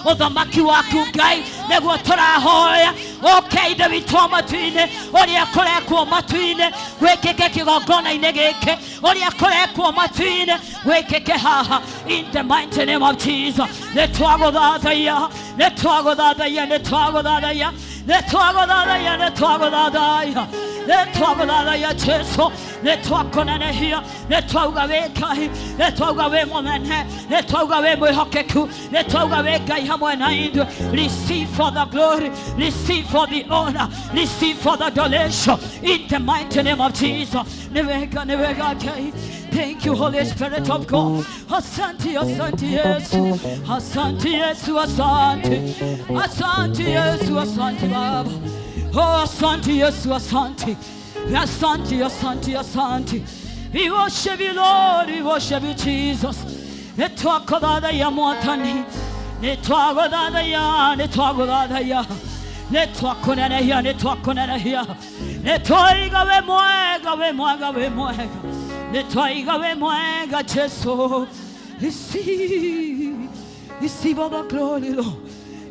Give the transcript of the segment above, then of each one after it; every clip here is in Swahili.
uthamaki waku Ngai niguo turahoya ukeinde witũ matu-inĩ ũrĩa kũrekwo matu-inĩ gwĩkĩke kĩgongona-inĩ gĩkĩ ũrĩa kũrekwo matu-inĩ gwĩkĩke haha in the mighty name of Jesus. Nĩtwagũthathaiya nĩtwagũthathaiya nĩtwagũthathaiya nĩtwagũthathaiya nĩtwagũthathaiya nĩtwagũthathaiya Jesu nĩtwakũnenehia nĩtwauga wĩ Ngai nĩtwauga wĩ mũnene nĩtwauga wĩ mwĩhokeku nĩtwauga wĩ Ngai hamwe na ithuĩ. Receive for the glory, receive for the honor, receive for the adoration in the mighty name of Jesus. Nĩwega Ngai. Thank you, Holy Spirit of God. Asante, asante Yesu. Asante Yesu, asante. Asante Yesu, asante Baba. Oh, asante Yesu, asante. Asante, asante, asante. We worship you, Lord. We worship you, Jesus. Netwakodadaya mwatani. Netwakodadaya, netwakodadaya. Netwakonenehia, netwakonenehia. Netwaiga we mwega, we mwega, we mwega. Netwaiga we mwega Jesu. Receive all the glory, Lord.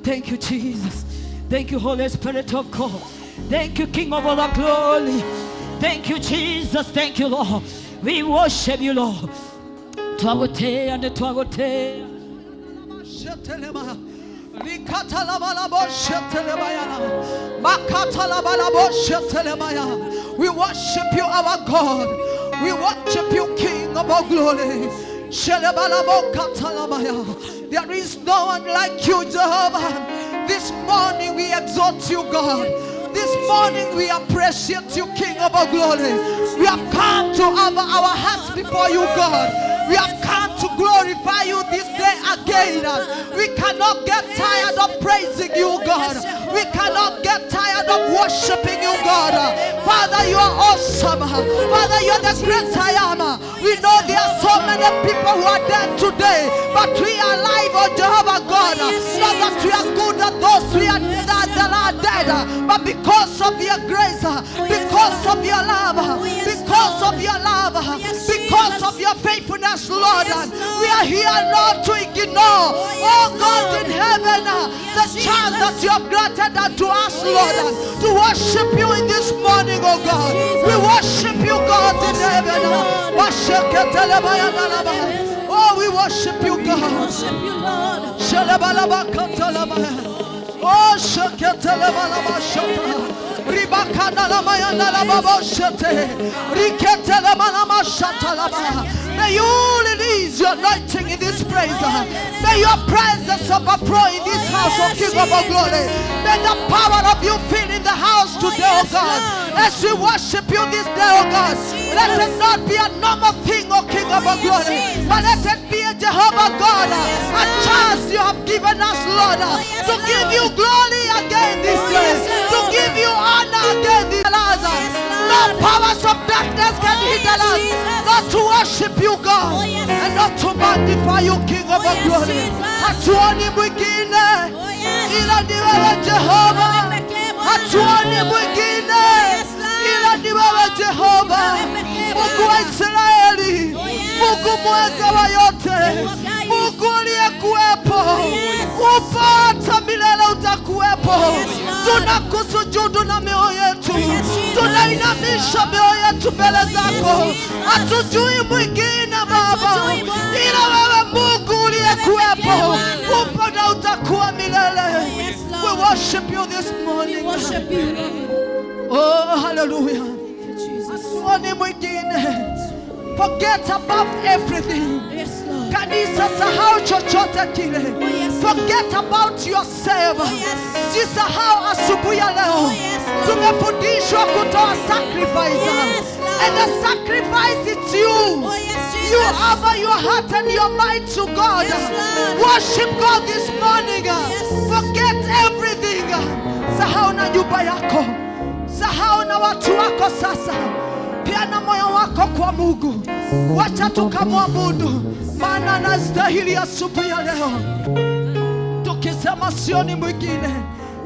Thank you, Jesus. Thank you, Holy Spirit of God. Thank you, King of all the glory. Thank you, Jesus. Thank you, Lord. We worship you, Lord. Twagote and twagote. We worship you, our God. We worship you, King of all glory. There is no one like you, Jehovah. This morning we exalt you, God. This morning we appreciate you, King of all glory. We have come to offer our hearts before you, God. We have come to glorify you this day again. We cannot get tired of praising you, God. We cannot get tired of worshiping you, God. Father, you are awesome. Father, you are the great I am. We know there are so many people who are dead today, but we are alive, oh Jehovah God. Not that we are good at those that are dead, but because of your grace, because of your love, because of your love, because of your faithfulness, Lord. We are here not to ignore, oh God in heaven, the chance that you have granted unto us, Lord, to worship you in this morning, oh God. We worship you, God in heaven. Oh, we worship you, God. Oh, may you release your anointing in this place. May your presence overflow in this house, oh King of all glory. May the power of you fill in the house today, oh God. As we worship you this day, oh God, let it not be a normal thing, oh King of all glory, but let it be a Jehovah God, a chance you have given us, Lord, to give you glory again this day, to give you honor again this day. No powers of darkness can hinder us, not to worship you, God, and not to magnify you, King of all glory. Hatuoni mwingine ila ni wewe Jehova. Hatuoni mwingine ila ni wewe Jehova. Mungu wa Israeli, Mungu mweza wa yote, Mungu aliyekuwepo, upo hata milele utakuwepo. Tunakusujudu na mioyo yetu, tunainamisha mioyo yetu mbele zako. Hatujui mwingine Baba ila wewe Mungu uliyekuwepo, upo na utakuwa milele. We worship you this morning. Oh, hallelujah. Hatuoni mwingine. Forget about everything. Kanisa, sahau chochote kile. Forget about yourself. Jisahau asubuhi ya leo. Tumefundishwa kutoa sacrifice. And the sacrifice is you. You offer your heart and your mind to God. Worship God this morning. Forget everything. Sahau na nyumba yako. Sahau na watu wako sasa. Piana moyo wako kwa Mungu. Wacha tukamwabudu, maana anastahili asubuhi ya leo. Tukisema sioni mwingine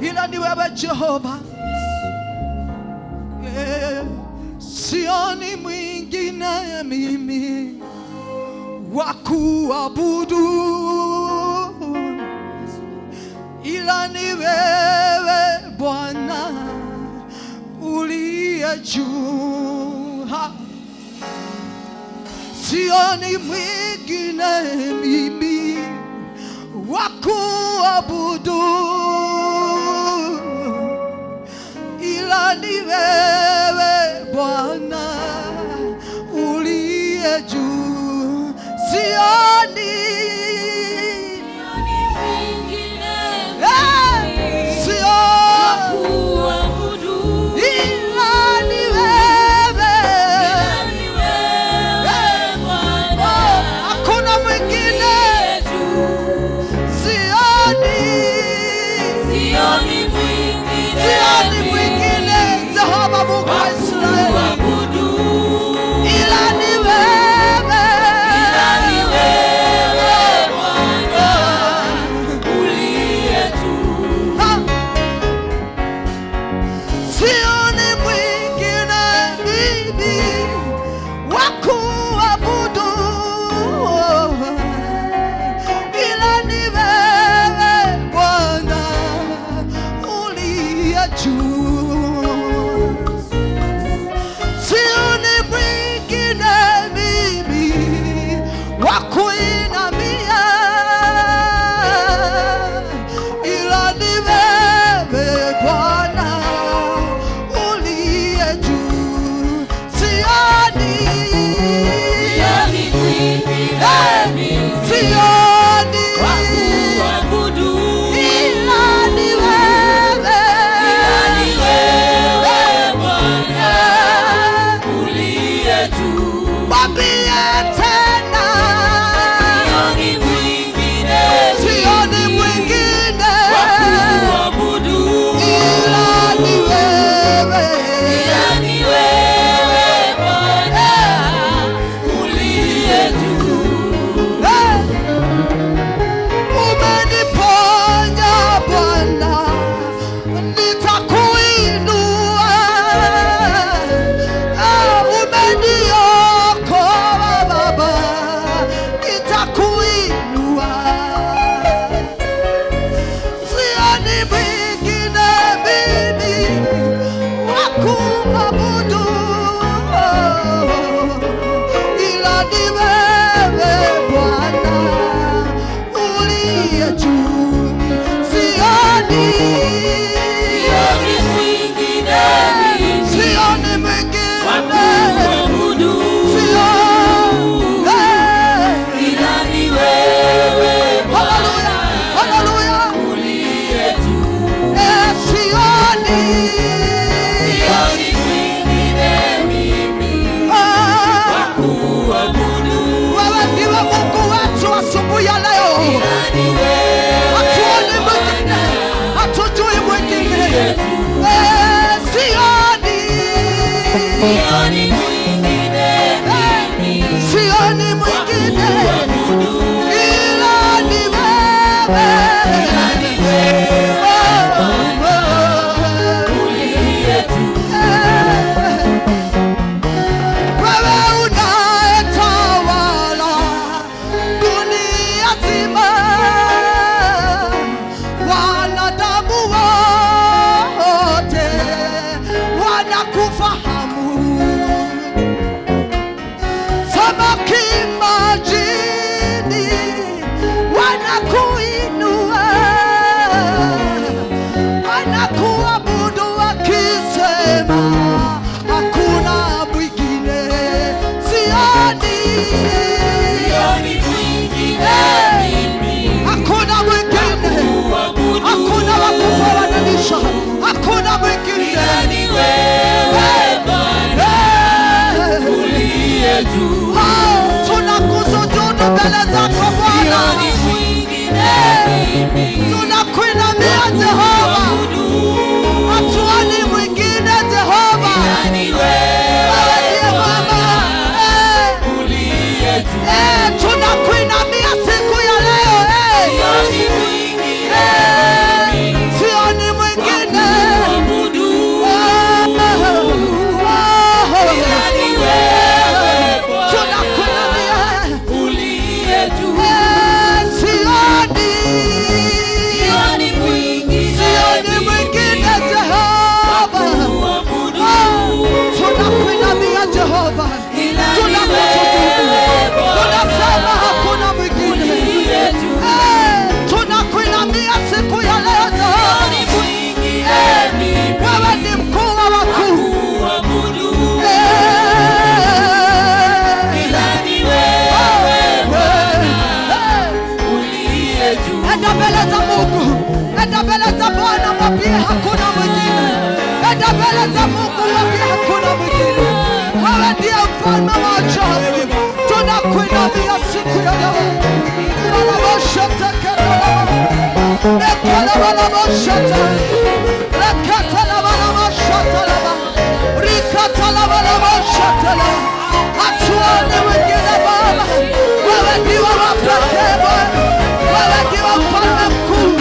ila ni wewe Jehova. Sioni mwingine mimi wa kuabudu. ila ni wewe Bwana uliye juu. Sioni mwingine mimi wa kuabudu ila ni wewe Bwana uliye juu. Sioni mwingine Jehova Mungu wa Israeli, ila ni wewe Bwana uliye juu. Sioni mwingine mimi wa kuabudu ila ni wewe Bwana uliye juu. Sioni mwingine mimi wa kuinamia ila ni wewe Bwana uliye juu. Sioni mwingine mimi wa kuabudu ila ni wewe Bwana uliye juu. Mwambie tena, sioni mwingine wa kuabudu ila ni wewe Bwana uliye juu. Umeniponya Bwana, nitakuinua. Umeniokoa Baba, nitakuinua. Sioni mwingine mimi wa kuabudu ila ni wewe Bwana uliye juu. Sioni mwingine wa kuabudu ila ni wewe Bwana uliye juu. Sioni mwingine mimi wa kuabudu. Wewe ndiwe Mungu wetu asubuhi ya leo. Hatuoni mwingine, hatujui mwingine. Sioni mwingine ila ni wewe uliye juu. Wewe unayetawala dunia nzima, wanadamu wote wanakufahamu. Mungu. Enda mbele za Bwana, mwambie hakuna mwingine. Enda mbele za Mungu, mwambie hakuna mwingine. Wewe ndiye mfalme wa ajabu. Tunakuinamia siku ya leo. Hatuoni wengine Baba, wewe ndiwe wa pekee Bwana, wewe ndiwe mfalme mkuu,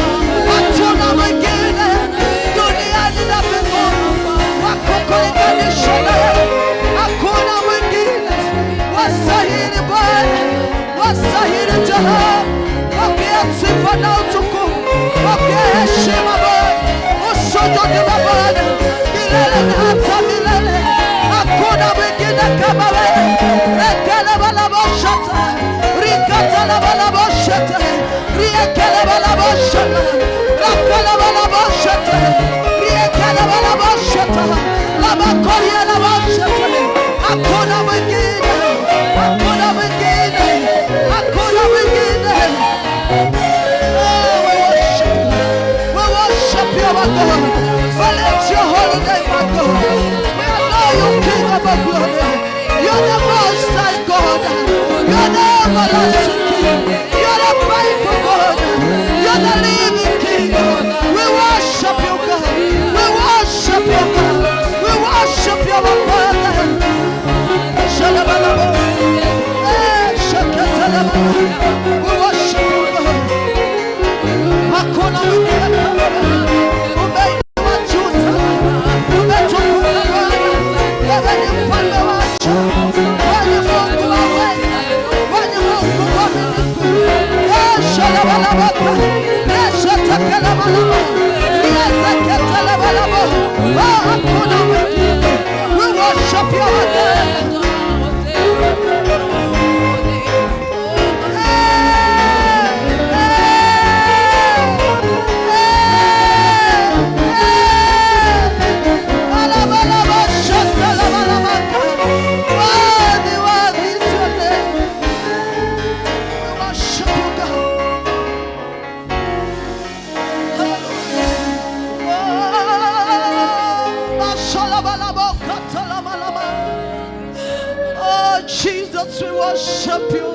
hatuna mwingine duniani na mbinguni wa kukulinganisha nawe, hakuna mwingine. Wastahili Bwana, wastahili Jehova, pokea sifa na utukufu, pokea heshima Bwana, usujudiwe Bwana milele na hata milele. Hakuna mwingine kama wewe. Rekele bala boshata, rikata la bala boshata, riekele bala boshata, rakele bala boshata, riekele bala boshata, la makoria la boshata. Hakuna mwingine, hakuna mwingine, hakuna mwingine. Oh, we worship you, my God. We lift your holy name, my God. You King of glory, you're the most high God, you're the everlasting King, you're the faithful God, you're the living King. We worship you, God, we worship you, God, we worship you, our Father. Shalabalaba, shakatalaba, we worship you, God. Hakuna mwingine kama wewe. We worship you again. Jesus, we worship you.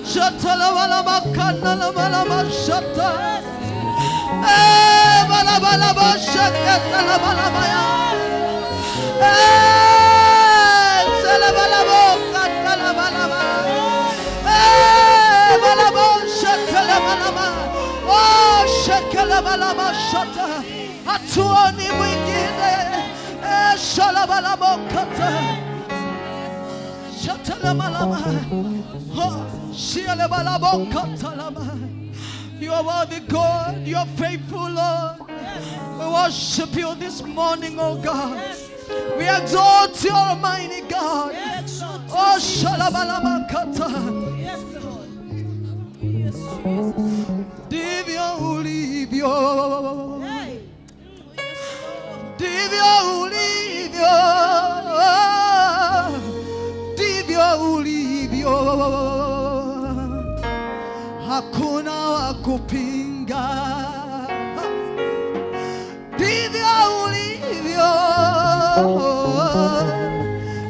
Shatala bala makana la bala mashata. Bala bala bashakata la bala maya. Sala bala bokata la bala maya. Bala boshata la bala maya. Oh, shakala bala mashata. Hatuoni mwingine. Shala bala bokata. You are worthy God, you are faithful Lord. We worship you this morning, oh God. We exalt you, Almighty God. Oh Shalabalamakata. Divya ulivyo, divya ulivyo, ulivyo, hakuna wa kupinga. Ndivyo ulivyo,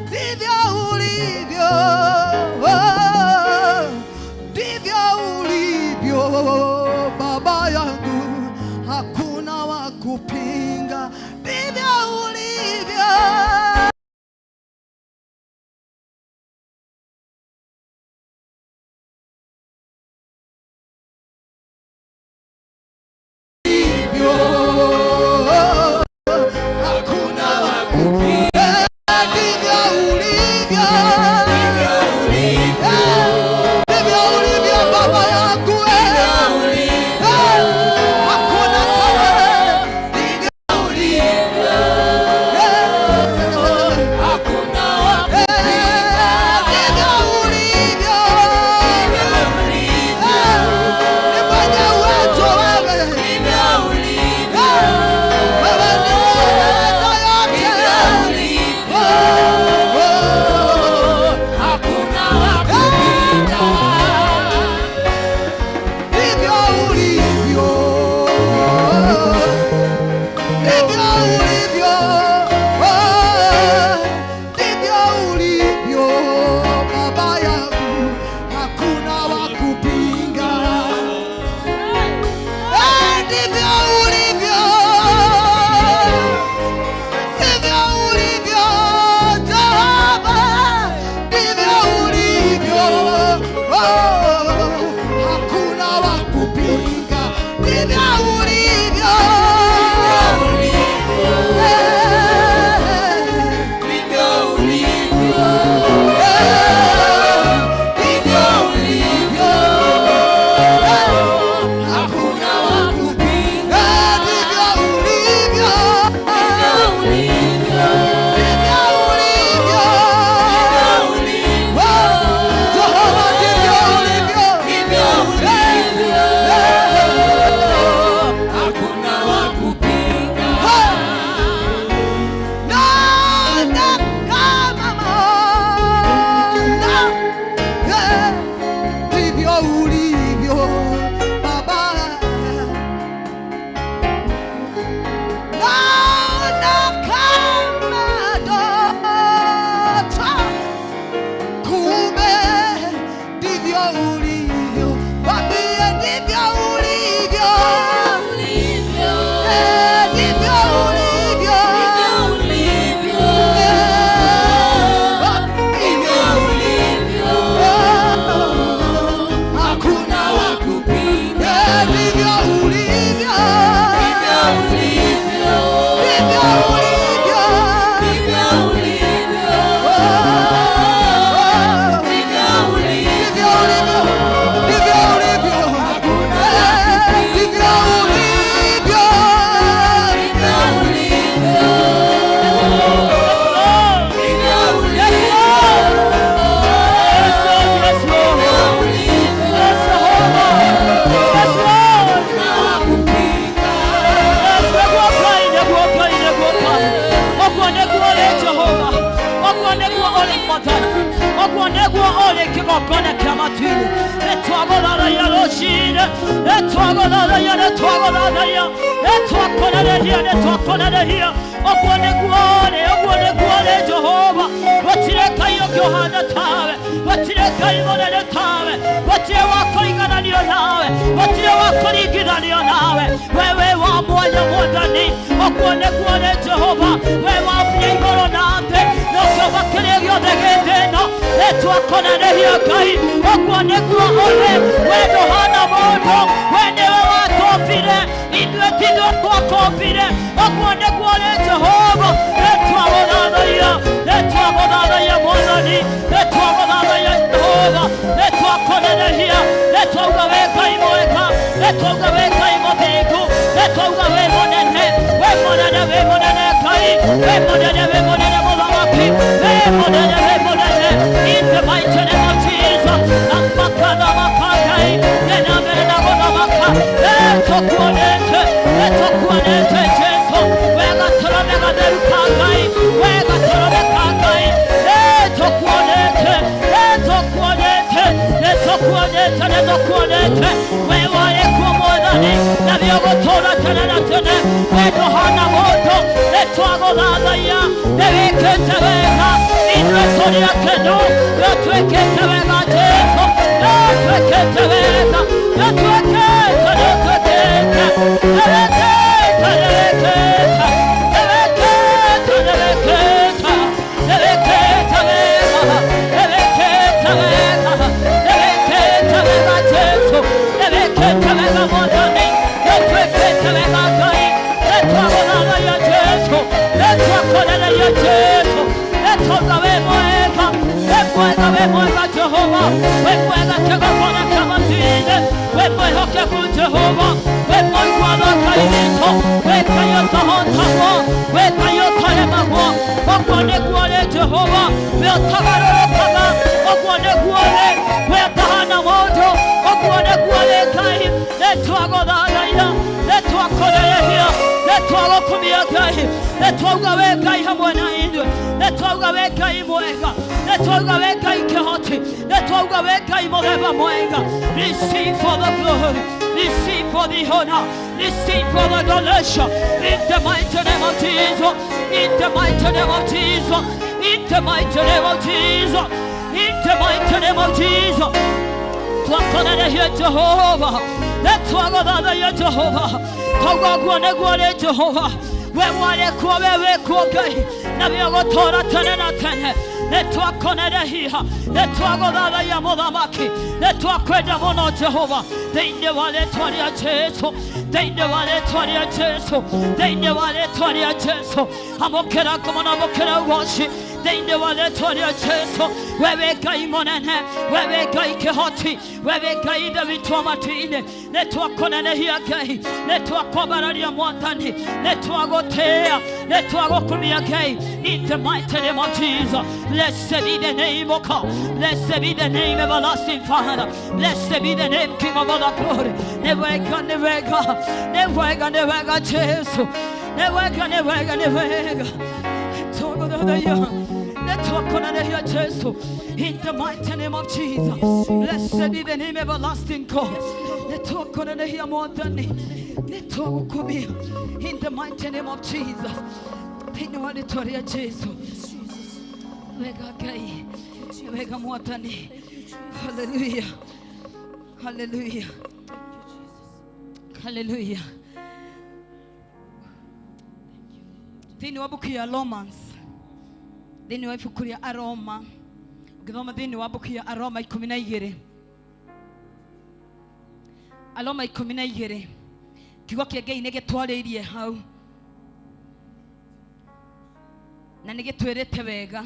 ndivyo ulivyo, ndivyo ulivyo, Baba yangu, hakuna wa kupinga. Ndivyo ulivyo. Receive for the glory, receive for the honor, receive for the adoration. In the mighty name of Jesus, in the mighty name of Jesus, in the mighty name of Jesus, in the mighty name of Jesus. Twakonana here Jehovah, let's walk on here Jehovah. Togwa Jehovah. We want to go, we go, na vyogotora tene na tene. netwakonere hiha netwagodara ya mothamaki netwakwenda muno Jehova thĩinĩ wa rĩĩtwa rĩa Jesũ thĩinĩ wa rĩĩtwa rĩa Jesũ thĩinĩ wa rĩĩtwa rĩa Jesũ amũkĩra ngoma amũkĩra ũgooci thĩinĩ wa rĩĩtwa rĩa Jesũ wewe Ngai mũnene wewe Ngai kĩhoti wewe Ngai David wa matu-inĩ nĩtwakonenehia Ngai nĩtwakwambararia Mwathani nĩtwagũtĩĩa nĩtwagũkumia Ngai in the mighty name of Jesus. Blessed be the name of God. Blessed be the name of everlasting Father. Blessed be the name King of all the glory. Nevega nevega nevega Jesu nevega nevega nevega in the mighty name of Jesus. Blessed be the name of everlasting God. In the mighty name of Jesus. Hallelujah. Hallelujah. Hallelujah. Thini wa buku ya Romans. Thini wa ibuku rĩa Aroma. Ngĩthoma thini wa buku ya Aroma 12. Aroma 12. Kiugo kĩa Ngai nĩ gĩtwarĩirie hau. Na nĩ gĩtwĩrĩte wega.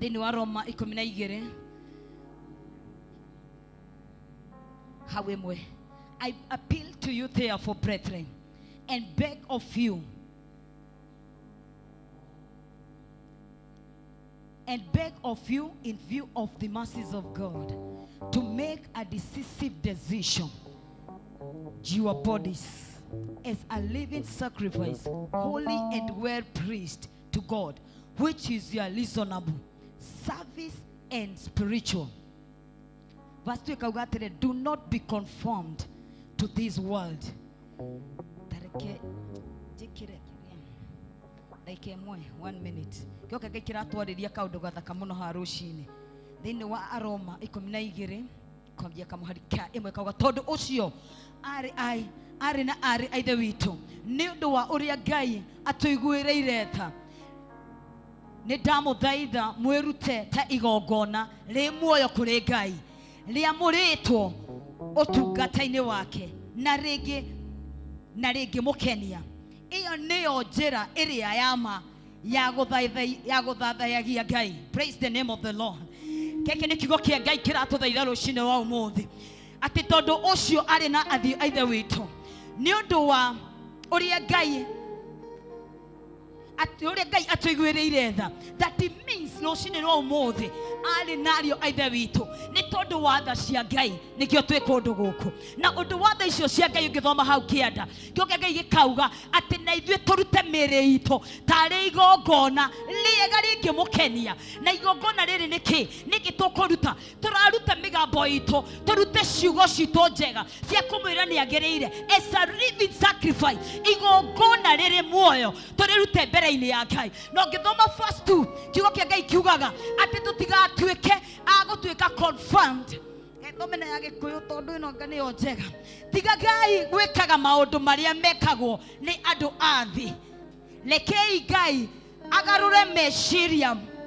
Thini wa Roma 12. Hau ĩmwe. I appeal to you therefore, brethren, and beg of you, in view of the mercies of God, to make a decisive decision, your bodies as a living sacrifice, holy and well pleased to God, which is your reasonable service and spiritual. Verse 2, do not be conformed to this world. Like 1 minute. Kyoka kira twariria kaundu gathaka muno ha rucini. Thini wa Aroma 12 kwambia kamuharika imwe kauga tondu ucio ari na ari aithe witu ni undu wa uria Ngai atuiguireire tha ni ndamuthaitha mwirute ta igongona ri muoyo kuri Ngai liamuritwo utungata-ini wake na rĩngĩ mukenia. Iyo niyo njĩra ĩrĩa yama ya gũthathayagia Ngai. Praise the name of the Lord. Keke nĩ kiugo kĩa Ngai kĩratũthaitha rũcinĩ wa ũmũthĩ atĩ tondũ ũcio arĩ na aithe witũ nĩ ũndũ wa ũrĩa Ngai atuiguĩrĩire tha. That it means rũcinĩ rwa ũmũthĩ arĩ nario aithe witũ nĩ tondũ wa tha cia Ngai nĩkĩo twĩ kũndũ gũkũ. Na ũndũ wa tha icio cia Ngai ũngĩthoma hau kĩanda kĩoka Ngai gĩkauga atĩ na ithuĩ tũrute mĩĩrĩ itũ tarĩ igongona rĩega rĩngĩmũkenia. Na igongona rĩrĩ nĩkĩ? Nĩkĩ tũkũruta? Tũraruta mĩgambo itũ, tũrute ciugo citũ njega cia kũmwĩra nĩagĩrĩire as a living sacrifice, igongona rĩrĩ muoyo tũrĩrute mbere-inĩ ya Ngai. No ngĩthoma verse 2 kiugo kĩa Ngai kiugaga atĩ tũtigatuĩke agũtuĩka confirmed. Thomena ya Gĩkũyũ tondũ ĩno nga nĩyo njega. Tiga Ngai gwĩkaga maũndũ marĩa mekagwo nĩ andũ a thĩ. Rekei Ngai agarũre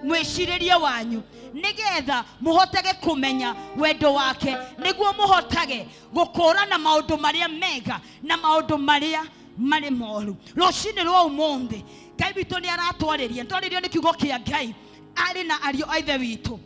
mwĩcirĩrie wanyu nigetha mũhotage kũmenya wendo wake, nĩguo mũhotage gũkũrana maũndũ marĩa mega na maũndũ marĩa marĩ moru. Rũcinĩ rwa ũmũthĩ Ngai witũ nĩ aratwarĩria, twarĩrio nĩ kiugo kĩa Ngai arĩ na ariũ aithe witũ.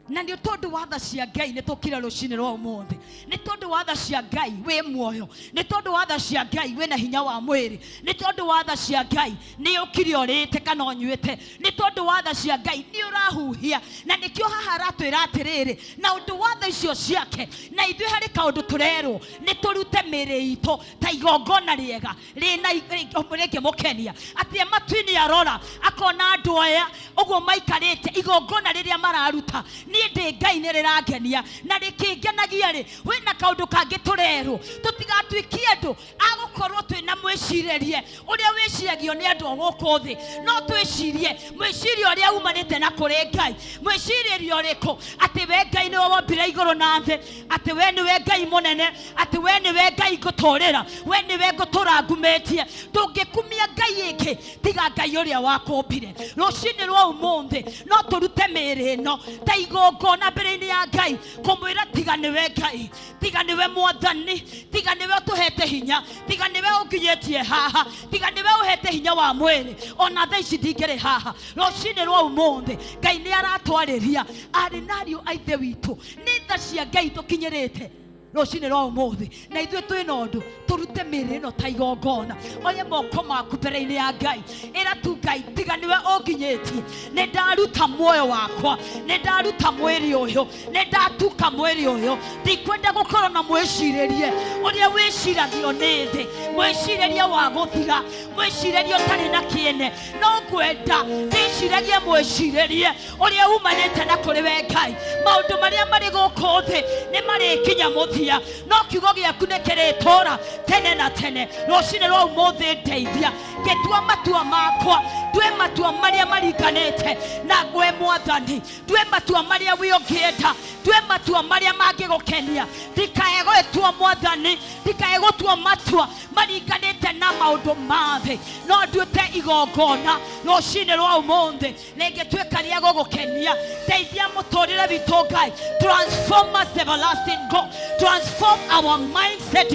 Na nĩ tondũ wa tha cia Ngai nĩ tũkire rũcinĩ rwa ũmũthĩ. Nĩ tondũ wa tha cia Ngai wĩ muoyo. Nĩ tondũ wa tha cia Ngai wĩ na hinya wa mwĩrĩ. Nĩ tondũ wa tha cia Ngai nĩ ũkire ũrĩte kana ũnyuĩte. Nĩ tondũ wa tha cia Ngai nĩ ũrahuhia. Na nĩkĩo haha aratwĩra atĩrĩrĩ, na ũndũ wa tha icio ciake na ithuĩ harĩ kaũndũ tũrerwo nĩ tũrute mĩĩrĩ itũ ta igongona rĩega rĩngĩmũkenia. Atĩ matu-inĩ arora akona andũ aya ũguo maikarĩte igongona rĩrĩa mararuta niĩ ndĩ Ngai nĩ rĩrangenia na rĩkĩngenagia rĩ wĩna kaũndũ kangĩ tũrerwo tũtigatuĩkie andũ agũkorwo twĩna mwĩcirĩrie ũrĩa wĩciragio nĩ andũ gũkũ thĩ no twĩcirie mwĩcirio ũrĩa umanĩte na kũrĩ Ngai mwĩcirĩrio ũrĩkũ atĩ we Ngai nĩwe wombire igũrũ na thĩ atĩ we nĩwe Ngai mũnene atĩ we nĩwe Ngai ngũtũũrĩra we nĩwe ngũtũũra ngumĩtie ndũngĩkumia Ngai ĩngĩ tiga Ngai ũrĩa wakũmbire rũcinĩ rwa ũmũthĩ no tũrute mĩĩrĩ ĩno ta igongona mbere-inĩ ya Ngai kũmwĩra tiga nĩwe Ngai tiga nĩwe Mwathani tiga nĩwe ũtũhete hinya tiga nĩwe ũnginyĩtie haha tiga nĩwe ũhete hinya wa mwĩrĩ ona thaa ici ndingĩrĩ haha rũcinĩ rwa ũmũthĩ Ngai nĩ aratwarĩria arĩ na ariũ a ithe witũ nĩ tha cia Ngai tũkinyĩrĩte rũcinĩ rwa ũmũthĩ na ithuĩ twĩna ũndũ tũrute mĩĩrĩ ĩno ta igongona oya moko maku mbere-inĩ ya Ngai ĩra tu Ngai tiga nĩwe ũnginyĩtie nĩ ndaruta muoyo wakwa nĩ ndaruta mwĩrĩ ũyũ nĩ ndatuka mwĩrĩ ũyũ ndikwenda gũkorwo na mwĩcirĩrie ũrĩa wĩciragio nĩ thĩ mwĩcirĩrie wa gũthira mwĩcirĩrie ũtarĩ na kĩene no ngwenda ndĩciragie mwĩcirĩrie ũrĩa umanĩte na kũrĩ we Ngai maũndũ marĩa marĩ gũkũ thĩ nĩ marĩkinya mũthia no kiugo gĩaku nĩ kĩrĩtũũra tene na tene rũcinĩ rwa ũmũthĩ ndeithia ngĩtua matua makwa ndue matua marĩa maringanĩte na we Mwathani ndue matua marĩa we ũngĩenda ndue matua marĩa mangĩgũkenia ndikae gwĩtua Mwathani ndikae gũtua matua maringanĩte na maũndũ ma thĩ no nduĩte igongona rũcinĩ rwa ũmũthĩ rĩngĩtuĩka rĩa gũgũkenia ndeithia mũtũũrĩre witũ Ngai transform us everlasting God transform our mindset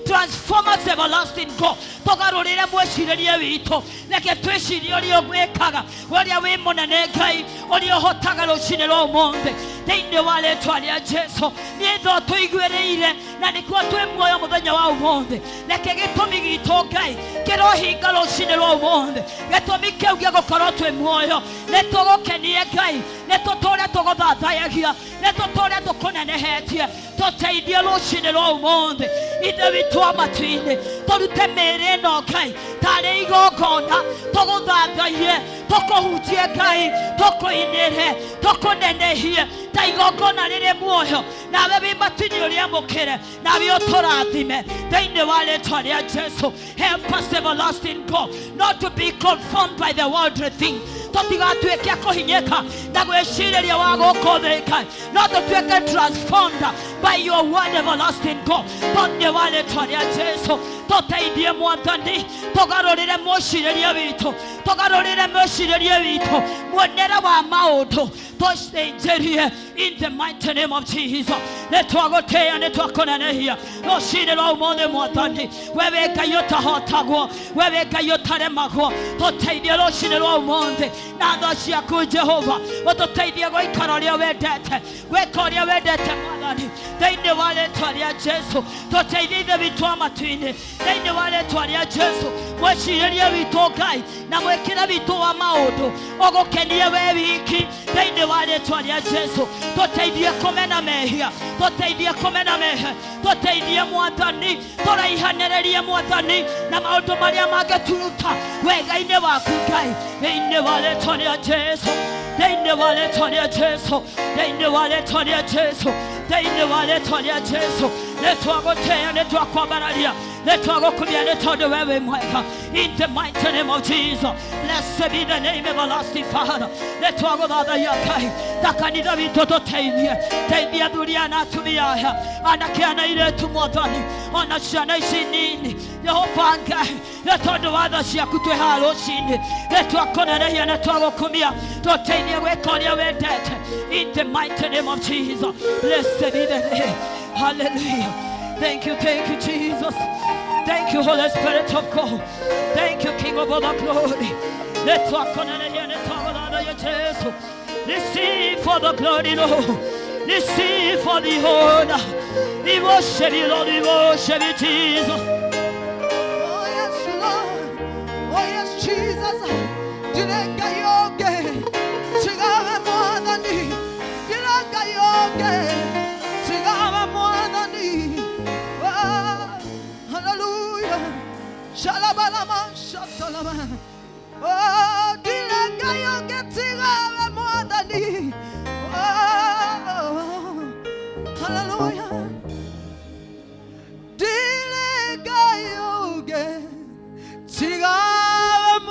transform us everlasting God tũgarũrĩre mwĩcirĩrie witũ reke twĩcirie ũrĩa ũgwĩkaga ũrĩa wĩ mũnene Ngai ũrĩa ũhotaga rũcinĩ rwa ũmũthĩ thĩinĩ wa rĩĩtwa rĩa Jesũ niĩ tho tũiguĩrĩire na nĩkuo twĩ muoyo mũthenya wa ũmũthĩ reke gĩtũmi gitũ Ngai kĩrohinga rũcinĩ rwa ũmũthĩ gĩtũmi kĩu gĩa gũkorwo twĩ muoyo nĩ tũgũkenie Ngai nĩ tũtũũre tũgũthathaiyagia nĩ tũtũũre tũkũnenehetie tũteithie rũcinĩ rwa ũmũthĩ ithe witũ wa matu-inĩ tũrute mĩĩrĩ ĩno Ngai tarĩ igongona tũgũthathaie tũkũhutie Ngai tũkũinĩre tũkũnenehie ta igongona rĩrĩ muoyo nawe wĩ matu-inĩ ũrĩa mũkĩre nawe ũtũrathime thĩinĩ wa rĩĩtwa rĩa Jesũ help us everlasting God not to be conformed by the worldly things tũtigatuĩke kũhinyĩka na gwĩcirĩria wa gũkũ thĩ Ngai no tũtuĩke transformed by your word everlasting God thĩinĩ wa rĩĩtwa rĩa Jesũ tũteithie Mwathani tũgarũrĩre mwĩcirĩrie witũ tũgarũrĩre mwĩcirĩrie witũ muonere wa maũndũ tũcenjerie in the mighty name of Jesus nĩ twagũtĩĩa nĩ twakũnenehia rũcinĩ rwa ũmũthĩ Mwathani we wĩ Ngai ũtahotagwo we wĩ Ngai ũtaremagwo tũteithie rũcinĩ rwa ũmũthĩ na tho ciaku Jehova ũtũteithie gũikara ũrĩa wendete gwĩka ũrĩa wendete Mwathani thĩinĩ wa rĩĩtwa rĩa Jesũ tũteithie ithe witũ wa matu-inĩ thĩinĩ wa rĩĩtwa rĩa Jesũ mwĩcirĩrie witũ Ngai na mwĩkĩre witũ wa maũndũ ũgũkenie we wiki thĩinĩ wa rĩĩtwa rĩa Jesũ tũteithie kũmena mehia tũteithie kũmena mehia tũteithie Mwathani tũraihanĩrĩrie Mwathani na maũndũ marĩa mangĩturuta wega-inĩ waku Ngai thĩinĩ wa rĩĩtwa rĩa Jesũ thĩinĩ wa rĩĩtwa rĩa Jesũ thĩinĩ wa rĩĩtwa rĩa Jesũ thĩinĩ wa rĩĩtwa rĩa Jesũ nĩ twagũtĩĩa nĩ twakwambararia nĩ twagũkumia nĩ tondũ we wĩ mwega in the mighty name of Jesus blessed be the name everlasting Father nĩ twagũthathaia Ngai ta kanitha witũ tũteithie teithia athuri na atumia aya anake ana airĩtu Mwathani ona ciana ici nini Jehova Ngai nĩ tondũ wa tha ciaku twĩ haha rũcinĩ nĩ twakũnenehia nĩ twagũkumia tũteithie gwĩka ũrĩa wendete in the mighty name of Jesus blessed be the name hallelujah thank you Jesus thank you Holy Spirit of God thank you King of all the glory let us connect and talk Jesus receive for the glory Lord receive for the honor we worship you Lord we worship you Jesus oh yes Lord oh yes Jesus direka yoge sigama Mwathani direka yoge sigama Mwathani hallelujah shalabalama shatalama oh direka yoge sigama Mwathani oh Hallelujah. Dilegayoge tigamwadani.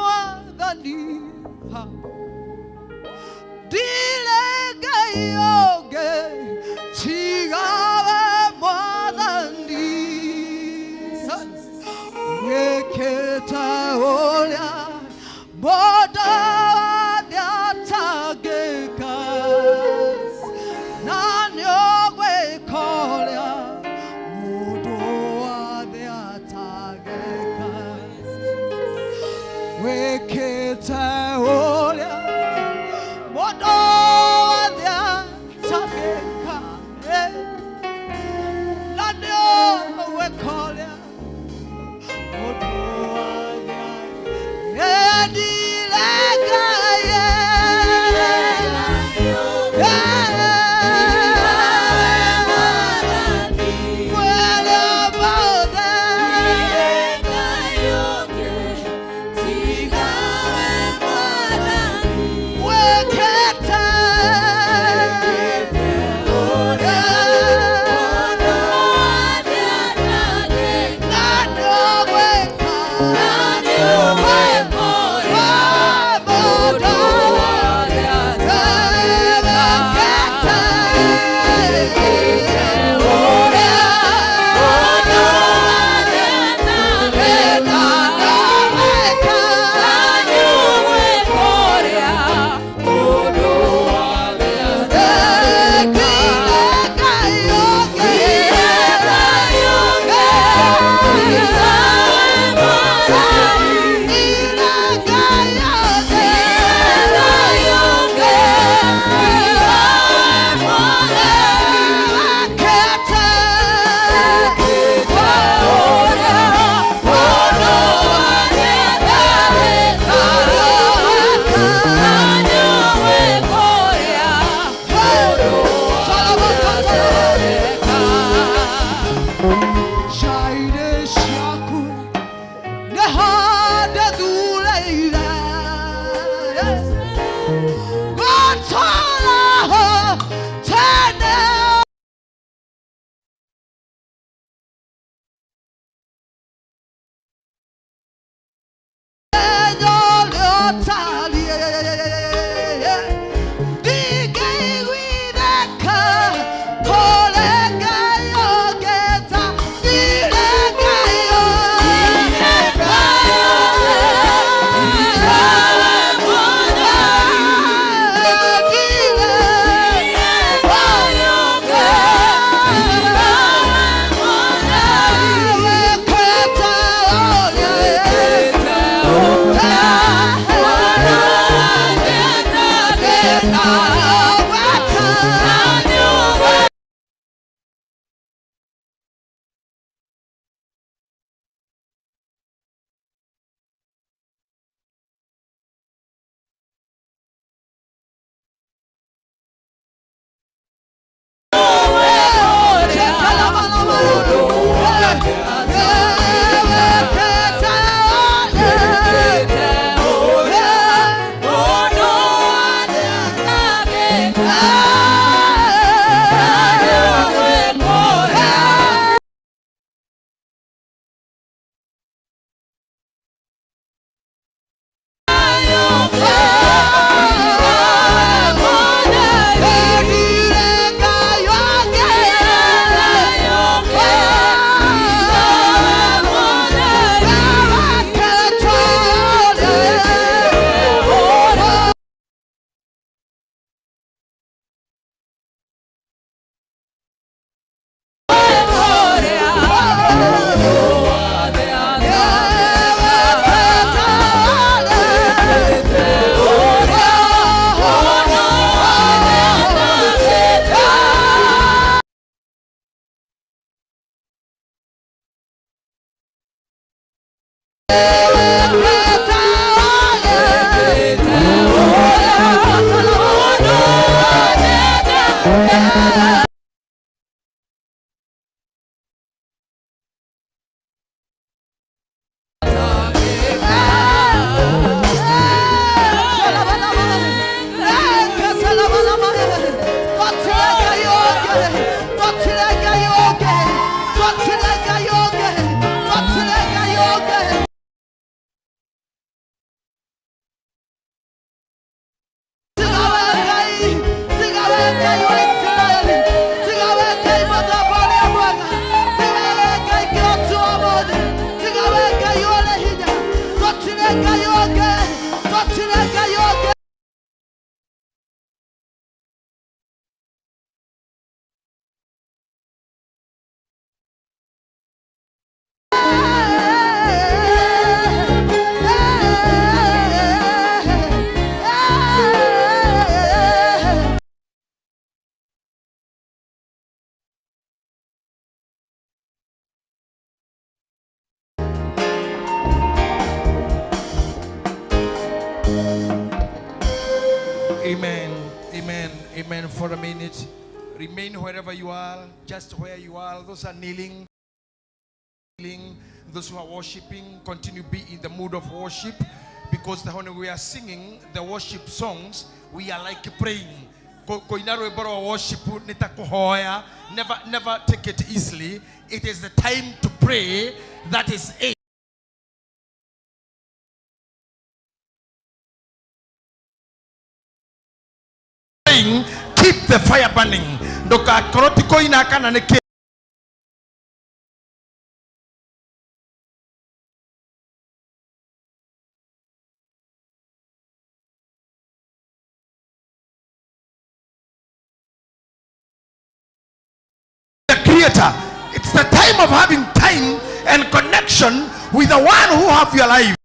Dilegayoge tigamwadani. Weketaolia boda diatageka nanyo wekolia. Amen. Amen. Amen. For a minute, remain wherever you are, just where you are. Those are kneeling, those who are worshiping, continue to be in the mood of worship, because when we are singing the worship songs, we are like praying. Worship, never take it easily. It is the time to pray. That is it. Keep the fire burning. The Creator. It's the time of having time and connection with the one who have your life.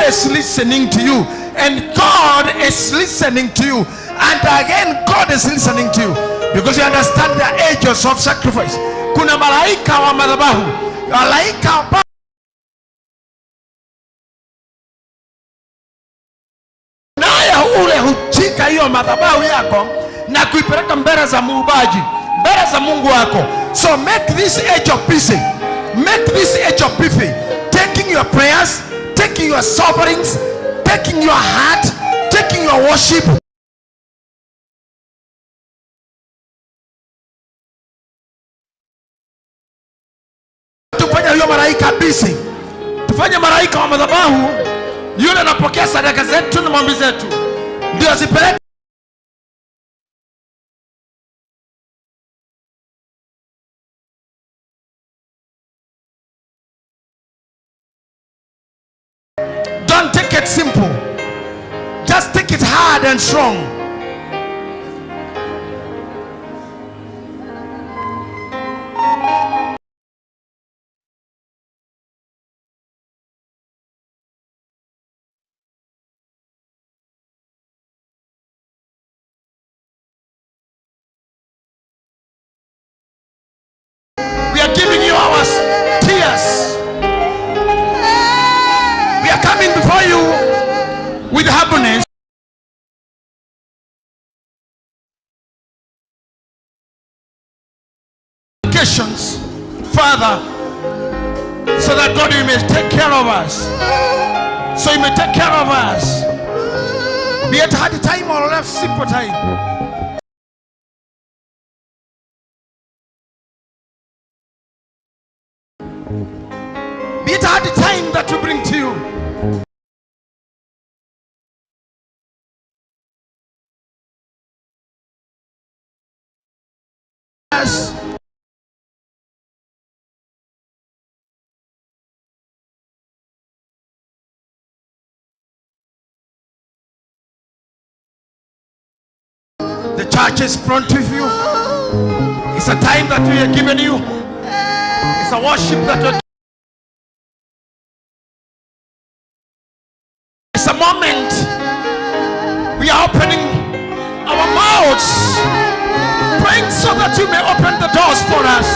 Is listening to you, and God is listening to you, and again God is listening to you, because you understand the ages of sacrifice. Kuna malaika wa madhabahu, malaika naye ule huchika hiyo madhabahu yako na kuipeleka mbele za muubaji, mbele za Mungu wako. So make this age of peace, make this age of peace, taking your prayers, taking your sufferings, taking your heart, taking your worship. Tufanye hiyo malaika busy. Tufanye malaika wa madhabahu yule anapokea sadaka zetu na maombi zetu, ndio zipeleke. Don't take it simple. Just take it hard and strong. We are giving you our tears. We are coming before you with happiness. Father, so that God, you may take care of us. So you may take care of us. Be it hard time or left simple time. Be it hard time that we bring to you. Yes. The church is front with you. It's a time that we are giving you. It's a worship that we're. It's a moment. We are opening our mouths, praying so that you may open the doors for us.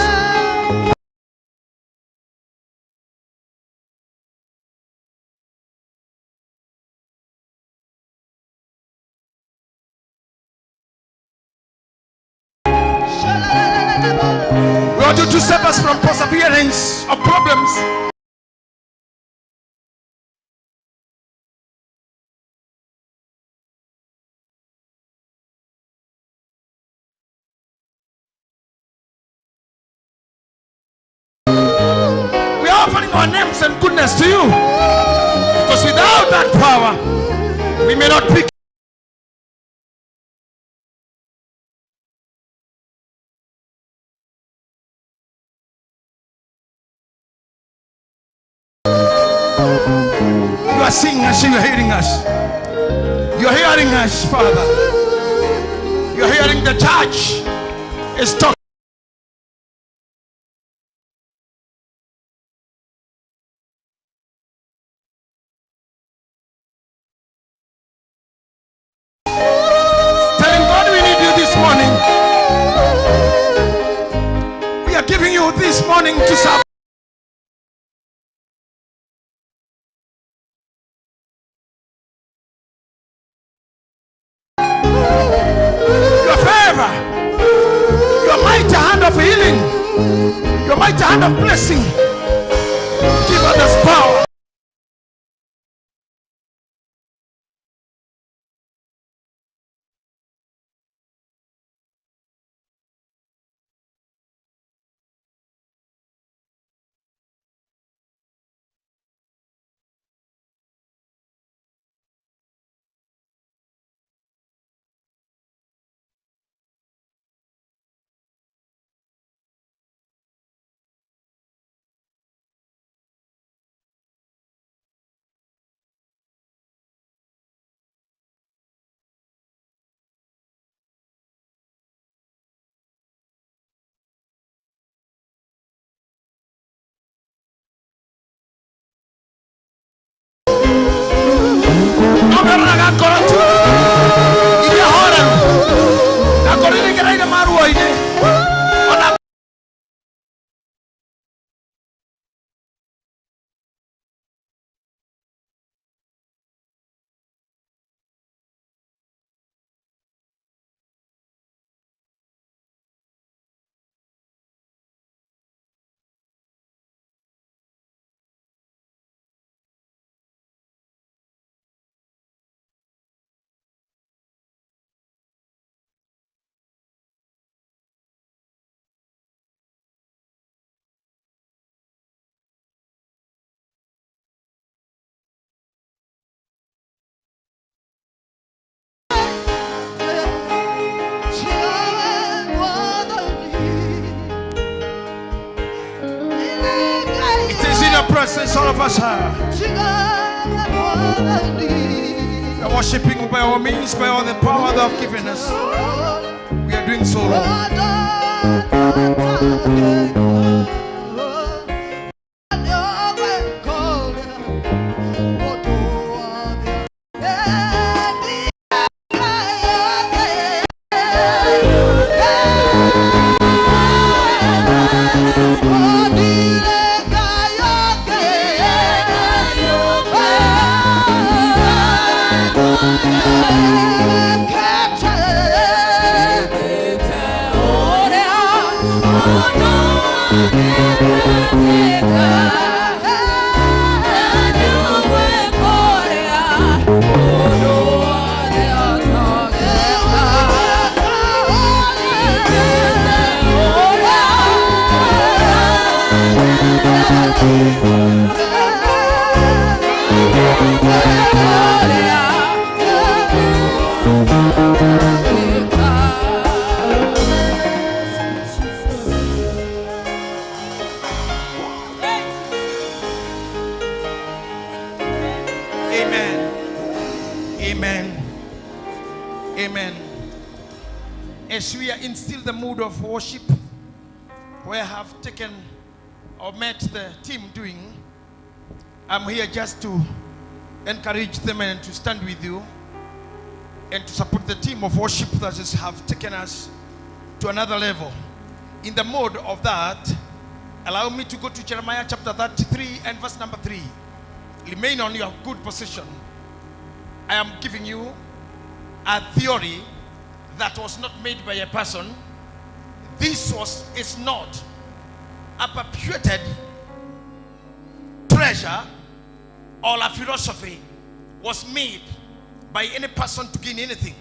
We Lord, you to save us from perseverance of problems. We are offering our names and goodness to you, because without that power, we may not pick. You are seeing us, you are hearing us. You are hearing us, Father. You are hearing the church is talking. Telling God we need you this morning. We are giving you this morning to serve. Your favor, your mighty hand of healing, your mighty hand of blessing. Give us this power. Presence, all of us are. We are worshiping by our means, by all the power that have given us. We are doing so wrong. As we are in still the mood of worship, where I have taken or met the team doing, I'm here just to encourage them and to stand with you and to support the team of worship that has have taken us to another level. In the mode of that, allow me to go to Jeremiah chapter 33 and verse number 3. Remain on your good position. I am giving you a theory that was not made by a person. This is not a perpetuated treasure or a philosophy was made by any person to gain anything.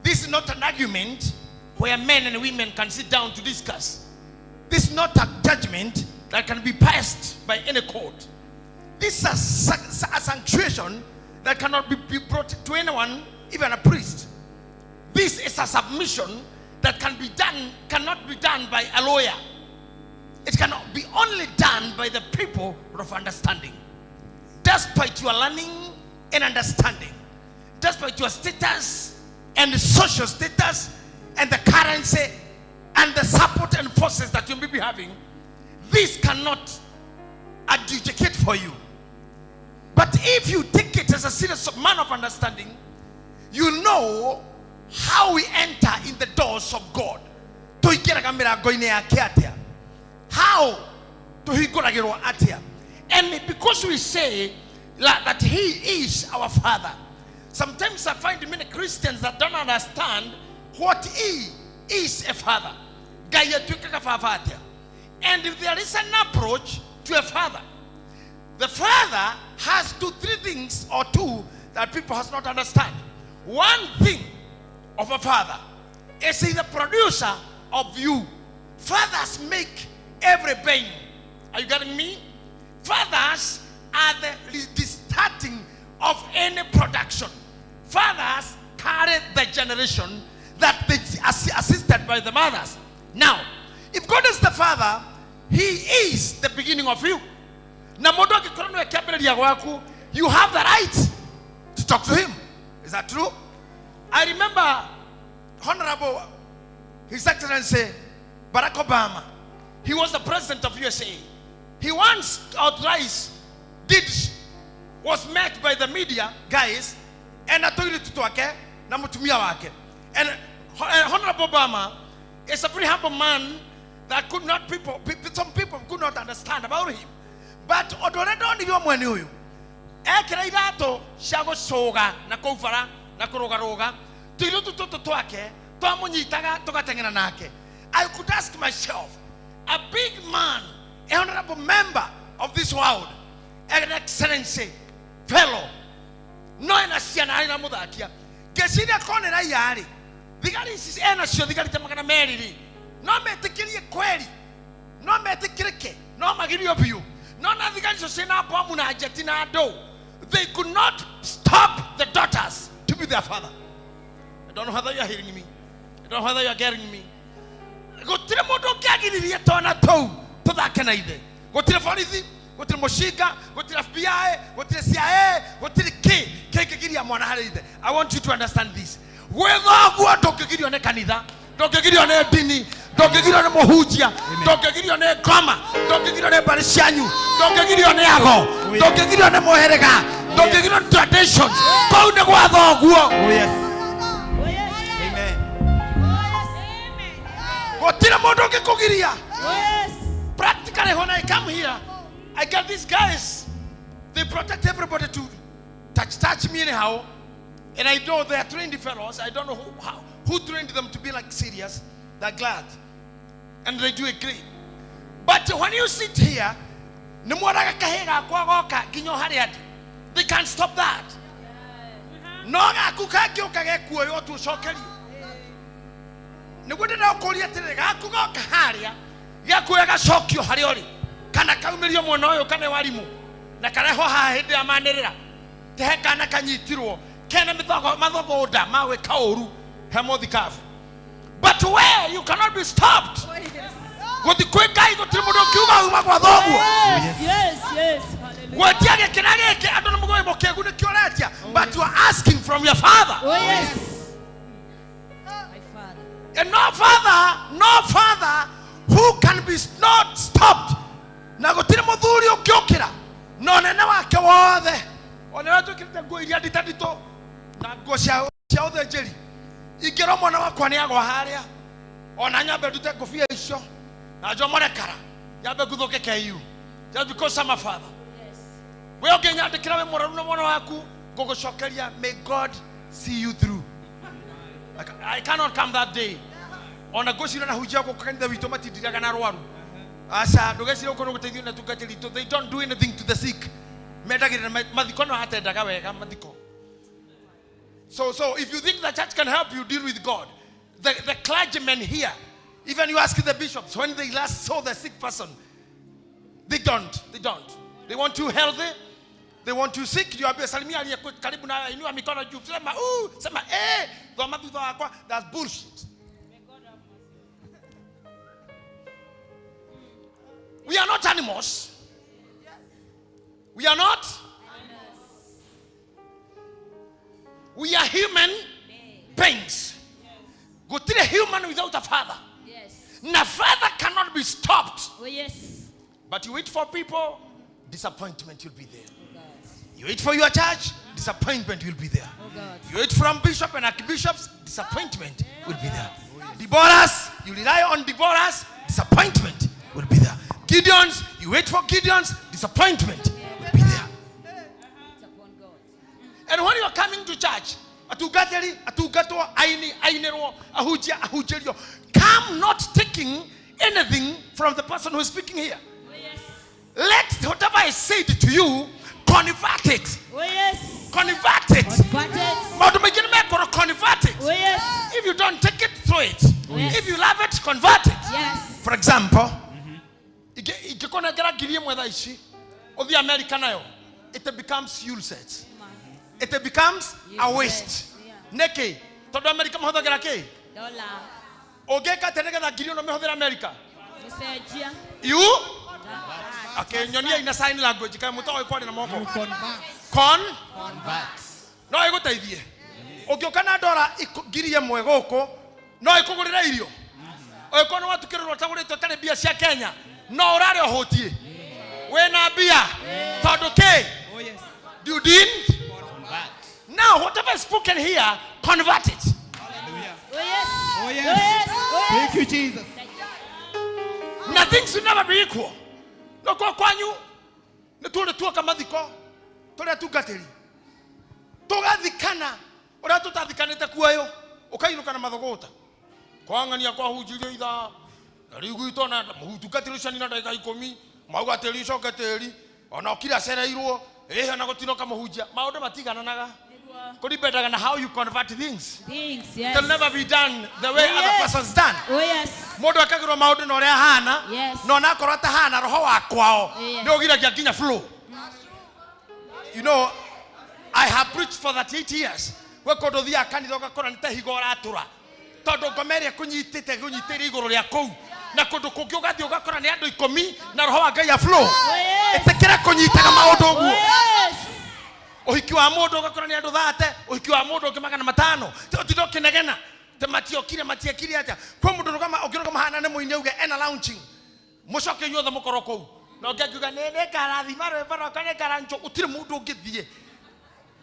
This is not an argument where men and women can sit down to discuss. This is not a judgment that can be passed by any court. This is a sanctuation that cannot be brought to anyone, even a priest. This is a submission that cannot be done by a lawyer. It cannot be only done by the people of understanding. Despite your learning and understanding, despite your status and the social status and the currency and the support and forces that you may be having, this cannot adjudicate for you. But if you take it as a serious man of understanding, you know how we enter in the doors of God. How to he go atia. And because we say that he is our father, sometimes I find many Christians that don't understand what he is a father. And if there is an approach to a father, the father has two that people has not understand. One thing of a father is he the producer of you. Fathers make every being. Are you getting me? Fathers are the starting of any production. Fathers carry the generation that they assisted by the mothers. Now, if God is the father, he is the beginning of you. You have the right to talk to him. Is that true? I remember Honorable His Excellency Barack Obama. He was the president of USA. He once outright was met by the media guys and I told you to talk and Honorable Obama is a very humble man that some people could not understand about him. But odoredo ni yo mwene huyu ekira irato shago soga na kufara na kurogaroga tuirutu twake twamunyitaga tugatengena nake. I could ask myself, a big man, a honorable member of this world, an excellency fellow, no enasiana ina mudakia kesida kone na yari digari sis enasio digari tamakana meriri no metekirie kweli no metekirike no magiri obiu no na digari so na bomu na ajetina do. They could not stop the daughters to be their father. I don't know whether you are hearing me. I don't know whether you are getting me. Go to the modo gagiri tona to that can either go to the police, go to the Moshika, go to the FBI, go to the CIA, go to the K. I want you to understand this. Whether go to give you on a canida, don't give you on a dini, don't give you on a mohujia, don't give you on a comma, don't give you on a parishanu, don't give you on a ago, don't give you on a moherega, don't give you on traditions. Go to the yes. Practically, when I come here, I get these guys. They protect everybody to touch me anyhow, and I know they are trained fellows. I don't know who trained them to be like serious. They're glad, and they do agree. But when you sit here, they can't stop that. Nigwenda ukoria tere gakugo kaharia gakuega shokyo hariori kana kaumirio mwana oyo kana warimu na kareho ha hinde amanirira tehe kana kanyitirwo kene mathogo oda mawe kaoru hemothikafu. But where you cannot be stopped. Go the quick guy go trimudo kiuga uma kwa thogu. Yes. Watiage kinageke adono mugoe mokegu ne kioretia, but you are asking from your father. Oh yes. And no father who can be not stopped. Na go tiri muthuri ukiokira no nene wake wothe onera tukirite go iria ditadito na go cia othe njeri ikero mwana wakwa ni agwa haria ona nyambe dute kofia icio na jo morekara nyambe guthoke KU just because I'm a father. Yes. We ogenya ndikira we moraru na mwana waku gogo shokeria. May God see you through. I cannot come that day. On a goshira na hujia ko kanida wito matidiraga na rwaru Asa ndugecire uko guteithio na tungatiri to they don't do anything to the sick. Medagire mathiko no hatendaga wega mathiko. So if you think the church can help you deal with God, the clergymen here, even you ask the bishops when they last saw the sick person, they don't. They want you healthy. They want you sick. You are salimia aliye karibu na inua mikono juu. Sema dhoma dhudha wako. That's bullshit. We are not animals. We are not. We are human beings. Go to the human without a father. Yes. Now father cannot be stopped. Oh yes. But you wait for people, disappointment will be there. Oh God. You wait for your church, disappointment will be there. Oh God. You wait from bishop and archbishops, disappointment will be there. Deborahs, you rely on Deborahs, disappointment will be there. Gideons, you wait for Gideons, disappointment will be there. It's upon God. And when you are coming to church, come not taking anything from the person who is speaking here. Oh yes. Let whatever is said to you, convert it. Oh yes. Convert it. Convert it. Oh yes. If you don't take it, throw it. Yes. If you love it, convert it. Yes. For example, it becomes useless. It becomes a waste. Neki, todo America mahodagera ke? Dollar. Ogeka tenega na gilio no mehodera America. Musejia. You? Okay, nyonia ina sign language kama mutoi kwani na moko. Convert. No iguteithie. Ogioka na dola girie mwe goko, no ikugurira irio. Oiko no watukirwo tagurito tare bia cia Kenya. No urare ohotie. We na bia. Tondu ke? Oh yes. You didn't convert. Now whatever is spoken here, convert it. Hallelujah. Oh yes. Oh yes. Oh yes. Thank you, Jesus. Nothing should never be equal. No kwa kwanyu. Ne tule tuoka mathiko. Tole tugateri. Tugathikana. Ora tutathikanite kuayo. Ukainuka na mathogota. Kwangania kwa hujirio itha. Rigu itona mutugateri cani na ndagika 10. Maugateri coketeri. Ona okira cereirwo. Na gotinoka muhunjia. Maundu matigananaga. Could be better than how you convert things. Things, yes. It can never be done the way other persons done. Oh yes. Modo akagirwo maundu no ria hana. Yes. No na korata hana roho wa kwao. Ni ogira ginya flow. You know, I have preached for 38 years. We kodo thia kanitha ugakora nita higo ratura. Tondu ngomeria kunyitire iguru ria kou. Na kodo kungi ugathi ugakora ni andu 10 na roho wa Ngai flow. Etekera kunyitaga maundu guo. Uhiki wa mundu ugakora ni andu 30, uhiki wa mundu ukimagana 5. Tindo kinegena. Tematiokire matiekire atia. Kwa mundu kama ukiroka mahana ne muine uge ena launching. Mucoke yuothe mukoro kou. Na ukiuga ne karathima rwe baraka ne karancho utire mundu ungithie.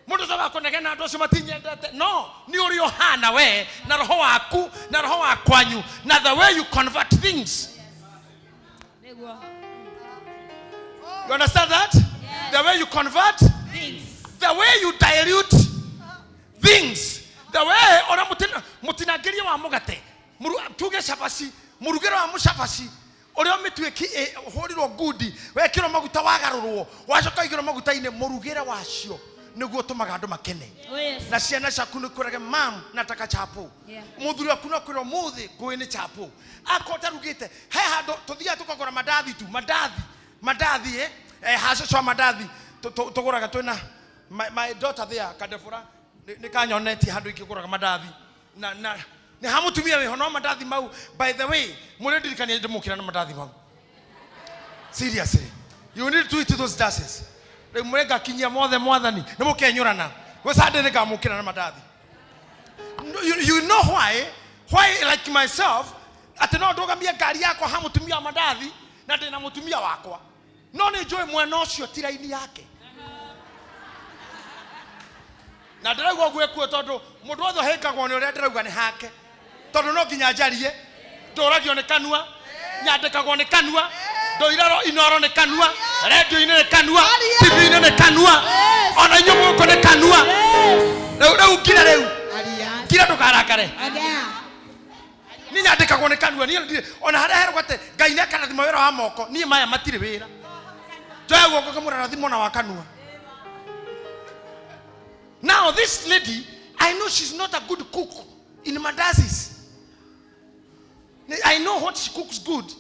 Mundu sawa kunegena andu acio matinyendete. No, ni uri ohana we na roho waku na roho wa kwanyu. Na the way you convert things. You understand that? Yes. The way you convert things. The way you dilute things. The way ora mutinageria wa mugate. Tuge shafashi, murugero wa mushafashi. Ora mitweki horirwo gudi, wekiro maguta wagarurwo. Wacoka igiro maguta ine murugera wacio. Niguo tumaga andu makene. Oh yes. Na ciana ciaku ni kurage mam nataka chapo. Muthuri waku no kwiro muthi kuini chapo. Akota rugite. He hando tuthia tukagora madathi tu, madathi haso cho madathi. Tuguraga twina my daughter there Kadefura ni kanyoneti handu ikiguraga madathi. Na ni hamutumia we hono madathi mau. By the way, muredirikania ndimukira na madathi mau. Seriously. You need to eat those dashes. Mwega kinyia mwathani nimukenyurana we sade ne gamukira na madathi. You know why like myself ati no ndogambia gari yako hamutumia madathi na ndina mutumia wakwa no ni joy mwana ucio tiraini yake na ndirauga gwekuo tondu mundu othe hekagwo ni uria ndirauga ni hake tondu no nginya njarie ndoragio ni kanua nyandikagwo ni kanua ndoiraro inoro ni kanua radio ine ni kanua TV ine ni kanua ona nyumu ko ni kanua reu kira reu kira tukarakare ni nyandika ko ne kanua ni ona hara hera kwate ngai ne kana thimo wera wa moko ni maya matire wira joya goko kamura thimo na wa kanua. Now this lady, I know she's not a good cook in mandazis. I know what she cooks good.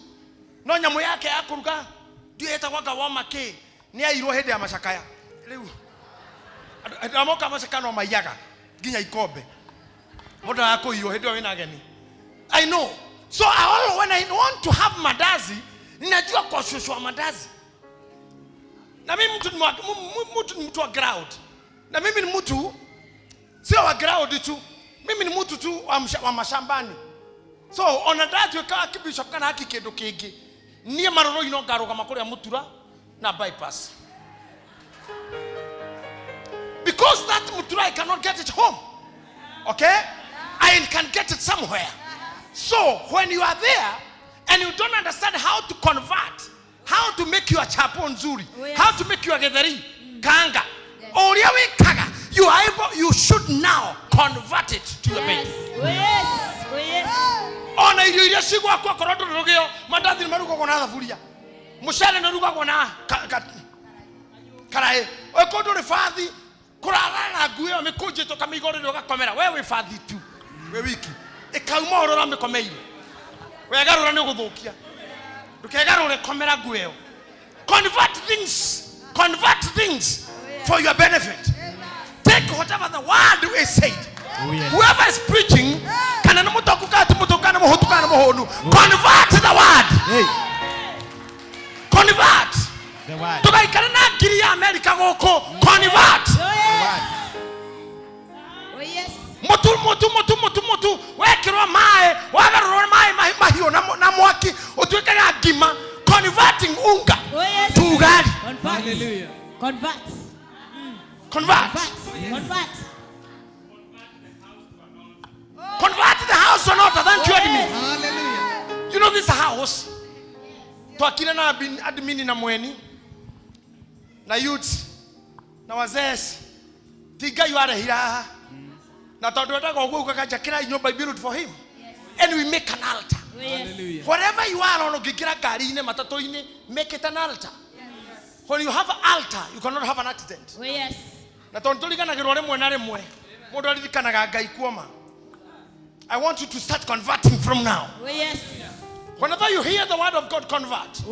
No nyamo yake akuruga ndio etagwaga wa make ni airo hede ya mashakaya riu amoka mashakano mayaga ginya ikombe moda yako iyo hede wina ageni. I know. So when I want to have mandazi ninajua kwa shosho wa mandazi na mimi mtu wa ground na mimi ni mtu sio wa ground tu, mimi ni mtu tu wa mashambani. So on a that you ka kibishop kana hakikedo kege nie maroro ino garuga makuru ya mutura na bypass because that mutura I cannot get it home. Okay, I can get it somewhere. So when you are there and you don't understand how to convert, how to make your chapo nzuri, how to make your getheri kanga oria we kaga, you are able, you should now convert it to your base. Ona irio sigwa kwa korodo rogeo mandathi marugo kona thaburia mushale no rugo kona karae okondo re fathi kurara nguyo mikuje to kamigore ndo gakomera wewe fathi tu we wiki ikauma orora mikomeire we garura ni guthukia ndukegarure komera nguyo. Convert things for your benefit. Take whatever the word is said. Whoever is preaching kana namutokuka tumutokana muhotukana muhonu, convert the word. Convert the word. Tukaikana na ngiri ya America goko, convert. Mutu wekirwa mae wagarurwa mae mahio na mwaki utwekaga ngima. Converting unga to ugali. Hallelujah. Convert. Convert the house to an altar. Thank you, admin. Hallelujah. You know this house. Twakina na admin na mweni na youths na wazes tiga yuara hira na todota go go kakakira nyumba built for him, and we make an altar. Hallelujah. Wherever you are on gikira gari ine matato ine, make it an altar. When you have an altar, you cannot have an accident. Na tontolika na girore mwenare mwe modo alikanaga ngai kuoma. I want you to start converting from now. Whenever you hear the word of God, convert.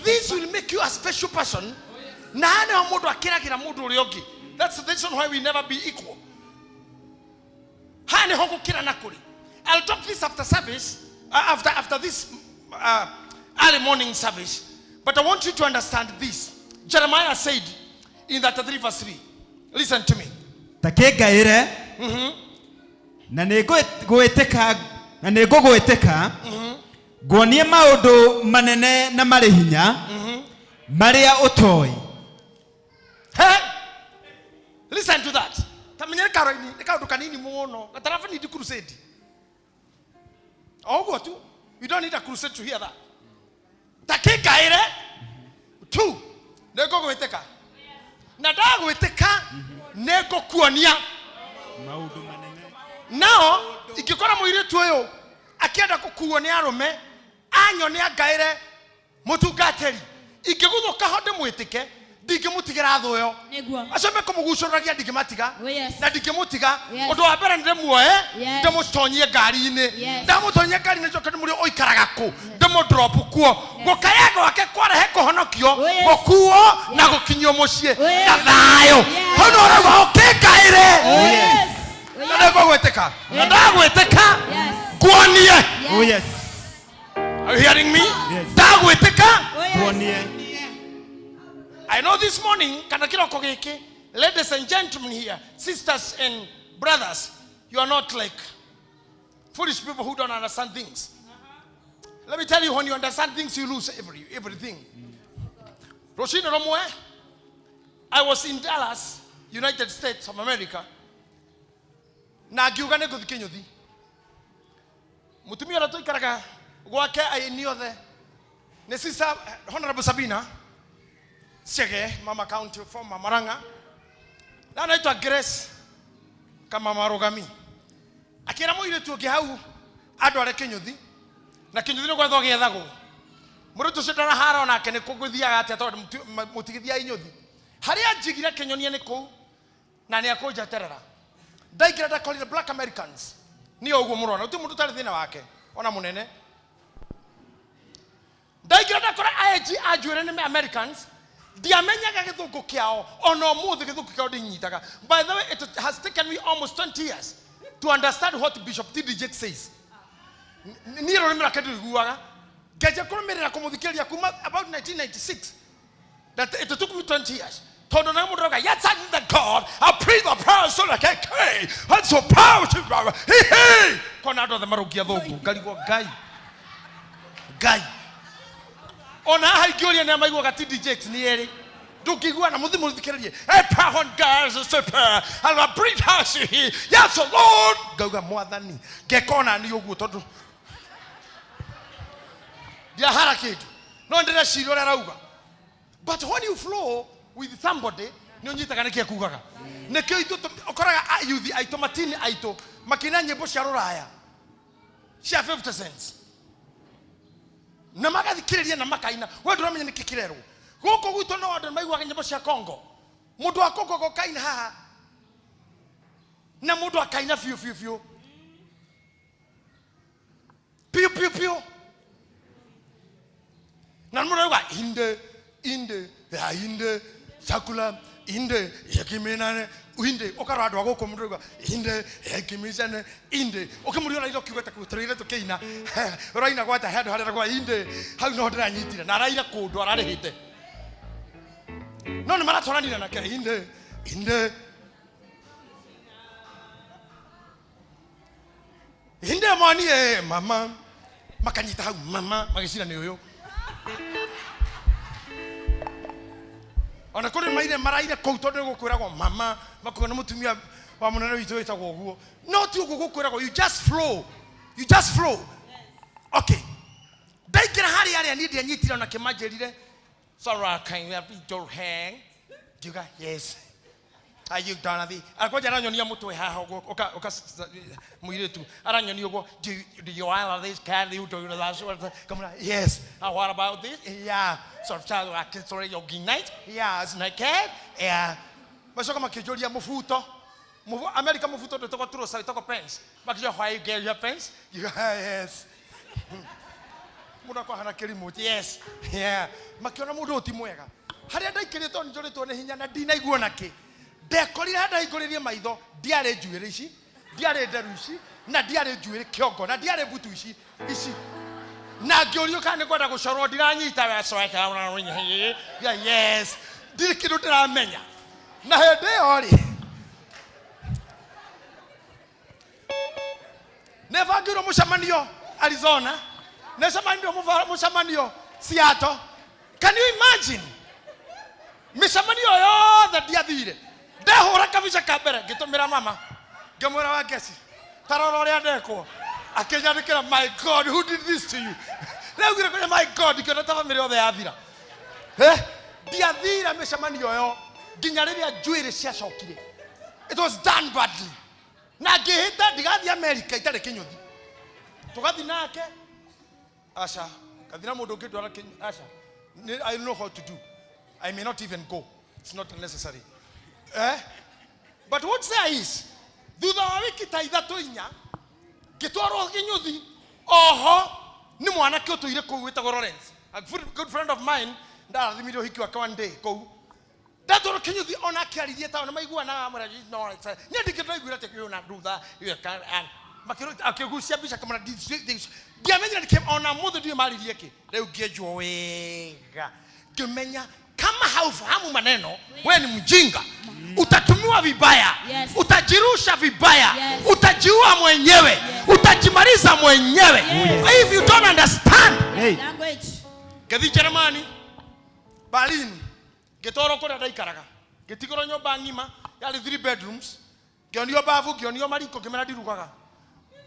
This will make you a special person. That's the reason why we never be equal. I'll talk this after service, after this early morning service. But I want you to understand this. Jeremiah said in that 3 verse 3. Listen to me. Na negoeteka gonie maundu manene na mari hinya maria utoi. Hey, listen to that. Tamenye karoni ekaundu kanini muno gatarafa ni crusade. Ogo tu, we don't need a crusade to hear that. Takeka ire 2 nego goeteka na dago eteka nego kuonia Maundu manene. Now, ikikora muiretu uyu akienda kukuonia arume anyonia ngaire mutungateri ikiguthuka honde mwitike ndingimutigira thuyo acome kumugucuragia ndingimatiga na ndingimutiga undu wa mbere ndire muoe ndimutonyie ngari-ini ndamutonyie ngari-ini njoke ndimuri oikaraga ku ndimudrop kuo gukaya gwake kwarehe kuhonokio gukuo na gukinyio mucii na thayo hono urauga ukikaire ndagweteka ndagweteka kuonie. Oh yes. Are you hearing me? Yes. Ndagweteka kuonie. I know this morning, ladies and gentlemen here, sisters and brothers, you are not like foolish people who don't understand things. Let me tell you, when you understand things, you lose everything. Roshina Romwe, I was in Dallas, United States of America. Na giugane go Kenyodi. Mutumia la toikaraga gwake ayeniothe. Ne sister Honorable Sabina Sege, Mama County from Maranga. Na anaitwa Grace kama Marogami. Akira mo ile tu gihau adware Kenyodi. na kinyuthi no gwetho giethagwo mũndũ ũcio ndarahara onake nĩ kũgũthiaga atĩa tondũ mũtigithia inyuthi harĩa njigire kĩnyonia nĩ kũu na nĩ akũnjeterera ndaingĩra ndakorire black Americans nĩo ũguo mũrona ũti mũndũ tarĩ thĩna wake ona mũnene ndaingĩra ndakora IG ajuĩre nĩ Americans ndiamenyaga gĩthũngũ kĩao ona ũmũthĩ gĩthũngũ kĩao ndĩnyitaga. By the way, it has taken me almost 20 years to understand what Bishop TD says. Niĩ rũrĩmĩ rake ndĩiguaga ngeja kũrũmĩrĩra kũmũthikĩrĩria kuma about 1996 that it took me 20 years. Tondo na mũndũ roga yes I'm the God I pray the prayer so like hey that's so powerful hey kona andũ othe marũngia thũngũ ngarigwo Ngai ona haingĩũria nĩ amaiguaga TD nĩ erĩ ndũngĩigua na mũthĩ mũthikĩrĩrie hey power guys is super I'll bring house here yes Lord ngauga mwathani ngekona nĩ ũguo tondũ ndiahara kĩndũ no ndĩreciria ũrĩa arauga. But when you flow with somebody nĩ ũnyitaga nĩkĩ akugaga nĩkĩo itũ ũkoraga youth aitũ matini aitũ makina nyĩmbo cia rũraya cia 50 cents na magathikĩrĩria na makaina we ndũramenya nĩkĩ kĩrerwo gũkũ gwitũ no andũ maiguaga nyĩmbo cia Congo mũndũ wa Congo gokaina haha na mũndũ akaina fiu piu na mũndũ auga inde chakula inde yakimenane inde okara andũ agũkũ mũndũ auga inde yakimizane inde okĩmũrio na indo kiugete kutrĩire tũkĩina ũraina gwata handũ harĩa gwa inde hau no ndĩranyitire na araire kũndũ ararĩhĩte no nĩ maratwaranire nake inde mani mama makanyita hau mama magĩcira nĩ ũyũ ona kũrĩ maire maraire kũu tondũ gũkwĩragwo mama makuona mũtumia wa mũnene witũ wĩtagwo ũguo no ti ũguo gũkwĩragwo you just flow okay ndaingĩra harĩa niĩ ndianyitire ona kĩmanjĩrire Sarah can you have your hand Juga yes are you done akwaja aranyonia mũtwe haha oka mũiretu aranyonia ũguo do you all this can you do that come on yes what about this yeah so child I can sorry your night yeah it's naked yeah macoka makĩnjũria mũbuto America mũbuto ndũtagwo trosa ĩtagwo pants makĩnjũria why you get your pants yes mũndũ akahana kĩrimũ yes yeah makĩona mũndũ ũti mwega harĩa ndaikĩrĩtwo njũrĩtwo nĩ hinya na ndinaiguo nakĩ ndekorire handa hingũrĩrie maitho ndiarĩ njuĩrĩ ici ndiarĩ nderu ici na ndiarĩ njuĩrĩ kĩongo na ndiarĩ butu ici na ngĩũrio kana nĩ kwenda gũcorwo ndiranyita wecweka yes ndirĩ kĩndũ ndĩramenya na hĩndĩ ĩyo rĩ nĩbangĩirwo mũcemanio Arizona mũcemanio Seattle. Can you imagine mĩcemanio yothe ndiathire ndehũra kabica ka mbere ngĩtũmĩra mama ngĩmwĩra wa ngeci tarora ũrĩa ndekwo akĩnyandĩkĩra my God who did this to you rĩu ngĩre kũrĩa my God ngĩona ta bamĩrĩ yothe yathira ndiathira mĩcemanio yo nginya rĩrĩa njuĩrĩ ciacokire it was done badly na ngĩhĩta ndigathiĩ America itarĩ kĩnyũthi tũgathiĩ nake Asha kathina mũndũ ũngĩ ndwara Asha I know how to do I may not even go it's not necessary but what say is thutha wa wiki ta ithatũ inya ngĩtwarwo kĩnyũthi oho nĩ mwanake ũtũire kũu wĩtagwo Lawrence a good friend of mine ndarathimirio hiki wake one day kũu ndatwarwo kĩnyũthi ona akĩaririe ta ona maiguana na no nĩ ndingĩtwaiguire tekio na ndutha akĩgucia mbica kamera ndiamenyire nĩkĩ ona mũthĩ ndiũĩ maririe kĩ rĩu ngĩenjwo wega ngĩmenya kama haufahamu maneno wewe ni mjinga utatumiwa vibaya utajirusha vibaya utajiua mwenyewe utajimaliza mwenyewe if you don't understand language gathi Germany Berlin getoro kũrĩa ndaikaraga getigoro nyũmba ng'ima yarĩ 3 bedrooms ngĩonio bavu ngĩonio mariko ngĩmena ndirugaga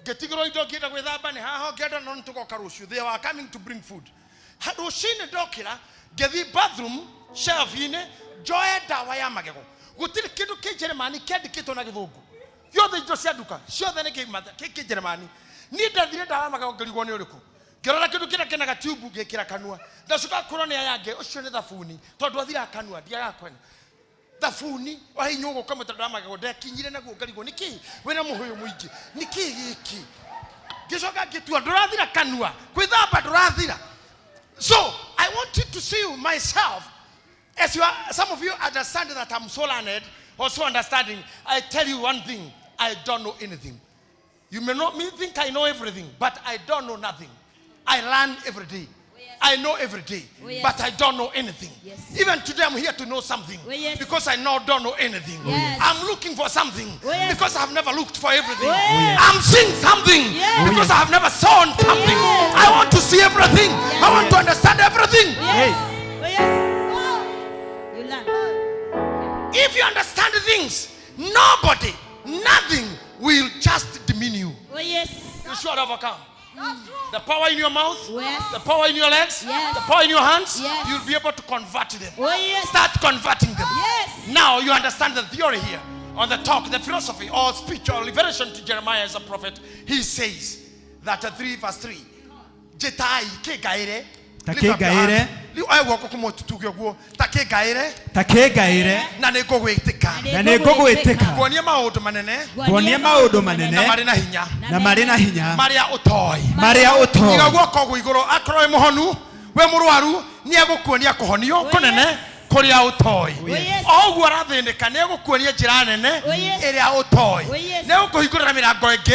getigoro indo ngĩenda gwĩthamba nĩ haha ngĩenda no nĩtũgoka rũciũ they were coming to bring food rũcinĩ ndokĩra ngĩthi bathroom shelf-inĩ njoe ndawa ya magego gũtirĩ kĩndũ kĩ Germany kĩandĩkĩtwo na gĩthũngũ yothe indo cia nduka ciothe nĩ kĩ Germany niĩ ndathire ndawa ya magego ngĩrigwo nĩ ũrĩkũ Ngirora kindu kina gatubu ngikira kanua. Ndacuka kuronia yange ucio ni thabuni. Tondu athira kanua ndiaga kwena. Thabuni wa inyugo kama tadama gode kinyire naguo ngarigo niki wena muhuyo muingi niki giki. Gicoka gitua ndurathira kanua. Kwithamba ndurathira. So I want you to see myself as you are, some of you understand that I'm so learned, also understanding. I tell you one thing, I don't know anything. You may not think I know everything, but I don't know nothing. I learn every day. I know every day, but I don't know anything. Even today I'm here to know something because I don't know anything. I'm looking for something because I've never looked for everything. I'm seeing something because I have never seen something. I want to see everything. I want to understand everything. If you understand things, nobody, nothing will just demean you. You should overcome. The power in your mouth, the power in your legs, the power in your hands, you'll be able to convert them. Start converting them. Now you understand the theory here on the talk, the philosophy or speech or liberation to Jeremiah as a prophet. He says that 3 verse 3. GITAHI ke gaire. I walk kumo tutuge guo. Take gaire. Na nego gwitika. Kuonia maundu manene. Na marina hinya. Maria utoi. Iga guoko gu iguru akoro muhonu we murwaru ni agukuonia kuhonio kunene kuria utoi. Oguo arathindika ni agukuonia njira nene iria utoi. Ni gukuhingurira mirango ingi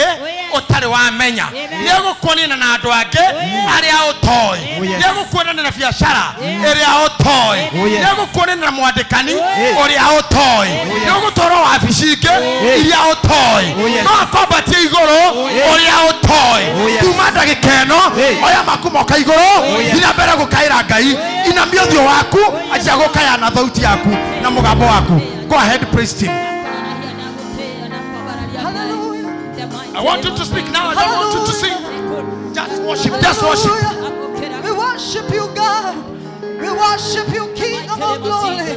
utari wamenya. Ni agukuonia na andu angi aria utoi. Ni agukuonia na biashara iria utoi. Ni agukuonia na mwandikani uria utoi. Ni agutoro wabici ingi iria utoi. No akwambatia iguru uria utoi. Kuma ndagika ino oya makumoka iguru ina mbere gukaira Ngai ina miothio waku aja gukaya na thauti yaku na mugambo waku. Go ahead, praise him. I want you to speak now. I don't want you to sing. Just worship. Just worship. We worship you, God. We worship you, King of all glory.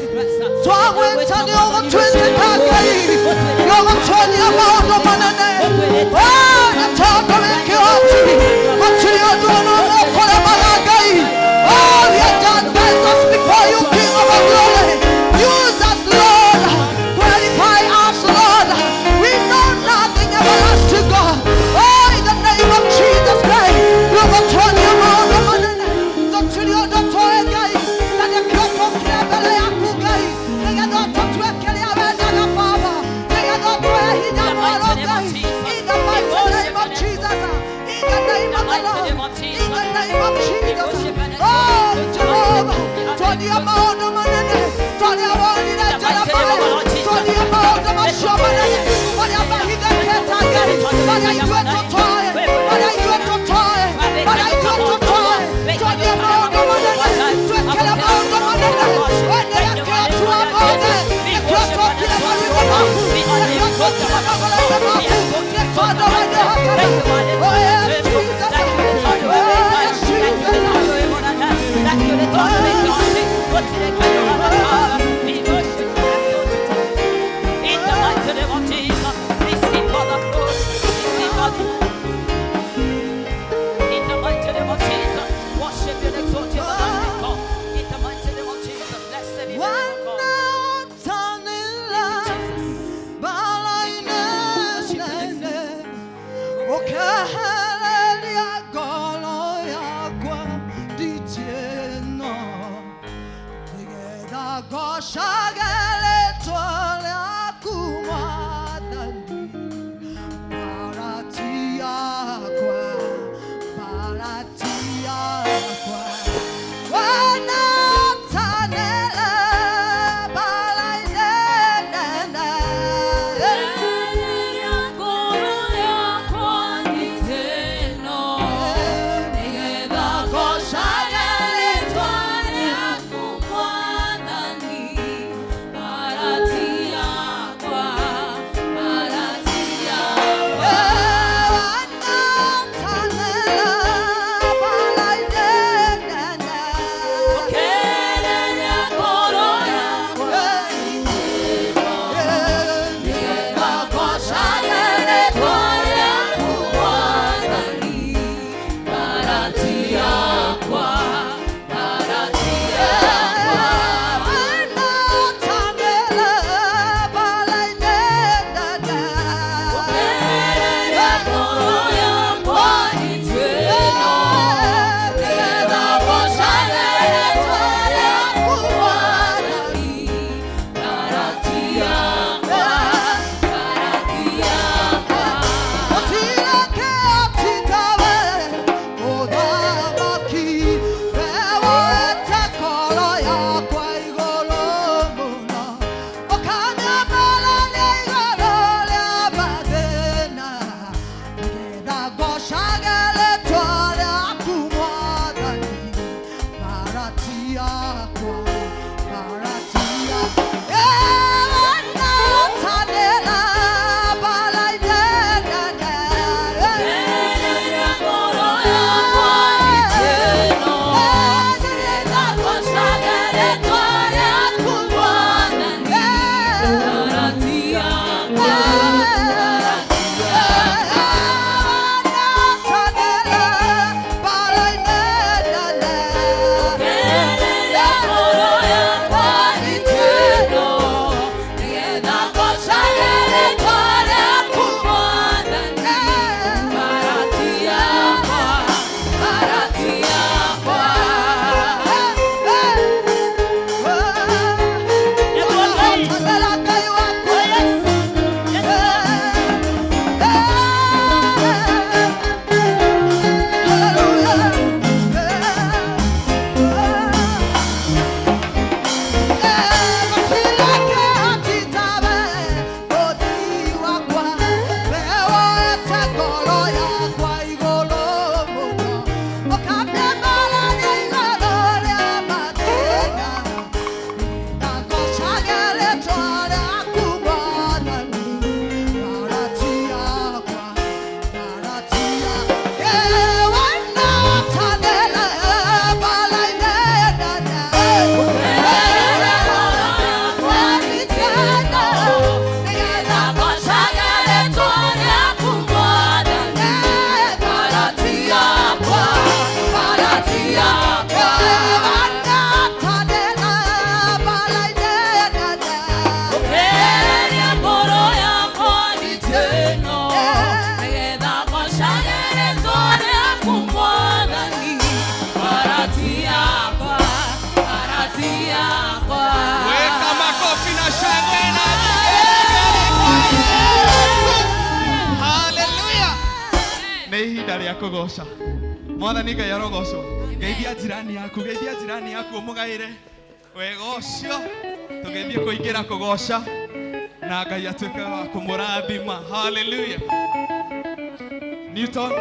So I went on the over 20 days. You over 20 about the manane. Oh, the talk of it, you until you don't know what about Gai. Oh, we are done us before you, King of all glory. Use us, Lord. Qualify us, Lord. We know nothing everlasting God. Oh, in the name of Jesus Christ. You over 20 about the manane. Until you don't know Gai. That the cup of Kebele Akugai. They are not to Twekeli Avena Father. They are not to Hidamaro. In the mighty name of Jesus. In the name of the Lord. In the name of Jesus. Oh, Jehovah. Tony about the manane. Tony about the Jalabaya. Tony about the Mashamanane. Whatever he can get again. But I do it to toy. But I do it to toy. But I do it to toy. Tony about the manane. Twekeli about the manane. When they are clear to about it. They cross up to the Maru. They cross up to the Maru. They cross up to the Maru. Oh, yes, Jesus. Oh, yes, Jesus. ihinda rĩa kũgoca. Mwathani Ngai arogocwo. Geithia jirani yaku mũgaĩre wega ũcio. Tũgĩthiĩ kũingĩra kũgoca na Ngai atuĩke wa kũmũrathima. Hallelujah. Newton,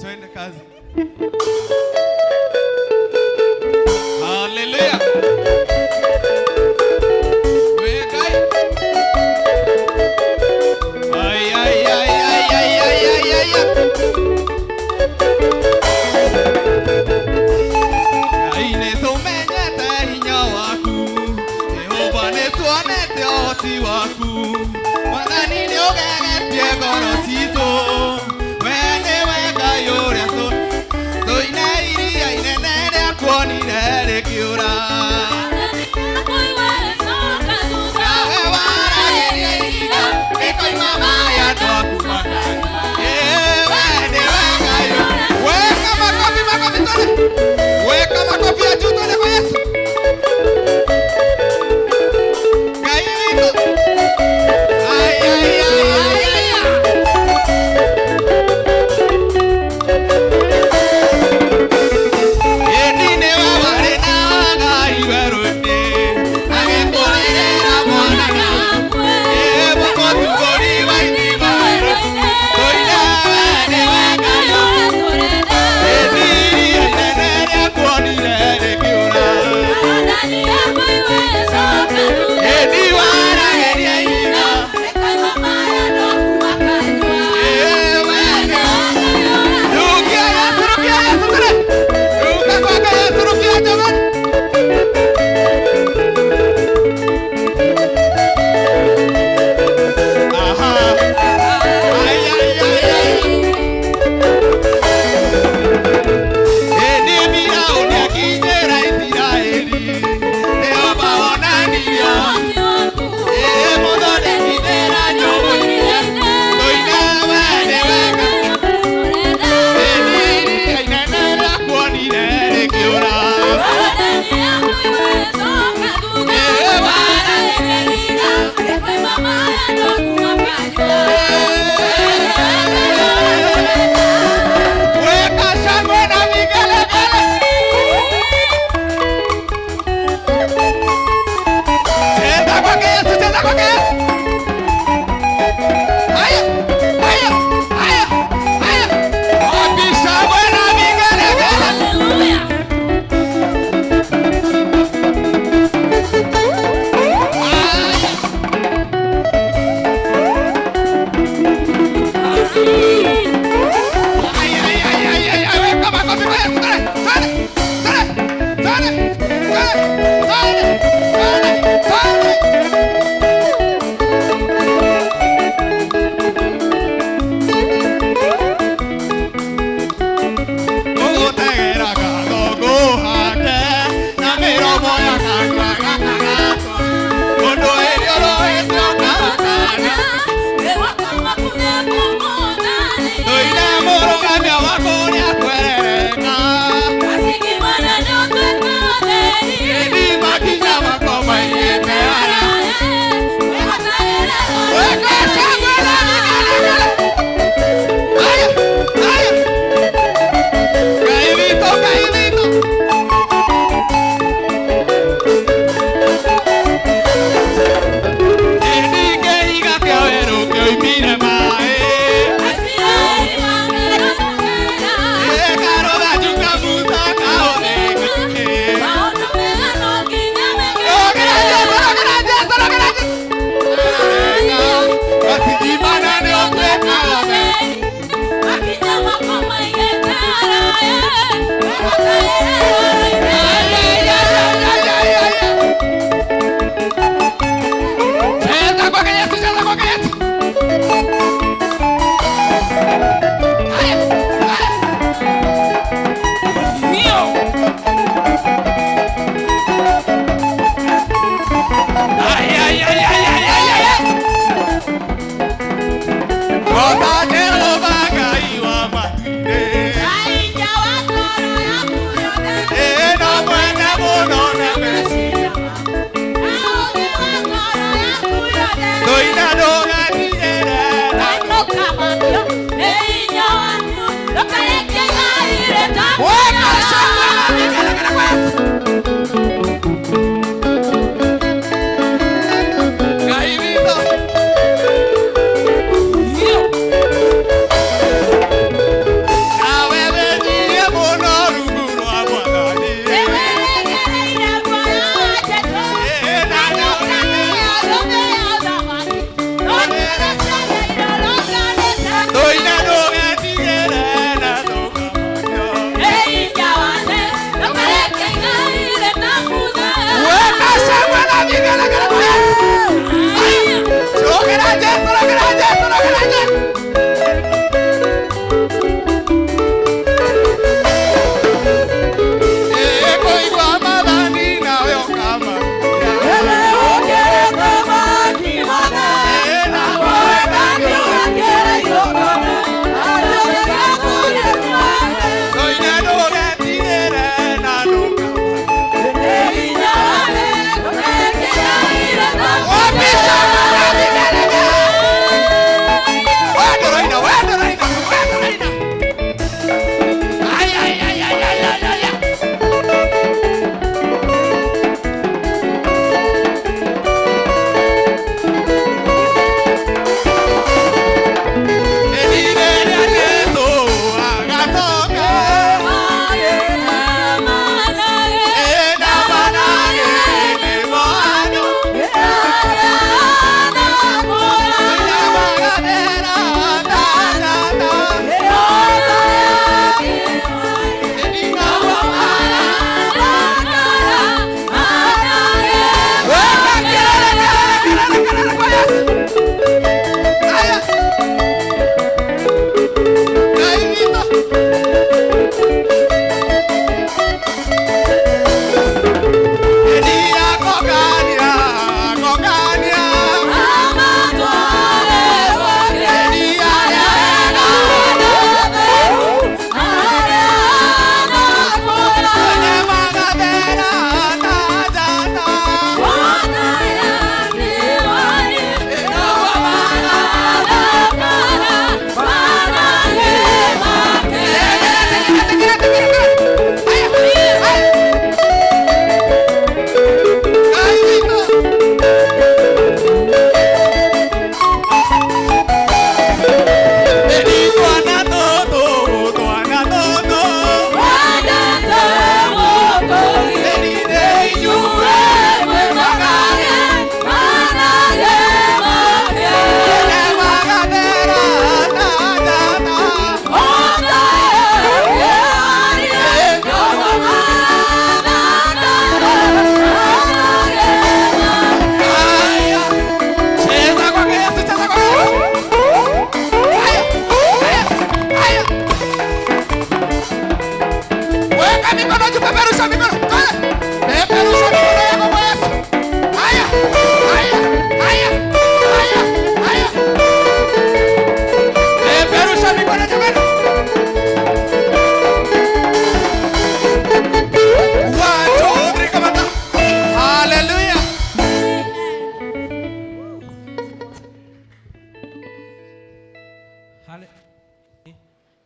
twende kazi. Hallelujah.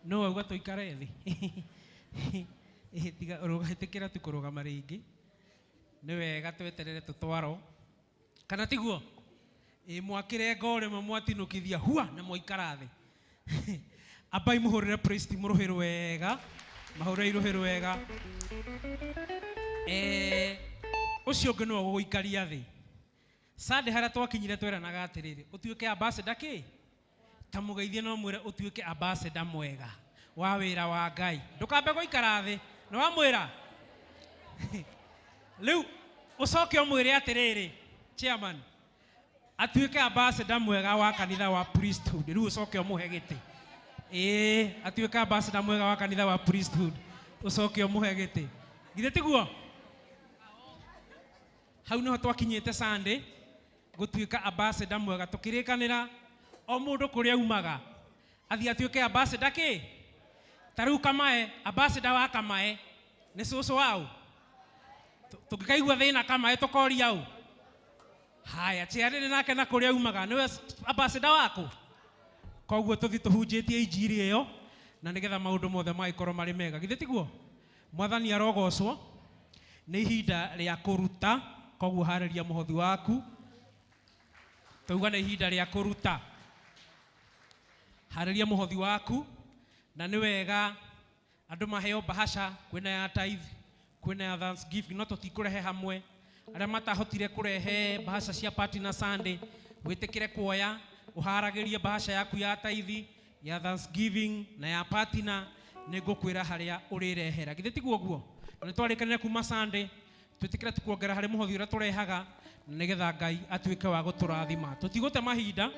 no auga tuikare thi tiga hitikira tu kurugama ringi ni wega tweterere tutwaro kana tiguo mwakire ngore mwatinukithia hua na mwaikara thi abai muhurire priest muruhiru wega mahurire iruhiru wega ucio ngeno no guikaria thi Sunday hara twakinyire tweranaga atiriri utuike ambassador ki ta mugeithie no mwire utuike ambassador mwega wa wira wa Ngai ndukambe guikara thi no wamwira riu ucoke umwire atiriri chairman atuike ambassador mwega wa kanitha wa priesthood riu ucoke umuhe giti atuike ambassador mwega wa kanitha wa priesthood ucoke umuhe giti githe tiguo hau no twakinyite Sunday gutuika ambassador mwega tukirikanira o mundu kuria umaga athi atuike ambassador ki taru Kamae ambassador wa Kamae ni susu wao tukikaigua thina Kamae tukoria au haya chiarire nake na kuria umaga niwe ambassador wako koguo tuthi tuhunjitie injiri iyo na nigetha maundu mothe magĩkorwo marĩ mega. Githĩ tiguo? Mwathani arogocwo. Nĩ ihinda rĩa kũruta, koguo harĩria mũhothi waku. Tauga nĩ ihinda rĩa kũruta. Harĩria mũhothi waku, na nĩ wega andũ maheo bahasha, kwĩna ya tithe, kwĩna ya Thanksgiving, no tũtikũrehe hamwe. Arĩa matahotire kũrehe bahasha cia party na Sunday, wĩtĩkĩre kuoya, ũharagĩrie bahasha yaku ya tithe, ya Thanksgiving na ya party na nĩngũkwĩra harĩa ũrĩrehera. Githĩ tiguo ũguo? Na nĩtwarĩkanĩra kuma Sunday, twĩtĩkĩre tukuongera harĩ mũhothi ũrĩa tũrehaga, nĩgetha Ngai atuĩke wa gũtũrathima. Tũtigũte mahinda,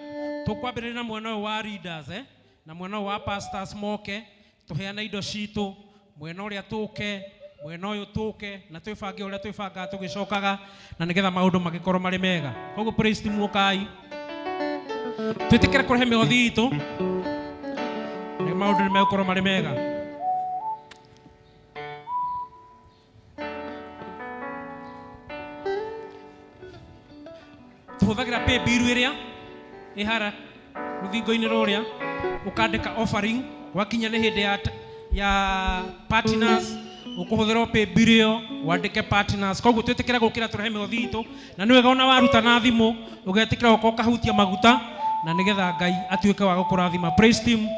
tũkwambĩrĩria na mwena ũyũ wa leaders, na mwena ũyũ wa pastors moke, tũheana indo citũ, mwena ũrĩa tũke, mwena ũyũ tũke, na twĩbange ũrĩa twĩbangaga tũgĩcokaga, na nĩgetha maũndũ magĩkorwo marĩ mega. Koguo praise team ũkai. Twĩtĩkĩre kũrehe mĩhothi itũ, na maũndũ nĩmegũkorwo marĩ mega. Tuhuthagira pay bill ĩrĩa ĩhara rũthingo-inĩ rũrĩa, ũkandĩka offering, wakinya nĩ hĩndĩ ya partners, ũkũhũthĩra pay bill ĩyo, wandĩke partners. Koguo twĩtĩkĩre gũkĩra tũrehe mĩhothi itũ, na nĩ wega ona waruta na thimũ, ũgetĩkĩra gũkorwo ũkahutia maguta, na nĩgetha Ngai atuĩke wa gũkũrathima. Praise team.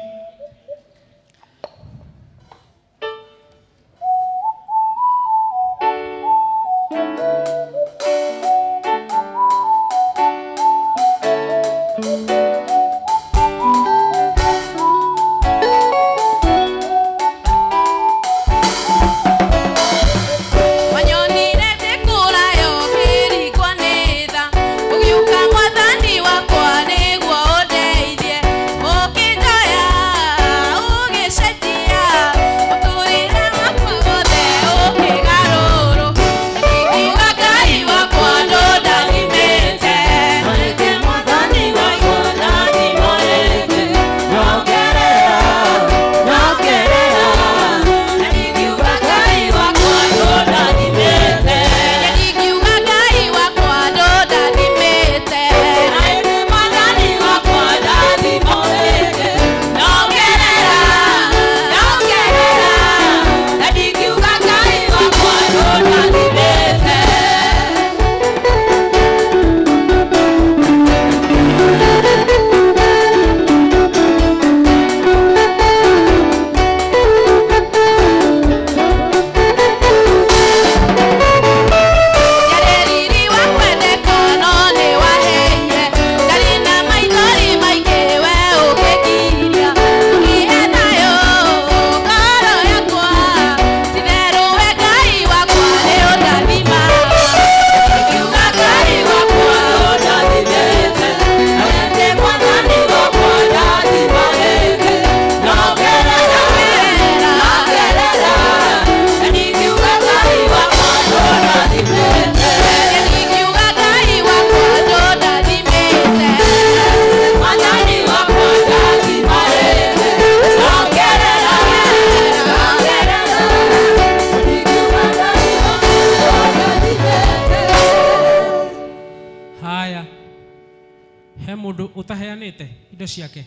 utaheanite indo ciake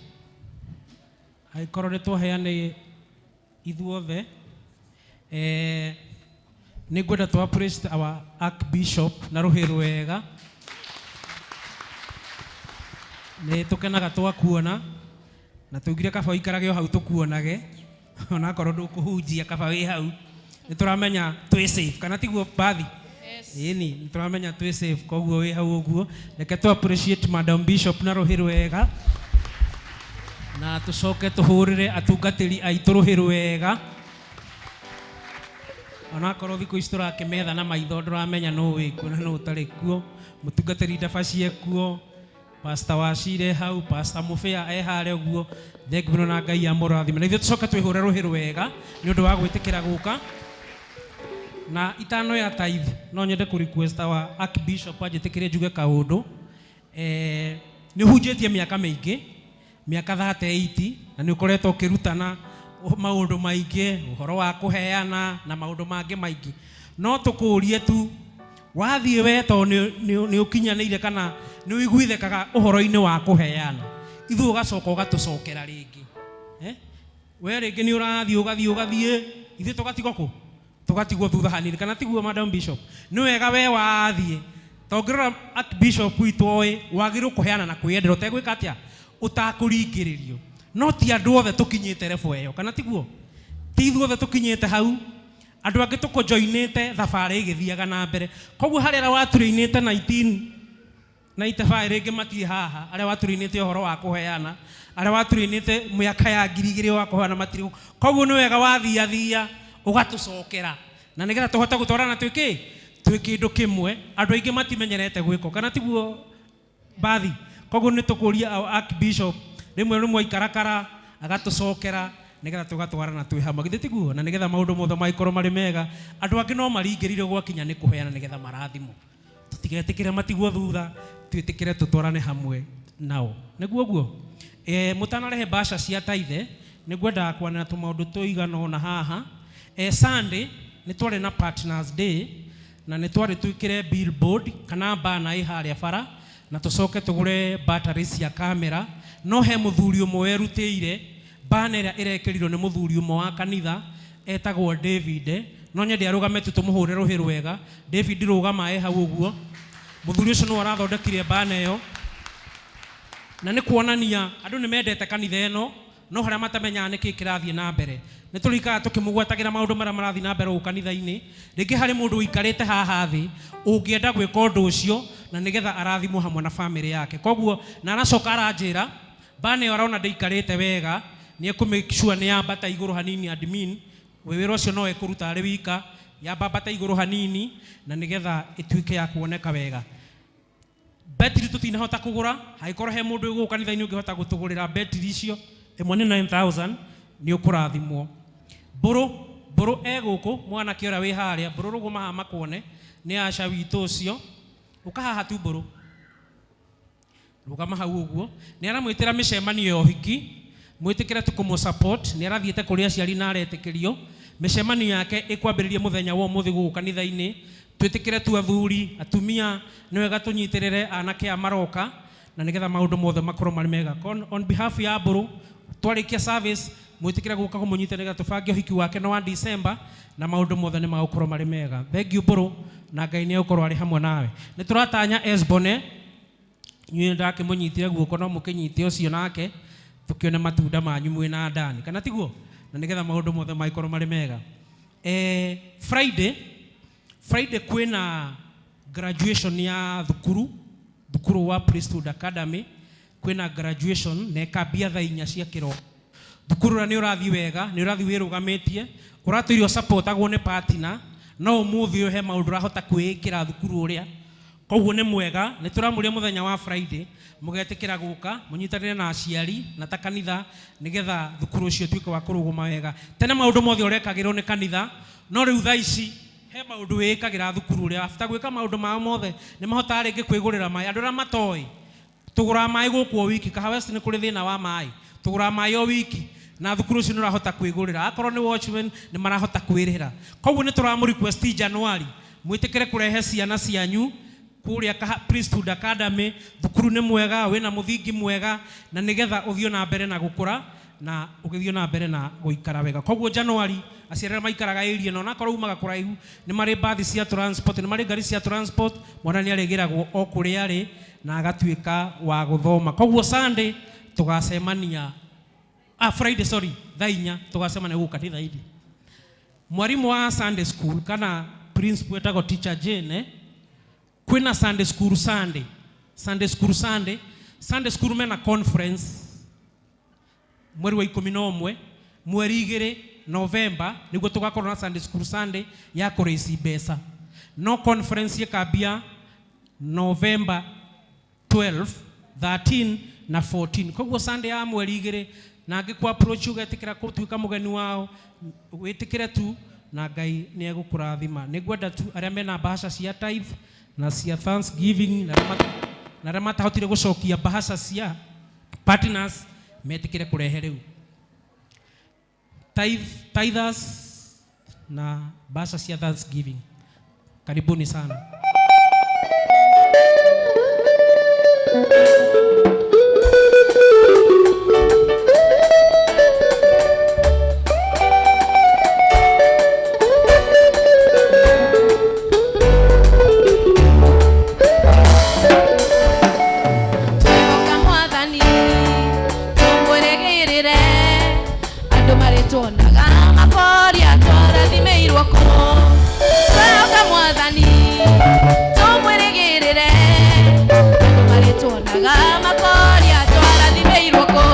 aikorwo nĩ twaheane ithuothe nĩ ngwenda twa praise our archbishop na rũhĩ rwega nĩ tũkenaga twakuona na tũigire kaba ikarage o hau tũkuonage ona korwo ndũkũhunjia kaba wĩ hau nĩ tũramenya twĩ safe kana tiguo bathi Yeni, turamenya tuwe safe koguo we hau uguo. Reke tu appreciate Madam Bishop na rũhĩ rwega. Na tucoke tuhurire atungatĩri aitũ rũhĩ rwega. Ona korwo thikũ ici tũrakĩmetha na maitho ndũramenya no wĩkuo na no ũtarĩ kuo. Mũtungatĩri ndabaci ekuo. Pastor Wacire hau, Pastor Mufea harĩa uguo. Thengio na Ngai amũrathime. Na ithuĩ tucoke twĩhũre rũhĩ rwega nĩ ũndũ wa gwĩtĩkĩra gũka. Na itano ya tithe no nyende ku request wa archbishop ajetekerie juge kaundu ni hunjetie miaka mĩingĩ miaka 38 na ni ukoretwo ukirutana maundu maingĩ uhoro wa kuheana na maundu mangĩ maingĩ no tukurie tu wathie we to ni ukinyanĩire kana ni uiguithekaga uhoro-inĩ wa kuheana ithuĩ ugacoka ugatucokera rĩngĩ we rĩngĩ nĩ ũgathiĩ ithuĩ tũgatigwo kũ tũgatigwo thutha hanini kana tiguo Madam Bishop nĩ wega we wathiĩ tongĩrora Archbishop witũ oĩ wagĩrĩirwo kũheana na kwĩyendera ũtegwĩka atĩa ũtakũringĩrĩrio no ti andũ othe tũkinyĩte refu ĩyo kana tiguo ti ithuĩ othe tũkinyĩte hau andũ angĩ tũkũjoinĩte thabarĩ ĩgĩthiaga na mbere koguo harĩa arĩa watũrĩinĩte 1995 rĩngĩ matirĩ haha arĩa watũrĩinĩte ũhoro wa kũheana arĩa watũrĩinĩte mĩaka ya 2000 wa kũheana matirĩ koguo nĩ wega wathiathia ũgatũcokera na nĩgetha tũhote gũtwarana twĩ kĩndũ kĩmwe andũ aingĩ matimenyerete gwĩko kana tiguo bathi koguo nĩ tũkũria Archbishop rĩmwe ikarakara agatũcokera nĩgetha tũgatwarana twĩ hamwe githĩ tiguo na nĩgetha maũndũ mothe maikorwo marĩ mega andũ angĩ no maringĩrire gwakinya nĩ kũheana nĩgetha marathimo tũtigetĩkĩre matigwo thutha twĩtĩkĩre tũtwarane hamwe nao nĩguo guo mũtanarehe basha cia taithe nĩngwendaga kwanĩra tũmaũndũ tũigana ũna haha Sunday nĩ twarĩ na Partners Day na nĩ twarĩ twĩkĩre billboard kana banner harĩa bara na tũcoke tũgũre batteries cia kamera no he mũthuri ũmwe werutĩire banner ĩrĩa ĩrekĩrirwo nĩ mũthuri ũmwe wa kanitha etagwo David no nyende arũgame tũmũhũre rũhĩ rwega David rũgama hau ũguo mũthuri ũcio nĩ arathondekire banner ĩyo na nĩ kuonania andũ nĩ mendete kanitha ĩno no harĩa matamenyaga nĩkĩ kĩrathiĩ na mbere nĩ tũrikaga tũkĩmũgwatagĩra maũndũ marĩa marathiĩ na mbere kanitha-inĩ rĩngĩ harĩ mũndũ ũikarĩte haha thĩ ũngĩenda gwĩka ũndũ ũcio na nĩgetha arathimwo hamwe na family yake koguo na aracoka aranjĩra banner ĩyo arona ndĩikarĩte wega nĩ make sure nĩ yambata igũrũ hanini admin wĩra ũcio no ekũruta arĩ wika yambata igũrũ hanini na nĩgetha ĩtuĩke ya kuoneka wega betri tũtinahota kũgũra haikorwo he mũndũ ũgũ kanitha-inĩ ũngĩhota gũtũgũrĩra betri icio ĩmwe nĩ 9000 nĩ ũkũrathimwo mbũrũ egũkũ mwanake ũrĩa wĩ harĩa mbũrũ rũgũma haha makuone nĩ aca witũ ũcio ũkahaha tu mbũrũ rũgama hau ũguo nĩ aramwĩtĩra mĩcemanio ya ũhiki mwĩtĩkĩre tũkũmũ support nĩ arathiĩte kũrĩ aciari na aretĩkĩrio mĩcemanio yake ĩkwambĩrĩria mũthenya wa ũmũthĩ gũkũ kanitha-inĩ twĩtĩkĩre tu athuri atumia nĩ wega tũnyitĩrĩre anake a maroka na nĩgetha maũndũ mothe makorwo marĩ mega on behalf ya mbũrũ twarĩkia service mwĩtĩkĩre gũka kũmũnyita nĩgetha tũbange ũhiki wake no wa December na maũndũ mothe nĩ magũkorwo marĩ mega thank you mbũrũ na Ngai nĩ agũkorwo arĩ hamwe nawe nĩ tũratanya Esbone inyuĩ ndakĩmũnyitire guoko no mũkĩnyite ũcio nake tũkĩone matunda manyu mwĩna ndani kana tiguo na nĩgetha maũndũ mothe magĩkorwo marĩ mega Friday kwĩna graduation ya thukuru wa Priesthood Academy kwĩna graduation na ĩkambia thaa 4 cia kĩroko thukuru nĩ ũrathiĩ wega nĩ ũrathiĩ wĩrũgamĩtie ũratũirio support agwo nĩ partner no ũmũthĩ he maũndũ ũrahota kwĩĩkĩra thukuru ũrĩa koguo nĩ mwega nĩ tũramũria mũthenya wa Friday mũgetĩkĩra gũka mũnyitanĩre na aciari na ta kanitha nĩgetha thukuru ũcio tuĩke wa kũrũgama wega tene maũndũ mothe ũrekagĩrwo nĩ kanitha no rĩu thaa ici he maũndũ wĩkagĩra thukuru ũrĩa after gwĩka maũndũ mao mothe nĩ mahotaga rĩngĩ kwĩgũrĩra maĩ andũ arĩa matoĩ tũgũraga maĩ gũkũ o wiki Kahawest nĩ kũrĩ thĩna wa maĩ tũgũraga maĩ o wiki na thukuru ũcio nĩ ũrahota kwĩgũrĩra akorwo nĩ watchman nĩ marahota kwĩrĩhĩra koguo nĩ tũramũ request January mwĩtĩkĩre kũrehe ciana cianyu kũrĩa Priesthood Academy thukuru nĩ mwega wĩna mũthingi mwega na nĩgetha ũthiĩ na mbere na gũkũra na ũgĩthiĩ na mbere na gũikara wega koguo January aciari maikaraga area no nakorwo umaga kũraihu nĩ marĩ bathi cia transport nĩ marĩ ngari cia transport mwana nĩ arĩgĩragwo o kũrĩa arĩ na agatuĩka wa gũthoma koguo Sunday tũgacemania Friday thaa 4 tũgacemania gũkũ kanitha-inĩ mwarimũ wa Sunday school kana principal etagwo teacher Jane kwĩna Sunday school mena conference mweri wa 11 mweri 2 November nĩguo tũgakorwo na Sunday school Sunday ya kũrĩci mbeca no conference ĩkambia November 12 13 na 14 koguo Sunday ya mweri 2 na angĩkwa approach ũgetĩkĩra kũtuĩka mũgeni wao wĩtĩkĩre tu na Ngai nĩ egũkũrathima nĩngwenda tu arĩa mena bahasha cia tithe na cia Thanksgiving na arĩa matahotire gũcokia bahasha cia partners metĩkĩre kũrehe rĩu tithers na bahasha cia Thanksgiving karibuni sana tuonaga makoria twarathimeirwo kũ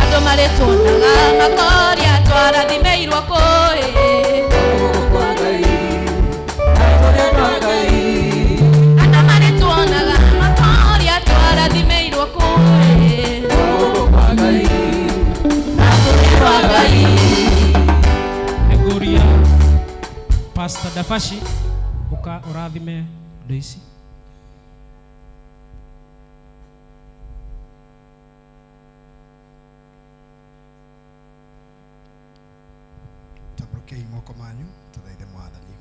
andũ marĩtuonaga makoria twarathimeirwo kũ andũ marĩtuonaga makoria twarathimeirwo kũ Egoria Pastor Dafashi uka urathime ndoici. Tabrokei moko manyu tuthaithe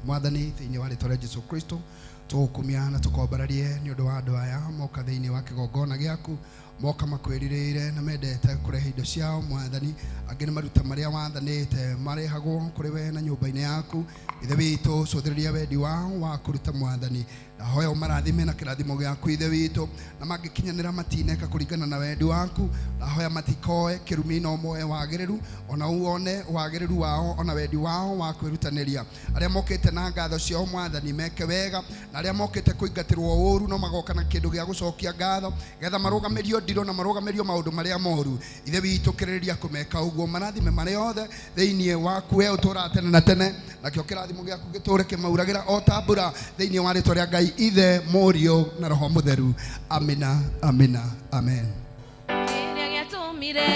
mwathani thiini wa ritwa ria Jesu Kristo tukumia na tukobararie ni undu wa andu aya moka thiini wa kigongona giaku moka makwirire na mendete kurehe indo ciao mwathani angine maruta maria wathanite marehagwo kuri we na nyumba-ini yaku ithe witu cuthiriria wendi wao wa kuruta mwathani na hoya umarathime na kirathimo giaku ithe witu na magikinyanira matineka kuringana na wendi waku na hoya matikoe kirumi no moe wagiriru ona uone wagiriru wao ona wendi wao wa kwirutaniria aria mokite na ngatho ciao mwathani meke wega na aria mokite kuingatirwo uru no magoka na kindu gia gucokia ngatho getha marugamirio ndiro na marugamirio maundu maria moru ithe witu kiririria kumeka uguo marathime maria othe thiini waku we utura tene na tene na kio kirathimo giaku giture kimauragira o tambura thiini wa ritwa ria Ngai ithe murio na roho mutheru amina amina amen. Kiria giatumire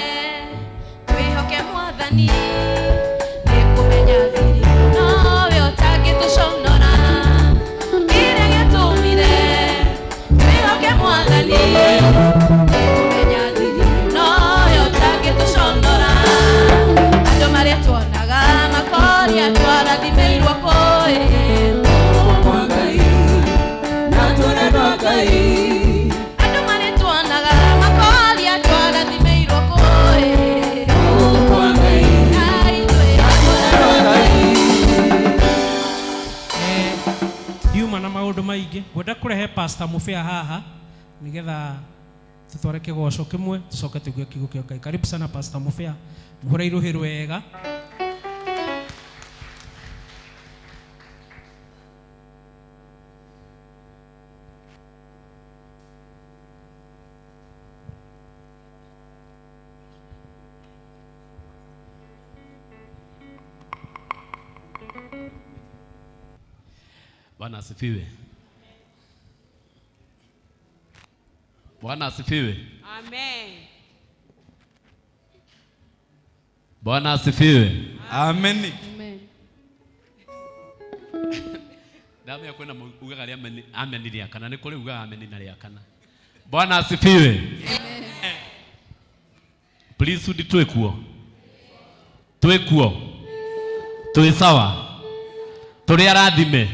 twihoke mwathani nikumenya thiri nowe utangituconora kiria giatumire twihoke mwathani nikumenya thiri nowe utangituconora andu maria tuonaga makoria twarathimeirwo kũĩ andũ marĩtuonaga makoria twarathimeirwo kũĩ Diuma na maundu maingi ngwenda kurehe Pastor Mufea haha nigetha tutware kigoco kimwe tucoke tugue kiugo kĩa Ngai. Karibu sana Pastor Mufea, muhura iruhi rwega. Bwana asifiwe. Bwana asifiwe. Amen. Bwana asifiwe. Amen. Amen. Damu ya kwenda ugaga ria amen ria kana ni kuri ugaga amen na ria kana. Bwana asifiwe. Amen. Please udi twekuo. Twekuo. Twi sawa. Turi arathime.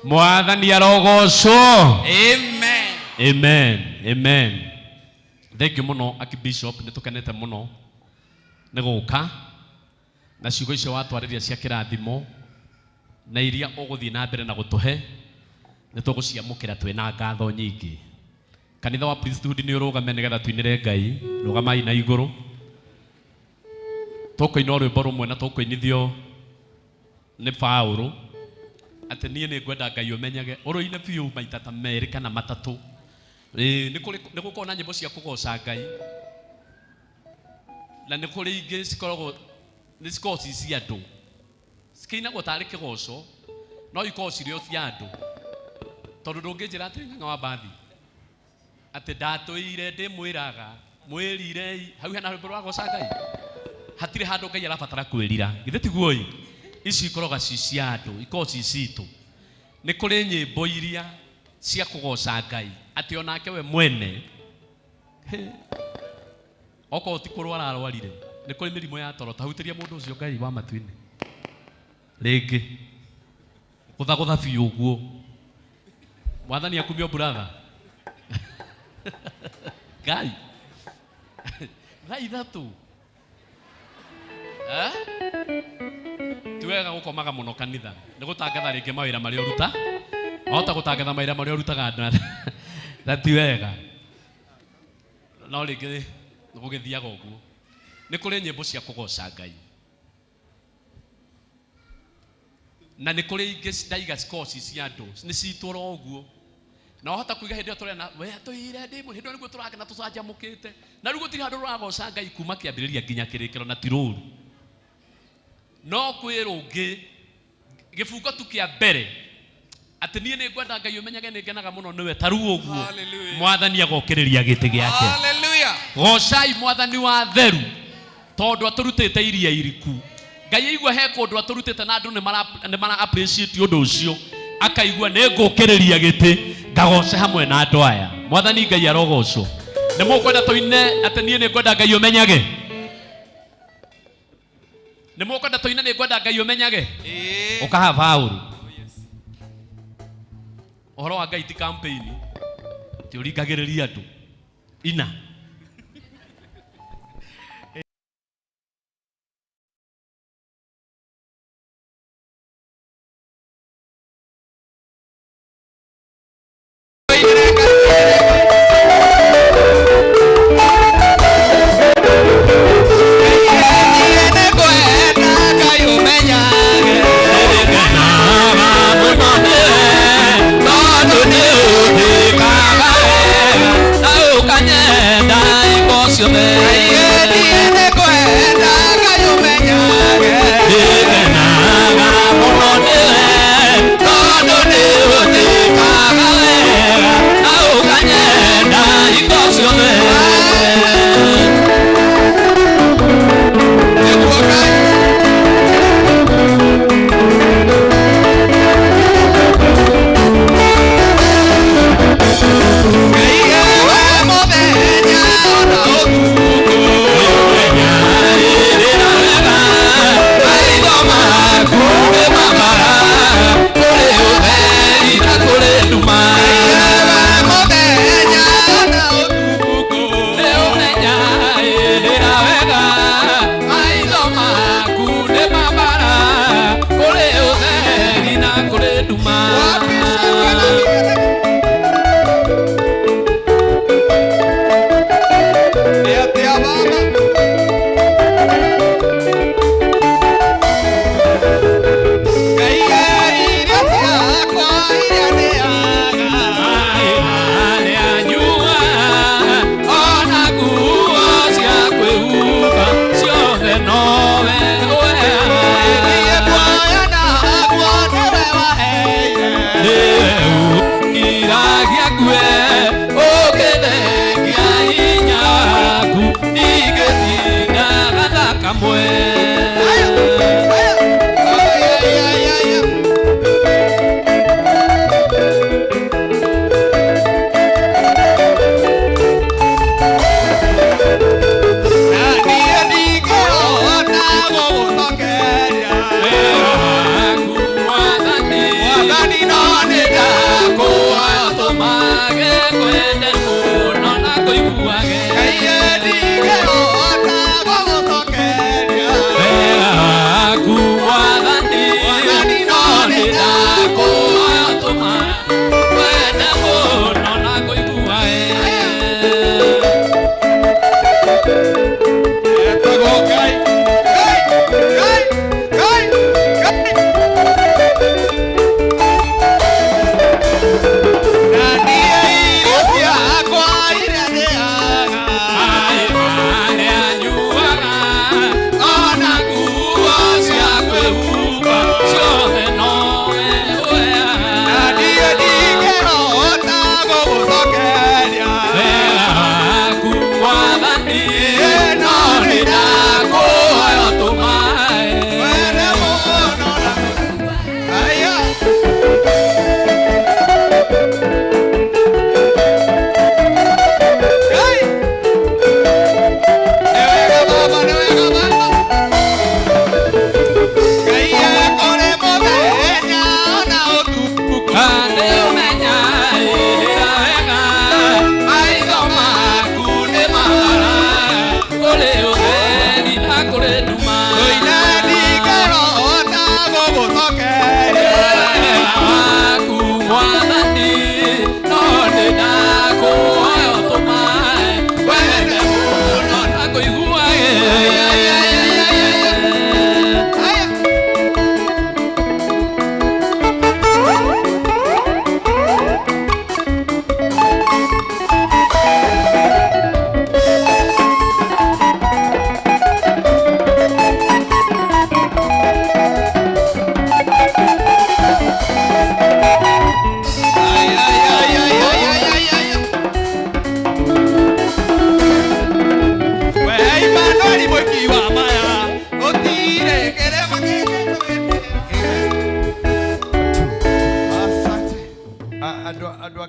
Mwathani arogocwo. Amen. Amen. Amen. Thank you muno Archbishop nitukenete muno ni guka na ciugo icio watwariria cia kirathimo na iria uguthii na mbere na gutuhe nituguciamukira twina ngatho nyingi. Kanitha wa priesthood ni urugame nigetha twinire Ngai. Rugamai na iguru tukoina rwimbo rumwe na tukoinithio ni Paulo ati nie ni ngwenda Ngai umenyage uruine biu maita ta meri kana matatu. Ni gukona nyimbo cia kugoca Ngai na ni kuri ingi cikoragwo ni cikoci cia andu cikina gutari kigoco no ikorwo cirio cia andu tondu ndungijira ati ng'ang'a wa bathi ati ndatuire ndimwiraga mwirirei hau hena rwimbo rwa goca Ngai hatire handu Ngai arabatara kwirira githe tiguoi ici ikoroga ci cia andu ikorwo ci citu ni kuri nyimbo iria cia kugoca Ngai ati onake we mwene oko ti kurwara arwarire ni kuri mirimo ya toro tahutiria mundu ucio Ngai wa matuini ringi guthagutha biu uguo mwathani akumio brother Ngai ithatu tuwega gukomaga muno kanitha ni gutangatha ringi mawira maria uruta ahota gutangatha mawira maria urutaga andu na tiwega no ringi gugithiaga uguo ni kuri nyimbo cia kugoca Ngai na ni kuri ingi ndaiga cikoci cia andu ni citwara uguo na hota kuiga hindi tore na we tuire ndi hindi niguo turake na tusanja mukite na riu gutiri handu ruragoca Ngai kuma kiambiriria nginya kirikiro na tiruru no kwirungi gifungo tu kia mbere ati nie ni ngwenda Ngai umenyage ni ngenaga muno niwe taru uguo mwathani agokiriria giti giake haleluya gocai mwathani wa theru tondu aturutite iria iriku Ngai igua he kundu aturutite na andu ni mara appreciate undu ucio akaigua ni ngukiriria giti ngagoce hamwe na andu aya mwathani Ngai arogocwo ni mukwenda tuine ati nie ni ngwenda Ngai umenyage ni mukwenda tuine ni ngwenda Ngai umenyage ukaha Paulu ohoro wa Ngai ti campaign ti uringagiriria andu ina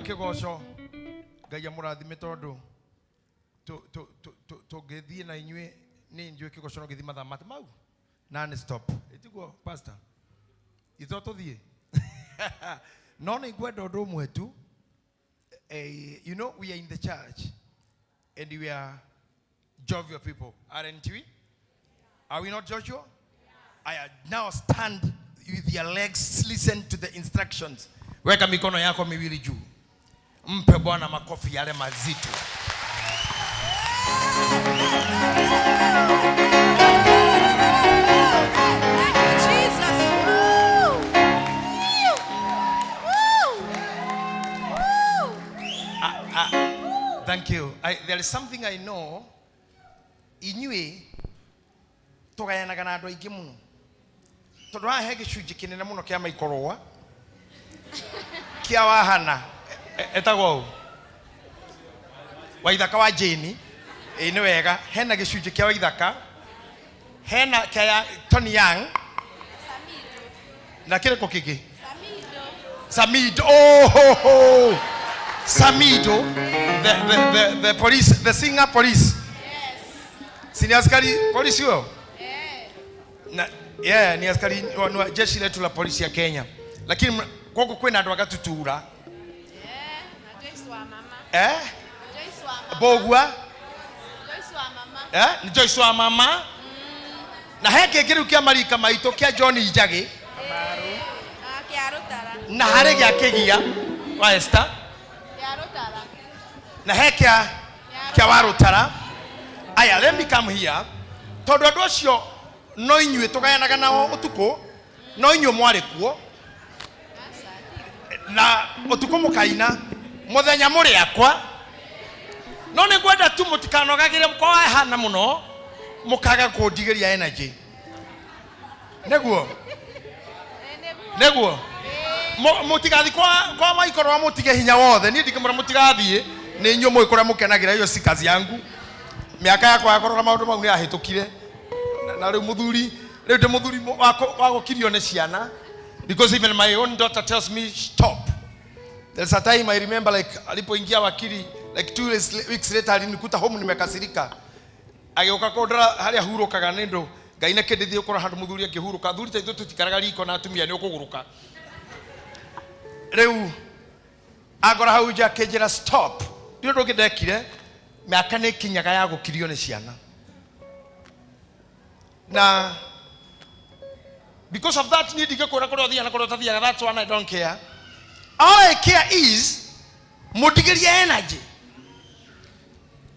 kigoco ngai amurathime tondu tungithie na inyue ni njue kigoco no githi mathamate mau non stop etiguo pastor itho tuthie no ni ngwenda undu umwe tu you know we are in the church and we are jovial people, aren't we? Are we not, Joshua? I now stand with your legs, listen to the instructions. Weka mikono yako miwili juu. Mpe Bwana makofi yale mazito. Thank you. There is something I know. Inyue tugayanaga na andu aingi muno tondu hahe gicunji kinene muno kia maikorowa kia wahana etagwo waithaka wa Jane ni wega hena gicunji kia waithaka hena kia Tony Young na kile kokiki Samido Samido the police, the singer police. Sini askari polisi wao? Ni askari wa jeshi letu la polisi ya Kenya. Lakini koko kwena ndo wakatutura. Na Joyce wa mama. Joyce wa mama. Bogwa? Joyce wa mama. Ni Joyce wa mama. Na heke kiru kia marika maito kia John Ijage. Na kia Rutara. Na hare kia Kegia wa Esther. Kia Rutara. Na heke kia wa Rutara. Aya, let me come here. Tondu andu acio no inyue tugayanaga nao utuko, no inyue mwari kuo. Na utuko mukaina muthenya muri akwa. No ni gwenda tu mutikanogagire kwa hana muno mukaga kundigiria energy. Neguo mutigathi kwa maikoro wa mutige hinya wothe ni ndikimura mutigathie ni inyue muikora mukenagira iyo si kazi yangu. Miaka yakwa yakorora maundu mau ni ahitukire na riu muthuri wako kirio ne ciana because even my own daughter tells me stop. There's a time I remember like alipoingia wakili like 2 weeks later alinikuta home nimekasirika ageuka kodra haria hurukaga nendo ngaine kendithie ukora handu muthuri akihuruka thuri taithu tutikaraga riko na atumia ni ukuguruka riu agora hau ja kejera stop ndio ndo ngidekire miaka ni kinyaga ya gukirio ni ciana na because of that need to go that's one I don't care. All I care is mudigiria energy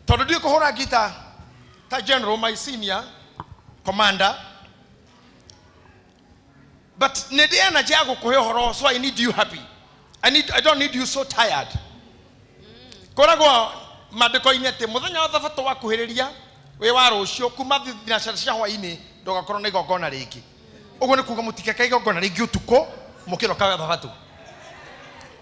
tondu ndio kuhura gita ta general my senior commander but need the energy ya gukuhe horo so I need you happy. I don't need you so tired. Koragwa madeko inete muthenya wa thabato wa kuhiriria we wa rucio kuma thina cia hwaini ndogakorwo na igongona ringi uguo ni kuga mutikeka igongona ringi utuko mukiro ka thabato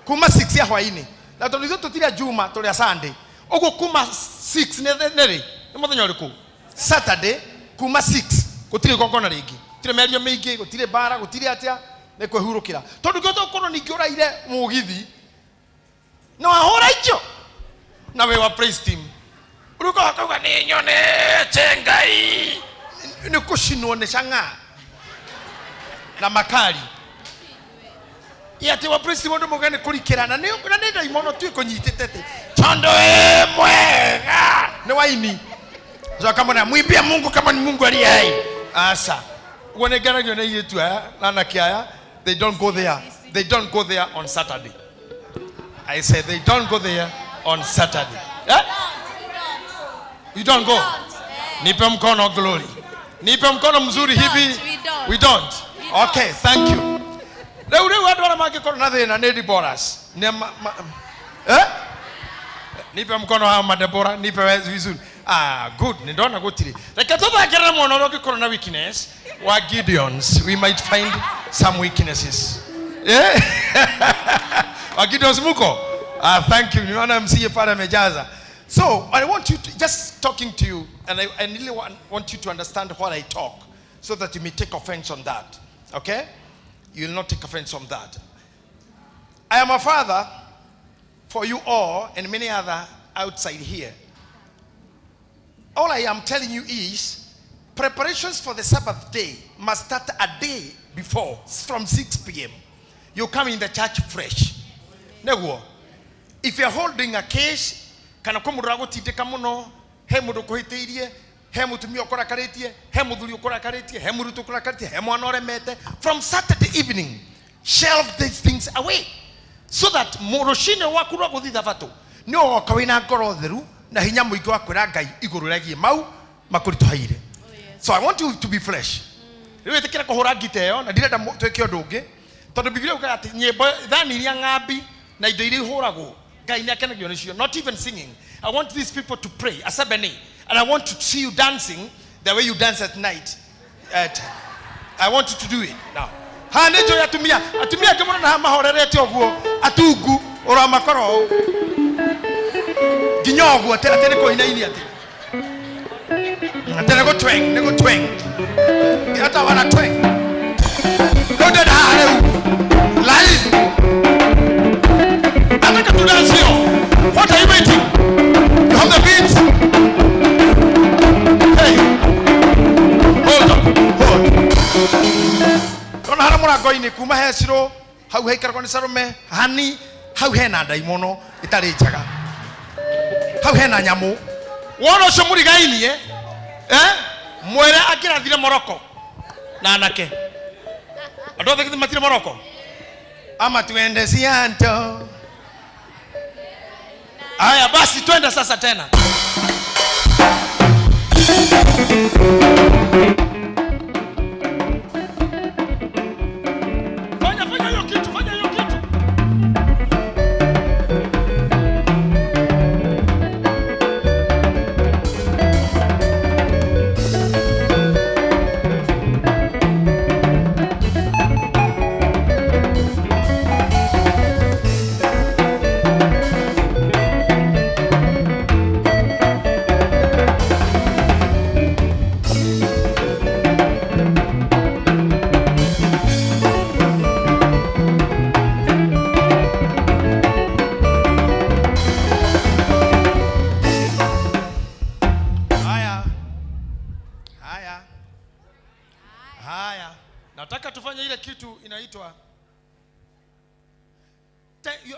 kuma 6 ya hwaini na tondu ithu tutire juma turi Sunday uguo kuma 6 neri ni muthenya uriku Saturday kuma 6 gutire igongona ringi tire merio mingi gutire bara gutire atia ni kwehurukira tondu gyo tokorwo ningiuraire mugithi no ahora icho na we wa praise team uruko akauga ni nyone tengai ni kushinwo ni shanga na makali yati wa praise team ndo mugane kurikirana ni nenda imono tu ikonyitete tondo mwega ni waini zo kama na mwibia Mungu kama ni Mungu aliye hai asa wone gana nyone yetu na kiaya they don't go there on Saturday. I said they don't go there on Saturday. You don't go. Nipe mkono glory. Nipe mkono mzuri hivi. We don't. Okay, thank you. Leo watu wana makiko na thina ni Deborahs. Nipe mkono wa Madebora, nipe vizuri. Good. Nindona gutiri. Like atoba akira mwono roki corona weakness wa Gideons. We might find some weaknesses. Wa Gideons muko. Thank you. Niona msiye pale amejaza. So, I want you to, just talking to you, and I really want you to understand what I talk, so that you may take offense on that. Okay? You will not take offense on that. I am a father for you all and many other outside here. All I am telling you is preparations for the Sabbath day must start a day before, from 6 p.m. You come in the church fresh. Nego, if you're holding a case, kana komurago titeka muno, he mudu kohitirie, he mutumi okora karetie, he muduri okora karetie, he murutu okora karetie, he mwanore mete. From Saturday evening, shelve these things away, so that moroshine wakuru guthitha batu no okawina ngoro theru na hinya muingi wa kwira Ngai iguru regie mau makurituhaire. So I want you to be fresh. Riwe tekira kuhura ngita yo na ndirenda tweke undu ungi tondu Biblia ukaga ati nyimbo thani iria ngambi na indo iria ihuragwo Ngai ni akenagio nicio. Not even singing. I want these people to pray asabene, and I want to see you dancing the way you dance at night. I want you to do it now. Ha nejo ya atumia kemona na mahorerete oguo atungu ora makoro ginyogu atene ko ina ini ati atene ko tweng ata wana tweng no de hare live ataka to dance here. What are you waiting? You have the beats. Hey, hold. Kona hara murango ini kuma heciro hau heikaragwo ni Salome hani hau hena ndaimono itari njaga hau hena nyamu wono ucio murigaini mwere akirathire Moroko na anake andu othe matire Moroko ama tuende sianto. Haya basi twende sasa tena. Nataka tufanye ile kitu inaitwa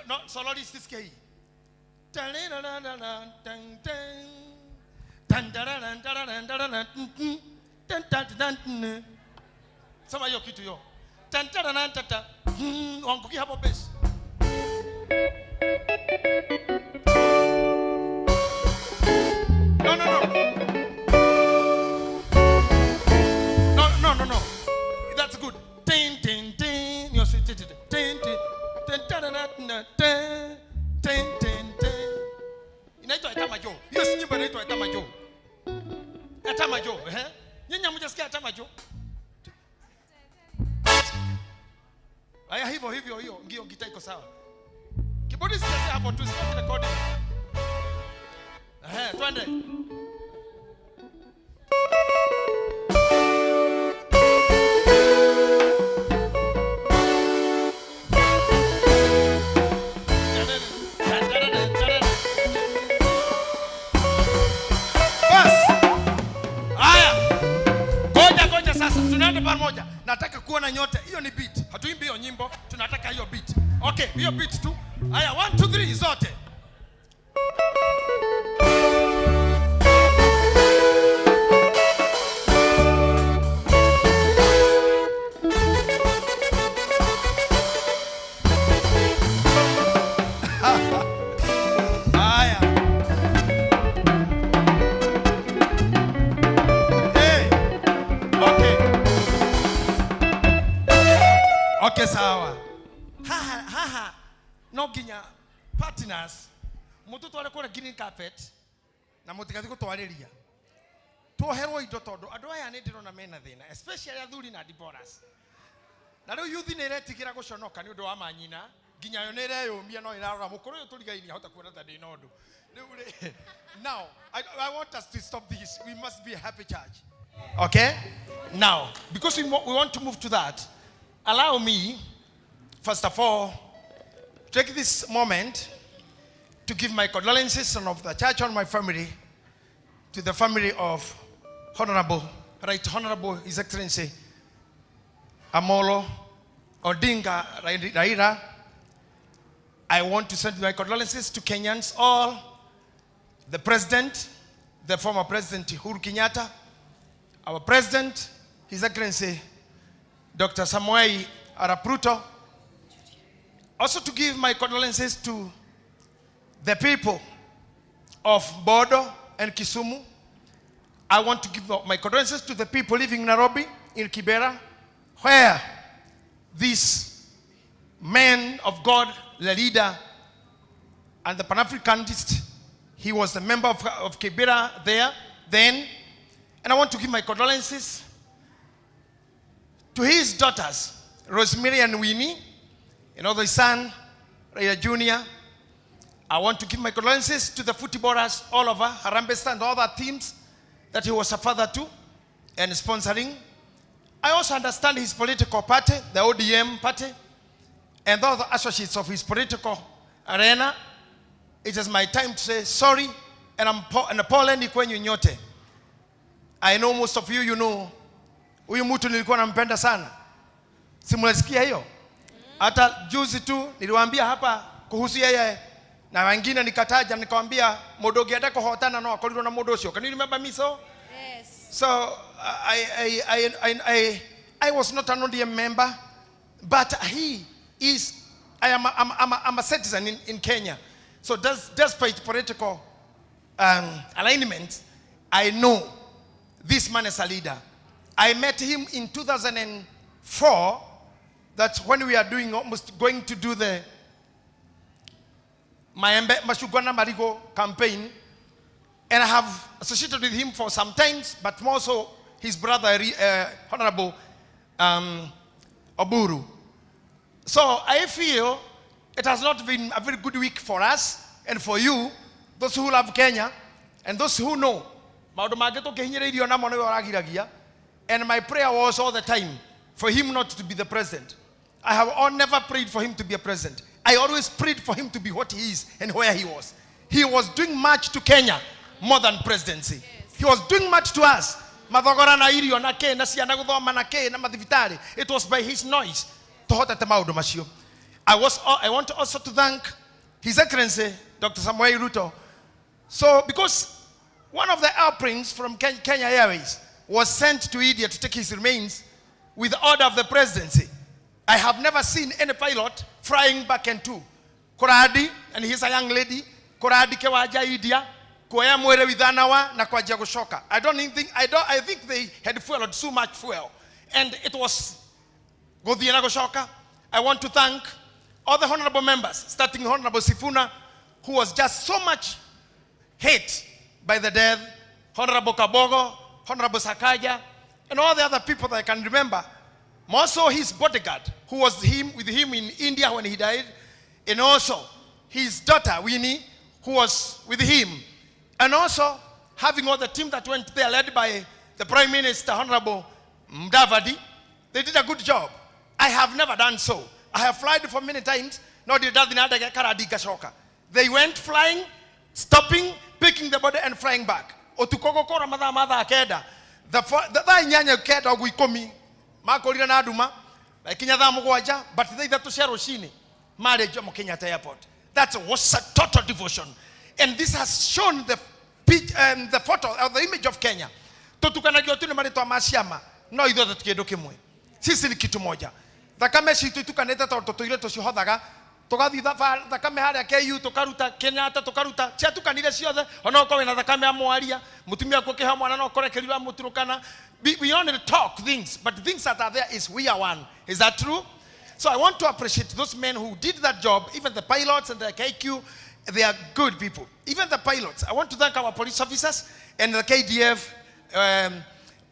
no solori sisikia hii sema hiyo kitu hiyo wanguki hapo base no. That's good. Tin tin tin. You see tin tin tin tin tin tin. Inaitwa etamajo. Hiyo si nyimbo inaitwa etamajo. Etamajo, Nyinyi hamjasikia etamajo? Haya hivyo hiyo ngio gitaa iko sawa. Kibodi sasa hapo tu start recording. Twende. Pamoja nataka kuona nyote. Hiyo ni beat, hatuimbi hiyo nyimbo, tunataka hiyo beat. Okay, hiyo beat tu. Haya 1 2 3 zote. Okay, sawa. No ginya partners. Mututu wale kule green carpet na mutikati gutwariria. Tuoherwo indo tondu andu aya ni ndirona mena thina, especially athuri na divorce. Na riu youth ni retigira guconoka ni undu wa manyina, ginya yo ni reyumia no irarora mukuru uyu turigaini ahota kuona ta ndina undu. Now, I want us to stop this. We must be a happy church. Okay? Now, because we want to move to that, allow me, first of all, take this moment to give my condolences and of the church and my family to the family of Honorable His Excellency Amolo Odinga Raila. I want to send my condolences to Kenyans all, the President, the former President Uhuru Kenyatta, our President, His Excellency Dr. Samoei Arap Ruto. Also to give my condolences to the people of Bodo and Kisumu. I want to give my condolences to the people living in Nairobi, in Kibera, where this man of God, the leader and the Pan-Africanist, he was the member of Kibera there then. And I want to give my condolences to his daughters, Rosemary and Winnie, and other son, Raya Jr. I want to give my condolences to the footballers all over, Harambee Star and other teams that he was a father to and sponsoring. I also understand his political party, the ODM party, and the other associates of his political arena. It is my time to say sorry, and pole ni kwenyu nyote. I know most of you, you know, huyu mtu nilikuwa nampenda sana. Simulisikia hiyo? Hata juzi tu niliwaambia hapa kuhusu yeye na wengine nikataja nikamwambia Modogi atako hotana no akoliro na Modosho. Can you remember me so? Yes. So I was not an ODM member, but he is. I'm a citizen in Kenya. So despite political alignment, I know this man is a leader. I met him in 2004. That's when we are going to do the Mayembe Mashugwana Marigo campaign. And I have associated with him for some times, but more so his brother, Honorable Oburu. So I feel it has not been a very good week for us and for you, those who love Kenya, and those who know. And my prayer was all the time for him not to be the president. I have never prayed for him to be a president. I always prayed for him to be what he is and where he was. He was doing much to Kenya more than presidency. Yes. He was doing much to us. It was by his noise. I want also to thank His Excellency Dr. Samoei Ruto. So because one of the airplanes from Kenya Airways was sent to India to take his remains with the order of the presidency. I have never seen any pilot flying back and to Koradi, and he's a young lady. Koradi kewaja India, kuya mwere widhanawa na kwa jagoshoka. I think they had fueled so much fuel, and it was Godhiana Goshoka. I want to thank all the honorable members, starting Honorable Sifuna, who was just so much hate by the death, Honorable Kabogo, Honorable Sakaja, and all the other people that I can remember. More so his bodyguard, who was with him in India when he died, and also his daughter, Winnie, who was with him. And also having all the team that went there, led by the Prime Minister, Honorable Mdavadi. They did a good job. I have never done so. I have flown for many times. They went flying, stopping, picking the body and flying back. The nyanya keda guikomi makolira na aduma kinya tha mugwanja but they that to share oshini marriage mo Kenyatta airport. That was a total devotion, and this has shown the photo or the image of Kenya. Tutukanagia tu ni marito masiama no itho tukiendo kimwe sisi ni kitu moja thakame citu tukanete toto ile tucihothaga tugathi thakame haria KU tukaruta Kenyatta tukaruta cia tukanire ciothe ona uko wina thakame amwaria mutumia ko kiha mwana no korekerirwa muturukana. We only talk things, but things that are there is we are one. Is that true? So I want to appreciate those men who did that job, even the pilots and the KQ. They are good people. Even the pilots. I want to thank our police officers and the KDF,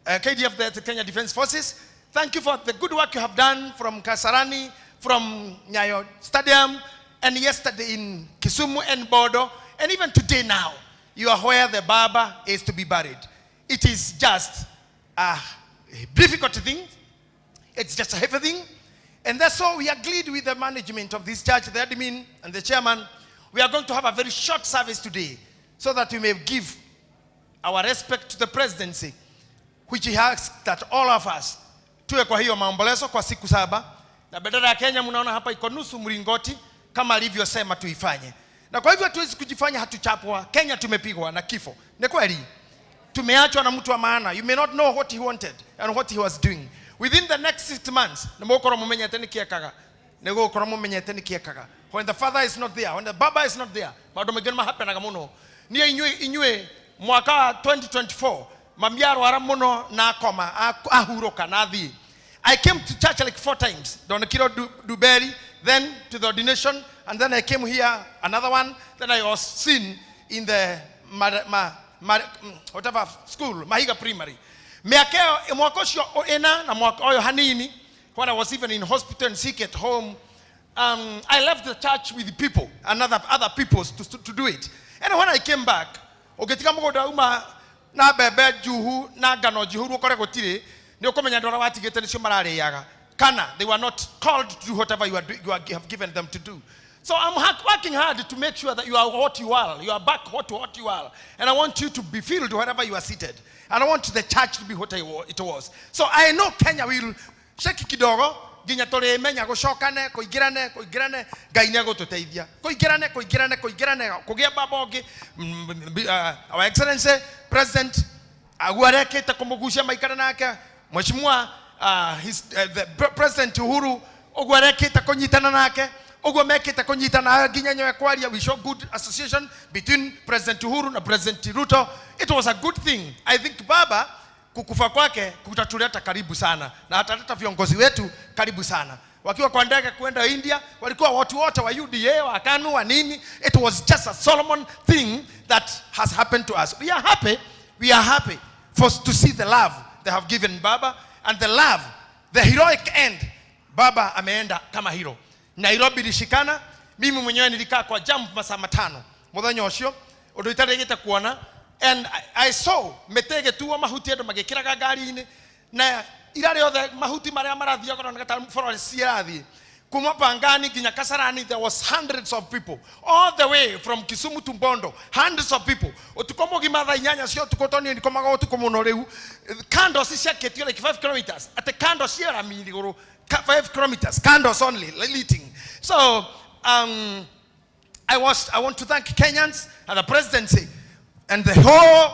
the Kenya Defense Forces. Thank you for the good work you have done from Kasarani, from Nyayo Stadium, and yesterday in Kisumu and Bodo, and even today now, you are where the Baba is to be buried. It is just a difficult thing. It's just a heavy thing. And that's why we agreed with the management of this church, the admin and the chairman, We are going to have a very short service today so that we may give our respect to the presidency, which he asked that all of us tuwe kwa hiyo maombolezo kwa siku 7, na bendera ya Kenya mnaona hapa iko nusu mlingoti kama alivyosema tuifanye. Na kwa hivyo hatuwezi kujifanya hatuchapwa. Kenya tumepigwa na kifo. Ni kweli. Tumeachwa na mtu wa maana. You may not know what he wanted and what he was doing. Within the next 6 months, nimokoro mumenyete nikiekaga. Negokoro mumenyete nikiekaga. When the father is not there, when the baba is not there, bado megema hapenaga muno. Niye inywe mwaka wa 2024, mamiaro aramuno na akoma ahuroka na thi. I came to church like 4 times. Donakiro Duberi, then to the ordination, and then I came here, another one. Then I was seen in the whatever school, Mahiga Primary. Meakeo mwakosho ena na mwakoyo hanini. When I was even in hospital and sick at home, I left the church with the people and other people to do it. And when I came back, ogetika mugoda uma na bebe juhu na gano juhu kore gotire. They were not called to do whatever you have given them to do. So I'm working hard to make sure that you are what you are. You are back what you are. And I want you to be filled wherever you are seated. And I want the church to be what it was. So I know Kenya will shake kidogo. Ginyatore menya go shokane ko igirane gaine go tuteithia. Ko igirane kugia babogi. Our Excellency President agwareke takomugusha maikara nake. Mheshimiwa the President Uhuru ogwareke takonyitana nake ogomeke takonyitana ginyanyo ekwalia. We show good association between President Uhuru and President Ruto. It was a good thing. I think baba kukufa kwake kutatuleta karibu sana na ataleta viongozi wetu karibu sana. Wakiwa kwa ndege kwenda India walikuwa watu wote wa UDA wa KANU wa nini. It was just a Solomon thing that has happened to us. We are happy to see the love they have given Baba, and the love, the heroic end. Baba ameenda kama hero. Nairobi lishikana, mimi mwenyewe nilikaa kwa jump masaa 5. Mudhanyo osho, odoitaregeta kuona, and I saw metege tuwa mahuti edo magekiraga gari ini, na irare othe mahuti maria marathia kono ngata forward sirathi. Kumapangani ginya Kasarani, there was hundreds of people all the way from Kisumu to Bondo. Hundreds of people. Otukomo gimadha inyanya sio tukotoni ndikomaga otukomo noreu. Candles isia ketio like 5 kilometers. At the candles here are 5 kilometers. Candles only lighting. So I want to thank Kenyans and the presidency and the whole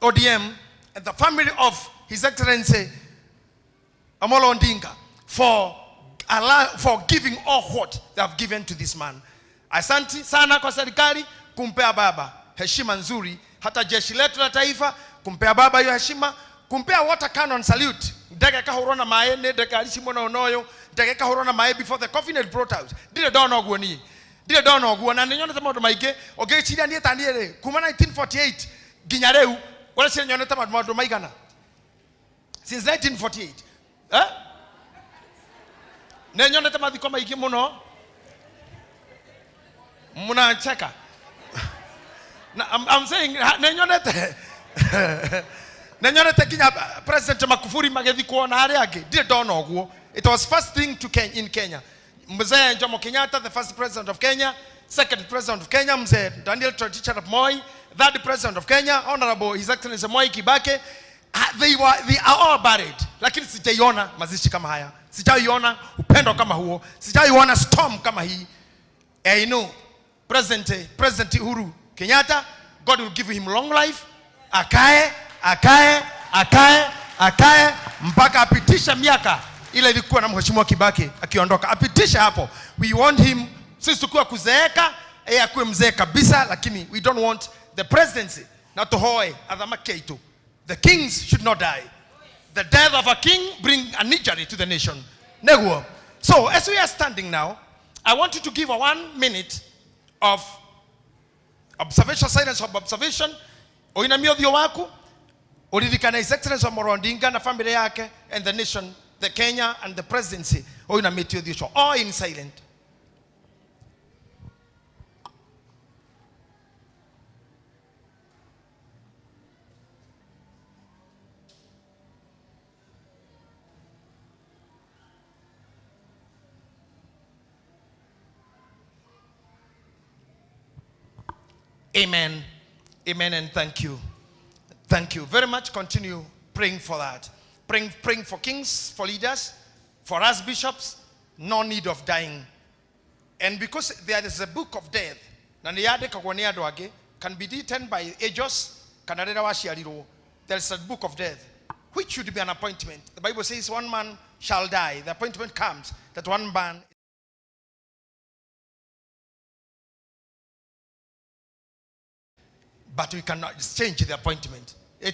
ODM and the family of His Excellency Amolo Odinga for giving all what they have given to this man. Asante sana kwa serikali kumpea baba heshima nzuri, hata jeshi letu la taifa kumpea baba hiyo heshima, kumpea water cannon salute. Ndege kahorona mae ne ndege alishimona onoyo, ndege kahorona mae before the coffin had brought out. Dire dono ogwoni. Dire dono ogwona nyone tamodo maige ogechiria nie taniere kuma 1948 ginyareu wala sire nyone tamodo maigana. Since 1948. Nenyonete mathiko maigi muno muna cheka. I'm saying nenyonete kinya President Magufuli magethi kuona hari age dire dona oguo. It was first thing in Kenya. Mzee Jomo Kenyatta, the first president of Kenya. Second president of Kenya, Mzee Daniel Toroitich arap Moi. Third president of Kenya, Honorable His Excellency Mwai Kibaki. They are all buried. Lakini sijaiona mazishi kama haya. Sijaiona upendo kama huo. Sijaiona storm kama hii. I know President Uhuru Kenyatta, God will give him long life. Akae mpaka apitisha miaka ile ilikuwa na Mheshimiwa Kibaki akiondoka. Apitisha hapo. We want him, sisi tukua kuzeeka, akuwe mzee kabisa, lakini we don't want the presidency na tohoe adhama keito. The kings should not die. The death of a king bring an injury to the nation. Neguo. So as we are standing now, I want you to give a 1 minute of observation, silence of observation. Oina miothio waku. Uridhikana His Excellency Amolo Odinga na family yake and the nation, the Kenya and the presidency. Oina miothio show. All in silent. Amen. Amen and thank you. Thank you very much. Continue praying for that. Praying for kings, for leaders, for us bishops. No need of dying. And because there is a book of death, can be written by ages, there is a book of death, which should be an appointment. The Bible says one man shall die. The appointment comes that one man. But we cannot change the appointment. You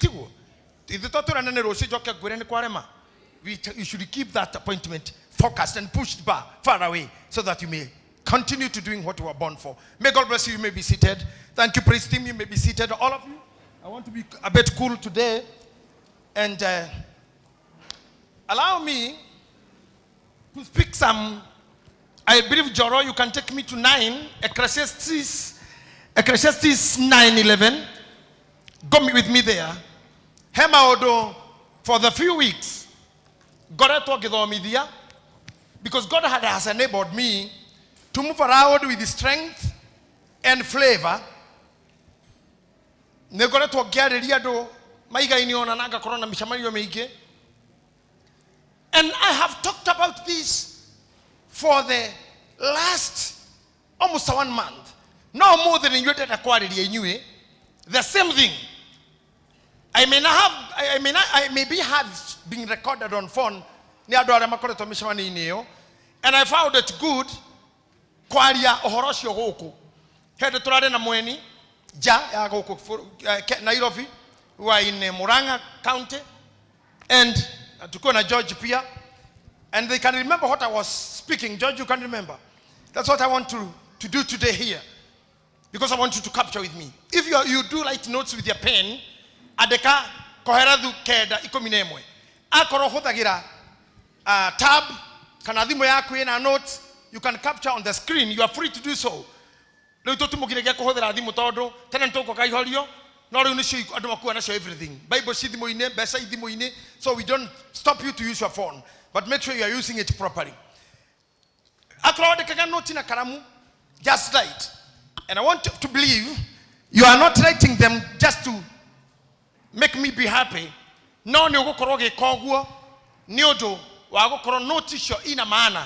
should keep that appointment focused and pushed far away so that you may continue to doing what you were born for. May God bless you. You may be seated. Thank you, praise team. You may be seated. All of you. I want to be a bit cool today. And allow me to speak some. I believe, Joro, you can take me to 9. Ecclesiastes 9:11. Go with me there. Hema odo, for the few weeks, God had talked with me there, because God has enabled me to move around with strength and flavor. And I have talked about this for the last almost 1 month. No more than you did acquire the same thing. I maybe have been recorded on phone. And I found it good. Kwaria ohorosho goko. Hede turare na mweni ja ya goko Nairobi. We are in Murang'a County. And tuko na George pia. And they can remember what I was speaking. George, you can remember. That's what I want to do today here. Because I want you to capture with me. If you do write notes with your pen, adeka koheradu keda ikominemwe. Akoro hotagira tab kanadimo yako ina notes. You can capture on the screen. You are free to do so. Everything. Bible so we don't stop you to use your phone, but make sure you are using it properly. Just write. And I want to believe you are not writing them just to make me be happy. No, notice your inner manner.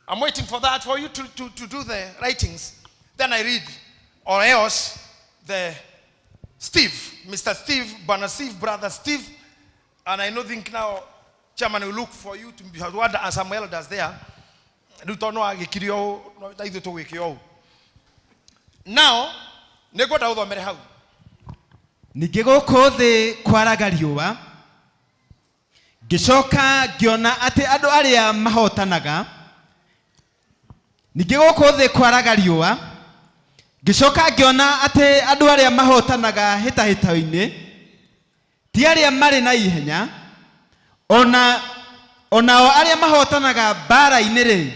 I'm waiting for that, for you to do the writings. Then I read, or else the Steve, Mr. Steve, Brother Steve, and I think now Chairman will look for you to be what as some elders there. Now, nego daudo mere hau. Nigegoko the kwaragariwa. Gishoka giona ate ado aria mahotanaga. Nigegoko the kwaragariwa. Gishoka giona ate ado aria mahotanaga hita-hita-ine. Ti aria mari na ihenya. Ona aria mahotanaga bara inere.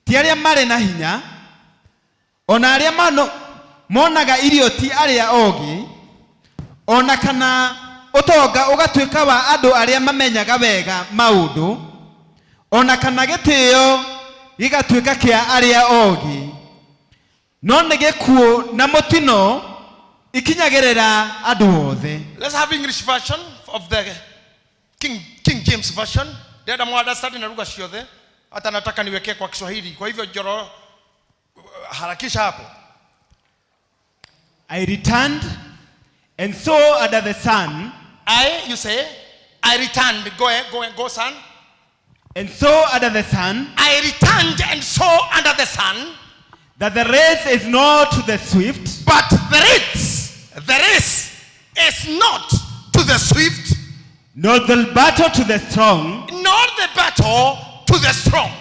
Ti aria mari na hinya. Ona aria monaga irio ti aria ogi. Ona kana otoga ugatwika wa ado aria mamenyaga wega maudu. Ona kana gitio gigatwika kia aria ogi. No negekuo na mutino ikinyagerera ado othe. Let's have English version of the King James version. Dada mwada study na lugha shiothe. Hata nataka niweke kwa Kiswahili. Kwa hivyo Joro harakisha hapo. I returned and saw under the sun. You say, I returned. Go, son. And saw under the sun. I returned and saw under the sun. That the race is not to the swift. But the race is not to the swift. Nor the battle to the strong. Nor the battle to the strong.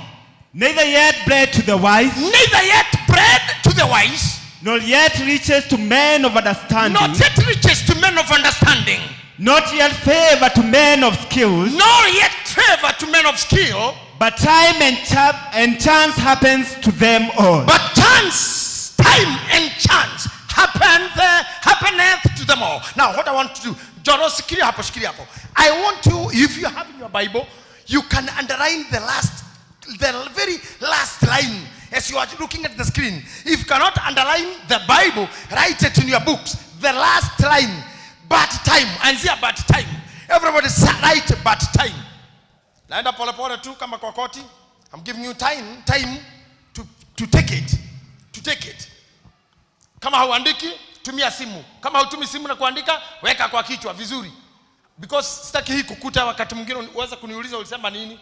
Neither yet bread to the wise. Neither yet bread to the wise. Nor yet riches to men of understanding. Not yet riches to men of understanding. Not yet favor to men of skills. Nor yet favor to men of skill. But time and chance happens to them all. But time and chance happeneth to them all. Now, what I want to do, I want you, if you have in your Bible, you can underline the very last line as you are looking at the screen, if you cannot underline the Bible, write it in your books. The last line, but time. And see but time. Everybody write but time. Naenda pole pole tu kama kokoti. I'm giving you time to take it. To take it. Kama hauandiki, tumia simu. Kama hutumi simu na kuandika, weka kwa kichwa vizuri. Because sitaki hii kukuta wakati mwingine uweza kuniuliza ulisema nini.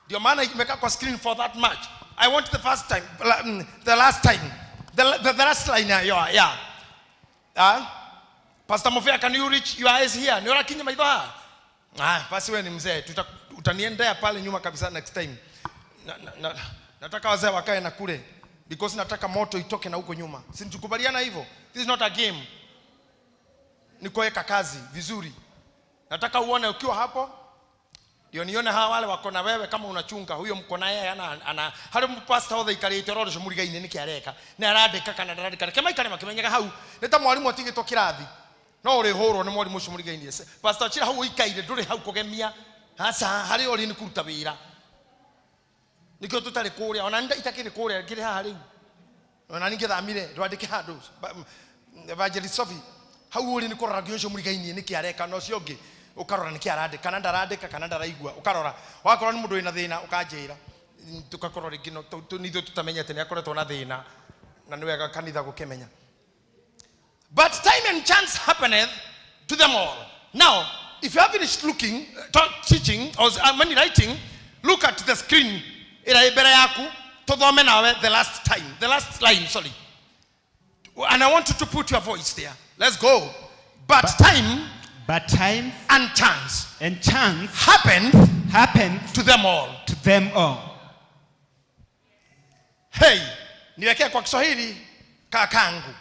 Ndio maana imeka kwa screen for that much. I want the first time, the last time. The last line, yeah. Pastor Mofia, can you reach your eyes here? Niora kinya maidha. Basi wewe ni mzee. Utaniendea pale nyuma kabisa next time. Nataka wazee wakae na kule. Because nataka moto itoke na huko nyuma. Si tukubaliana hivyo? This is not a game. Ni kuweka kazi vizuri. Nataka uone ukiwa hapo. Ndio nione hawa wale wako na wewe kama unachunga. Huyo mko na yeye ana hali pastor othe ikarite roro shomuriga ine niki areka. Na arandika kana arandika. Kema ikare makimenyaga hau. Neta mwalimu atigito kirathi. No uri horo ni mwalimu shomuriga ine. Pastor chira hau ikaire nduri hau kugemia. Hasa hari ori ni kuruta wira. Nikio tutari kuria ona nda itakire kuria ngire haha riu. Ona ninge thamire ndwandike handu. Evangelist Sophie hau ori ni kurora ngio shomuriga ine niki areka no ciongi. Ukarora niki arandika kana ndarandika kana ndaraigua ukarora wakorwo ni mundu ina thina ukanjira tukakorora ngino nitho tutamenyete ni akoretwo na thina na niwega kanitha gukimenya. But time and chance happeneth to them all. Now if you have finished looking teaching or when writing, look at the screen ira ibere yaku tuthome nawe the last line, sorry, and I want you to put your voice there. Let's go. But time and chance happened to them all. Hey, niwekea kwa Kiswahili kakangu.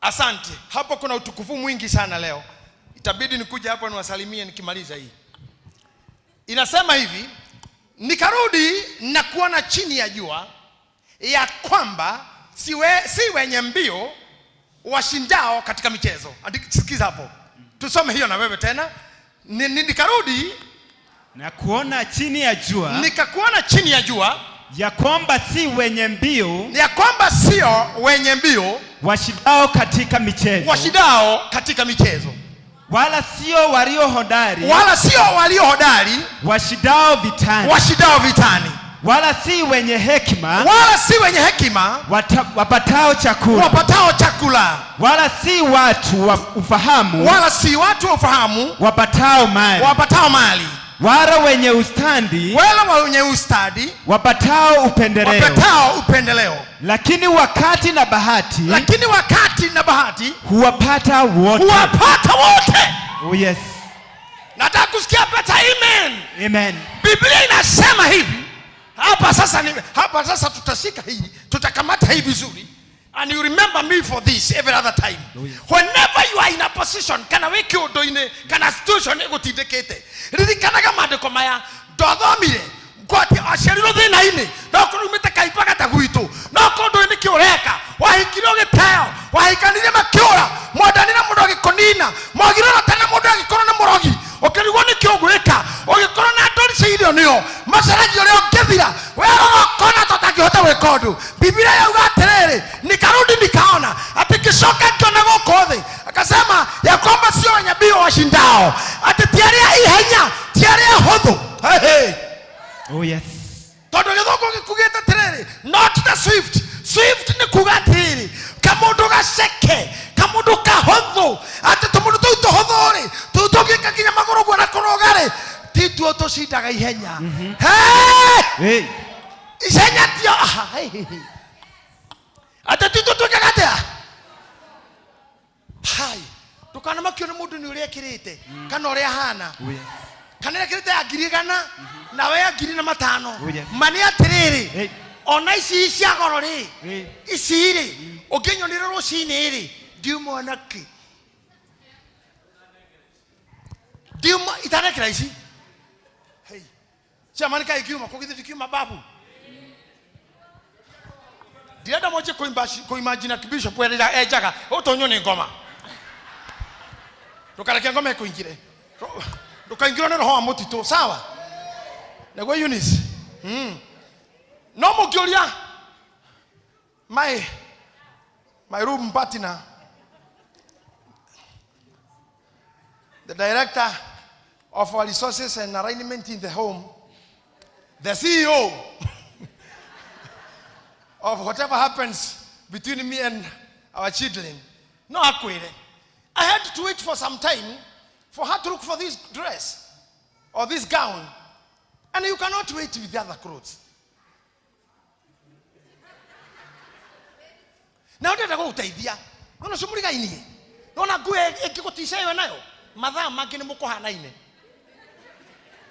Asante. Hapo kuna utukufu mwingi sana leo. Itabidi nikuja hapo niwasalimie nikimaliza hii. Inasema hivi, nikarudi na kuona chini ya jua ya kwamba si wenye mbio washindao katika michezo. Sikiza hapo. Tusome hiyo na wewe tena. Nikarudi na kuona chini ya jua. Nikakuona chini ya jua ya kwamba si wenye mbio. Ya kwamba sio wenye mbio washindao katika michezo. Wala sio walio hodari. Washindao vitani. Wala si wenye hekima wapatao chakula. Wala si watu wa ufahamu wapatao mali. Wala wenye ustadi wapatao upendeleo. Lakini wakati na bahati huwapata wote. Oh yes. Nataka kusikia pata amen. Biblia inasema hivi. Hapa sasa tutashika hii, tutakamata hii vizuri. And you remember me for this every other time. Whenever you are in a position, kana wiki udoine, kana situation egutindekete. Ririkanaga maandiko maya, ndothomire, ngwati aciarirwo thina ini, no kurumite kaipaga ta gwitu, no kundu ni kiureka, wahikirwo giteo, wahikanire makiura, mwadanira mundu agikonina, mwagirora tena mundu agikorwo na murogi, ukirigwo ni kiugwika, ugikorwo na ndori ciirio nio, masaraji ore ngethira, wero kona tutakihota wekondu. Biblia yauga atiriri, nikarudi nikaona ati kishoka kiona gukothe, akasema ya kwamba sio wenye mbio washindao, ati tiaria ihenya, tiaria huthu. Hey. Oh yes. Tondu githoko gikugite tiriri, not the swift ni kuga tiriri, kamundu gaceke, kamundu kahuthu, ati tumundu tu huthuri, tutugika kinya maguru gwa kurogare, titu tucindaga ihenya. Hey! Ihenya tio. Ati titu tukagatea. Hai. Tukana makio ni mundu ni uria kirite, kana uria hana. Kana kirite ya girigana na we ya girina matano. Mani atiriri. Ona isi cia goro ri. Isi ri. Ukinyonira rucini ri. Ndiumo naki. Ndiumo itarekera ici. Hey. Chama nika ikiuma kugithi babu. Ndienda moje kuimagine kibisho pwerera ejaga utonyo ni ngoma. Tukareke ngoma ikuingire. Ndukaingirwo ni roho wa mutito sawa nego Eunice no mukioria my room partner, the director of our resources and arrangement in the home, the CEO of whatever happens between me and our children. No, I had to wait for some time for her to look for this dress or this gown. And you cannot wait with the other clothes. Now that I go to idea, no sumuriga ini. No na gue ekikotisha yo nayo. Madha magine moko hana ine.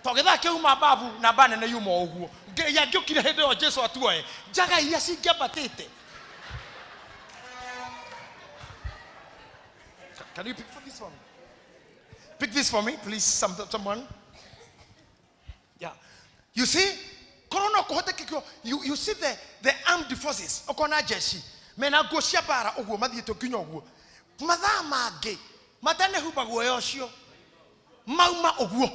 Togetha ke uma babu na bana na yumo oguo. Ya gyokire hede o Jesu atuoe. Jaga iya singiabatete. Can you pick for this one? Pick this for me, please, someone. Yeah. You see, you see the armed forces. Okona jeshi. Mena goshia bara oguo madie to kinyo oguo. Madha mage. Madane hubago yoshio. Mauma oguo.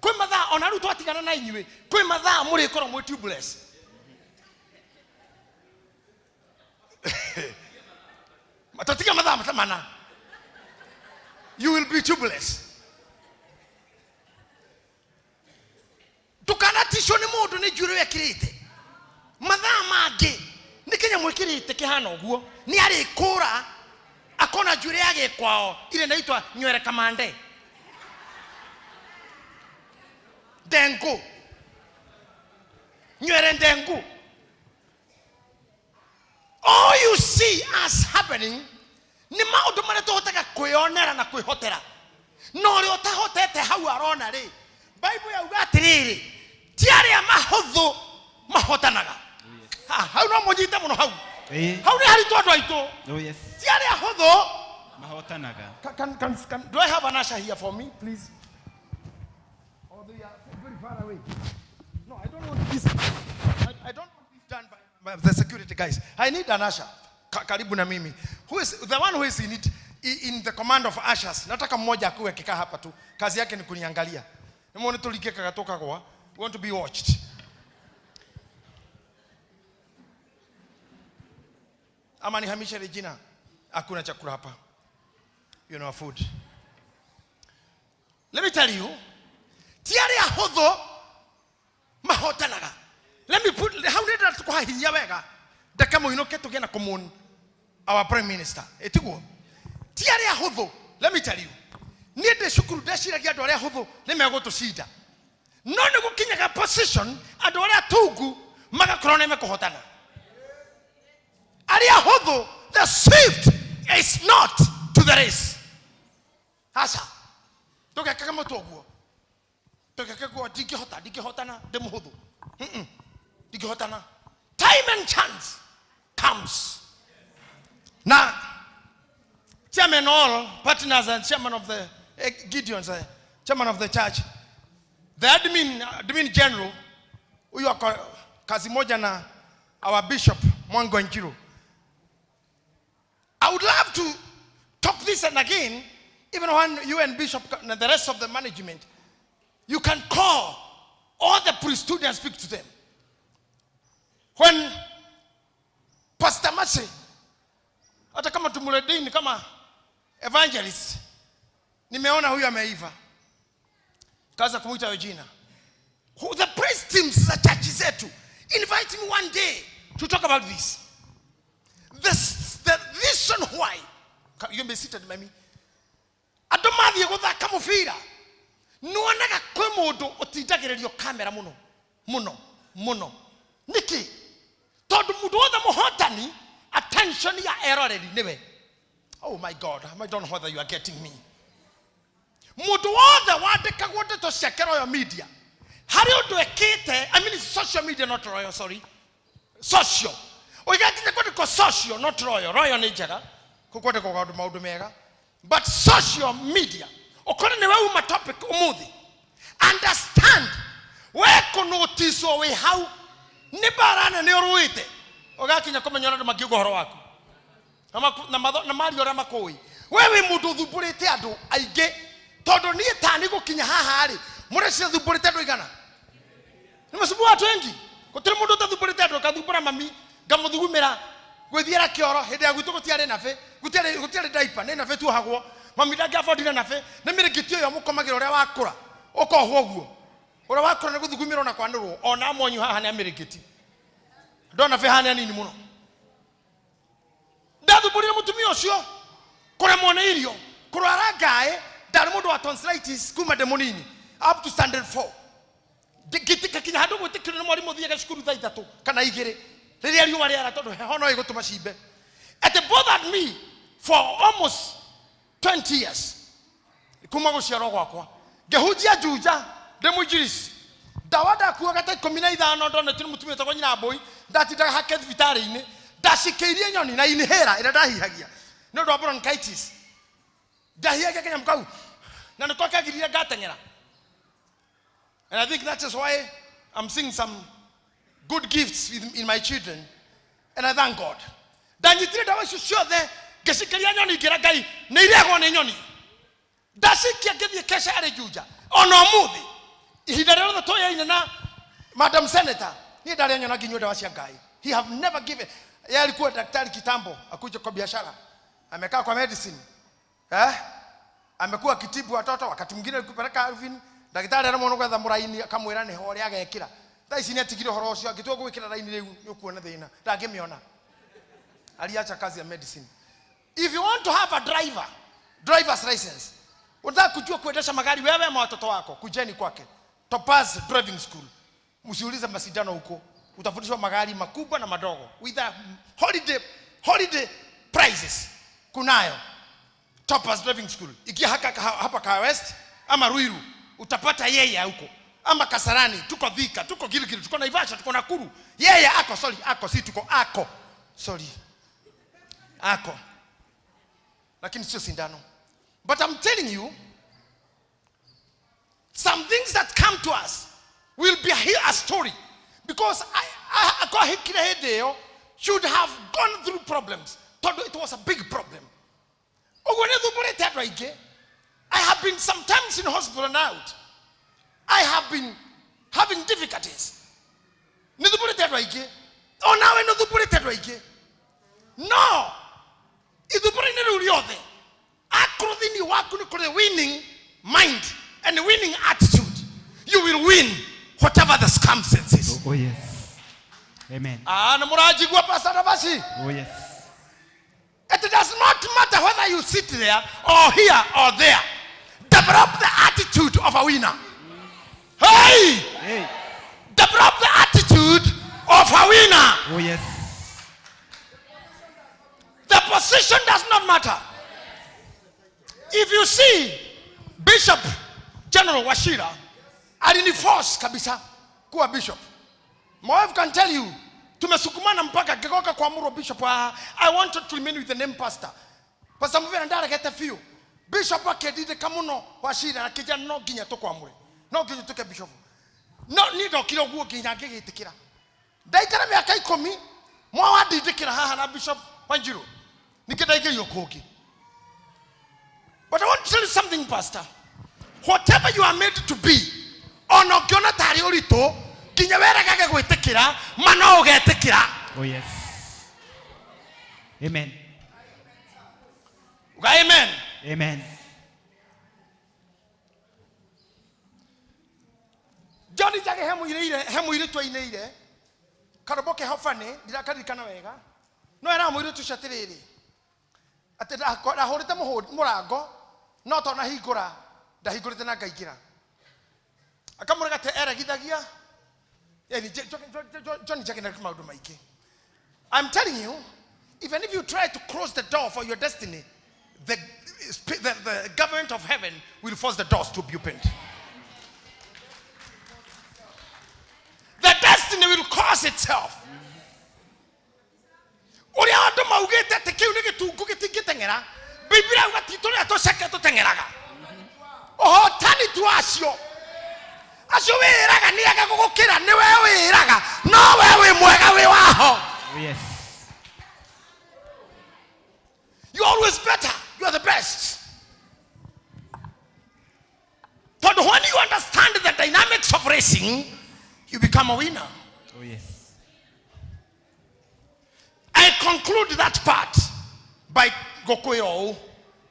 Kwe madha onaru to atigana na inywe. Kwe madha muri koro mo tubeless. Matatika madha matamana. You will be tubeless. Tukana tisho ni modu ni juru ya kirite. Madha mage. Ni kenya mwikirite kihana oguo. Ni ari kura akona juru yake kwao. Ile inaitwa nywele kamande. Dengu. Nywele dengu. All you see as happening ni maundu maria tuhoteka kwionera na kwihotera. No ri utahotete hau arona ri. Bible yauga atiriri. Tiari ya mahotho mahotanaga. Hau no mujite muno hau. Hau ni hari twandu aitu. Oh yes. Tiari ya hotho mahotanaga. Can do I have an usher here for me, please? Oh, they are very far away. No, I don't want this. I don't want this done by the security guys. I need an usher. Karibu na mimi. Who is the one who is in it in the command of ushers? Nataka mmoja akuwe kika hapa tu. Kazi yake ni kuniangalia. Nimeona tulike katoka kwa. We want to be watched. Ama nihamisha Regina. Hakuna chakula hapa. You know, food. Let me tell you. Tiari ya hodho mahotanaga. Let me put how did that kwa hinya wega. Dakamo inoke to gena common our prime minister. Etiguo. Tiari ya hodho. Let me tell you. Niende shukuru deshira ya dore ya hodho. Let me go to shida. No ne go kinya position adore atugu maga krone me kohotana. Ari ya hodho the swift is not to the race. Hasa. Toka kama toguo. Toka kwa diki hotana demo hodho. Diki hotana. Time and chance comes. Now, chairman all partners and chairman of the Gideon's chairman of the church, the admin general, huyu kazi moja na our bishop Mwango Njiru. I would love to talk this and again, even when you and Bishop and the rest of the management, you can call all the priesthood and speak to them. When Pastor Mase, hata kama tumuledini kama evangelist, nimeona huyu ameiva. Kaza kumuita Regina. Who the praise teams za church zetu invite me one day to talk about this. The reason why you may sit at me. Adomathi gutha kamufira. Nuonaga kwe mundu utindagiririo camera muno. Niki todo mundu othe muhotani attention ya eroreri niwe. Oh my God, I don't know whether you are getting me. Mundu othe wandika gwothe to shekero your media. Hari undu ekite, I mean social media, not royal, sorry. Social. Oigakite kwa social, not royal. Royal ni njega. Kukwete kwa maudu mega. But social media. Okone ni wewe uma topic umuthi. Understand. Weko notice we how ni barana ni oruite. Ogakinya kumenyana na magigo horo wako. Na mali ora makoi. Wewe mundu thubulite andu aige Todo ni tani gukinya haha ri mure cia thumbũrĩte andũ igana nĩ mũsumbua watu wengi gũtirĩ mũndũ ũtathumbũrĩte andũ kathumbũra mami ngamũthugumĩra gwĩthiĩra kĩoro hĩndĩ ya gwitũ gũtiarĩ nabe gũtiarĩ diaper nĩ nabe tuohagwo mami ndangĩabondire nabe nĩ mĩrĩngĩti ũyũ mũkomagĩra ũrĩa wakũra ũkohwo ũguo ũrĩa wakũra nĩ gũthugumĩrwo na kwanĩrwo ona monyu haha nĩ amĩrĩngĩti ndona nabe haha nĩ anini mũno ndathumbũrire mũtumia ũcio kũremwo nĩ irio kũrwara ngaĩ ndarĩ mũndũ wa tonsillitis kuma ndĩ mũnini up to standard 4 kinya handũ gwĩtĩkĩrwo nĩ mwarimũ thiaga cukuru thaa 3 kana 2 rĩrĩa riũa rĩara tondũ heho no ĩgũtũma cimbe. It bothered me for almost 20 years kuma gũciarwo gwakwa ngĩhunjia Juja ndĩ mũinjirici ndawa ndakuaga ta 15 ndonete nĩ mũtumia wĩtagwo nyina Mbũi ndatindaga hake thibitarĩ-inĩ ndacikĩirie nyoni na inhaler ĩrĩa ndahihagia nĩ ũndũ wa bronchitis ndahihagia kanyamũ kau na nĩko kagirire ngateng'era. And I think that is why I'm seeing some good gifts in my children. And I thank God. Ndanyitire ndawa icio ciothe ngĩcikeria nyoni ngĩra Ngai nĩ irĩagwo nĩ nyoni ndacikia ngĩthiĩ kesha arĩ Juja ona ũmũthĩ ihinda rĩothe tũyaine na Madam Senator niĩ ndarĩa nyona nginyua ndawa cia Ngai. He have never given. Yeye alikuwa daktari kitambo akuja kwa biashara amekaa kwa medicine amekuwa kitibu watoto wakati mwingine alikupeleka Alvin daktari anamuona gwetha muraini akamwira ni hore agekira thaa ici ni atigire horo ucio agitua gwikira raini riu nikuona thina ndangimiona aliacha kazi ya medicine. If you want to have a driver's license unataka kujua kuendesha magari wewe na watoto wako kujeni kwake Topaz driving school msiulize masidano huko utafundishwa magari makubwa na madogo with a holiday prizes kunayo Topaz driving school ikia hapa ka West ama Ruiru utapata yeye huko ama Kasarani tuko Thika tuko Gilgil tuko Naivasha tuko Nakuru yeye ako lakini sio sindano. But I'm telling you some things that come to us will be here a story because I should have gone through problems. It was a big problem. I have been sometimes in hospital and out. I have been having difficulties. No. Winning mind and winning attitude. You will win whatever the circumstances. Oh yes. Amen. Oh yes. It does not matter whether you sit there or here or there. Develop the attitude of a winner. Hey! Develop the attitude of a winner. Oh yes. The position does not matter. If you see Bishop General Washira alinifforce kabisa kuwa bishop. My wife can tell you tumesukumana mpaka gegoka kwa muro bishop I wanted to remain with the name pastor. Pastor Muvera ndara get a few. Bishop akedide kamuno Washira na kijana no ginya to kwa mure. No ginya to ke bishop. No need okiro guo ginya gegitikira. Daitara me akai komi mwa wadidikira haha na Bishop Wanjiru. Nikidaige yokoki. But I want to tell you something, Pastor. Whatever you are made to be, ono kiona tari orito, kinyawera kage gwetekira, mano getekira. Oh yes. Amen. Amen. Amen. Johnny jage hemu ile to ine karoboke hafane ndirakarikana wega. No era mu ile to shatiriri. Atenda akora horete murango no to na hingura ndahingurite na ngaikira akamurega te eragithagia yani Johnny jage na maundu maiki. I'm telling you, even if you try to close the door for your destiny, the government of heaven will force the doors to be opened. The destiny will cause itself. Oria ando maugete te kiu ni gitungu gitingitengera biblia ugatitore atoshake tutengeraga oho tani tu acio wiraga ni aga gugukira ni we wiraga no we mwega we waho. Yes. You always better. You are the best. when you understand the dynamics of racing, you become a winner. Oh yes. I conclude that part by gokwiro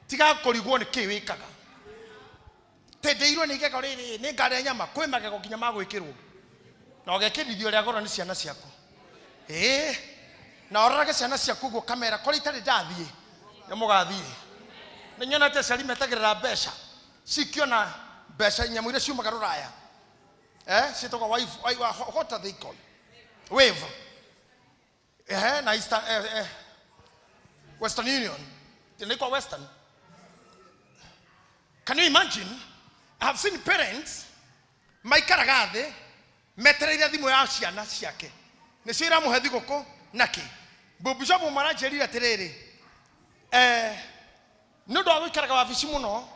tiga korigwo ni kiwikaga tendeirwo ni geko riri ni ngare nyama kwi magego kinya magwikirwo na ogekirithio ria goro ni ciana ciaku na orage ciana ciaku go kamera kori tari ndathie ni mugathie ni nyonete cari metagirira besha sikiona besha nyamu ire ciumaga ruraya citogwa what are they called wave na Eastern, Western Union. They call Western. Can you imagine? I have seen parents, my karagade, metereira thimo ya ciana ciake. Ne cira muhethi goko naki. Bobusha bo mara jeri aterere. No do awikaraga wabici muno.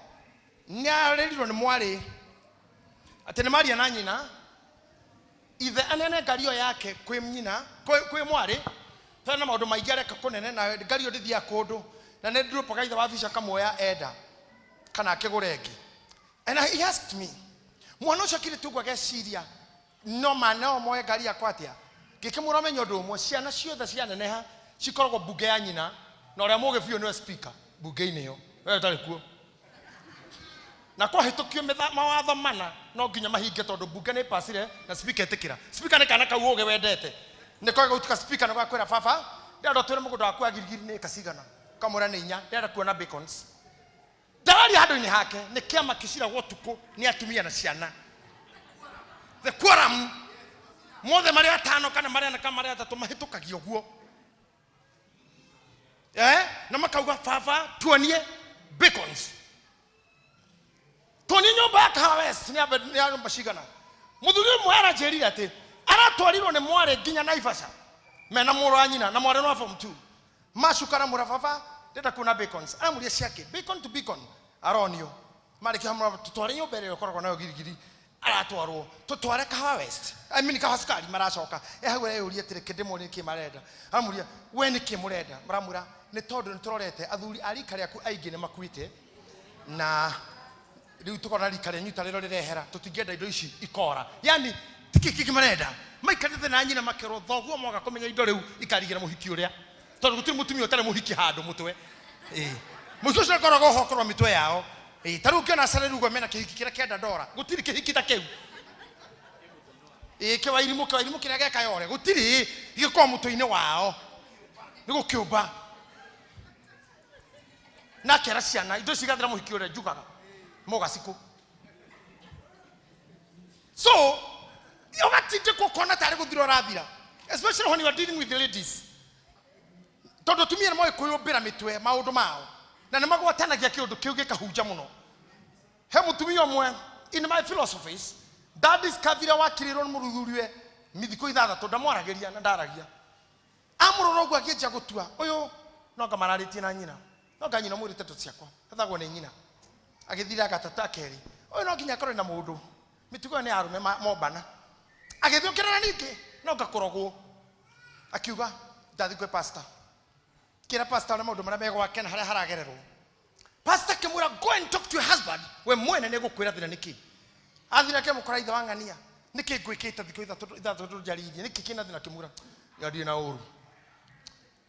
Nya reriro ni mwari. Atene Maria na nyina. Ithe anene gario yake kwi nyina, kwi mwari. Tana maundu maingi areka kunene na gario ndithia kundu na ne ndiro paka ithe wabica kamoya enda kana akigure ngi. And he asked me, mwana ucio kire tugwa geciria no mana omoe gari akwatia gikimura menyo ndu umwe ciana ciothe cianeneha cikoragwo bunge ya nyina na uria muge biu no speaker bunge-ini yo wewe tari kuo na kwa hitukio mawatho mana no nginya mahinge tondu bunge ni pasire na speaker etikira speaker ni kana kau uge wendete ni kwa gutuka speaker na kwira baba ndero twire mugundo waku agirigiri ni kasigana kamura ni inya ndero kuona bacons ndari handu-ini hake ni kiama kicira wotuku ni atumia na ciana the quorum mothe mari atano kana mari na kama mari atatu mahitukagio guo na makauga baba tuonie bacons toni nyumba kawes ni nyumba cigana muthuri mwe aranjirire ati aratwarirwo ni mware nginya Naivasha mena muru wa nyina na mware no form 2 macukara murababa ndenda kuna bacons amuria ciake bacon to bacon aronio mari kihamura tutware nyumba ire koragwo nayo girigiri aratwarwo tutware kawa west I mean kawa skari maracoka hagwe yuria tire kidimo ni kimarenda amuria we ni kimurenda maramura ni tondu niturorete athuri arika riaku aingi ni makuite na riu tukona rika ria nyuta riro rirehera tutingenda indo ici ikora yani tikiki marenda maikarite na nyina makero thoguo moga kumenya indo riu ikarigira muhiki uria tondu gutiri mutumia utare muhiki handu mutwe mucio cio koragwo hokorwo mitwe yao taru kiona saleru gwa mena kihiki kira kenda dora gutiri kihiki ta keu kewairimu kira geka yore gutiri igikwa mutwe-ini wao nigo kiumba na kera ciana indo cigathira muhiki uria njugaga mogasiku so you got to take kokona tare guthiro rathira especially when you are dealing with the ladies tondu tumia ni moyo kuyumbira mitwe maundu mao na ni magwatanagia kiundu kiu gikahunja muno he mutumia mwe in my philosophies that is kavira wakirirwo muruthuriwe mithiko ithathatu ndamwaragiria na ndaragia amuroro gwa kienja gutua uyu no ngamararitie na nyina no nganyina mwirite tu ciakwa ethagwo ni nyina agithira gatata keri uyu no nginya korwo na mundu mitugo ni arume mobana agithiukirana niki no ngakorogwo akiuga ndathi kwe pastor kira pastor na mundu mara megwa kena haria haragererwo pastor kimura go and talk to your husband we mwene ne gukwira thina niki athira ke mukora ithe wangania niki gwikite thiko ithathu njariithie niki kina thina kimura yadi na uru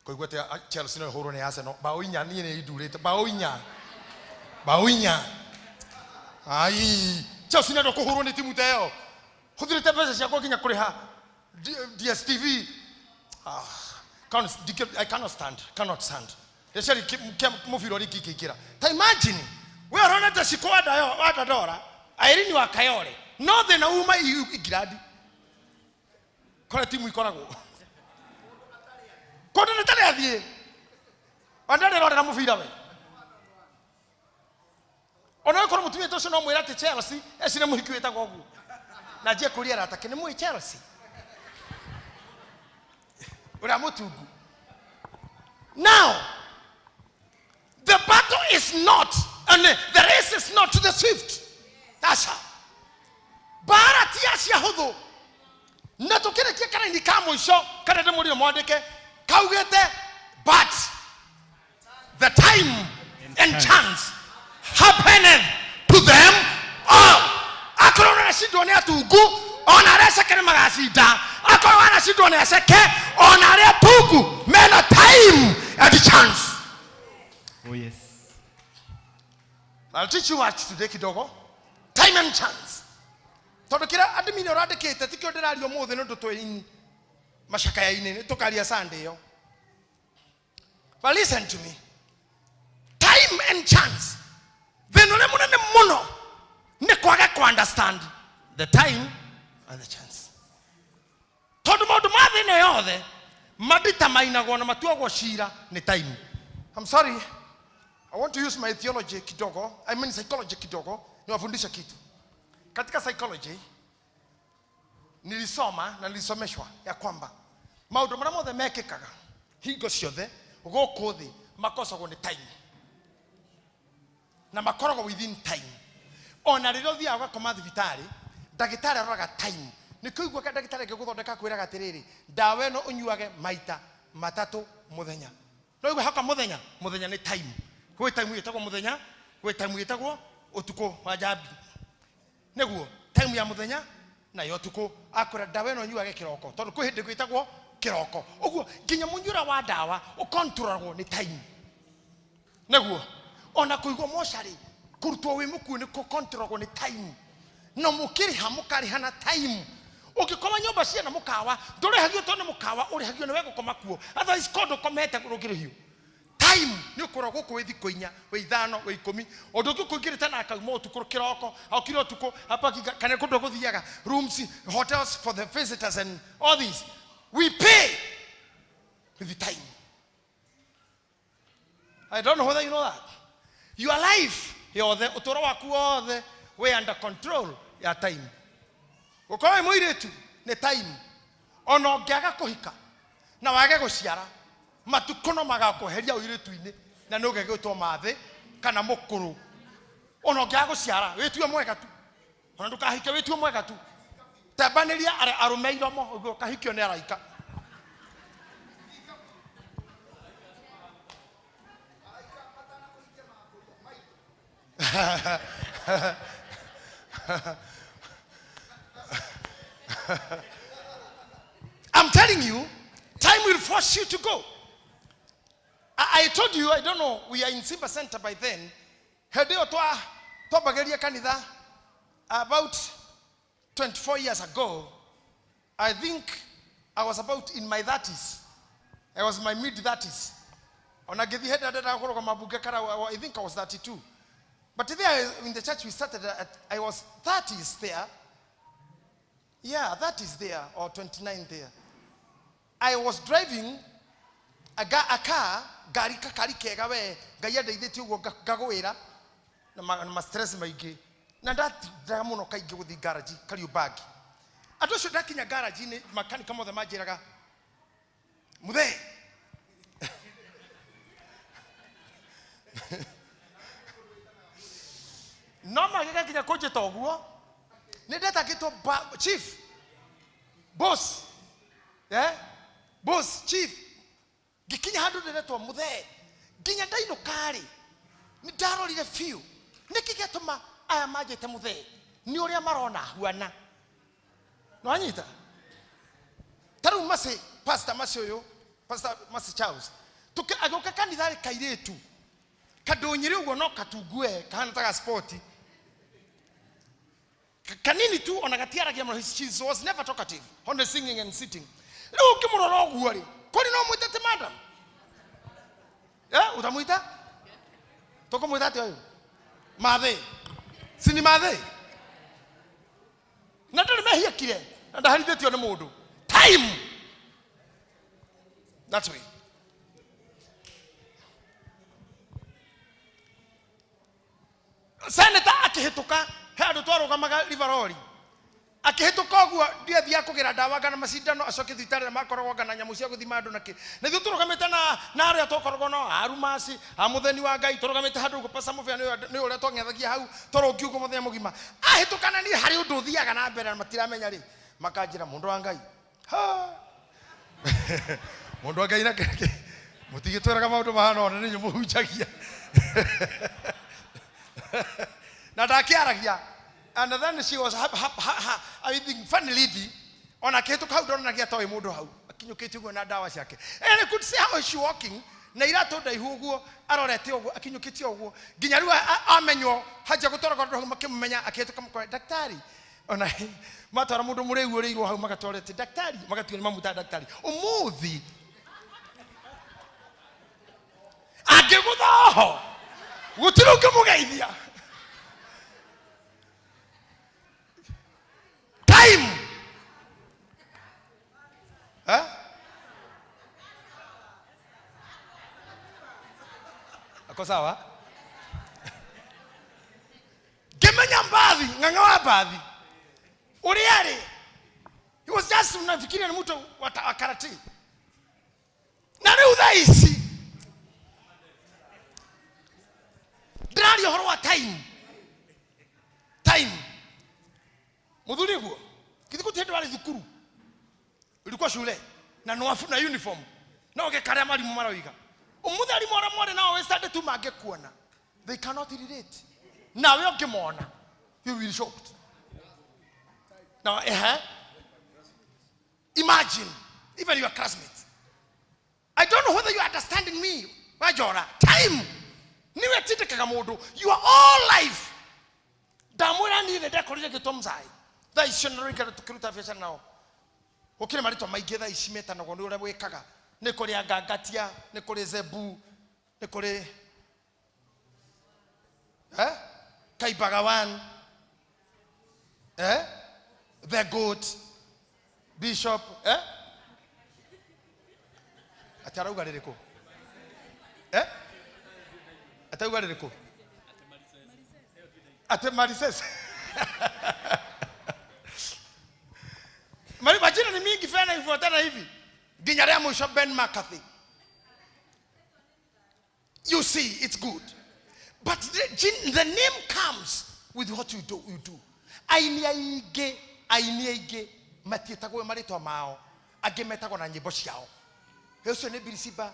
koigwa te Chelsea no horo ne Arsenal bao inya ni ne idurite bao inya ai Chelsea ndo kuhuru ni timu teo huthirite pesa cia kinya kuriha DSTV I cannot stand especially mufiro rikikikira ta imagine we arona ta sikwada yo adadora airini wa kayore no the na uma igiradi kora timu ikoragwo kondo ne tale athie andare rora na mufira we ona ko mutumia to no mwira te Chelsea esire muhiki wetagwo gu na je kuria rata kene mu Chelsea ura mutugu now the battle is not and the race is not to the swift that's how barati asia hudhu na tukire kia kana ni kamo isho kana ndemo ri mwandike kaugete but the time and chance happeneth to them all wanashindwa ni atungu ona rese kene magacinda akorwo wanashindwa ni aceke ona ria tungu mena time and chance. Oh yes. I'll teach you what today kidogo. Time and chance. Tondu kira admin urandikite tikio ndirario muthe nundu twini mashaka ya ine tukaria Sunday yo. But listen to me. Time and chance. Venule munene muno ne kwaga ku understand the time and the chance. Tondu maundu mathi ne yothe madita mainagwo na matuagwo shira ni time. I'm sorry. I want to use my theology kidogo. I mean psychology kidogo. Niwafundisha kitu. Katika psychology nilisoma na nilisomeshwa ya kwamba maundu maria mothe mekikaga hingo ciothe guku thi makosagwo ni time. Na makoragwo within time. Ona ririo thia ugakoma thibitari, ndagitari aroraga time. Nikuigua ka ndagitari ngiguthondeka kwiraga atiriri, ndawa ino unyuage maita matatu muthenya. No igwe haka muthenya ni time. Kwe time yetagwo muthenya, kwe time yetagwo utuko wa jabi. Neguo time ya muthenya na yo tuko akora ndawa ino unyuage kiroko. Tondu kwe hindi gwitagwo kiroko. Uguo nginya munyura wa ndawa ukontrolagwo ni time. Neguo ona kuigwo moshari kurutwo wi muku ni controlagwo ni time. No mukiri hamukari hana time. Ukikoma nyumba cia na mukawa ndurehagio tondu mukawa urehagio ni wego koma kuo. Otherwise kondo komete kurugirihio. Time ni ukoragwo ku withi koinya we ithano we 10 ondu ngikuingirita na akauma utukuru kiroko akiro utuko hapa kana kundu guthiaga rooms hotels for the visitors and all these we pay with the time. I don't know whether you know that your life yothe utoro waku wothe we under control ya time. Ukowe muiretu ni time ono ngiaga kuhika na wage guciara matukono magakuheria uiretu-ini na nuge gwitwo mathe kana mukuru ono ngiaga guciara witue mwega tu ona ndukahike witue mwega tu tabaniria arumeiro mo ugo kahikio ni araika. I'm telling you, time will force you to go. I told you, I don't know, we are in Simba Center by then. Hedeo toa bageria kanitha about 24 years ago. I think I was about in my 30s. I was in my mid-30s. I think I was 32. But there in the church we started I was 30s there. Yeah, that is there, or 29 there. I was driving a car, gari kega we, gaya deitheti ugo gagwira na stress maige. Na that dramuno kaige with the garage, kari bag. Ado should dakinya garage ni mechanic mo the majiraga. Mude. No magega kinya koje toguo. Ne data kito chief. Boss. Yeah? Boss, chief. Gikinya handu dereto muthe. Ginya ndaino kari. Ni daro lile few. Nikigetuma aya majete muthe. Ni uria marona huana. No anyita. Taru mase pastor Masioyo, pastor Masi Charles. Tuke agoka kanithari kairetu. Kadonyire ugo no katugue kahana taka sporti. Kanini tu onagatiara giamro she was never talkative on the singing and sitting. Leo kimuroro guari. Koni no muitete madam? Utamuita? Toko muitete ayo. Mathe. Sini mathe. Na ndo mehia kire. Na harithetio ne mundu. Time. That's way. Senator akihituka handu twarugamaga Riveroli akihituka guo ndithia kugira ndawa kana macindano acoke thitare makoragwo kana nyamu cia guthima andu naki na ithu turugamite na aria tokoragwo no arumasi amutheni wa Ngai turugamite handu go pasa mufia ni uria tong'ethagia hau torungi ugo muthenya mugima ahitukana ni hari undu thiaga na mbere matiramenya ri makanjira mundu wa Ngai mundu wa Ngai na keke mutigitweraga maundu mahana ona ni nyumuhunjagia na ndakiaragia And then she was I think funny lady on a keto how don't get away modo how akinyuketi go na dawa yake. And I could see how she walking na irato dai hugo arorete ogo akinyuketi ogo ginyaru amenyo haja gutora go makimenya aketo kama daktari ona matara mundu murewu reirwo hau magatorete daktari magatuye mamuta daktari umuthi agigutho gutiruke mugeithia time ako sawa gemenya mbadhi ng'ang'awa mbadhi uriari he was just unafikiria ni mtu wa karate na ni udhaisi ndari horo wa time mudhuri huo kitu kutendo wale dhukuru ulikuwa shule na noafu na uniform na ogekare mali mu marawiga umudhari mora na we start to magekuona they cannot relate now you gemona you will shocked now imagine even your classmates. I don't know whether you are understanding me wajora time niwe tite kagamodo you are all life damura ni ne dekorije getomzai that is shonori ka tukiruta fashion now okire marito maige that is meta na gondura wekaga ne kore agagatia ne kore zebu ne kore kaibagawan the goat bishop atarauga ririko atauga ririko atemarises mari majina ni mingi fena ifuatana hivi ginyarea mwisho Ben McCarthy. You see it's good but the name comes with what you do ainiaige matietagwo marito mao agemetagwo na nyimbo ciao heso ne birisiba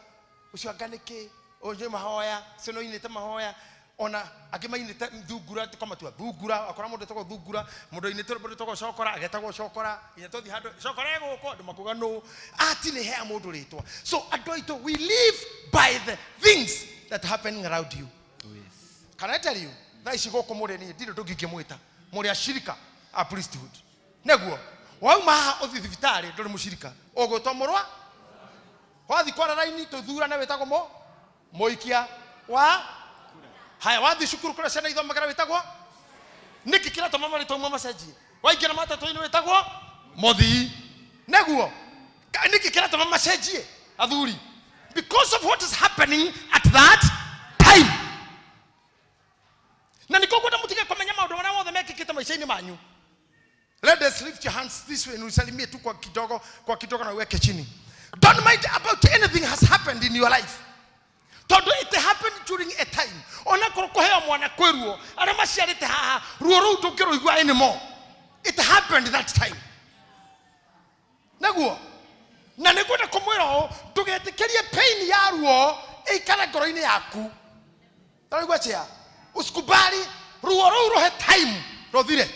ucio aganike onje mahoya sino inete mahoya ona agemainete thugura kama tu thugura akora mundu etagwo thugura mundu inete mundu etagwo shokora agetagwo shokora inete thi hando shokora ego ko ndimakuga no ati ne he mundu ritwa so adoito we live by the things that happening around you. Yes. Can I tell you that is go komore ni ndiro ndungikimwita muri ashirika a priesthood neguo wauma othithitari ndori mushirika ogotomorwa wathi kwara raini tuthura na wetagwo moikia wa haya wathi shukuru kura sana ithomagara wetagwo niki kira toma mari toma masaji waingira mata toini wetagwo mothi neguo niki kira toma masaji athuri because of what is happening at that time na nikokwenda mutige komenya maundu maria mothe mekikite maisha-ini manyu. Let us lift your hands this way and usalimie tu kwa kidogo na uweke chini. Don't mind about anything has happened in your life. Todo it happened during a time. Ona korokohea mwana kweruo ara maciarite haha ruo ru tukiro igwa anymore. It happened that time. Naguo na nikwenda kumwira tugetikerie pain ya ruo ikara ngoro-ini yaku. Tarigwa chia usikubali ruo ru rohe time rothire.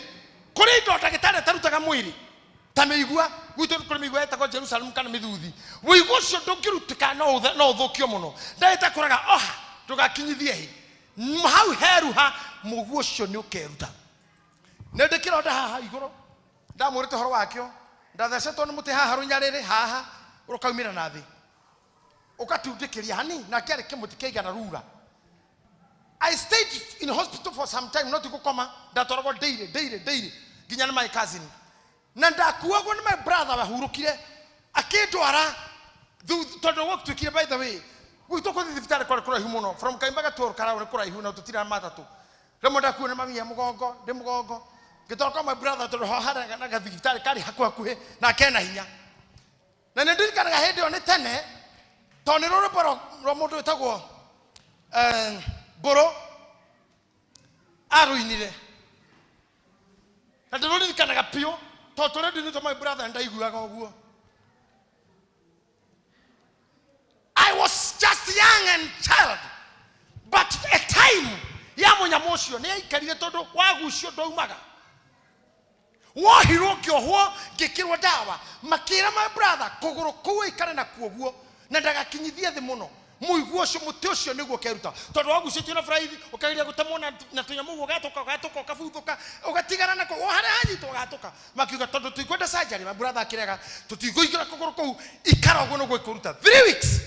Kuri ndo ndagitari tarutaga mwiri tameigua gwitu kuri migwa etako Jerusalem kana mithuthi wigo cio ndungirutika no uthukio muno ndaita kuraga oha tugakinyithie hi hau heruha muguo cio ni ukeruta ndikira nda haha iguru ndamurite horo wakio ndathecetwo ni muti haha runyariri haha urukaumira na thi ukatundikiria hani na kiari kimuti kiigana rura. I stayed in hospital for some time not to koma ndatorogo daily ginya na my cousin na ndakuagwo ni my brother wahurukire akindwara todo work to by the way we talk with the vitara kora humuno from Kaimbaga to Kara kora huna to tira matatu remo ndakuo na mami ya mugongo de mugongo gitoroka my brother to hara na vitara kari hakuhe na kena hinya na ndikana ga hede one tene to ni roro boro romodo etagwo boro aruinire na ndoro ndikana ga pio to tore ndi to my brother ndaiguaga oguo. I was just young and child but a time ya munyamocio ni ikarire todo wagucio ndoumaga wohirwo kiohwo ngikirwo dawa makira my brother kuguru kuwe ikare na kuoguo na ndagakinyithie thi muno muiguo ucio muti ucio niguo keruta tondu wagucitio na fraithi ukagiria gutemwo na tunyamu ugatoka ukabuthuka ugatigana nako hara hanyitwo ugatoka makiuga tondu tuikwenda surgery my brother akirega tutiguigira kuguru kuu ikara uguo niguo ikuruta 3 weeks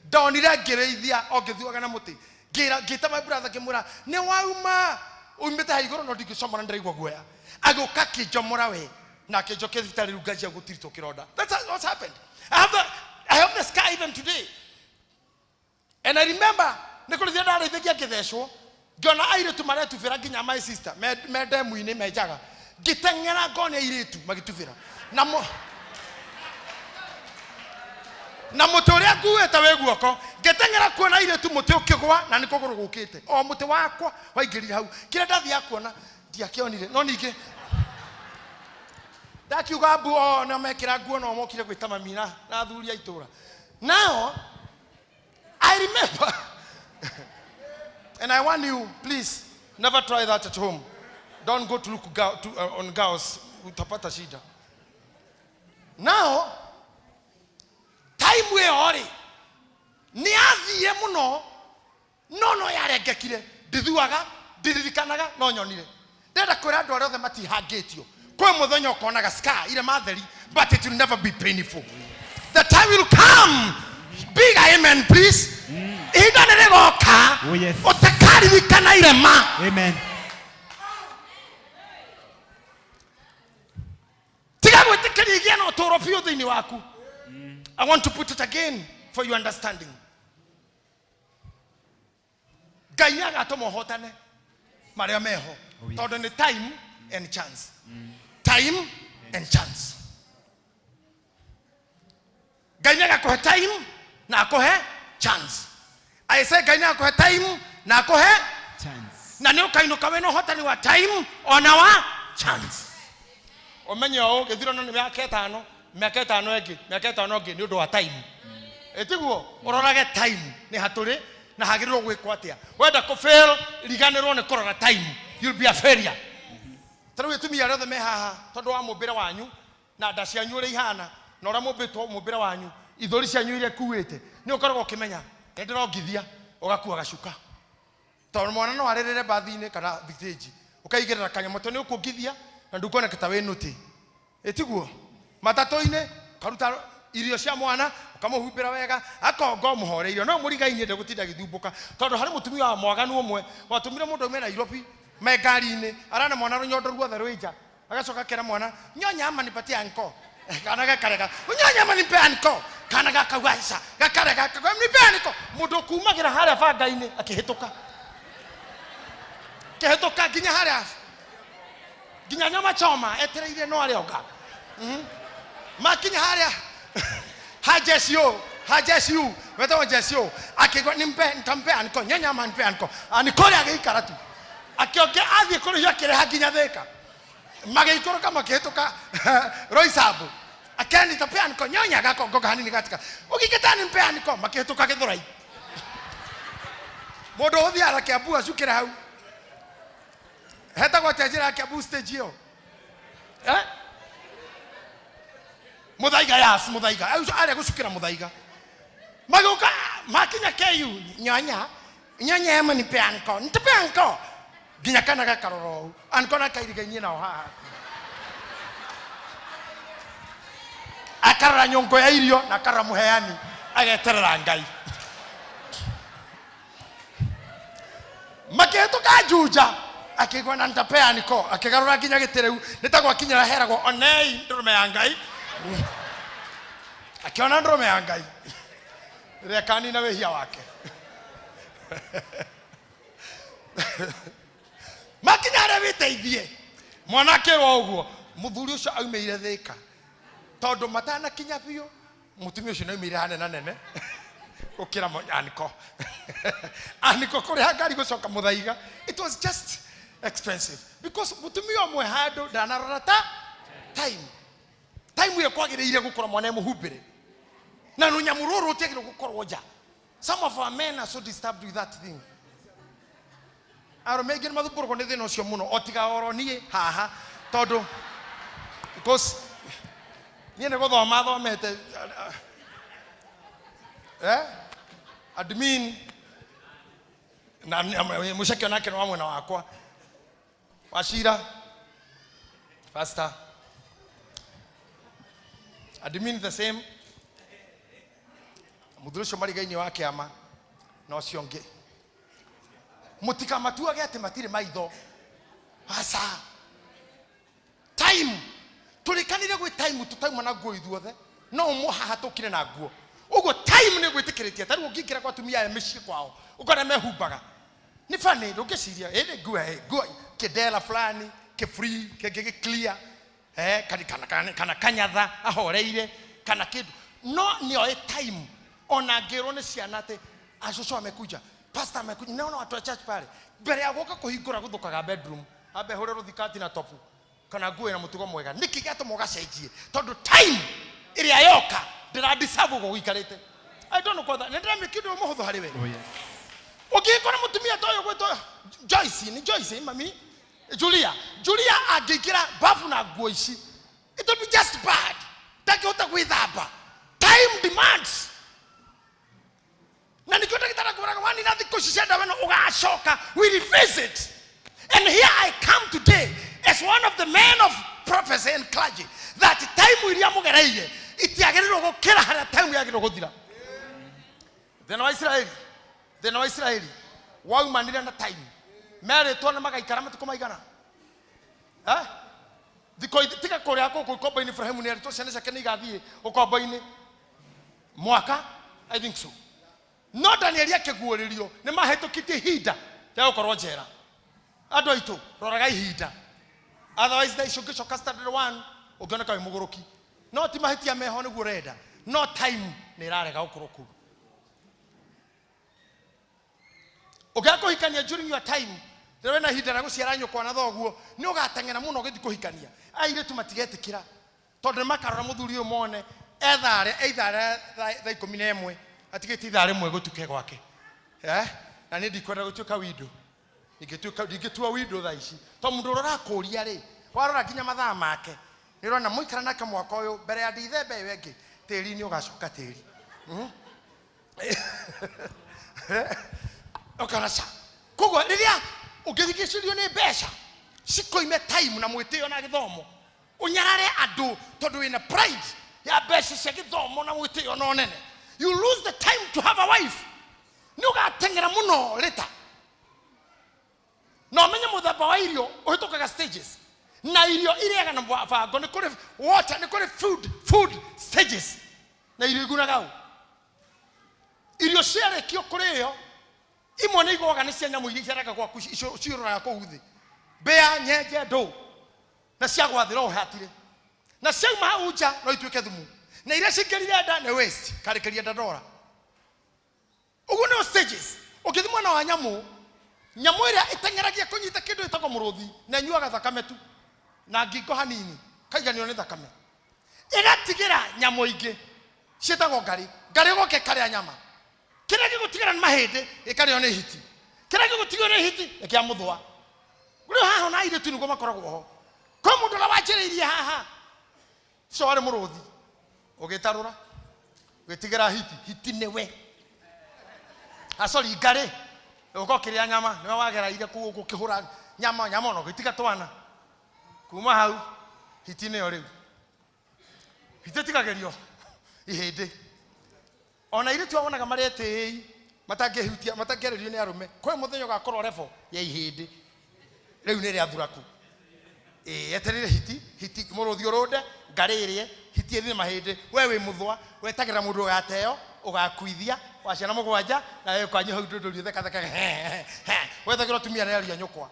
donire ngireithia ongithuaga na muti ngita my brother kimura ni wauma umite haigoro no ndikicomora ndiraigwa guoya agoka kijomora we na kijoke thitari rugacia gutirito kironda. That's what's happened. I have the scar even today. And I remember nikulithia ndareithikia kitheshwo ngona airetu maretubira nginya my sister me demu-ini mejaga ngiteng'era ngone airetu magitubira na muti uria nguite we guoko ngiteng'era kuona airetu muti ukigwa na ni kuguru gukite o muti wakwa waingirire hau kire ndathia kuona ndiakionire no ningi ndakiuga mbu na mekira nguo no mokire gwita mamina na thuria itura. Now I remember and I want you, please never try that at home. Don't go to look on girls utapata shida. Now time we ori ni athie muno no yaregekire ndithuaga ndiririkanaga no nyonire ndenda kwira andu arothe matihangitio kwe muthenya ukonaga scar ile matheri but it will never be painful. The time will come. Big amen please. Ida neregoka utakaririkana ile ma. Amen. Tigago tikirigia no torofio thini waku. I want to put it again for your understanding. Gayaga tomo hotane maria meho tondu ni time and chance. Time and chance. Gayaga ko time na akohe chance. I say gaina akohe time na akohe chance. Na nyo kainuka we no hotani wa time ona wa chance. Omenye o githiro no miaka etano egi ni undu wa time. Etiguo urorage time ni haturi na hagirwo gwikwo atia. Wenda ko fail riganirwo ni kurora time. You'll be a failure. Tara we tumia rothe me haha tondu wa mumbira wanyu na ndacia nyure ihana na ora mumbitwo mumbira wanyu ithori cia nyure kuwite ni ukoragwo kimenya ndirongithia ugakua gacuka tondu mwana no arerere bathine kana stage ukaigirira kanyamoto ni ukungithia na ndukona kita we nuti etiguo matatu-ine karuta irio cia mwana ukamuhumbira wega akongo muhoreirio no murigaine nde gutinda githumbuka tondu hari mutumia wa mwaganu umwe watumire mundu ume Nairobi megari-ine arana mwana runyondo ruothe rwija agacoka kera mwana nyonya ama nipatie anko kana gakarega nyonya ama nipe anko kana gakawaisa gakarega nipe anko mundu kumagira haria banga-ine akihituka nginya haria nginya nyama choma etereire no aria oga makinya haria hajesio weta wajesio akigwa nimpe ntampe anko nyonya ama nipe anko anikore ageikara tu akioke athie kuri yakire hakinya theka mageikoro kama kihituka roisabu akani tapea niko nyonya gako ngoga hanini katika ukiketani mpea niko makihituka githurai modo othi ara kiabu acukira hau heta gwatenjira kiabu stage hiyo muthaiga yas muthaiga ari gucukira muthaiga maguka makinya keyu nyonya ema nipea niko ntapea niko ginya kana gakaroro ankona kairiga nyina o haha akarara nyongo ya irio na kara muheani ageterera ngai maketuka juja akigwa na ntapea niko akigarura ginya gitereu nitagwa kinyira heragwo onei ndurume ya ngai akiona ndurume ya ngai rekani na wehia wake makinyare biteithie mwanake wa uguo muthuri ucio aumeire thika tondu matana kinya biyo mutumia ucio naumire hanena nene ukira aniko kuri hangari gucoka muthaiga. It was just expensive because mutumia omwe handu ndanarora time we kwagiriire gukora mwana muhumbire na nunyamururu utegire gukorwo nja. Some of our men are so disturbed with that thing. Aro megin mathupuru ko ne thino cio muno otiga oro nie haha tondu because niĩ nĩ gũthoma thomete admin na mũceke nake no mwena wakwa Wachira pastor admin the same muthurisho marigaini wa kiama no cionge mutika matuage ati matire maitho asa time tulikanire gwe time tutauma na nguo ithuothe no muhaha tukire na nguo ugo time ni gwitikiretie tari ungikira kwa tumia ya mishie kwao ukona mehumbaga ni fani ndungiciria ene nguo kidela fulani ke free ke clear kana kanyatha ahoreire kana kidu no nio time ona ngero ni ciana ati acucu amekuja pastor amekuja naona watu wa church pale mbere ya goka kuhingura guthukaga bedroom abe hore ruthikati na topu kana nguo na mutugo mwega niki gato mugacenjie tondu time iria yoka ndira deserve guikarite I don't know kwatha ndira mikido muhuthu hari we ukikora mutumia toyo gweto Joyce mami Julia agikira bafu na nguo ici it will be just bad takihota gwithamba time demands na nikiota kitara kubaraga wani nathi kushishenda weno ugashoka we revisit and here I come today as one of the men of prophecy and clergy that time iria mugereire itiagerero gukira haria time yagiro guthira then wa Israeli waumanire na time mere twana magaikara matuko maigana diko tika korea ko kombo ini Ibrahimu ni arito ciana ciake ni igathie ukombo ini mwaka I think so no Daniel yake guoririo ni mahetukitie hinda ya ukorwo njera andu aitu roraga ihinda otherwise they should get standard one ugiona kai muguruki no ti mahitia meho ni gurenda no time ni rarega ukuruku ugako hikania during your time dewe na hinda na guciara nyoko na thoguo ni ugatengena muno githi kuhikania aire tu matigetikira tondu makarora muthuri umone ethare tha 11 atigiti ithare mwe gutuke gwake na ni ndikwenda gutuka windo ingetua windo tha ici to mundu rora kuria ri warora ginya mathaa make ni rona muikara nake mwaka uyu mbere ya ndithembe wengi tiri ni ugacoka tiri okanasa kogo riria ugithikicirio ni besha cikoime time na mwitio na githomo unyarare andu tondu wina pride ya besha cia githomo na mwitio no nene you lose the time to have a wife ni ugatengera muno later no menye muthamba wa irio uhitukaga stages na irio iriaga na vango ni kuri water ni kuri food stages na irio igunaga irio ciarekio kurio imwe ni igoga ni cia nyamu iria ciaraga gwaku ciroraga kuuthi bea nyenje ndo na cia gwathira uhatire na ciauma hau nja no ituike thumu na iria cingerire nda ni waste karekeria ndora ugu no stages ukithi mwana wa nyamu iria itengeragia kunyita kindu itako muruthi na nyuaga thakame tu na ngingo hanini kaiganio ni thakame igatigira nyamu ingi cietagwo ngari goke karia nyama kira gigutigara ni mahinde ikario ni hiti kira gigutigio ni hiti ikia muthwa guri haha na ire tu niguo makoragwo ho ko mundu la wachiririe haha so ari muruthi ugitarura gitigira hiti newe asori ngari uko kiria nyama niwe wageraire kukihura nyama no gitiga twana kuma hau hiti ne ore hitetigagerio ihinde ona ire tu abonaga marete matangehutia matangererio ni arume kwe muthenyo gakorwo revo ya ihinde riu ni ria thuraku eterire hiti muruthi urunde ngaririe hiti ni mahinde we wi muthwa wetagira mundu gateo ugakuithia waciana mugwanja na we kwanyu hau ndundu theka wethagira tumia na aria nyukwa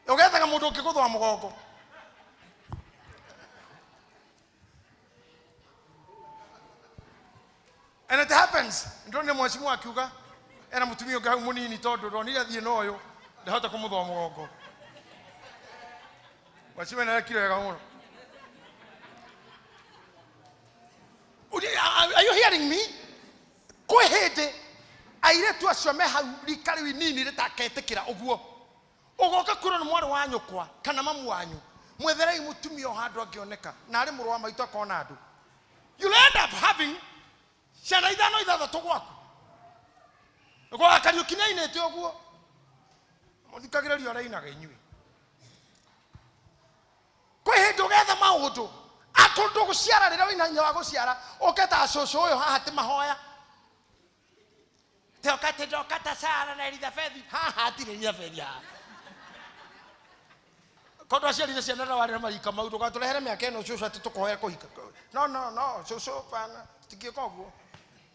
ugethaga mundu ukiguthwa mugongo and it happens ndone mwasimu akiuga era mutumio ga munini tondu ronire thie noyo ndahota kumuthwa mugongo wasimu na kilo ya muno. Are you hearing me? Kwehede aire tu asome hau likari nini ritaketekira uguo Ugoka kura na mwana wanyu kwa kana mamu wanyu. Mwetherei mutumia handu angioneka na ari muru wa maitu akona andu. You'll end up having ciana ithano ithathatu gwaku. Kwa kariukine inete oguo. Muthikagiriria rainaga inyui. Kwa hindu getha maundu atundu guciara rira wina nya wa guciara oketa coco uyu haha ti mahoya. Te okate dokata sara na ritha fethi haha atire ritha fethi haha. Kodo aciari na ciana na warira marika mau ndugaturehere miaka ino coco ati tukuhoya kuhika. No coco pana tikie koguo.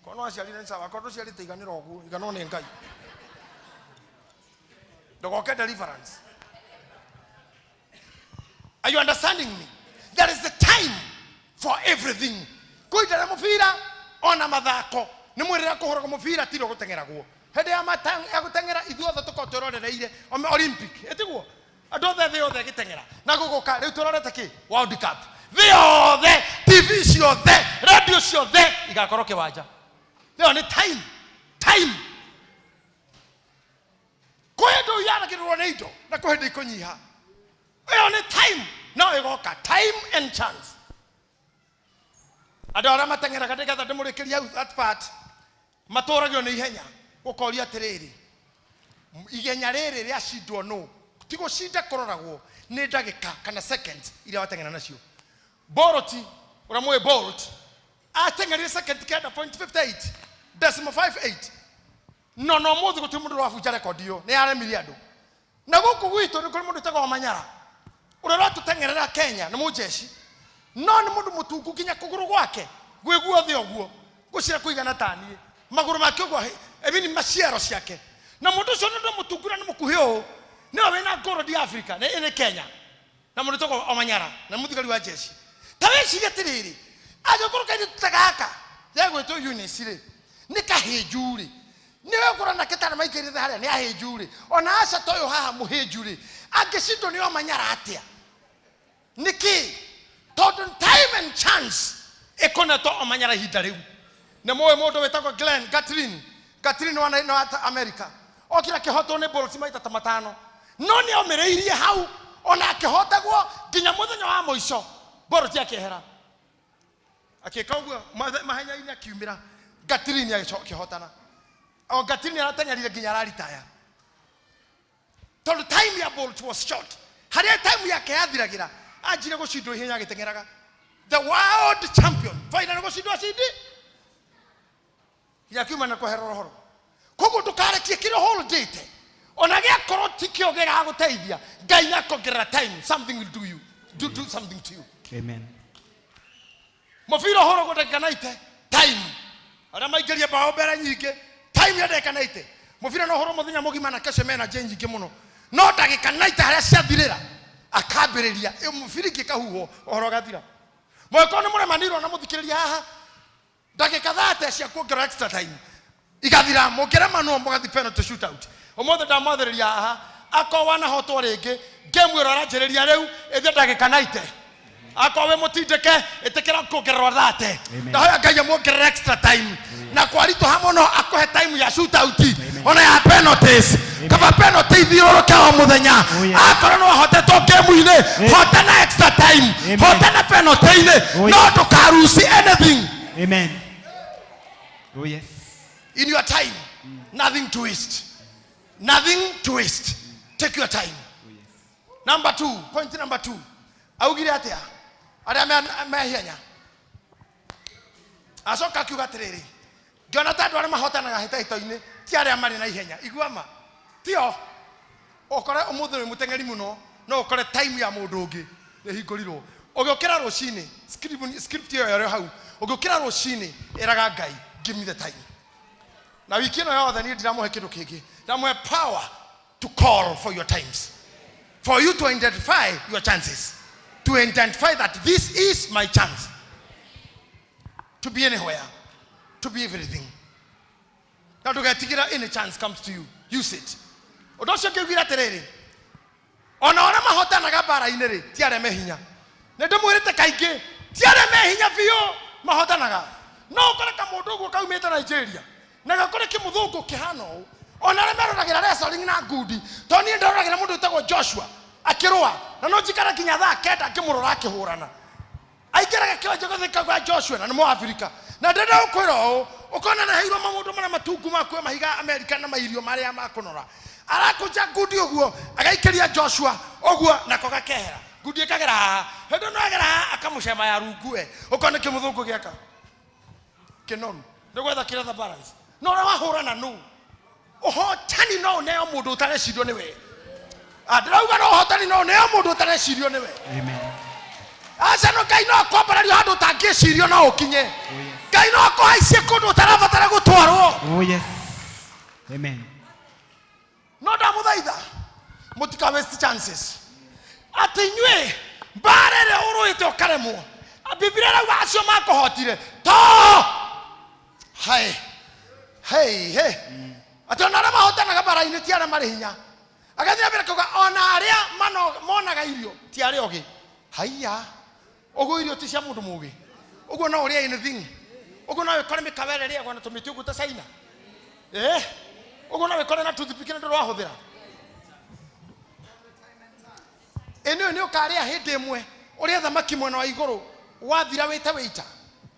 Kono aciari na sawa kodo aciari tiganira oguo igano ni Ngai. Ndugoke deliverance. Are you understanding me? There is the time for everything. Kuitara mufira ona mathako. Ni mwirira kuhora mufira tiro gutengera guo. Hede ya matang ya gutengera ithuothe tukoturorereire Olympic. Etiguo. Andu othe othe gitengera. Na guguka riu turorete ki? World Cup. Othe TV ciothe, radio ciothe igakorwo kiwanja. Leo ni time. Kwedo yana kirwo ni indo na kuhende ikonyiha. Only time. Now you got time and chance. Adora matengera katika tamurekeria that part. Matoragio ni ihenya. Gukoria tiriri. Igenya riri ria shindwo no. Tigo shinda kororagwo ni ndagika kana seconds ile watengera nacio. Boroti uramwe Bolt. Atengera second kenda 0.58. Decimal 58. No muthi gutumundu wafuja record yo. Ni are miliardo. Na guku gwitu ni kuri mundu tego Manyara. Urara tutengerera Kenya na mujeshi no ni mundu mutungu kinya kuguru gwake gwiguo thi oguo gucira kuigana tani maguru make ogwa ebi ni maciaro ciake na mundu cio ndo mutungura ni mukuhio ni we na ngoro di Africa ni Kenya na mundu toko Omanyara na muthigari wa jeshi tawe cigetiriri agakuru kaidi tutagaka yegwe to unisire ni kahejuri ni we kura na ketana maikirite haria ni ahejuri ona aca toyo haha muhejuri agicindo ni Omanyara atia Niki, total time and chance. Ekona to Omanyara hidariu. Na moe modo wetako Glenn, Catherine wana no ata America. Okira kehoto ne Bolt maita tamatano. No ni omereirie hau ona kehota gwo ginya muthenya wa moico. Bolt yake hera. Akekauga mahanya ina kiumira. Catherine ya kehotana. O Catherine arateng'erire ginya raritaya. Total time ya Bolt was short. Haria time yake yathiragira. Ajira gushindwo ihenya gitengeraga. The world champion. Final gushindwo cindi. Yakiuma na kuherora horo. Kogo tukarekie kiro holiday te. Ona gia koroti kio gega guteithia. Ngai nakongerera time. Something will do you. Do something to you. Amen. Mufiro horo godekanaite. Time. Ara maigeria bao bera nyike. Time ya dekanaite. Mufiro no horo muthenya mugima na kesho mena change ke muno. No dagikanaite haria ciathirira. Akabereria mufiriki kahuho horo gathira. Mwekone mure maniro na muthikiriria haha. Dakika 30 cia kuongerera extra time. Igathira mukira manu mugathi penalty shootout. Omothe ndamothereria haha. Akowa na hoto ringi. Game iro aranjereria riu ithia dakika 90. Akowe mutindeke itikira kuongerera 30. Ndahoya Ngai muongerera extra time. Na kwarito hamono akohe time ya shootout. Ona ya penalties. Kaba penalty thioro kwa muthenya. Akora no hotetwo game ine. Hotena extra time. Hotena penalty ine. No tukarusi anything. Amen. Oh yes. In your time, nothing to waste. Nothing to waste. Take your time. Oh yes. Number 2, point number 2. Augire atia. Aria mehenya. Asoka kiuga tiriri. Jonathan ndware mahotanaga hitaito-ini ti aria mari na ihenya. Iguama. Tio. Okore umuthe mutengeri muno no okore time ya mundu ungi ihingũrirwo. Ũgĩũkĩra rũcinĩ script yo yore hau. Ũgĩũkĩra rũcinĩ eraga Ngai, give me the time. Na wiki ĩno yothe niĩ ndiramuhe kĩndũ kĩngĩ. Ndamuhe power to call for your times. For you to identify your chances. To identify that this is my chance. To be anywhere. To be everything. Now to get any chance comes to you. Use it. Odosho kiugira terere. Ona mahotanaga bara-inĩ ri ti aria mehinya. Ne ndimwirite kaingĩ ti aria mehinya biũ mahotanaga. No ukore ka mundu uguo kaumĩte Nigeria. Na gakore kimuthungu kihana ũũ. ona remero ragira wrestling na ngudi to ni ndoragira mundu utagwo Joshua akirua na no jikara kinya thaa kenda akimurora akihurana aikiraga kiwanja githika gwa Joshua na mo Afrika na ndenda ukwiro ukona na heirwo mamundu mara matungu makwe mahiga America na mairio maria makunora arakuja ngudi uguo agaikeria Joshua uguo nako gakehera ngudi kagera hendo no agera akamucema ya rungue ukona kimuthungu giaka kinonu ndogwetha kira the balance no ra wahurana no uhotani no neo mundu utarecirio niwe adrauga no uhotani no neo mundu utarecirio niwe Amen. Asa no Ngai no kwambarario handu tangicirio no ukinye Ngai no kuhaicie kundu utarabatara gutwarwo. Oh yes. Amen. No ndamuthaitha mutika waste chances ati nywe mbarere uruite ukaremwo Biblia rauga acio makuhotire to hey ati ona arĩa mahotanaga bara-inĩ ti arĩa marĩ hinya agathia mbere kuga ona arĩa monaga irio ti arĩa ũgĩ haiya ũguo irio ti cia mũndũ mũgĩ ũguo no ũrĩa anything ũguo no wĩkore mĩkawa ĩrĩa ĩrĩagwo na tũmĩtĩ ũguo ta China ũguo no wĩkore na toothpick na ndũrĩ wahũthĩra ĩno nĩ ũkarĩa hĩndĩ ĩmwe ũrĩa thamaki mwena wa igũrũ wathira wĩte wĩita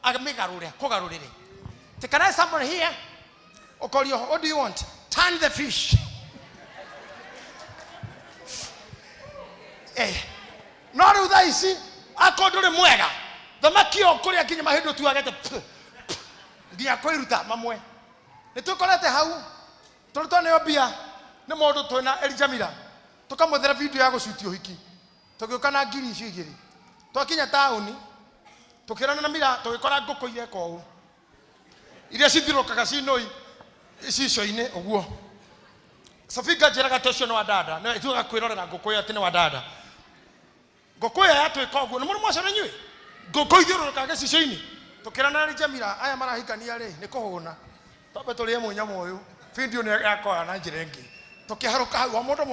amĩgarũre kũgarũrĩre. Can I somebody here? Okorio, what do you want? Turn the fish. No rutha ici akondore mwega. Thamaki okuria kinya mahindu tu agete. Nginya kwiruta mamwe. Nitukorete hau. Turuto ne obia. Ni mundu twina Elijamira. Tukamuthera video ya gucuti uhiki. Tugiuka na ngiri icio igiri. Twakinya tauni. Tukirana na mira tugikora nguku ire kou. Iria cithirukaga cinoi cico-inĩ ũguo Safika njĩraga tocio nĩ wa dada na ithuaga kwĩrorera ngũkũ ĩyo atĩ nĩ wa dada ngũkũ ĩyo yatwĩka ũguo nĩ mũndũ mwacara inyuĩ ngũkũ ithiũrũrũkaga cico-inĩ tũkĩrana na Jamila aya marahikania rĩ nĩ kũhũna twambe tũrĩe mũnyama ũyũ video nĩ yakoa na njĩra ĩngĩ tũkĩharũka hau o mũndũ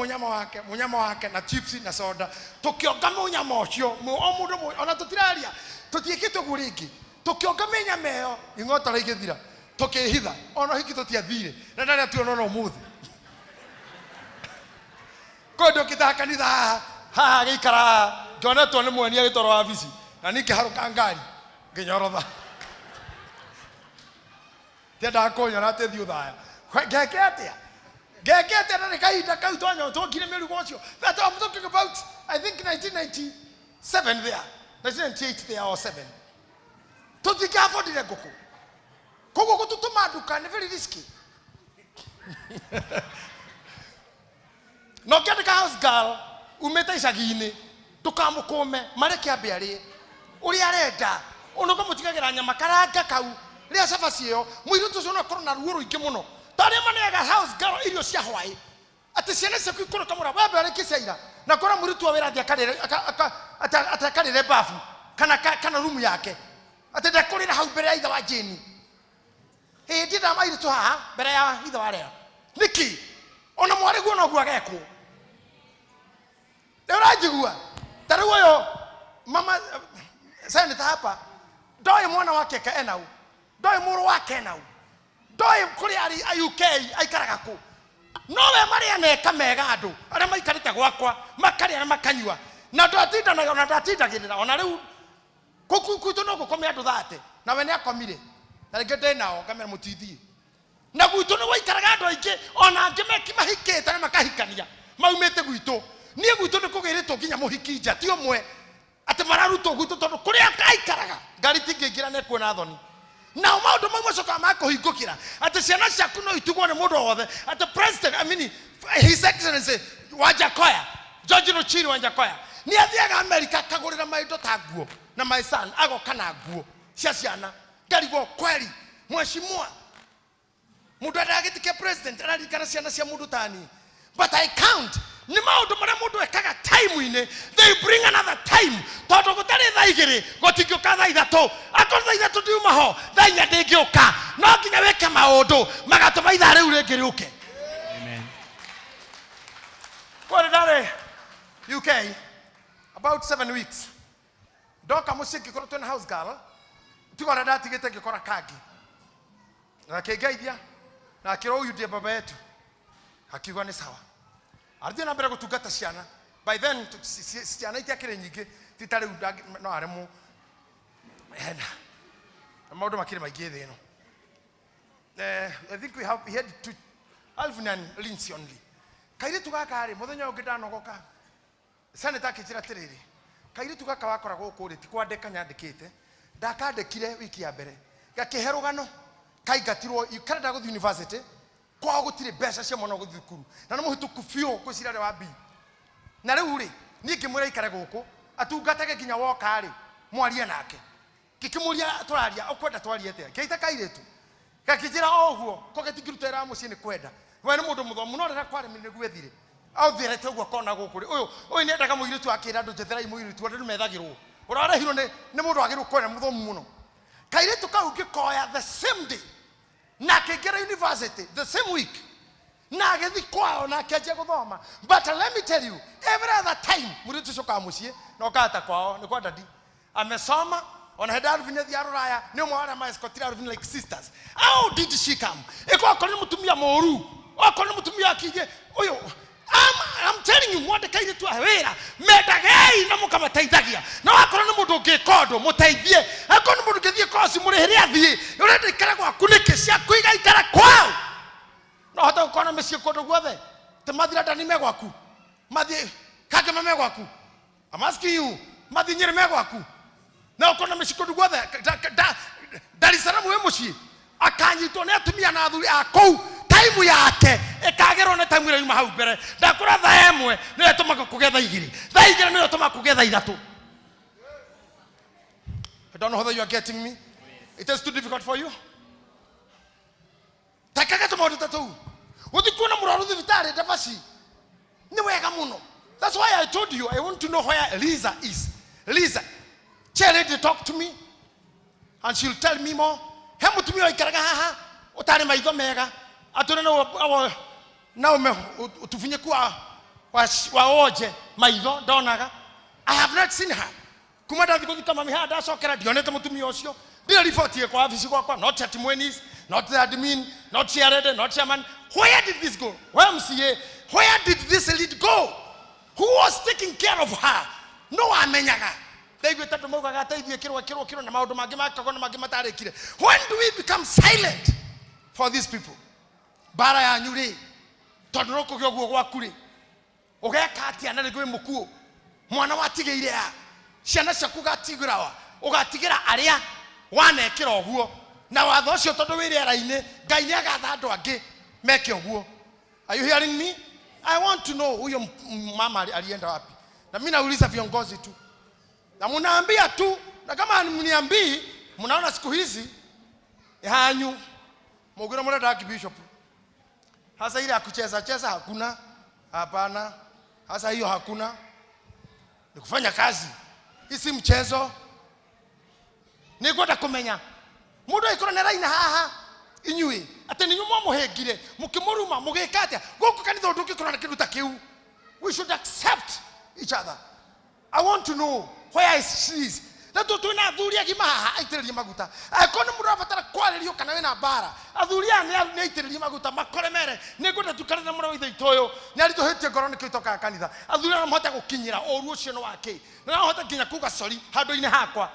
mũnyama wake na chips na soda tũkĩonga mũnyama ũcio o mũndũ ona tũtiraria tũtiĩkĩte ũguo rĩngĩ tũkĩonga mĩnyama ĩyo ing'ota rĩgĩthira tukihitha ono hiki tutiathire na ndani atuona no muthi kodo kitakanitha ha gikara jona to ne mwani agitoro wa visi na nikiharuka ngari nginyorotha tenda konya na tethi uthaya gekete na kaida kau tonyo tokire merugo ucio that I'm talking about I think 1997 there 1998 there or 7 tutikafodire ngoko Koko kututuma duka very risky. No get the house girl umeta icagi-inĩ tukamũkũme mareke ambe arĩe ũrĩa arenda onogo mũtigagira nyama karanga kau rĩa cabaci ĩyo mũirĩtu ũcio no akorwo na ruo rũingĩ mũno tarĩ maneaga house girl irio cia hwaĩ atĩ ciana ciaku ikũrũka mũra wambe arĩkie ciaira na kora mũirĩtu wa wĩra atĩ akarĩre bafu kana rumu yake atĩ ndekũrĩra hau mbere ya ithe wa Jeni ndida mairi tu haha mbere ya ithe wa Lea niki ona mwari guo no guo agekwo nĩũranjigua tarĩu ũyũ mama senator hapa ndoĩ mwana wake ka enau ndoĩ mũrũ wake enau ndoĩ kũrĩ ari UK aikaraga kũ nowe marĩa neka mega andũ arĩa maikarĩte gwakwa makarĩa na makanyua na ndatindanaga ona ndatindagĩrĩra ona rĩu kũitũ no gũkomia andũ 30 nawe nĩ akomire na rĩngĩ nao ngamera mũtithie na gwitũ nĩ gũikaraga andũ aingĩ ona angĩ mahikĩte na makahikania maumĩte gwitũ niĩ gwitũ nĩ kũgĩrĩtwo nginya mũhiki nja ti ũmwe atĩ mararutwo gwitũ tondũ kũrĩa aikaraga ngari tingĩingĩra nĩ kuona thoni nao maũndũ mau macokaga makũhingũkĩra atĩ ciana ciaku no itugwo nĩ mũndũ wothe atĩ president I mean his excellency Wanjakoya George Ruchiri Wanjakoya nĩ athiaga America akagũrĩra maindo ta nguo na my son agoka na nguo cia ciana ngarigo kweli mheshimiwa mundu adagitikia president ararikana ciana cia mundu tani but I count ni maundu maria mundu ekaga time ine they bring another time tondu gutari thaa igiri gutingioka thaa ithatu akorwo thaa ithatu ndiuma ho thaa inya ndingioka no nginya weke maundu magatuma ithaa riu ringi riuke amen kwa UK about 7 weeks doka musiki korwo twina house girl tigora ndatigite ngikora kangi na kingeithia na kiro uyu ndie baba yetu Akiuga ni sawa. Arthia na mbere gutungata ciana. By then ciana itiakire nyingi titari no aremu hena. Maundu makire maingĩ thĩ ĩno. I think we had to Alvin and Lindsay only. Kairitu gaka rĩ muthenya ũngĩ ndanogoka. Senator akĩnjĩra atĩrĩrĩ. Kairitu gaka wakora gũkũ rĩ ti kwandĩka nyandĩkĩte. Ndakandĩkire wiki ya mbere. Gakĩhe rũgano. Kaigatirwo Canada gũthiĩ university. Kwa gũtirĩ mbeca cia mwana gũthiĩ thukuru. Na nĩ mũhĩtũku biũ gwĩcira wa B. Na rĩu rĩ niĩ ngĩmwĩra ikare gũkũ atungatage nginya woka rĩ mwarie nake. Ngĩkĩmũria tũraria ũkwenda twarie atĩa. Kĩita kairĩtu. Gakĩnjĩra o ũguo ko gatingĩrutĩra mũciĩ nĩ kwenda. We nĩ mũndũ mũthomu no rĩrĩa kwarĩ nĩguo ethire. Au thirete ũguo kona gũkũ rĩ. Ũyũ nĩ endaga mũirĩtu akĩra andũ njethera mũirĩtu andũ methagĩrwo. Ũrarehirwo nĩ mũndũ agĩrĩirwo kwenda mũthomu mũno. Kairĩtu kau ngĩkoya the same day. Na akĩingĩra university the same week. Na agĩthiĩ kwao na akĩanjia gũthoma. But let me tell you, every other time mũirĩtu ũcio kaga mũciĩ na ũkahata kwao nĩ kwa dadi. Amesoma on had Alvin ya Raya, no more am I Scottish Alvin like sisters. How did she come? Eko akoni mutumia moru. Akoni mutumia akije. Oyo. I'm telling you what the kind to awera. Medagei na mukamataithagia. Na akoni mundu ngikondo mutaithie. Akoni mundu ngithie kosi mureheri athie. Urende kara kwa kunike cia kuiga itara kwao. No hata ukona mesie kondo guothe. Te mathira ndani megwaku. Mathi kage megwaku. I'm asking you. Mathi nyere megwaku. Na ukona meshikodu guothe Dar es Salaam we muci akanyitwo ne atumia na athuri akou time yake ikagerwo ne time ira yuma hau mbere ndakura tha emwe ne tumaka kugetha igiri tha igiri ne tumaka kugetha ithatu. I don't know whether you are getting me. It is too difficult for you. Takaga tumodu tatu uthikuna muraru thivitari tafasi ni wega muno. That's why I told you I want to know where Lisa is. Lisa, tell her to talk to me and she'll tell me more. Hemu tumi oikeraga haha utari maitho mega atone na me utufunye kwa waoje maitho donaga. I have not seen her. Kuma ndathi kuthika mami ha ndacokera ndionete mutumi ucio ndio report ye kwa office kwa not at Mwenis, not the admin, not chairman, not chairman. Where did this go? MCA, where did this lead go? Who was taking care of her? No amenyaga. When do we become silent for these people? Bara ya nyuri todoroko gyoguo gwakuri ogeka atia na rego mukuo mwana watigeire ya ciana ciaku gatigirawa ugatigira aria wanekira oguo na watho cio tondu wire raine ngai ni agatha andu angi meke oguo. Are you hearing me? I want to know huyo mama alienda wapi. Na mimi nauliza viongozi tu. Na munaambia tu, na kama mniambii, mnaona siku hizi hanyu mugura mura dark bishop. Hasa ile akucheza cheza hakuna. Hapana. Hasa hiyo hakuna. Ni kufanya kazi. Isi mchezo. Ni kwenda kumenya. Mundu ikora na raina haha inyui. Ate ni nyumo muhegire, mukimuruma mugikatia. Goko kanitha unduki kuna kindu ta kiu. We should accept each other. I want to know where is she? Na tutu na athuri agima haha aitiriria maguta. Akoni mundu abatara kwaririo kana wina bara. Athuri ani aitiriria maguta makore mere. Ningunda tukarana mundu withe itoyo. Ni ari tuhitie ngoro nikitoka kanitha. Athuri na mohota gukinyira oru ucio no wake. Na mohota kinya kuga sorry handu-ini hakwa.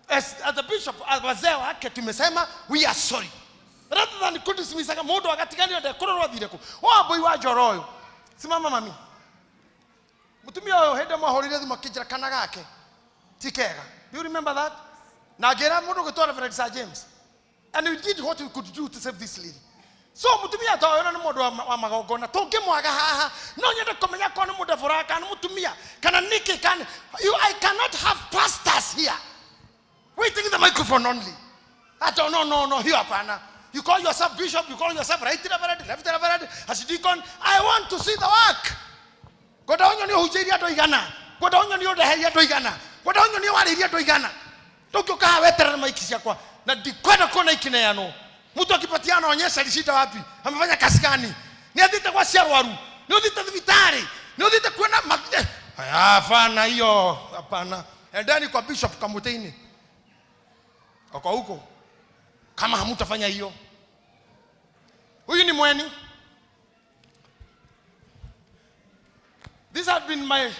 As the bishop wazee wake tumesema we are sorry. Rather than kudismisaga mundu agatiganio de kurorwa thireko. O boy wa joroyo. Simama mami. Mutumia oyo hende mahorire thimu akijira kana gake. Tikega. Do you remember that? Na gera mundu gutwara for Sir James. And we did what we could do to save this lady. So mutumia to na mundu wa magogona tungimwaga haha no nyende komenya ko ni mundu furaha kana mutumia kana niki kana I cannot have pastors here waiting the microphone only. I don't no here hapana. You call yourself bishop, you call yourself right reverend, left reverend, as deacon. I want to see the work. Goda onyo ni hujiria do igana. Goda onyo ni odeheria do igana. Goda onyo ni wariria do igana. Tokyo ka weterana maiki ciakwa. Na dikwenda kona ikineano. Mtu akipatiana onyesha lishita wapi? Amefanya kazi gani? Ni adite kwa siarwaru. Ni adite vitari. Ni adite kwenda hapana hiyo. Hapana. Endeni kwa bishop Kamutini. Kwa huko. Kama hamutafanya hiyo. Huyu ni mweni. This has been my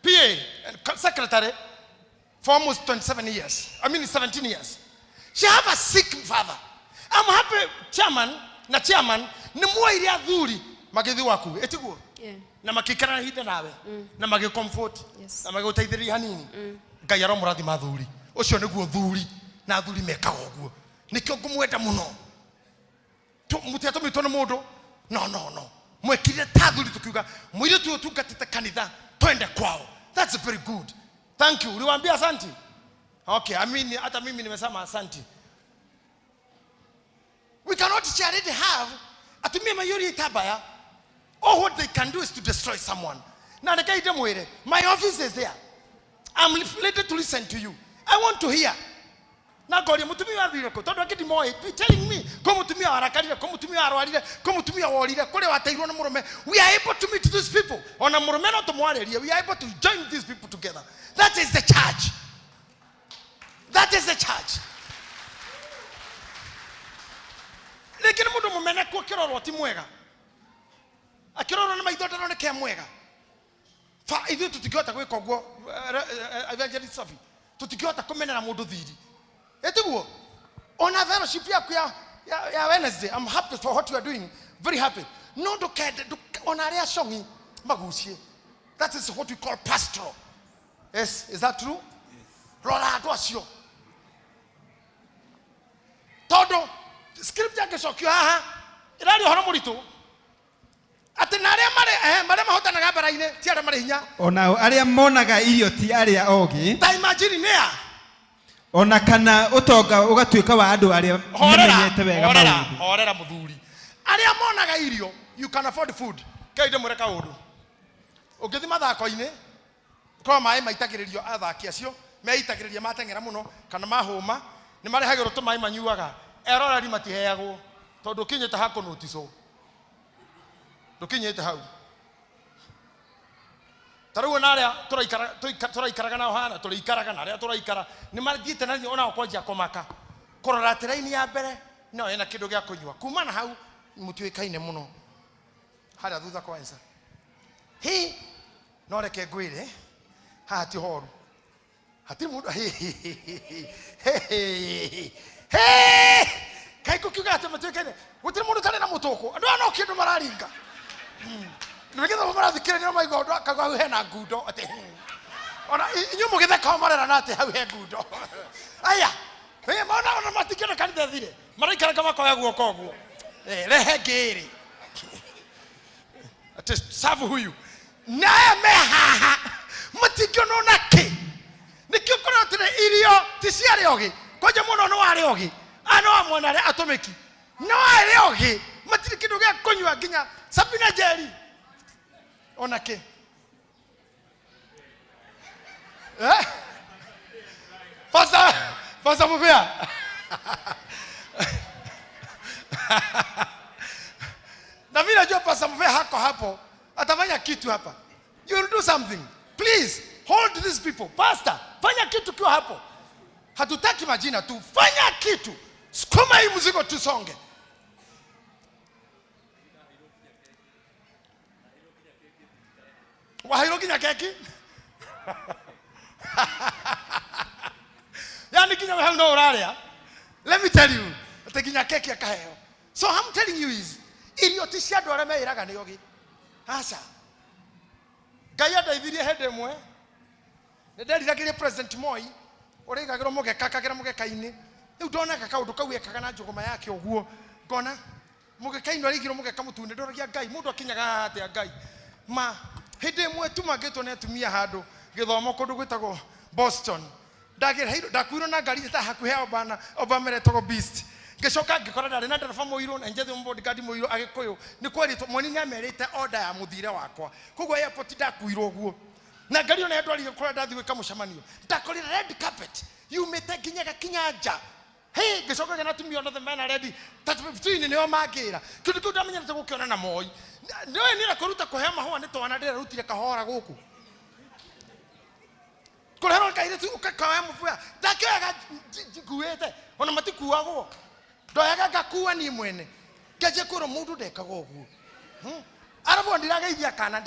PA and secretary for almost 27 years. I mean 17 years. She have a sick father. I'm happy chairman ni mwa iria thuri magithi waku etiguo. Yeah. Na makikara hinde nawe. Na magi comfort. Yes. Na magi uteithĩrĩria hanini. Ngai aromũrathi mathuri. Ucio niguo thuri na thuri mekaga ũguo. Nikio ngumwenda muno. Mutia tumitwo nĩ mũndũ. No. Mwekire ta thuri tukiuga mwire tu tungatite kanitha twende kwao. That's very good. Thank you. Uliwaambia asante? Okay, I mean hata mimi nimesema asante. We cannot charity have atumia mayori itabaya. All what they can do is to destroy someone. Now the guy demwere. My office is there. I'm ready to listen to you. I want to hear. Now God, mutumia biroko. Todo akiti moe. Telling me, come mutumia arakarire, come mutumia arwarire, come mutumia warire. Kole watairwa na murume. We are able to meet these people. Ona murume no tumwareria. We are able to join these people together. That is the church. That is the church. Lakini mundu mumene kwa kiroro ti mwega. Akiroro na maitho ndano ke mwega. Fa ithu tutikota gwika guo evangelist Sophie. Tutikota kumenera mundu thiri. Etiguo. On a fellowship ya Wednesday. I'm happy for what you are doing. Very happy. No do on area songi magusie. That is what we call pastoral. Yes, is that true? Yes. Rora adwasio. Todo scripture kesokyo haha. Irali horo murito. Ati naria mare mahota na gabaraine ti aria mare hinya. Ona aria monaga irio ti aria ogi. Ta imagine nea. Ona kana utonga ugatuika wa andu aria menyete wega maundu. Horera muthuri. Aria monaga irio, you can afford food. Kaide mureka undu. Ugithi mathako-ine ko mai maitagiririo athaki acio meitagiriria matengera muno kana mahuma ni marehagirwo to mai manyuaga erorari matiheagwo tondu kinyete hako notiso ndukinyete hau taruo naria turaikaraga na hana turaikaraga naria turaikara ni marigite na ona okonja komaka korora tiraini ya mbere no ena kindu gya kunyua kuma na hau mutiwekaine muno hara thutha kwanza hi no reke ngwire hati horu hati mundu kai kukiuga ati mutiwekaine gutiri mundu tare na mutoko andu ano kindu mararinga nimegetha marathikire ni maigo ndo akagwa hena ngundo ati ona inyu mugetha kamarera na ati hau he ngundo aya maona matikire kanitha thire maraikara kama koya guoko guo rehe ngiri ati savu huyu naye mehaha matikio no nake nikio kora tire irio tisiare ogi koje muno no ari ogi ano amwana re atomeki no ari ogi matiri kindu gya kunywa ginya sabina jeri onake pasa mubea na mimi najua pasa mubea hako hapo atafanya kitu hapa. You will do something. Please hold these people. Pastor, fanya kitu kiwa hapo. Hatutaki majina tu. Fanya kitu. Sukuma hii mzigo tusonge. Wahiroginya keki? Yani kinya hau no uraria. Let me tell you. Ataginya keki akaheo. So I'm telling you is idiotisia andu aria meiraga ni ogi. Asa. Gaya David hede mwe. Nderira kire President Moi. Uriga giro muge kakagera muge kaini. Riu ndona kaka undu kau ekaga na njuguma yake oguo. Ngona muge kaini arigiro muge kamutune ndoragia Ngai mundu akinyaga ate Ngai. Ma hede mwe tumagetwo na tumia handu githomo kundu gwitagwo Boston. Ndagira hindo ndakwiro na ngari ta hakuhe Obama retogwo Beast. Ngicoka ngikora ndari na ndereba muiro na njethi bodyguard muiro agikuyu ni kweritwo mwani nyamerite order ya muthire wakwa kugwa airport ndakwirwo guo na ngari ona ndwari kura ndathi gwika mucemanio ndakorire red carpet yumite nginyaga kinyanja hey ngicoka ngena tumio na the man ready 15 niyo magira kindu kiu ndamenyete gukiona na Moi ndio ni kuruta kuhema ho ni twana ndira rutire kahora guku kurero kaire tu ukakawa mufuya ndakega nguete ona matikuagwo ndoyaga ngakuwa ni mwene ngeje kuro mundu ndekaga uguo arabu ndirageithia kana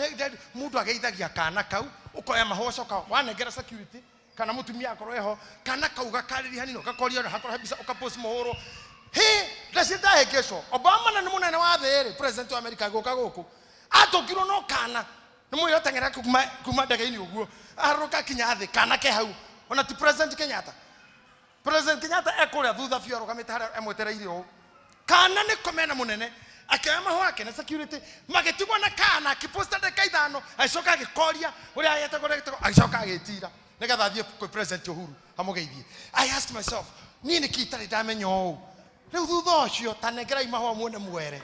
mundu ageithagia kana kau ukoya mahoco ka wanengera security kana mutumia akorwo eho kana kauga kariri hanino gakoria hakora bisa ukapost mohoro he ndacita hegesho Obama na munene wa thiri president wa America goka goko atokiro no kana nimwira tengera kuma ndege-ini uguo aroka kinya thi kana ke hau ona ti president Kenyatta ekoria thutha bioro kamite haria emwetereire o kana ni komena munene akaya maho ake na security magetigwa na kana akiposta ndeka ithano aicoka agikoria uria ayete goretego aicoka agitira nigetha thie ku president Uhuru amugeithie. I asked myself nini kitari ndamenyo riu thutha ucio tanengerai maho muone mwere.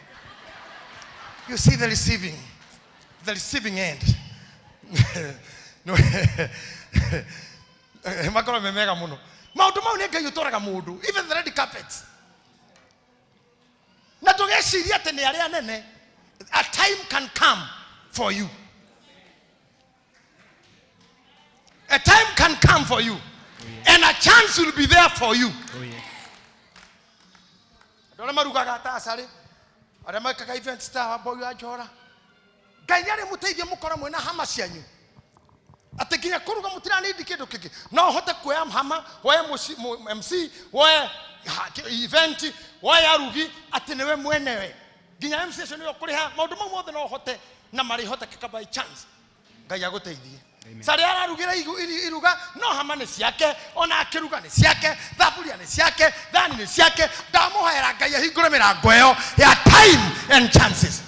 You see the receiving end. No makoro memega muno maundu mau nengai utoraga mundu even the red carpet na tugeciria ati ni aria nene. A time can come for you. A time can come for you. And a chance will be there for you. Dona marugaga tasari aria makaga event star boy ajora gainare muteithie mukora mwena hama cianyu atekinya kuruga mutira ni ndikindo kiki no hote kuya hama woye MC woye event woye arugi ati niwe mwenewe ginya MC cio niyo kuriha maundu mau mothe no hote na mari hote kika by chance ngai aguteithie. Sari ararugira iruga no hama ni ciake ona akiruga ni ciake thaburia ni ciake thani ni ciake ndamuhera ngai ahingure mirango yo ya time and chances.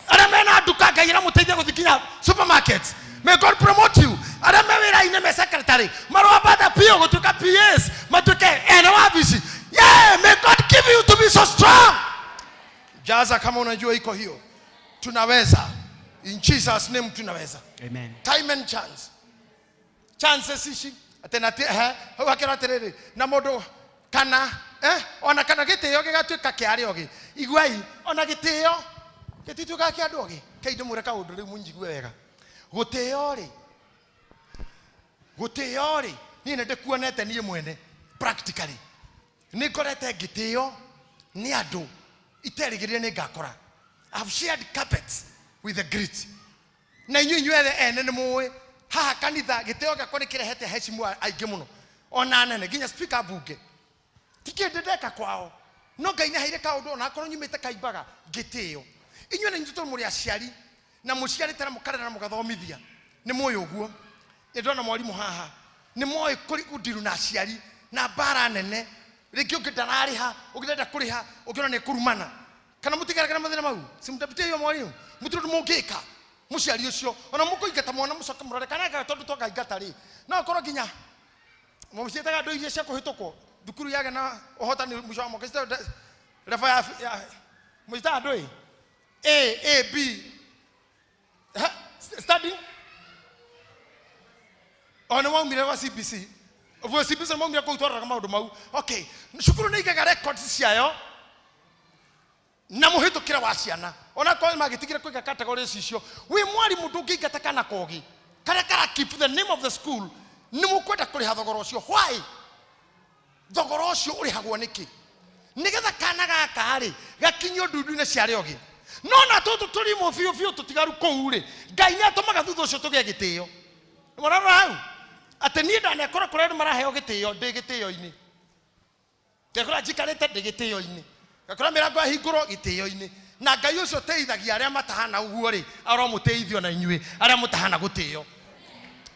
Ara mena duka ngai na muteithie guthikinya supermarkets. May God promote you. Ara mewira ine me secretary marwa bada pio gutuka PS matuke ene wabisi. Yeah, may God give you to be so strong. Jaza kama unajua iko hiyo tunaweza. In Jesus name tunaweza. Amen. Time and chance. Chances ici atena wakira terere na modo kana ona kana gitio gigatuika kiari ogi igwai ona gitio gitituka kia ndogi kaide mureka undu ri munjigwe wega gutio ri ni ne ndekuonete nie mwene practically ni korete gitio ni andu iterigirire ni ngakora. I've shared carpets with the great. Na inyunywe ene ni muwe haha kanitha giteo gakwa ni kirehete heshimu aige muno ona nene ginya speaker bunge tikendeka kwao no ngai ni haire kaundu ona akorwo nyumite kaimbaga giteo inyuwe ni njuto muri aciari na muciari tara mukarera na mugathomithia ni moyo uguo ndona mwalimu haha ni moyo kuri udiru na aciari na bara nene ringi ungidarariha ugirenda kuriha ukiona ni kurumana kana mutigara kana mathina mau simutapitie yo mwalimu muturu mungika muciari ucio ona mukuingata mwana mucoka murore kana ga tondu toga ingata ri no korwo ginya mucietaga ndo iria cia kuhitukwo thukuru yage na uhotani muco mo kiste refa ya mucita ndo A B studying ona waumire wa CBC obwo CBC waumire ko utwara kama undu mau. Okay, shukuru ni igaga records ciayo na muhitukira wa ciana ona kwa magitigire kuiga categories icio wi mwalimu ndungingata kana kogi kara keep the name of the school ni mukwenda kuriha thogoro ucio. Why thogoro ucio urihagwo niki nigetha kana gaka ri gakinyo ndundu-ine ciare ogi no na tutu turi mu fiu tutigaru kou ri ngai ni atumaga thutha ucio tugie gitio mwarara hau ati ni ndane kora kora maraheo gitio ndi gitio-ini tekora jikarete ndi gitio-ini gakora mirango ahinguro gitio-ini na ngai ucio teithagia aria matahana uguo ri aro muteithio na inyui aria mutahana gutio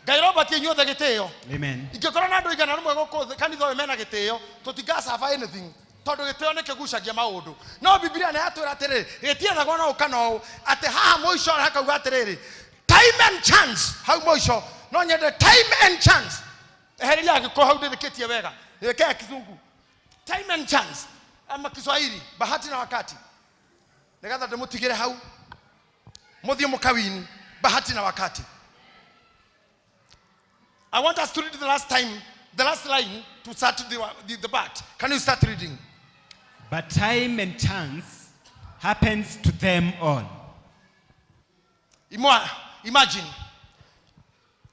ngai Robert inyuothe gitio. Amen. Ingikora na andu igana rumwe guku kanitha we mena gitio tutigacava anything tondu gitio ni kigucagia maundu no Biblia na yatwira atiriri gitiethagwo no ukano ati haha muico hakauga atiriri time and chance hau muico no nyende time and chance eheri yake ko hau ndirikitie wega yeke kizungu time and chance ama Kiswahili bahati na wakati nigatha ndimutigire hau muthie mukawini bahati na wakati. I want us to read the last line to start the part. Can you start reading? But time and chance happens to them all. Imagine.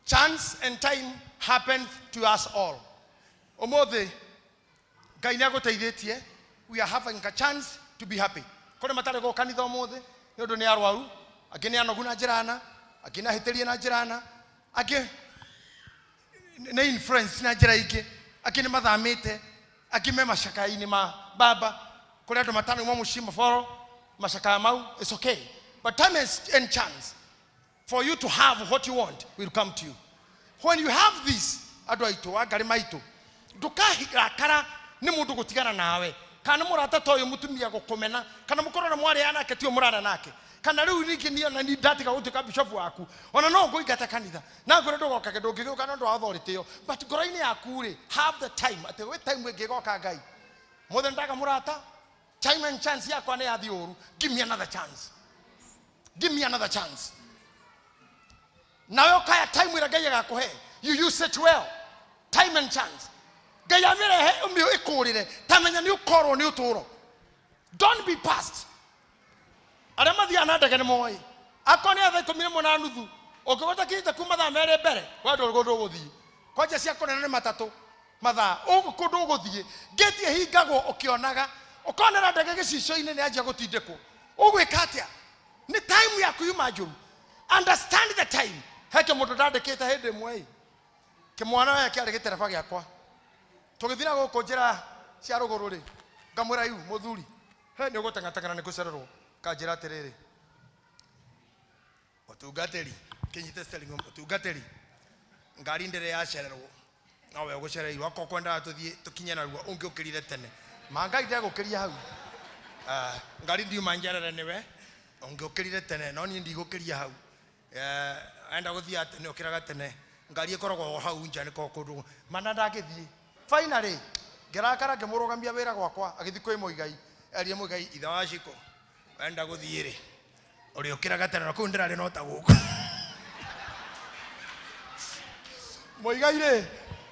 Chance and time happens to us all. Omothe, ngai ni aguteithĩtie. We are having a chance to be happy. Kore matare go kanitha omothe, nĩ ũndũ nĩ arwaru, Agene anoguna jirana, agena hitelia na jirana, age na influence na jira ike, agene mathamite, agime mashaka ini ma baba, kule ndo matano mwa mushima foro, mashaka mau, it's okay. But time and chance for you to have what you want will come to you. When you have this, adwaito agarima ito, kara ni mundu gutigana nawe. Kana murata toyo mutumia gukomena, kana mukorora mwari yana ketio murara nake. Kana riu niki niyo na ni dati ka utika bishop waku. Ona no go igata kanitha. Na gore ndo goka kedo gigo kana ndo authority yo. But goroini yaku ri have the time. Ate we time we gigoka ngai. Mothe ndaga murata. Time and chance yako ane yathi oru. Give me another chance. Give me another chance. Now kaya time wira gaya gakuhe. You use it well. Time and chance. Gaya mire he umio ikurire. Tamenya ni ukoro ni uturo. Don't be past. Arama di anada gane moi. Akone ave komine mona nuthu. Okogota kita kumatha mere bere. Wado godo gothi. Koja cia kone ne matatu. Matha o kodo gothi. Geti hingago okionaga. Okonera ndege gicicio ine ne ajia gutindeko. Ugwikatia. Ni time yaku yumajuru. Understand the time. Heke mundu ndandikite hindi mwei. Kimwana yake ari gitereba giakwa. Tugithina guko njira cia ruguru ri. Ngamwira yu muthuri. He ni ugutangatangana ni gucererwo. Kanjira atiriri. Otungateri. Kinyite sterling otungateri. Ngari ndere yacererwo. Nawe ugucereirwo akokwenda tuthie tukinye naruo ungi ukirire tene. Mangai ndia gukiria hau. Ngari ndiuma njerere niwe. Ungi ukirire tene no ni ndi gukiria hau. Enda guthia atene okiraga tene. Ngari ikoragwo hau nja niko kundu. Mana ndagithie. Finally ngirakara ngimurugamia wira gwakwa agithi kwi muigai. Erie muigai itha wa ciko. Enda guthiire. Uri okiraga tene no kundirari no ta guku. Muigai re.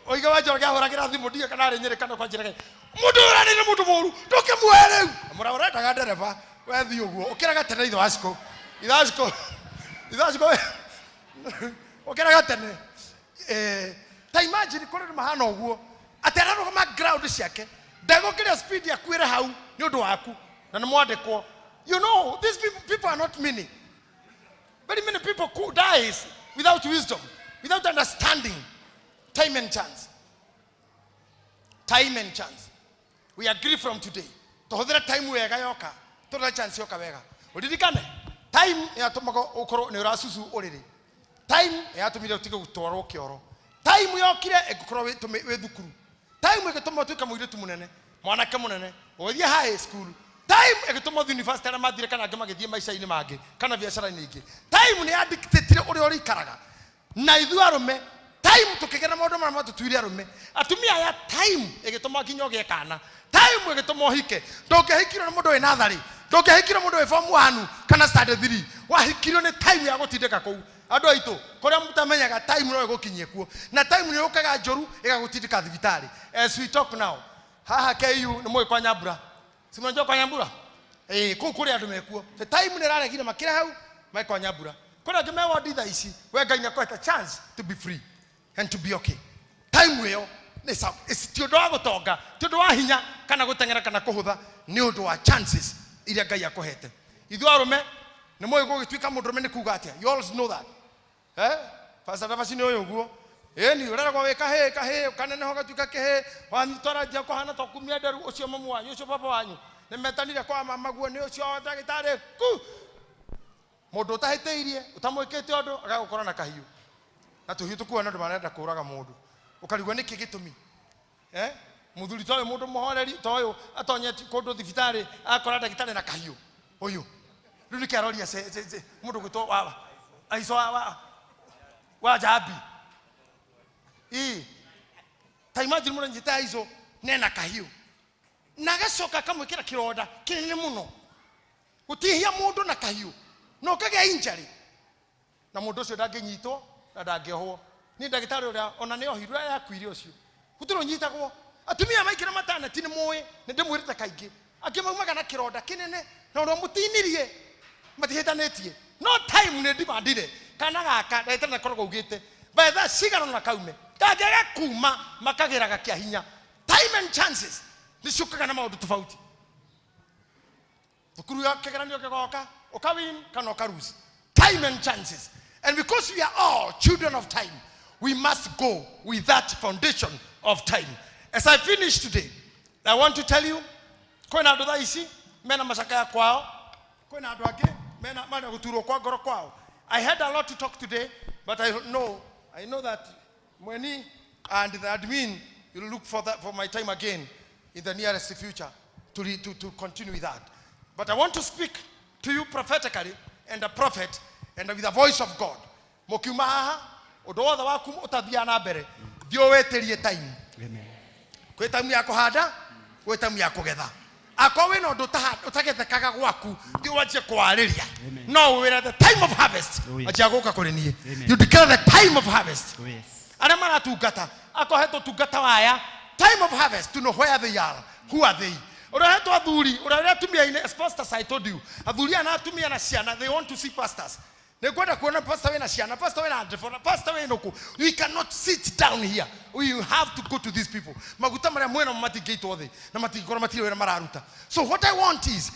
Oiga wajo gahuragira thimu ndio kana ari nyire kana kwa njirage. Mundu urani ni mundu moru. Ndukimwere. Murawara ndaga ndereba. We thi uguo. Okiraga tene itha wa ciko. Itha ciko. Okiraga tene. Ta imagine kore mahana uguo. Aterano kama ground ciake. Ndego kire speed ya kwira hau ni undu waku. Na ni mwandikwo. You know, these people are not many. Very many people could die without wisdom, without understanding. Time and chance. Time and chance. We agree from today. Tohodera time wega yoka. Tohodera chance yoka wega. Udirikane. Time ya tumako ukoro ni rasusu oriri. Time ya tumire utike gutwaro kioro. Time yokire egukoro we thukuru. Time egituma tuka muiretu munene. Mwanake munene. Othie high school. Time egituma university na mathire kana ngimagithie maisha ini mangĩ kana biashara nyingĩ. Time ni adictate uri ori karaga. Na ithu arume time tukigera maundu mara matutuire arume. Atumia ya time egituma nginya ogie kana. Time egituma ohike. Ndungihikirwo na mundu we nathari. Ndungihikirwo mundu we form 1 kana standard 3. Wahikirwo ni time ya gutindika kou. Andu aitu kuria mutamenyaga time no igukinyie kuo. Na time ni ukaga njoru igagutindika thibitari. As we talk now. Haha KU ni mwe kwa Nyambura. Simunajua kwa Nyambura? Kukuri andu mekuo. The time ni raregire makira hau mai kwa Nyambura. Kuna ngimewa ditha ici we Ngai nyakweta chance to be free and to be okay. Time weo ni sawa. Ti undu wa gutonga, ti undu wa hinya kana gutengera kana kuhutha, ni undu wa chances iria Ngai akuhete. Ithu arume ni mwe gugituika mundurume ni kuga atia. You all know that. Pastor Davasi ni uyu guo. Ni uraragwo wika he kanene ho gatuika kehe wanitwara nja kuhana to kumia nderu ucio mamu wanyu ucio papa wanyu ni metanire kwa mama guo ni ucio ndagitari ku mundu utahiteirie utamwikite undu agagukora na kahiu na tuhiu tukuona ndu marenda kuraga mundu ukarigwo niki gitumi muthuri toyo mundu muhoreri toyo atonye kundu thibitari akora ndagitari na kahiu uyu riu niki aroria mundu gwitwo wa aiso wa jabi ta imagine mwana njita hizo nena kahiu nagacoka kamwikira kironda kinene muno utihia mundu na kahiu no kage injury na mundu ucio ndanginyitwo na ndangiohwo ni ndagitari uria ona ni ohirwe yakwire ucio gutiro nyitagwo atumia maikira matana tini muwe ni ndimwirite kaingi akimaumaga na kironda kinene na ro mutinirie matihetanetie no time ni ndibandire kana gaka ndaitana korwo ugite betha sigara na kaume kagega kuma makageraga kia hinya. Time and chances nishukaga na maundu tofauti. Thukuru ya kegeranio kegoka ukawin kana ukarusi. time and chances. And because we are all children of time, we must go with that foundation of time. As I finish today, I want to tell you, kwena ndo daisi mena masaka ya kwao, kwena ndo age mena mana kuturo kwa goro kwao. I had a lot to talk today, but I know that Mweni and the admin will look for my time again in the nearest future to continue with that. But I want to speak to you prophetically and a prophet and with the voice of God. Mokiuma haha odoa waku utathia na mbere thio weterie time. Amen. Kwe time ya kuhanda, kwe time ya kugetha. Akwa we no utagethekaga gwaku thio waje kwariria. No, we're at the time of harvest. Acha goka kuri nie. You declare the time of harvest. Oh yes. Ana mara tugata. Akwa heto tugata waya. Time of harvest to know where they are. Who are they? Uraheto adhuri, uratumia ine as pastors I told you. Adhuri anatumia na siana, they want to see pastors. They go to kuona pastor we na siana, pastor we na adrefona, pastor we noko. We cannot sit down here. We have to go to these people. Maguta mara mwena mati gate ode, na mati kora mati we mara aruta. So what I want is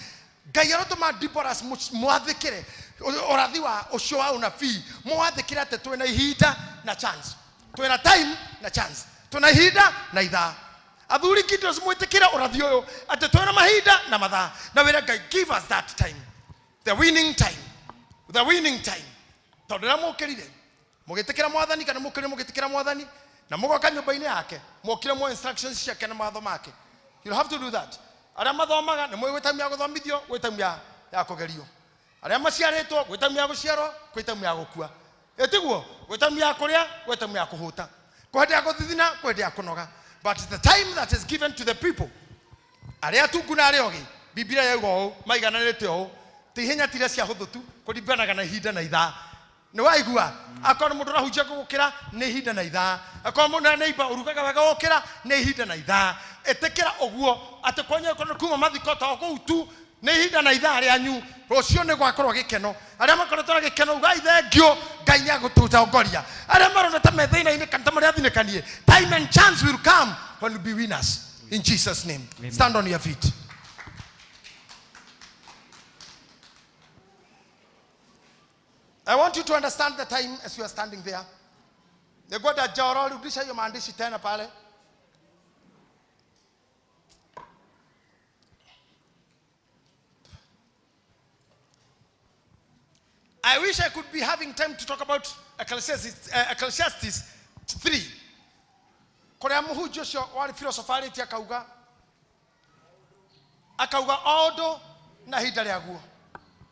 gayaroto ma diporas muadhekere. Oradhiwa oshoa una fee. Muadhekere ate tuena hida na chance. Tuena time na chance. Tuena hida na idha. Adhuri kitu smwetekera oradhioyo ate tuena mahida na madha. Na wera give us that time. The winning time. The winning time. Todera mokerire. Mogetekera mwathani kana mokere mogetekera mwathani na mogoka nyumba-ini yake. Mokire mo instructions ciake na matho make. You'll have to do that. Aria mathomaga na mwe time ya guthomithio, gwe time ya kugerio. Aria maciaritwo, gwe time ya guciarwo, gwe time ya gukua. Etiguo, gwe time ya kuria, gwe time ya kuhuta. Kwende ya guthithina, kwende ya kunoga. But the time that is given to the people. Aria tungu na aria ogi. Biblia yaugo maigananite o. Tihenya tira cia huthu tu kulinganaga na ihinda na ithaa. Ni waigua akona mundu rahujia gukira ni ihinda na ithaa. Akona mundu neighbor urugaga wega gukira ni ihinda na ithaa. Etekera oguo atekonye kono kuma mathikota ogu tu ni ihinda na ithaa ria nyu. Rucio ni gwakorwo gikeno. Aria makoretwo gikeno ugai thengio Ngai ni agututa ongoria. Aria marona ta methaina ini kanta maria thinekanie. Time and chance will come when we be winners in Jesus name. Amen. Stand on your feet. I want you to understand the time as you are standing there. The God that Jawara rudisha hiyo maandishi tena pale. I wish I could be having time to talk about Ecclesiastes 3. Korea muhu Joshua wali filosofality akauga odo na hida ria guo.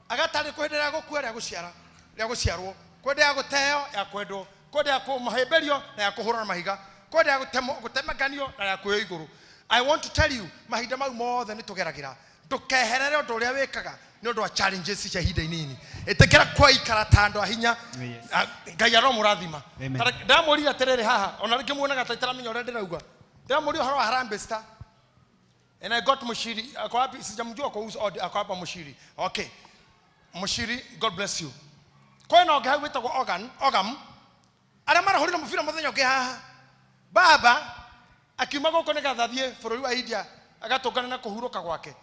Agatari kwenda ria gukua ria guciara. Ya guciarwo kwende ya guteo ya kwendo kwende ya kumahemberio na ya kuhurana mahiga kwende ya gutemaganio na ya kuyo iguru. I want to tell you mahinda mau mothe ni tugeragira ndukeherere undu uria wikaga ni undu wa challenges cia hinda inini etekera kwa ikara tando ahinya Ngai aro murathima ndamuri aterere haha ona ringi muonaga taitara minyo ria ndirauga ndamuri horo harambe star and I got mushiri akwapi sijamjua kwa uso akwapa mushiri. Okay mushiri, God bless you. Kwena oge hau witagwo ogam aria marahurira mubira muthenya oge haha baba akiuma goko nigathathie bururi wa India agatungana na kuhuruka gwake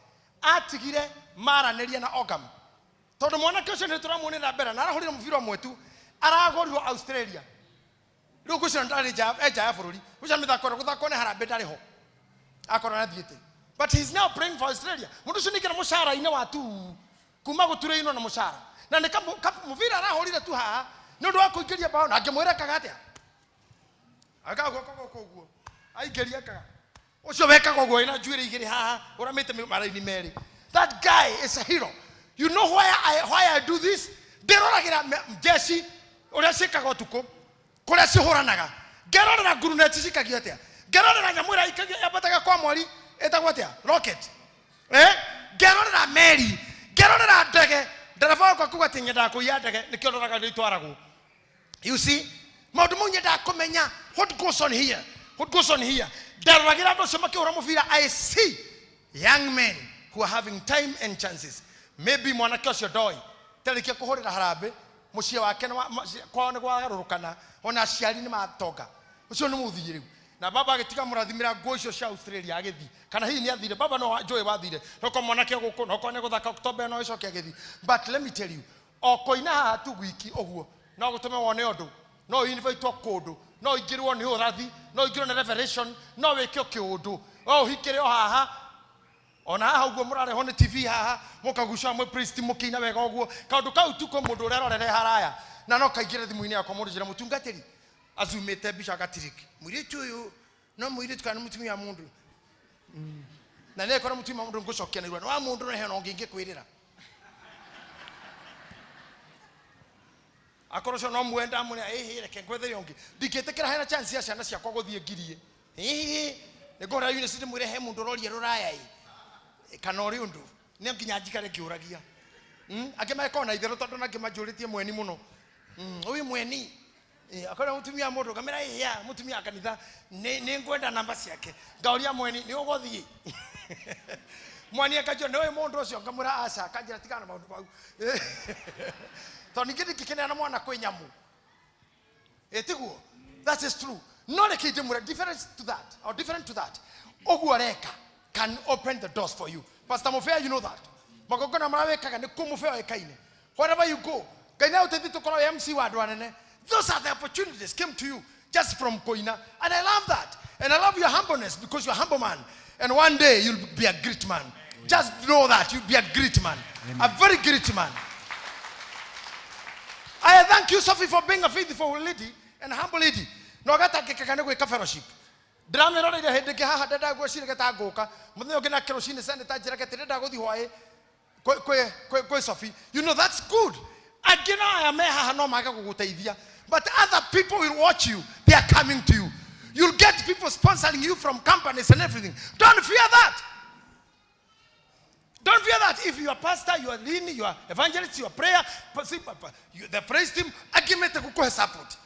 atigire maraniria na ogam tondu mwanake ucio nituramuonera mbere na arahurira mubira mwetu aragorirwo Australia riu gucio ndari eja ya bururi gucio mithako guthako ne harambe ndari ho akora nathiete but he's now praying for Australia. Mundu ucio nikira mushara ine watu kuma guture ino na mushara na nika muvira arahorire tu haha ni undu wa kuingiria bao na ngimwira kaga atia akaguo aingiria kaga ucio wekaga guo ina njuire igiri haha uramite maraini meri. That guy is a hero. You know why I do this? Nderoragira jeshi uria cikaga utuku kuria cihuranaga ngerorera guruneti cikagia atia ngerorera nyamwira ikagia yambataga kwa mwari etagwo atia rocket ngerorera meri ngerorera ndege ndereva kwa kuga tinyenda kuya ndege nikio ndoraga nditwarago. You see maundu mau nyenda kumenya what goes on here nderoragira ndo cema kiura muvira. I see young men who are having time and chances. Maybe mwanake ucio ndoi terikia kuhurira harambe mucie wake kwao ni gwagarurukana ona aciari ni matonga ucio ni muthii riu na baba agitiga murathimira nguo icio cia Australia agithi kana hihi ni athire baba no joy wathire no ko mwanake guku no ko ne guthaka October no icoke agithi. But let me tell you okoina ha tu wiki oguo no gutome wone ondu no invite okondo no ingirwo ni urathi no ingirwo ni revelation no weke okiundu o hikire o haha ona haha uguo murareho ni TV haha mukaguca mwe priest mukina wega uguo kaundu kau tuko mundu urerorere haraya na no kaingire thimu-ini yakwa mundu jira mutungatiri azumite bisha gatiriki muritu uyu no muritu kana mutumia mundu na ne kora mutumia mundu ngucokia nirwa no mundu no heno ngingi kwirira akorosho no mwenda mune reke ngwethe yongi ndigetekera hena chance ya ciana ciakwa guthie ngirie ngora university mwire he mundu rorie ruraya kana uri undu ne nginya njikare kiuragia akema ikona ithero tondu na ngimajuritie mweni muno uyu mweni akora mutumia mundu kamera ya mutumia kanitha ni ngwenda namba ciake ngauria mweni ni ugothie mwani akajo no mundu ucio ngamura aca kanjira tigana maundu bau toni kidi kikene na mwana kwenyamu etiguo that is true no le kidi mura different to that oguareka can open the doors for you. Pastor Mofea, you know that. Magogona maweka ni kumufea ekaine. Wherever you go, kaina utendito kono MC wadwanene. Those are the opportunities came to you just from Koina, and I love that. And I love your humbleness because you're a humble man. And one day you'll be a great man. Just know that you'll be a great man. Amen. A very great man. I thank you, Sophie, for being a faithful lady and a humble lady. No gata kekakane kwe fellowship. Drama no ida hede ke haha dada go shire gata goka. Muthe ogena kerosene sande tajira ke dada go di hoye. Kwe Sophie. You know that's good. Agina I may haha no maka go guteithia. But other people will watch you. They are coming to you. You'll get people sponsoring you from companies and everything. Don't fear that. Don't fear that. If you are pastor, you are leading, you are evangelist, you are prayer, the praise team, support.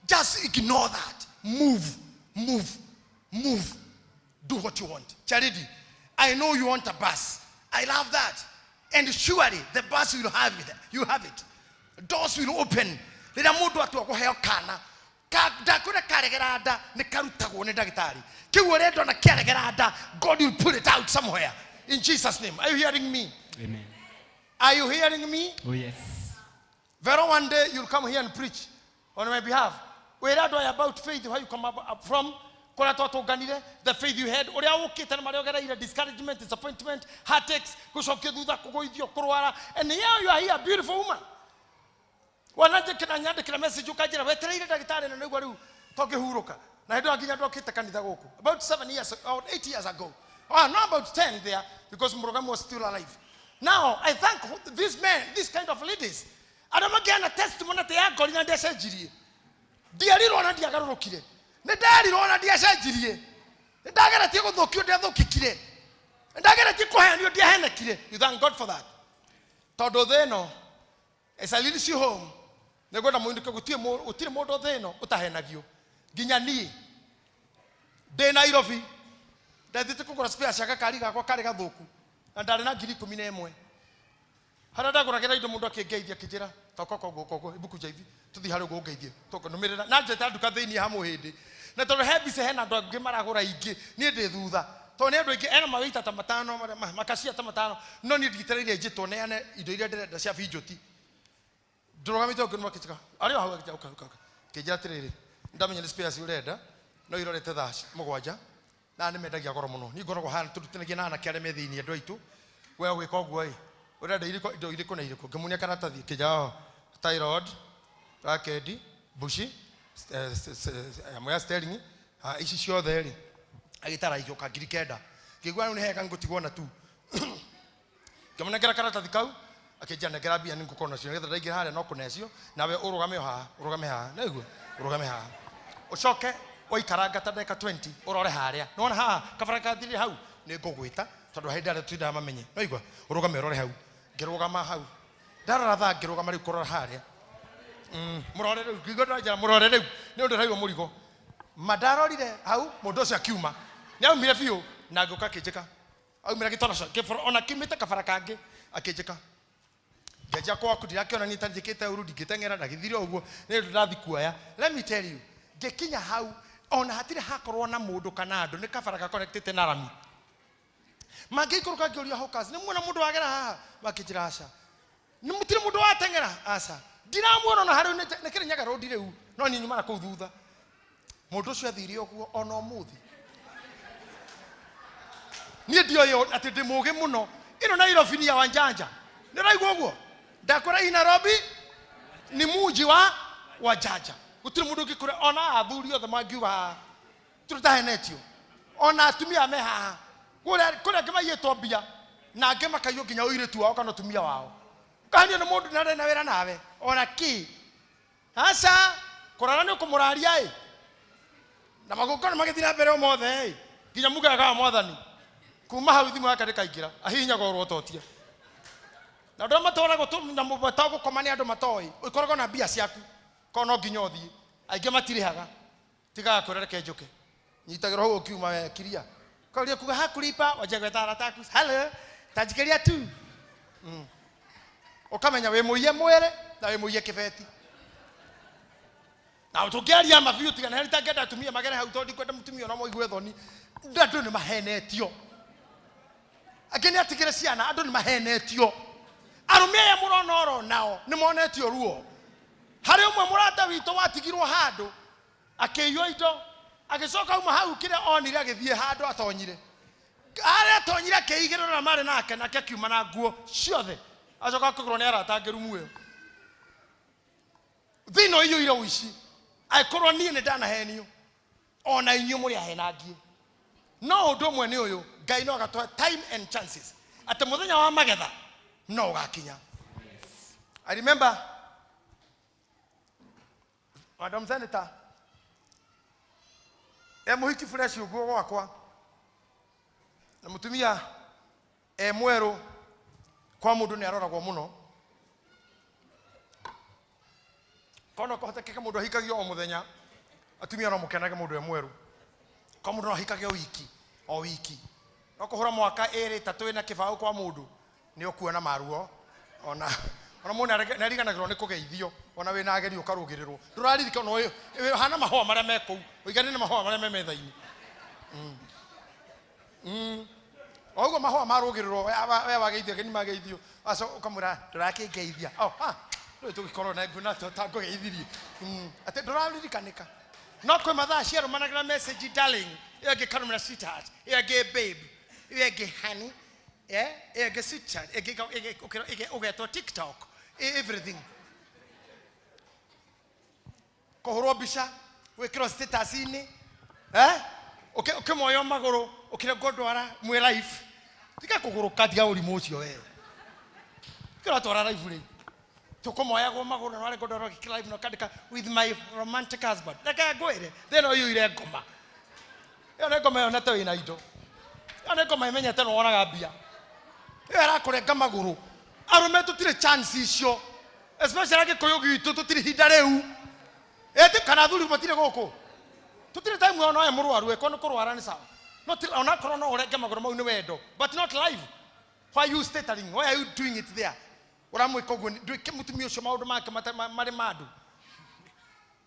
Just ignore that. Move. Do what you want. Charity, I know you want a bus. I love that. And surely the bus will have it. You have it. Doors will open. God will put it out somewhere. In Jesus' name. Are you hearing me? Amen. Are you hearing me? Oh yes. Very one day you'll come here and preach on my behalf. Where do I about faith? Where you come up from? The faith you had. Discouragement, disappointment, heartaches. And here you are here, beautiful woman. About 7 years or 8 years ago. Oh, not about 10 there, because Murugam was still alive. Now, I thank this man, this kind of ladies. I don't get a testimony that they are going to surgery. Dear Rona Diagarokide. The daddy Rona Dia surgery. The Dagara Tico Doku Kikide. And Dagara Tico and your dear Hanakide. You thank God for that. Todo Deno, as I lead you home, they're going to Utimodo Deno, Utahenagio, Gignani, De Nairobi. That the Tuku spare Shaka Kariga Doku, and Darana Giri Kuminemwe. Harada get the Mudoki gave the Kijera, Toko, Bukujavi, to the Harago gave you. Toko no matter not that to Kadini Hamohede. Not to have this hand dog Gimaragora near the Duda. Tornado Anamarita Tamatano, Macasia Tamatano, no need to trade a Jitone, Idoria the Shafi Joti. Dramito Gunmakita. Are you how Kijatri? Damien Spears, you read, no, you read that, Moguaja. You go to hand to the Gana Academy in your doitu, where we call way. Whether the Ilico, Gamunia Canata, Kijao, Tyrod, Rakedi, Bushy, I'm just telling you, is sure there? I get a yoka Gikeda. Giguan hair can go to 1 or 2. Gamuna Carata the cow, a Kijana Grabi and Coconas, the regular and Oconesio, now Rogameha, no good, Rogameha. Oshoke. Oi karagata deka 20 or haria no ha kafaraka dili hau ne goguita to haida to dama menye no igwa uruga mero hau geruga ma hau dara da geruga mari korora haria murore gigoda ja murore ne ndo hau murigo madaro lide hau modosa kiuma ne mire fio na goka kejeka au mira kitorosa ke for ona kimita kafaraka ge akejeka geja kwa kudira kiona ni tanjiketa urudi gitengera na githire oguo ne ndathi kuaya. Let me tell you gekinya hau ona hatire hakorwo na mundu kana andu ni kabaraka connected na rami mangikuruka ngiuria hokas ni muona mundu wagera haha makijira aca Ni mutire mundu watengera asa. Ndiramuona na hari ne kire nyaga road riu. No ni nyuma na kuu thutha. Mundu ucio athire okuo ona umuthi. Ni ndio yo ati ndimuge muno. Ino Nairobi ni ya wanjanja. Ni raigwa guo. Ndakora hii Nairobi ni muji wa wajaja. Gutire mundu ngikure ona athuri othe mangiuga turutahenetio. Ona atumia me haha. Kure ngima yetwo mbia na ngima kayo nginya uiretu wao kana tumia wao. Kani ni mundu na wera nawe ona ki. Asa korana ni kumuraria na magokona magithira mbere omothe nginya mugaga mwathani. Kuma hau thimu yake ndikaingira ahinya gorwo totia. Na ndo matora gutum na mubata gukomania andu matoi ukoragwo na bia ciaku kono nginya uthie ainge matirihaga tiga kurereke njuke nyitagiro ho ukiuma we kiria kauria kuga hakulipa wajegweta arataku hello tajikeria tu ukamenya we muiye mwere na we muiye kibeti na utugeria mabiu tiga na herita ngenda tumia magere hau tondi kwenda mutumia no moigwe thoni ndandu ni mahenetio ageni atigire ciana andu ni mahenetio arume ya muronoro nao ni monetio ruo hari umwe murata wito watigirwo handu akeiyo indo agicoka uma hau kire onire agithie handu atonyire ari atonyire akeigirwo na mari nake nake kiuma na nguo ciothe acoka kugurwo ni aratangiru muyo thino iyo ira uici aikorwo nie ni ndanahenio ona inyu muri ahenangie no undu mwe ni uyu Ngai no agatoa time and chances ate muthenya wa magetha no gakinya. I remember Madam Senator muhiki fresh uguo gwakwa na mutumia mweru kwa mundu ni aroragwo muno kono kohotekeka mundu ahikagio o muthenya atumia no mukenage mundu mweru kwa mundu no ahikagio wiki no kuhura mwaka 2-3 ina kibao kwa mundu ni okuona maruo ona muna nariganagirwo ni kugeithio ona we na ageri ukarugirirwo nduraririka no hana mahoa maria meko uigane na mahoa maria memethaini ogo mahoa marugirirwo we wageithio geni mageithio aso ukamura ndurakingeithia no tugikorwo na nguna tangugeithirie ate nduraririkanika no kwe mathaa ciero managira message darling yake kanumira sweetheart yake babe yake honey get sweetheart ugeto TikTok everything kohoro bisha wekiro status ini moyo magoro ukire godwara mwe life tika kuguruka dia urimu ucio we kira twara life ri tukomoya go magoro no ari godwara kira life no kandika with my romantic husband ndaka gwire then oyu ire ngoma yo ngoma yo nato ina indo yo ngoma imenyete no wonaga bia era kurenga maguru arume tutire chance icio especially agikoyo gitu tutire hinda riu ete kana thuri matire goko tutire time ono ya murwaru eko no kurwara ni sawa not ona korwo no urenge maguru mau ni wendo but not live. Why you stuttering? Why are you doing it there? Uramwiko gwe ndwike mutumia ucio maundu make mari madu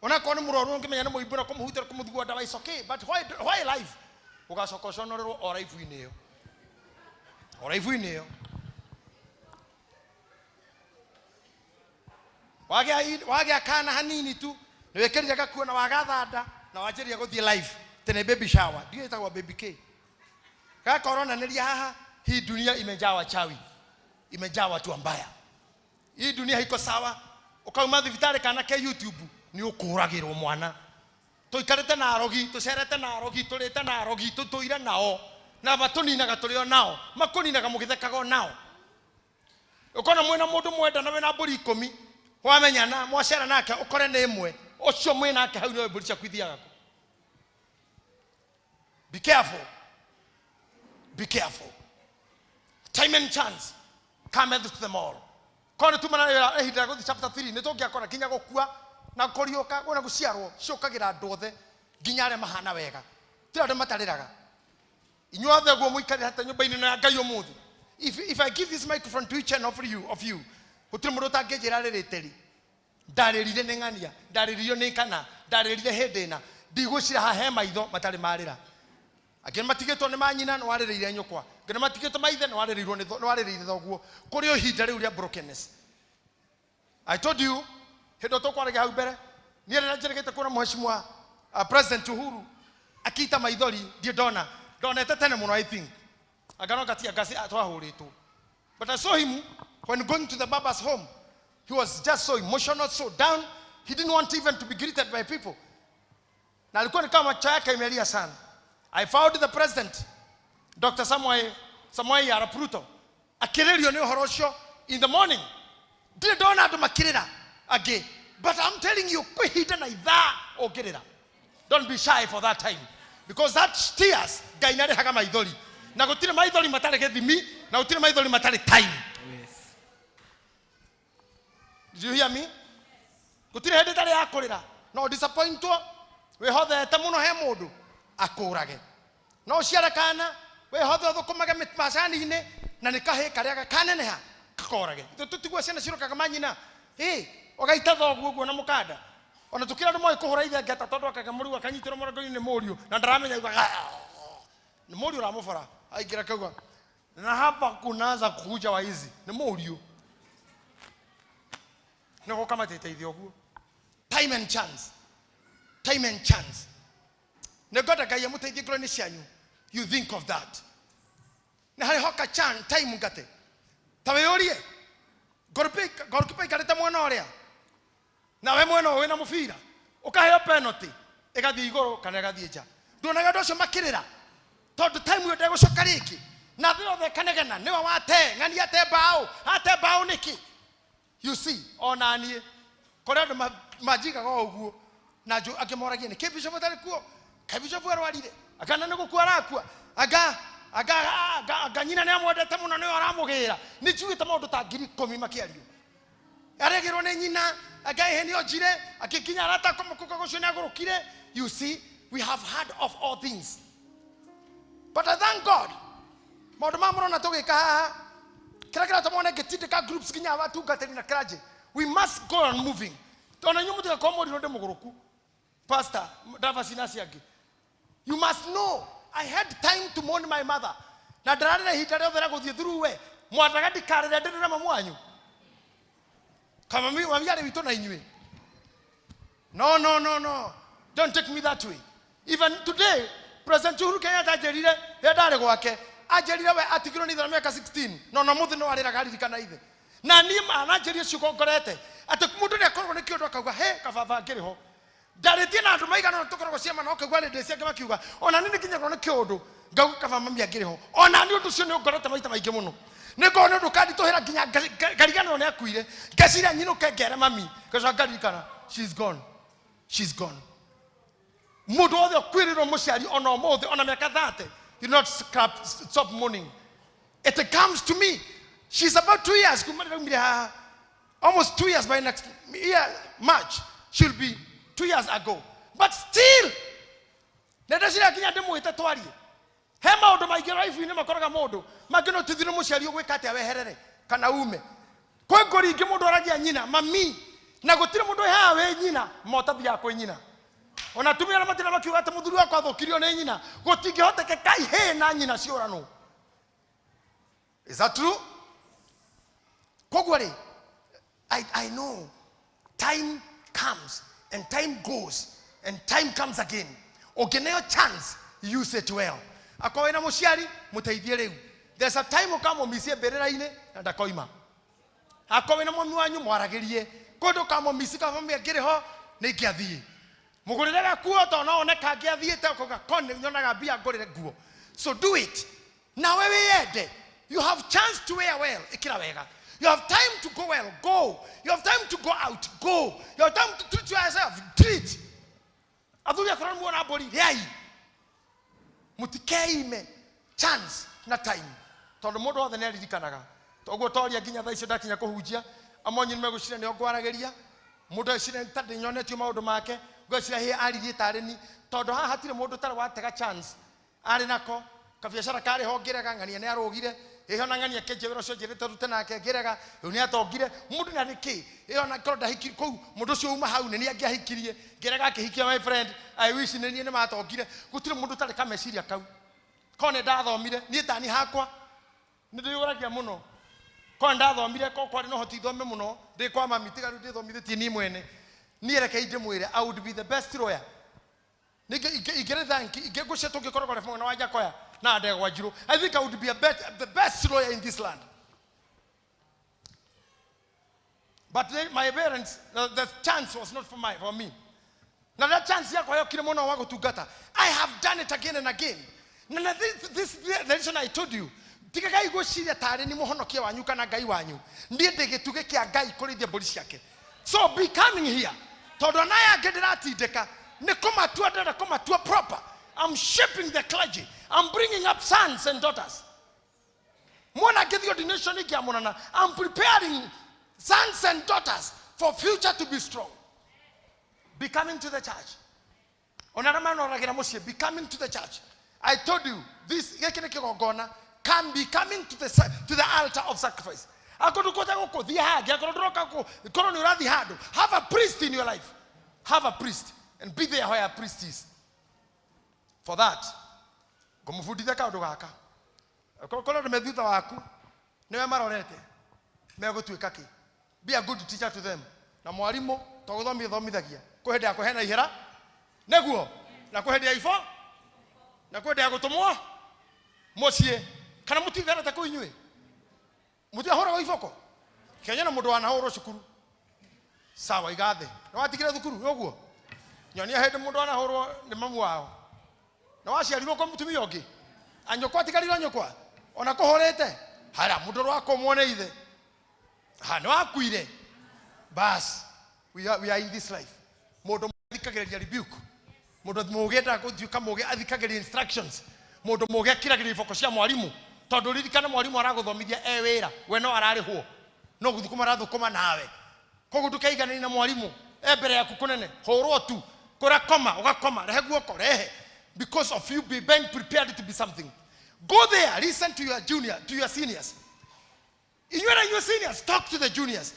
ona korwo ni murwaru ngimenya ni muimbura kumuhutira kumuthugua dawa is okay but why live ugacoka conorerwo o live inio wage akana hanini tu niwekeria gakuona wagathanda na wanjiria guthie live tene baby shower ndio itagwa baby K ka corona niria haha hii dunia imejaa wachawi imejaa watu wambaya hii dunia haiko sawa ukauma thibitari kana ke YouTube ni ukuragirwo mwana tuikarete na arogi tucerete na arogi turite na arogi tutuire nao na batuninaga turio nao makuninaga mugithekaga nao ukona mwena mundu mwenda na wena mburi 10 wamenyana mwacera nake ukore ni imwe ucio mwena nake hau ni mburi cia kwithiaga be careful time and chance come to them all kono tumana ehida go chapter 3 ni tokia kona kinya gukua na korioka gona guciarwo ciokagira ndothe nginya re mahana wega tira ndo matariraga inyuothe guo muikari hata nyumba ino ya Ngai umuthi if I give this microphone to each and every of you gutire mundu tangejira ririteri ndaririre ni ngania ndaririo ni kana ndaririre hindina ndigucira ha he maitho matari marira ageni matigitwo ni manyina no waririire nyukwa ngene matigitwo maithe no waririrwo no waririire thoguo kuri o hinda riu ria brokenness I told you, hedo to kwaragia hau mbere. Ni rena njeregete kuona mheshimiwa President Uhuru akita maithori die dona tene muno I think. Aganoka tia gasi atwahuritwo. But I saw him when going to the barber's home. He was just so emotional, so down. He didn't want even to be greeted by people. Na alikuwa ni kama macho yake imelia sana. I found the president, Dr. Samuel Arap Ruto, akiririo ni uhoro ucio in the morning. Ndire ndona andu makirira age. But I'm telling you, kwihinda na ithaa okirira. Don't be shy for that time. Because that tears, Ngai narehaga maithori. Na gutire maithori matare githimi, na gutire maithori matare time. Yes. Did you hear me? Gutire hindi tare akurira. No disappointwo. We hothete muno he mundu akurage. No ciara kana we hothe thukumage macani-ini na nikahe karia kaneneha kakorage. Tutigwa ciana cirokaga manyina. Ogaita thoguo guo na mukanda. Ona tukira ndu moi kuhura ithe ngeta tondu akaga muri akanyitiro morongo-ini ni muriu na ndaramenya ni muriu ramufara aingira kauga na hapa kunaanza kuja waizi ni muriu niko kama teteithio guo. Time and chance. Time and chance. Negoda gaya muteithie groni cianyu. You think of that. Na hari hoka time ngate. Tawe orie. Goalkeeper ikareta mwana oria. Na we mwana we na mufira. Ukaheo penalty. Igathie iguru kana igathie nja. Ndonaga ndu cio makirira. Tondu time yo ndego cokariki. Na thio the kanegena niwa wate ngani ate bao niki. You see onanie. Kore ndu majiga go uguo. Na jo akimoragia ni kebisho mutari kuo. Kebisho bwarwarire. Akana ni gukwara akua. Aga nyina ne amwendete muno ni aramugira. Ni juite maundu ta 10,000 makiario. Aregirwo ni nyina agahe ni ojire akikinya arata kumukuka gucio ni agurukire. You see, we have heard of all things. But I thank God. Maundu mamuro na tugika haha. Kira tamone getindika groups kinya watu gateri na kraje. We must go on moving. Tona nyumu tika komodi ronde muguruku. Pastor, you must know, I had time to mourn my mother. Na darare hitare odera guthie through we. Mwataga dikarere ndira mama wanyu. Kama mimi wamjare wito na inywe. No. Don't take me that way. Even today, President Uhuru Kenyatta ajerire ndare gwake. Ajerire we atigiro ni miaka 16. No muthi no arira gari kana ithe. Na ni mana ajerie ciuko ngorete. Ati mundu ne akorwo ni kiondo akauga he kababa ngiriho. Darete na andu maigana no tukoro ciama no kagwa le ndesi ake makiuga ona nini kinyagwo ni kiondo ngauga kababa miangiriho. Ona ni undu cio ni ngorete maita maingi muno. Niko ne ndu kandi tuhira ginya garigano ne akuire. Gasira nyino kengere mami. Kazo gari kana she's gone. Mundu othe kwiriro muciari ona omothe ona miaka 30. You not stop mourning. It comes to me. She's about 2 years. Almost 2 years by next year, March. She'll be 2 years ago. But still, let us see again. Hema odo maigero ifu ni makoraga modo. Mageno tidino muciari ogwe kate aweherere kana ume. Kwa ngori ingi mundu aragia nyina mami na gutire mundu hawe nyina motabi yako nyina. Ona tumia na matira makiuga ate muthuri wako athukirio ni nyina gutingihoteke kai he na nyina ciorano. Is that true? Kogware, I know time comes and time goes and time comes again. Ogeneo chance, use it well. Akoina mushiari muteithie riu. There's a time ukamo misie berera-ine na ndakoima. Akoina mami wanyu mwaragirie. Kondo kamo misika mami agireho ni ngiathie. Muguriraga kuo to no oneka ngiathiete ukoga kone nyonaga bia ngurire guo. So do it. Na wewe yende. You have chance to wear well. Ikira wega. You have time to go well. Go. You have time to go out. Go. You have time to treat yourself. Treat. Aduya kwa muona body. Hey. Mutikeime chance na time. Tondu mundu othe ne ririkanaga. Toguo toria ginya tha icio ndakinya kuhunjia. Amonyi nimegucira ni ogwarageria. Mundu acire ntade nyonetio maundu make. Gwacira he aririe tareni. Tondu haha hatire mundu tare watega chance. Ari nako. Kabiashara kare hongirega ngania ne arogire. Eho nangania kejewero cio jerete rute nake ngirega ni atongire mundu na riki eho na koro ndahikiri kou mundu cio uma hau ni angiahikirie ngirega akihikia my friend I wish ni matongire gutire mundu tare kameciria kau kone ndathomire ni tani hakwa ni ndiyuragia muno Kwa ndathomire ko kwari no hoti thome muno ndi kwa mami tigaru ndi thomithetie ni mwene ni erekeire mwire I would be the best lawyer igere thank igegushe tugikorogore mwana wanja koya na ndegwa njiro I think I would be the best lawyer in this land. But my parents, the chance was not for me. Now that chance yako yo kile mwana wako tugata. I have done it again and again. Now this the reason I told you. Tikagai go shiria tare ni muhonokia wanyu kana gai wanyu. Ndiye ndege tugekia gai kurithia polisi yake. So be coming here. Todo na ya gedera tideka. Ne koma tu adara koma tu proper. I'm shaping the clergy. I'm bringing up sons and daughters. Mwana get the ordination iki amonana. I'm preparing sons and daughters for future to be strong. Be coming to the church. Be coming to the church. I told you this can be coming to the altar of sacrifice. Have a priest in your life. Have a priest and be there where a priest is. For that, be a good teacher to them. Na mwalimu togothomithagia kuhende ya kuhena ihera neguo na kuhende ya ifo na kuhende ya gutumwo mucie kana mutigana ta kuinywe mutia horo ifoko kenya na mundu wana horo cukuru sawa igathe na watigire thukuru neguo nyonia hende mundu wana horo ni mamu wao na waciarirwo ko mutumia ungi anyokwa atigarira nyokwa ona kuhorete hara mundu wako muone ithe no akuire bas we are in this life modo thikageria rebuke modo mogeta kujuka moge athikageria instructions modo moge kirageria ifoko cia mwalimu tondu ririkana mwalimu araguthomithia wira we no ararihwo no guthukuma rathukuma nawe kogu tukaigana na mwalimu mbere yaku kunene horwo tu kura koma ugakoma rehe guoko rehe because of you being prepared to be something. Go there, listen to your your seniors. Your seniors, talk to the juniors.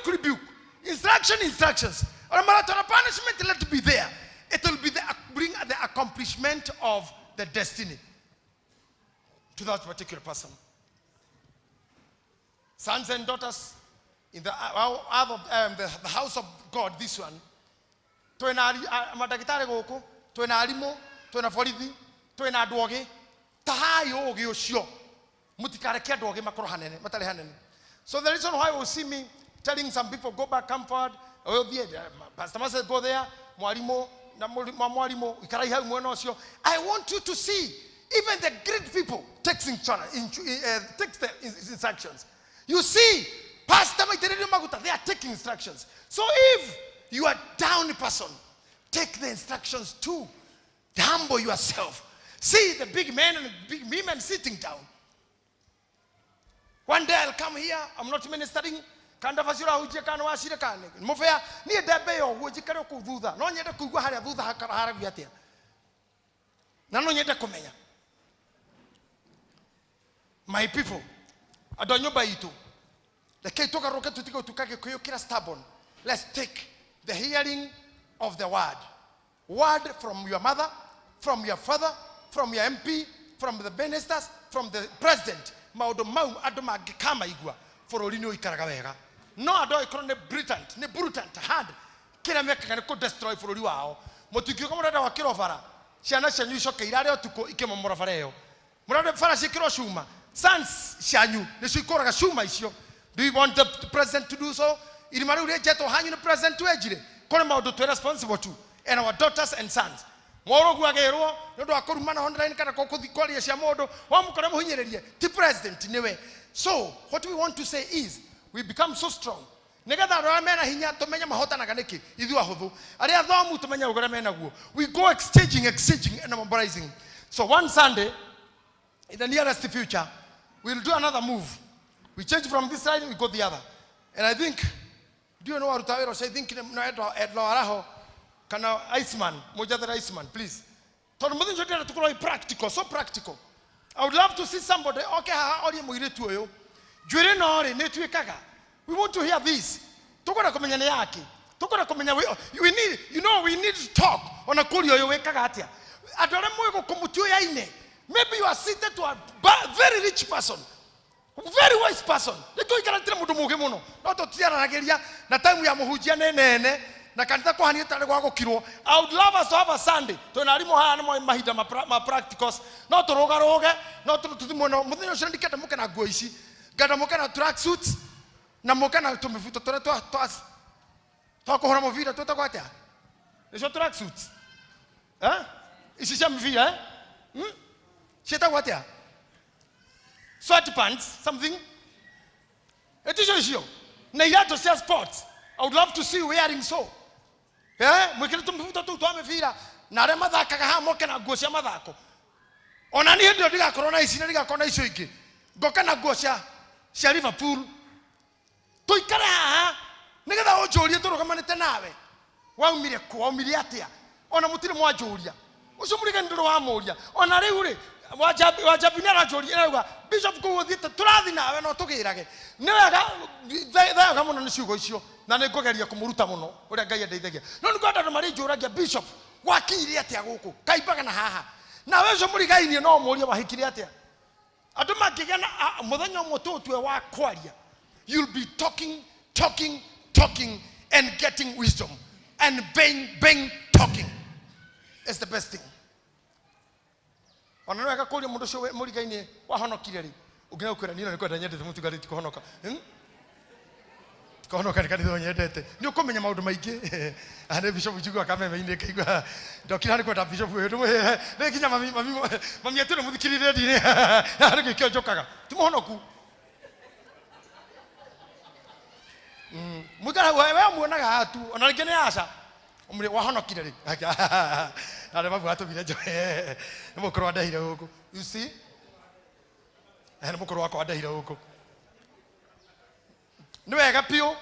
Rebuke. Instructions. Punishment, let it be there. It will be bring the accomplishment of the destiny to that particular person. Sons and daughters in the house of God, this one. Tuena madagitari goko, tuena alimo, tuena folithi, tuena aduoge, tahai oge oshio. So the reason why you see me telling some people go back, come forward, Pastor Masa go there, I want you to see even the great people takes the instructions. You see, Pastor Maguta, they are taking instructions. So if you are down person, take the instructions too. Humble yourself. See the big men and big women sitting down. One day I'll come here, I'm not ministering. Kanda fasira hujia kana washire kane. Mofea ni debe yo huji kare ku dhudha. No nyede ku gwa hare dhudha hara biatia. Na no nyede kumenya. My people, adonyo ba itu. Leke toka roke tutiko tukake kuyo kira stubborn. Let's take the hearing of the word. Word from your mother, from your father, from your MP, from the ministers, from the president. Maudo mau adoma gikama igwa for olino ikaraga wega. No ado ikoro ne brutant hard. Kila meka kana ko destroy for oli wao. Motukio kama dada wa kiro fara. Siana shanyu shoke irare otuko ikemo mora fareo. Murade fara shikiro shuma. Sans shanyu ne shikoro ga shuma isio. Do you want the president to do so? Ilimari ule jeto hanyu ne president to ejire. Kone maudo to responsible to and our daughters and sons. Moro guagero ndo akorumana online kana kokodi ya modo wa mukora muhinyererie ti president newe. So what we want to say is we become so strong. Negada ro mena hinya to menya mahota na ganeki idu ahothu ari athomu to menya ugora mena guo. We go exchanging and mobilizing. So one Sunday in the nearest future we'll do another move. We change from this side, we go the other. And I think, do you know what I think no Edlo Araho kana Iceman, Mojada Iceman, please. Practical, so practical. I would love to see somebody, okay, we want to hear this. We need, we need to talk on a maybe you are seated to a very rich person Very wise person. Ndio ikaratira mundu muge muno. No to tiaranageria na time ya muhujia nene na kanitha kwa hani tare gwa gukirwo. I would love us to have a Sunday. To na rimo hana mo mahinda ma practicals. No to roga no to muno muthinyo cio ndikete muke na nguo ici. Ngada muke na track suits na muke na tumifuto tore to kuhora movida to takwatia. Nicio track suits. Ici cia mvira Cheta kwatia. Sweatpants, something. It is you. Na yato sia sports. I would love to see you wearing so. Mwikiri tumfuta tu amefira. Na re mathakaga ha moke na nguo cia mathako. Ona ni ndio ndiga corona ici ndiga kona icio ingi. Ngoka na nguo cia Liverpool. Tuikare haha nigetha unjurie turugamanite nawe. Waumire atia. Ona mutire mwanjuria. Ucio murige ndiro wa muria. Ona riu ri wajabinera njuri erauga bishop ko thiete turathi nawe no tugirage ni wega muno ni ciugo icio na ni ngogeria kumuruta muno uria Ngai endeithagia no ni kwenda ndo mari njuragia bishop wakire atia guku kaimbaga na haha na wewe murigainie no muria wahikire atia andu makigena muthenya umwe tutwe wa kwaria you'll be talking and getting wisdom and being talking is the best thing. Ona weka kuri mundu cio murigaini wahonokire ri ungena ukwira nino nikwenda nyendete mutugariti kuhonoka kuhonoka kanitho nyendete ni ukumenya maundu maingi ane bishop jigwa kameme ine kaigwa ndokira ni kwenda bishop uyu ni kinya mami atire muthikirire ndine ari gikyo njokaga timuhonoku mugara wewe muonaga atu ona rigene aca umuri wahonokire ri na re mabu atumire njo ni mukuru andahire huko you see ni mukuru wako andahire huko ni wega pio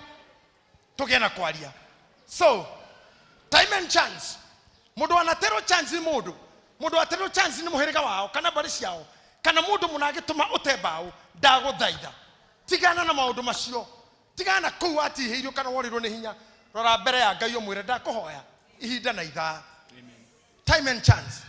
tugena kwaria so time and chance mundu anatero chance ni mundu atero chance ni muhiriga wao kana bari ciao kana mundu munagituma utebao ndaguthaitha tigana na maundu macio tigana kuu ati hirio kana worirwo ni hinya rora mbere ya Ngai umwire ndakuhoya ihinda na ithaa. Time and chance.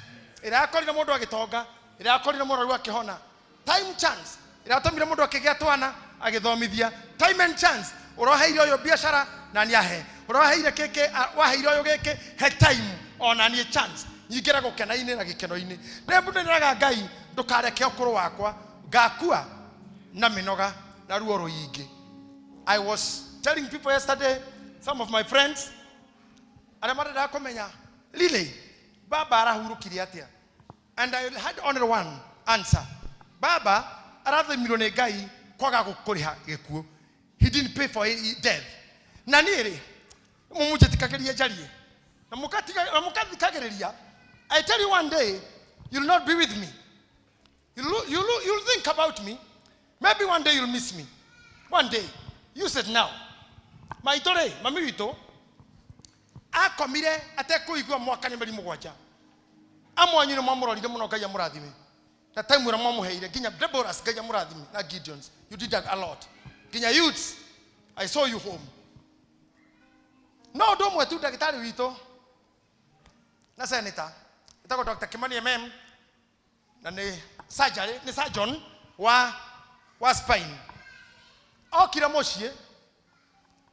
Ira akorire mundu agitonga, ira akorire mundu akihona. Time chance. Ira atomire mundu akigia twana agithomithia. Time and chance. Uroheire oyo biashara na niahe. Uroheire keke waheire oyo geke he time ona ni chance. Nyigera gukena-ini na gikeno-ini. Nembude niraga Ngai ndukareke okuru wakwa ngakua na minoga na ruo ruingi. I was telling people yesterday, some of my friends, and I'm not komenya Lily Baba arahurukire atia, and I had only one answer. Baba arathimiro Ngai kwaga gukuriha gikuo. He didn't pay for death. Na niri mumujetikageria jarie na mukathikageria. I tell you one day you'll not be with me. You'll think about me. Maybe one day you'll miss me. One day. You said now. Maitore mami wito akomire atekuigwa mwaka ni meri mugwanja amwanyire mwamurorire muno Ngai amurathime na time ura mwamuheire ginya Deborahs Ngai amurathime na Gideons. You did a lot. Ginya youths, I saw you home. No do mwetu daktari wito na senator itako Dr. Kimani MM na ni surgeon wa spine okira mochie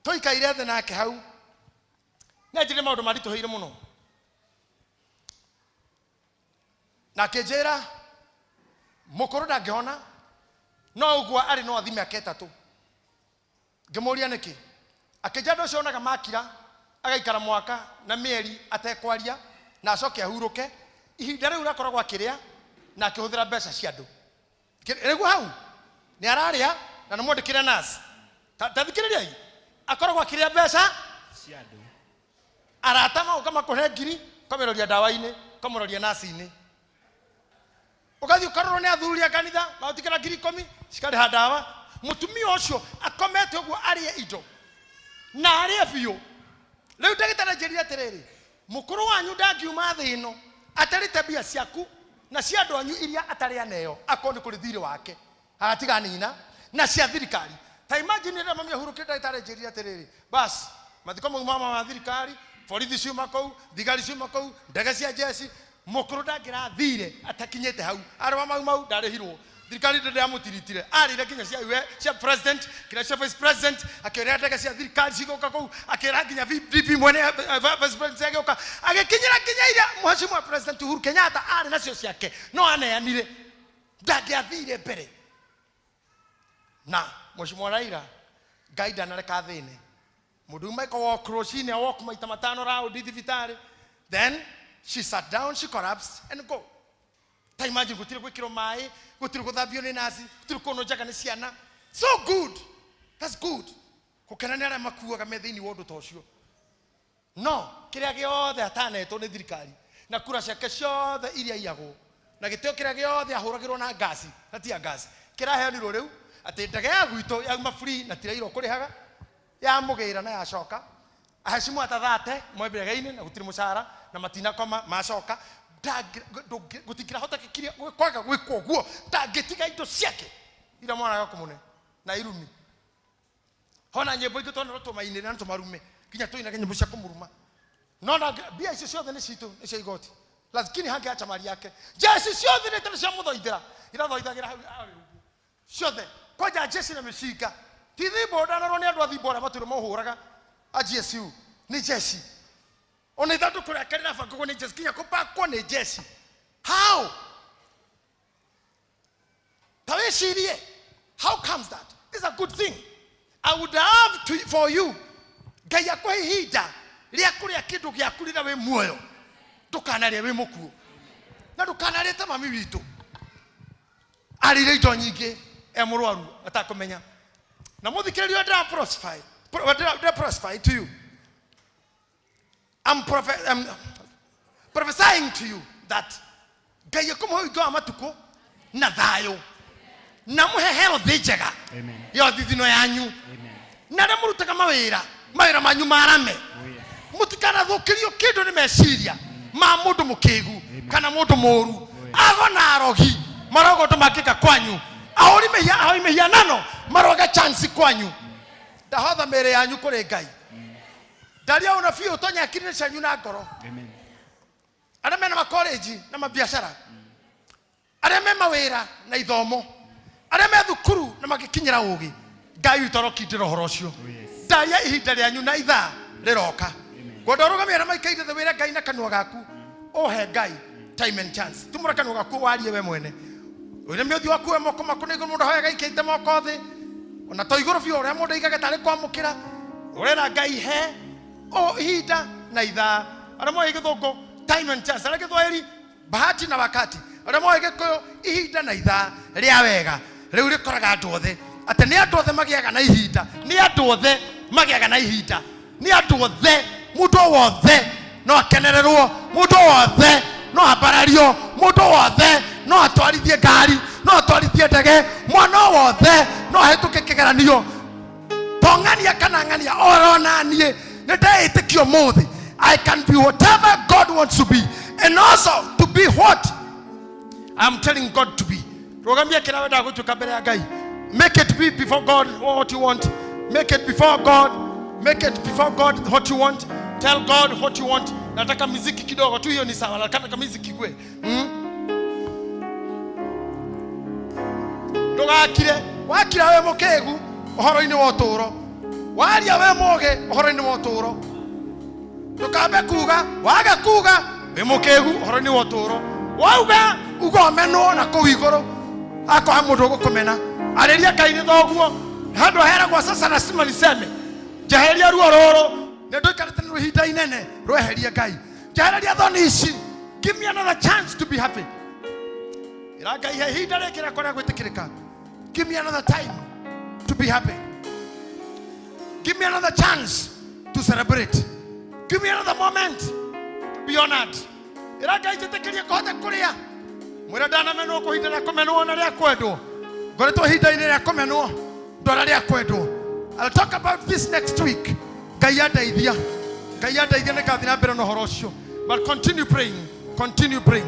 toikaire the nake hau na jire maundu marito heire muno na kejera mukuru ndangihona no ugwa ari no athime aketatu ngemuria niki akejado ucio onaga makira agaikara mwaka na mieri atekwaria na acoke ahuruke ihinda riu rakoragwo akiria na akihuthira mbeca cia andu riguo hau ni araria na namwandikire nurse tathikiriria akoragwo akiria mbeca cia andu aratama ukama kuhe ngiri kameroria dawa-ini kamuroria nurse-ini ugathi ukarorwo ni athuria kanitha mautikira ngiri 10 cikari ha dawa mutumia ucio akomete uguo arie indo na arie biu riu ndagitari njirire atiriri mukuru wanyu ndangiuma thi ino atarite mbia ciaku na cia andu anyu iria atari aneyo akoni kuri thiri wake agatiga nina na cia thirikari. Ta imagine ira mami ahurukire ndagitari njirire atiriri bas mathiko mama ma thirikari borithi ciuma kou thigari ciuma kou ndege cia jeshi Mokoro ndagira thire atakinyete hau arwa mau ndarihirwo thirikari ndamutiritire arire kinya cia iwe cia president kira cia vice president akira ndege cia thirikari cigoka kou akira kinya VP mwene vice president agoka agikinyira kinya ira mheshimiwa president Uhuru Kenyatta ari nacio ciake no aneanire ndagiathire mbere na mheshimiwa Raila gaida nareka thine mundu maiko walk roshine walk maita matano round thivitari. Then she sat down, she collapsed and go. Ta imagine gutire gwikiro mai, gutire guthambio ni nasi, gutire kono jaga ni ciana. So good. That's good. Kukena ni ara makuaga methini wondu tocio. No, kiria giothe atanetwo ni thirikari. Na kura ciake ciothe iria iyago. Na giteo kiria giothe ahuragirwo na gasi, hatia gasi. Kiraheanirwo riu ati ndege ya gwito ya free na tirairo kurihaga. Ya mugira na ya coka. Aheshimu atathate mwebirega-ini na gutire mucara na matina koma macoka gutikira hota kikiria kwaga gwikwo guo ndangitiga indo ciake ira mwanaga kumune na irumi hona nyembo itu tona tumaine na tumarume kinya tuina nyembo cia kumuruma no na bia icio ciothe ni citu ni cia igoti lakini hange acha mali yake jesi ciothe ni tena cia muthoithira ira thoithagira hau ciothe koja jesi na mishika tithibo ndanarwo ni andu athibo ara maturo mohuraga ajesu ni jesi only that kuri akarira fango ni jesi kinya kupakwo ni jesi how taweshirie how comes that? It's a good thing. I would have to, for you gaya kwa hida ria kuria kindu gya kurira we muoyo ndukanaria we mukuo na ndukanareta mami witu arire indo nyingi emurwaru atakumenya na muthikiririo ndra prosper to you. I'm prophesying to you that gaya kumo higo amatuko na thayo na muhehero thijega amen yo thithino yanyu amen na re murutaga mawira manyu marame mutikana thukirio kindu ni meciria ma mundu mukigu kana mundu moru ago na arogi marogo tumakika kwanyu auri mehia nano maroga chance kwanyu ndahotha mere yanyu kuri ngai daria una fio tonya kirire canyu na ngoro amen ara mena ma college na mabiashara ara me mawira na ithomo ara me thukuru na magikinyira ugi ngai utorokindiro horocio daria ihinda ryanyu na itha riroka gondorugamira maikaire the wira ngai na kanwa gaku ohe ngai time and chance tumura kanwa gaku warie we mwene ure miothi waku we moko maku nigo mundu hoya gaikite moko thi ona to iguru fio ria mundu igaga tari kwamukira ure na ngai he o ihinda na itha ara moye githungu time and chance ara githweri bahati na wakati ara moye gikuyu ihinda na itha ria wega riu rikoraga andu othe ate ni andu othe magiaga na ihinda ni andu othe magiaga na ihinda ni andu othe mundu wothe no akenererwo mundu wothe no abarario mundu wothe no atwarithie ngari no atwarithie ndege mwana wothe no ahetuke kigeranio tongania kana ngania orona nie ndeetikio muthi I can be whatever God wants to be and also to be what I'm telling God to be. Rogamia kila wenda gutuka mbere ya ngai. Make it be before God what you want. Make it before God. Make it before God what you want. Tell God what you want. Nataka muziki kidogo tu, hiyo ni sawa. Nataka muziki kwe. Ndogakire wakira we mukegu uhoro-ini wa uturo. Waria we moge uhoro-ini wa uturo. Ndukambe kuga waga kuga we mukegu uhoro-ini wa uturo. Wauga ugomenwo na kuu iguru akoha mundu gukumena ariria ngai ni thoguo handu hera kwa sasa na sima niseme jeheria ruo roro nendo ikarete ni ruhinda inene rweheria ngai jeheria thoni ici. Give me another chance to be happy. Ira ngai he hinda rikira kora gwitikirika. Give me another time to be happy. Give me another chance to celebrate. Give me another moment to be honored. Ira ngai jitekiria kohota kuria mwira dana menwo kuhinda na kumenwo na ria kwendwo ngoretwo hinda ine ria kumenwo ndora ria kwendwo. I'll talk about this next week. Ngai andeithia ni kathina mbere no horo ucio, but continue praying, continue praying.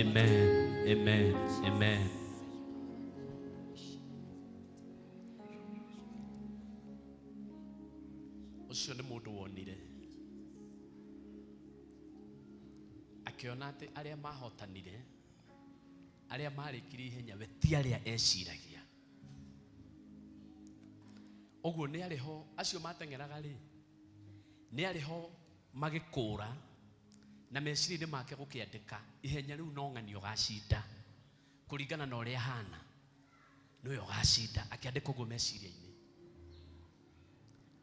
Amen. Amen. Amen. Ucio nĩ mũndũ wonire akĩona atĩ arĩa mahotanire, arĩa marĩkire ihenya we ti arĩa eciragia. Ũguo nĩ arĩ ho acio mateng'eraga rĩ, nĩ arĩ ho magĩkũra na meciria-inĩ make gũkĩandĩka ihenya rĩu no ng'ani ũgacinda kũringana na ũrĩa hana, nĩwe ũgacinda, akĩandĩka ũguo meciria-inĩ.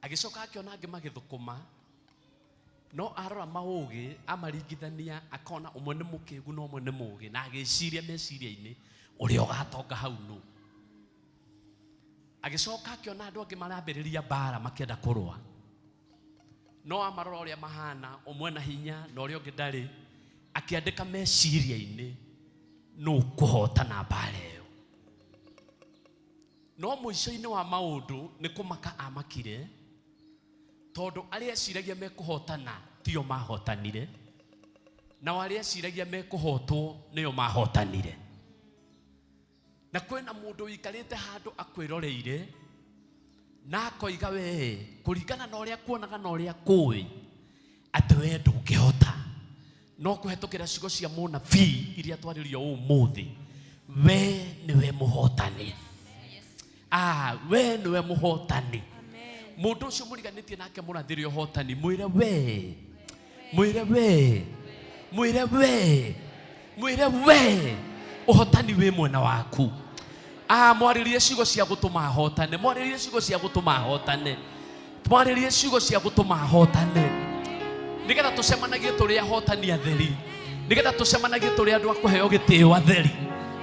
Agĩcoka akĩona angĩ magĩthũkũma, no arora maũgĩ amaringithania, akona ũmwe nĩ mũkĩgu na ũmwe nĩ mũgĩ, na agĩciria meciria-inĩ ũrĩa ũgatonga hau nũ. Agĩcoka akĩona andũ angĩ marambĩrĩria mbara makĩenda kũrũa, no amarora ũrĩa mahana, ũmwe na hinya na ũrĩa ũngĩ ndarĩ, akĩandĩka meciria-inĩ nũ kũhotana mbara ĩyo. No mũico-inĩ wa maũndũ nĩ kũmaka amakire, tondũ arĩa eciragia mekũhotana tio mahotanire, na arĩa eciragia mekũhotwo nĩo mahotanire. Na kwĩna mũndũ wikarĩte handũ akwĩroreire na akoiga we kũringana na ũrĩa kuonaga na ũrĩa kũĩ atĩ we ndũngĩhota, no kũhetũkĩra ciugo cia mũnabii iria twarĩrio ũmũthĩ, we nĩwe mũhotani. We nĩwe mũhotani. Mũndũ ũcio mũriganĩtie nake mũrathĩre ũhotani, mwĩre we, mwĩre we, mwĩre we, mwĩre we, ũhotani wĩ mwena waku. Mwarĩrie ciugo cia gũtũma ahotane, mwarĩrie ciugo cia gũtũma ahotane, mwarĩrie ciugo cia gũtũma ahotane, nĩgetha tũcemanagie tũrĩ ahotani atheri, nĩgetha tũcemanagie tũrĩ andũ a kũheo gĩtĩo atheri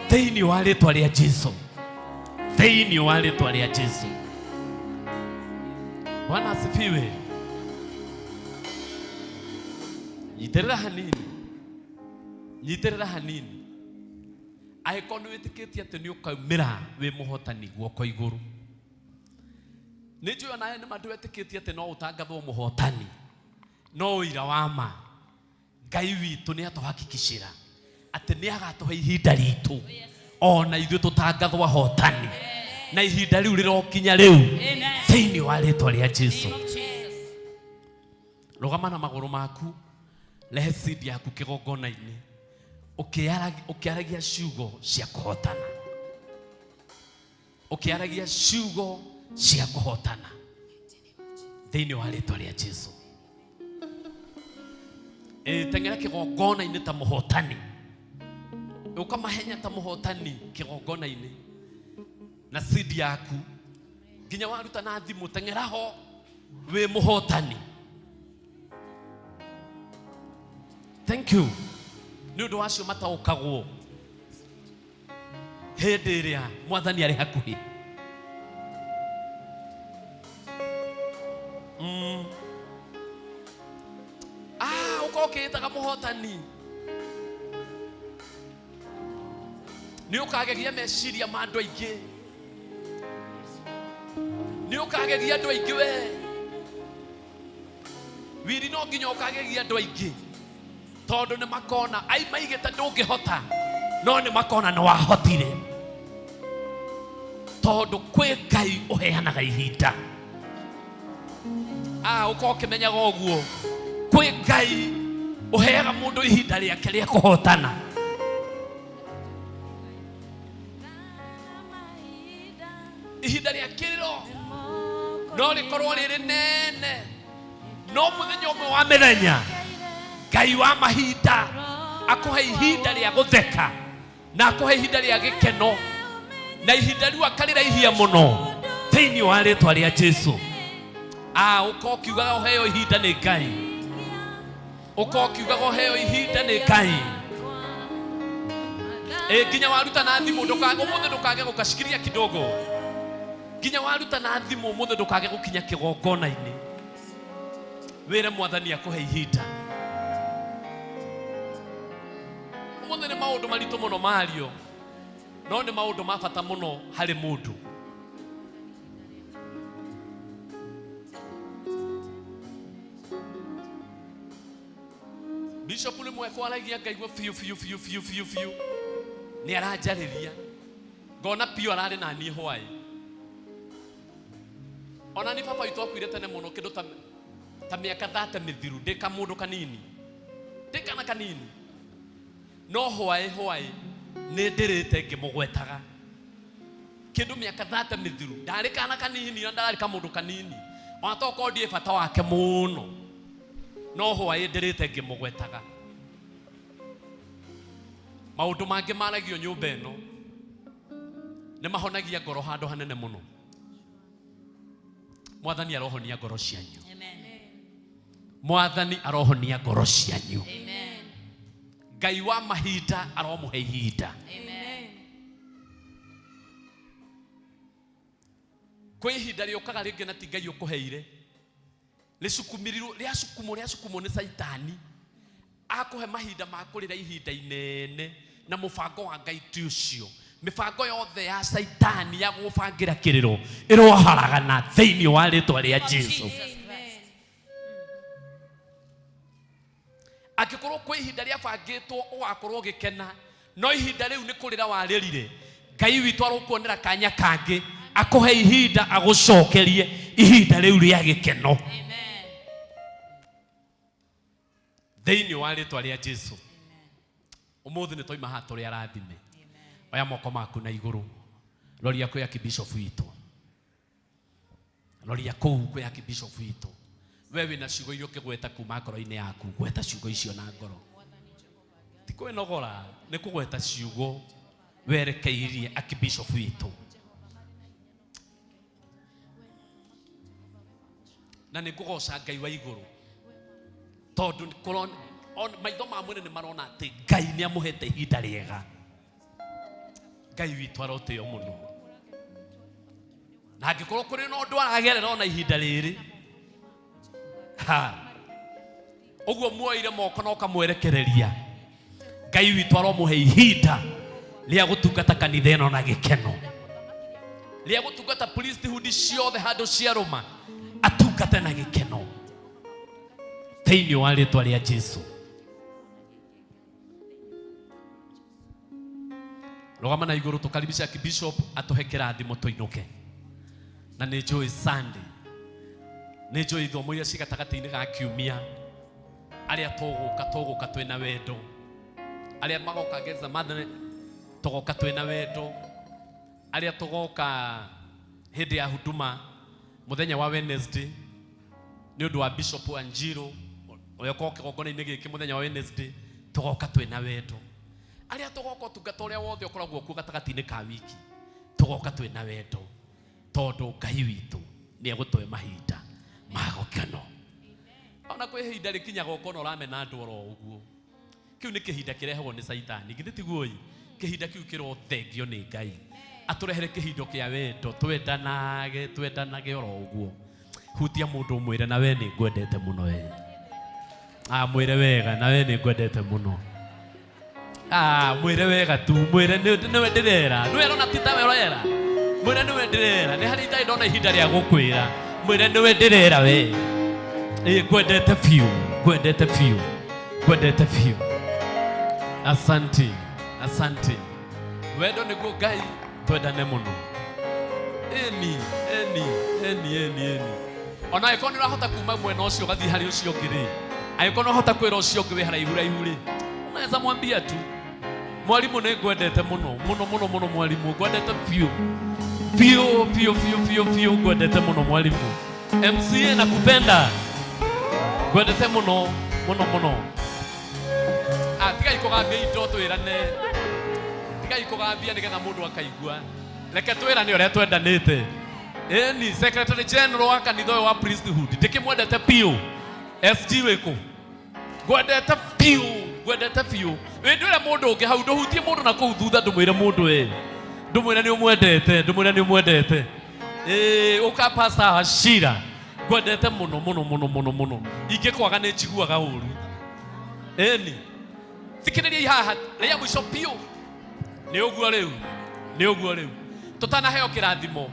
thĩinĩ wa rĩĩtwa rĩa Jesũ, thĩinĩ wa rĩĩtwa rĩa Jesũ. Bwana asifiwe. Nyiterera hanini, nyiterera hanini. Angĩkorwo nĩ wĩtĩkĩtie atĩ nĩ ũkaumĩra wĩ mũhotani guoko igũrũ, nĩ njũĩ nawe nĩ mandũ wĩtĩkĩtie atĩ no ũtangathwo mũhotani, no ũira wa ma Ngai witũ nĩ atũhakikicĩra atĩ nĩ agatũhe ihinda ritũ ona ithuĩ tũtangathwo ahotani, na ihinda rĩu rĩrokinya rĩu thĩinĩ wa rĩĩtwa rĩa Jesũ. Rũgama na magũrũ maku, rehe seed yaku kĩgongona-inĩ, ũkĩaragia ciugo cia kũhotana, ũkĩaragia ciugo cia kũhotana thĩinĩ wa rĩĩtwa rĩa Jesũ. Teng'era kĩgongona-inĩ ta mũhotani, ũkamahenya ta mũhotani kĩgongona-inĩ na seed yaku, nginya waruta na thimũ, teng'era ho wĩ mũhotani. Thank you. Nĩ ũndũ wacio mataũkagwo hĩndĩ ĩrĩa Mwathani arĩ hakuhĩ. Ũkorwo ũkĩĩtaga mũhotani, nĩ ũkagegia meciria ma andũ aingĩ, nĩ ũkagegia andũ aingĩ we wiri, no nginya ũkagegia andũ aingĩ, tondũ nĩ makona maigĩte ndũngĩhota, no nĩ makona nĩ wahotire, tondũ kwĩ Ngai ũheanaga ihinda. Ũkorwo ũkĩmenyaga ũguo, kwĩ Ngai ũheaga mũndũ ihinda rĩake rĩa kũhotana. Ihinda rĩa kĩrĩro no rĩkorwo rĩrĩ nene, no mũthenya ũmwe wa mĩthenya Ngai wa mahinda akũhe ihinda rĩa gũtheka na akũhe ihinda rĩa gĩkeno, na ihinda rĩu akarĩraihia mũno thĩinĩ wa rĩĩtwa rĩa Jesũ. Ũkorwo ũkiugaga ũheo ihinda nĩ Ngai, ũkorwo ũkiugaga ũheo ihinda nĩ Ngai. Nginya waruta na thimũ, ũmũthĩ ndũkage gũkashikilia kidogo, nginya waruta na thimũ ũmũthĩ ndũkage gũkinya kĩgongona-inĩ, wĩre Mwathani akũhe ihinda. Ũmũthĩ nĩ maũndũ maritũ mũno mario, no nĩ maũndũ ma bata mũno harĩ mũndũ. Bishop ule mweko aragia ngaigua fiu ni aranjariria ngona pio arari na ni hwai ona ni papa itu akwire tene muno kindu ta miaka 30 mithiru ndika mundu kanini ndikana kanini no hwai ni ndirite ngimugwetaga kindu miaka 30 mithiru ndari kana kanini na ndari ka mundu kanini ona to ko ndie bata wake muno no hwai ndirite ngimugwetaga maundu mangi maragio nyumba eno ne mahonagia ngoro handu hanene muno. Mwathani arohonia ngoro cianyu. Amen. Mwathani arohonia ngoro cianyu. Amen. Ngai wa mahinda aromuhe ihinda. Amen. Kwi ihinda riokaga ringi na ti Ngai ukuheire ricukumirirwo riacukumwo ni Saitani akuhe mahinda ma kurira ihinda inene na mubango wa Ngai ti ucio. Mibango yothe ya Saitani ya gubangira kiriro iroharagana thiini wa ritwa ria Jesu. Akikorwo kwi ihinda ria bangitwo ugakorwo gikena no ihinda riu ni kurira waririre Ngai witu arokuonera kanya kangi akuhe ihinda agucokerie ihinda riu ria gikeno thiini wa ritwa ria Jesu. Umuthi ni toima hatu ria rathime oya moko maku na iguru loria ko ya kibishop witu loria ko ya kibishop witu wewe na ciugo irio kigweta kuma ngoro-ini yaku gweta ciugo icio na ngoro ti kwinogora ni kugweta ciugo werekeirie akibishop witu na ni kugoca Ngai wa iguru tondu kolon on maitho ma mwene ni marona ati Ngai ni amuhete ihinda riega. Ngai witu aroteo muno na angikorwo kuri no ndu aragerera ona ihinda riri uguo muoire moko no kamwerekereria Ngai witu aromuhe ihinda ria gutungata kanitha ino na gikeno ria gutungata priesthood ciothe handu cia Roma atungate na gikeno thiini wa ritwa ria Jesu. Rogama na iguru tukaribisha kibishop atuhe kirathimo tuinuke na ni joy Sunday ni joy thomo iria cigatagati-ini ga kiumia aria tuguka twina wendo aria magoka geza madne tugoka twina wendo aria tugoka hindi ya huduma muthenya wa Wednesday ni undu wa Bishop Anjiro oyo ko kigongona-ini giki muthenya wa Wednesday tugoka twina wendo aria tugoka tungata uria wothe ukoragwo ku gatagati-ini ka wiki tugoka twina wendo tondu Ngai witu ni egutwe mahinda magokeno ona kwi ihinda rikinyaga ukono uramena andu oro uguo kiu ni kihinda kirehwo ni Saitani githi tiguo kihinda kiu kiro thengio ni Ngai aturehere kihindo kia wendo twendanage oro uguo hutia mundu mwire na we ni ngwendete muno we mwire wega na we ni ngwendete muno mwire wega tu mwire ni wendirera ni wera na tita wera mwire ni wendirera ni hari ndai ndona ihinda ria gukwira mwire ni wendirera we ngwendete few asante wendo niguo Ngai twendane muno eni ona iko ni rahota kuma mwena ucio gathi hari ucio ngiri ayiko no hota kwira ucio ngi wi haraihu ri unaweza mwambia tu mwalimu ni ngwendete muno mwalimu ngwendete few ngwendete muno mwalimu MCA nakupenda ngwendete muno tiga ikugambia indo twirane tiga ikugambia nigetha mundu akaigua reke twirane uria twendanite ni secretary general wa kanitha wa priesthood ndikimwendete piu SG wiko ngwendete piu wendure mundu ungi hau nduhutie mundu na kuu thutha ndumwire mundu ndumwire ni umwendete uka pastor Ashira ngwendete muno ingikwaga ni njiguaga uru ni thikiriria haha ria mwisho piu ni uguo riu tutanaheo kirathimo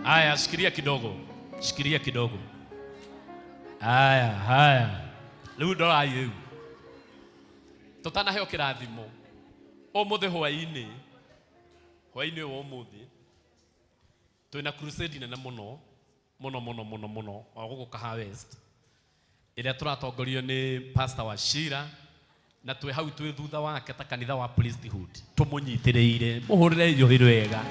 aya shikilia kidogo haya riu ndora yu Tutanaheo kirathimo. Omuthe hwaini. Hwaini o muthi. Twina crusade nene muno. Muno wa guku Kaha West. Iria turatongorio ni Pastor wa Shira na twe hau twe thutha wake ta kanitha wa priesthood. Tumunyitiriire muhurire njohiro wega.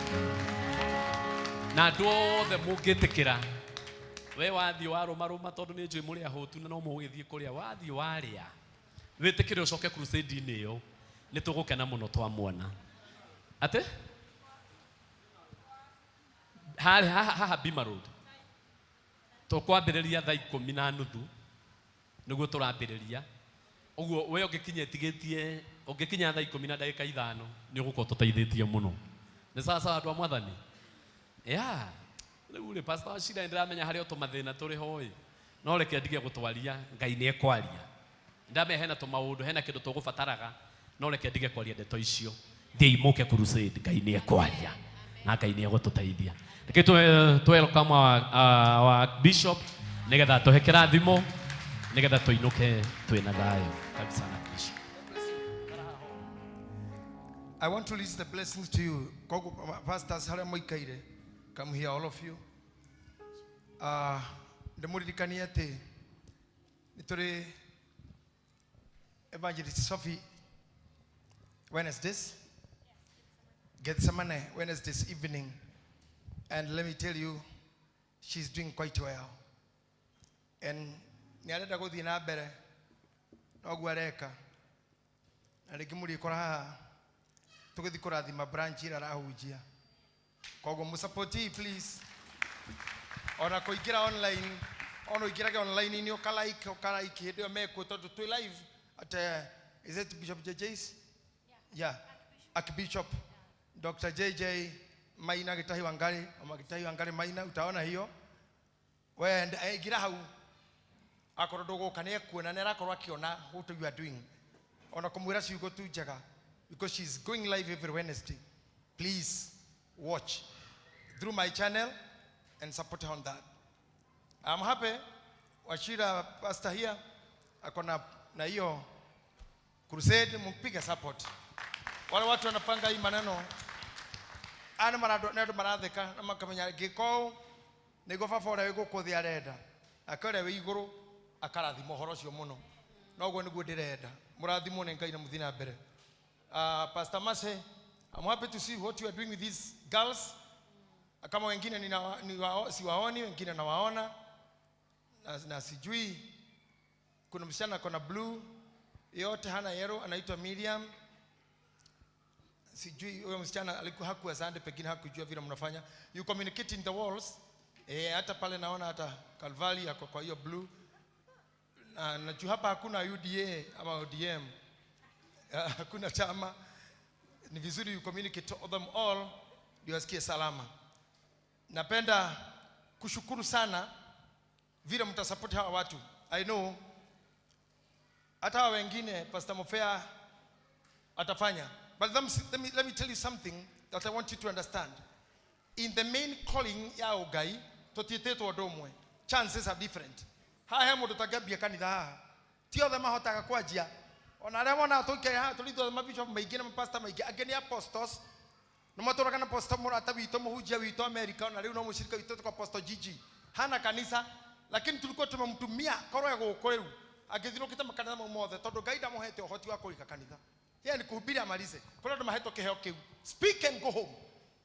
Na andu othe mungitikira we wathi waruma tondu ni njui muri ahotu na no mugithie kuria wathi waria witikire ucoke crusade ini yo ni tugukena muno twamuona ate ha Bima Road tukwambiriria thaa 10:30 niguo turambiriria uguo we ungikinya thaa 10 na ndagika 5 ni uguko tuteithĩtie muno ni sasa andu a mwathani ya ule pastor Shira ndiramenya hario tumathina turi hoi no reke ndige gutwaria Ngai ni ekwaria ndame hena tumaundu hena kindu tugubataraga no reke ndige kwaria ndeto icio thii muke crusade Ngai ni ekwaria na Ngai ni egututeithia reke tu welcome wa bishop nigetha tuhe kirathimo nigetha tuinuke twina thayo kabisa na bishop. I want to release the blessings to you. Pastors, haria moikaire. Come here, all of you. Ndemuririkania ati nituri Evangelist Sophie Wednesdays. Gethsemane Wednesdays evening. And let me tell you, she's doing quite well. And niarenda guthii na mbere no gwareka. Na rĩngĩ kora haha tugithi kurathima branch ira rahunjia. Kogo musapoti please. Ona kuingira online, ona uingirage online ni ukalike ndio meko tondu twi live at is it Bishop JJ's? Yeah. Archbishop Dr. JJ Maina Gitahi Wangari, ama Gitahi Wangari Maina, utaona hiyo. We ngira hau akoro dogo kane kuona nera akoro akiona what you are doing. Ona kumwira ciugo tu njega because she's going live every Wednesday. Please watch through my channel and support her on that. I'm happy Washira pastor here akona na hiyo crusade, mpige support. Wale watu wanapanga hii maneno ana marado maratheka na makamenya giko nigo fafora wego kuthi arenda akore we iguru akarathimo horo cio muno noguo niguo ndirenda murathimo ne Ngai na muthina mbere. Pastor Mase, I'm happy to see what you are doing with these girls. Kama wengine siwaoni, wengine nawaona na sijui kuna msichana kona blue yote hana yellow anaitwa Miriam. Sijui huyo msichana alikuwa hakuwa sande pekine hakujua vile mnafanya. You communicate in the walls. Hata pale naona hata Calvary yako kwa hiyo blue. Na najua hapa hakuna UDA ama ODM. Hakuna chama. Ni vizuri you communicate to them all ndio wasikie salama. Napenda kushukuru sana vile mtasupport hawa watu. I know hata wengine Pastor Mofea atafanya. But let me tell you something that I want you to understand. In the main calling ya ugai, totieteto wadomwe, chances are different. Haya mundu tagabia kanitha haha. Ti othe mahotaga kwanjia. Ona aria mona tuke haha tulitho mabishop maingĩ na pastor maingĩ ageni apostles. No maturaga na pastor murata wito muhujia wito America na riu no mushirika wito kwa pastor Gigi. Hana kanisa lakini tulikuwa tumemtumia korwe guku riu. Agithirukite makanitha mothe tondu Ngai ndamuhete uhoti wa kurika kanitha. Yeye ni kuhubiri amalize. Kuna ndo maheto kiheo kiu. Speak and go home.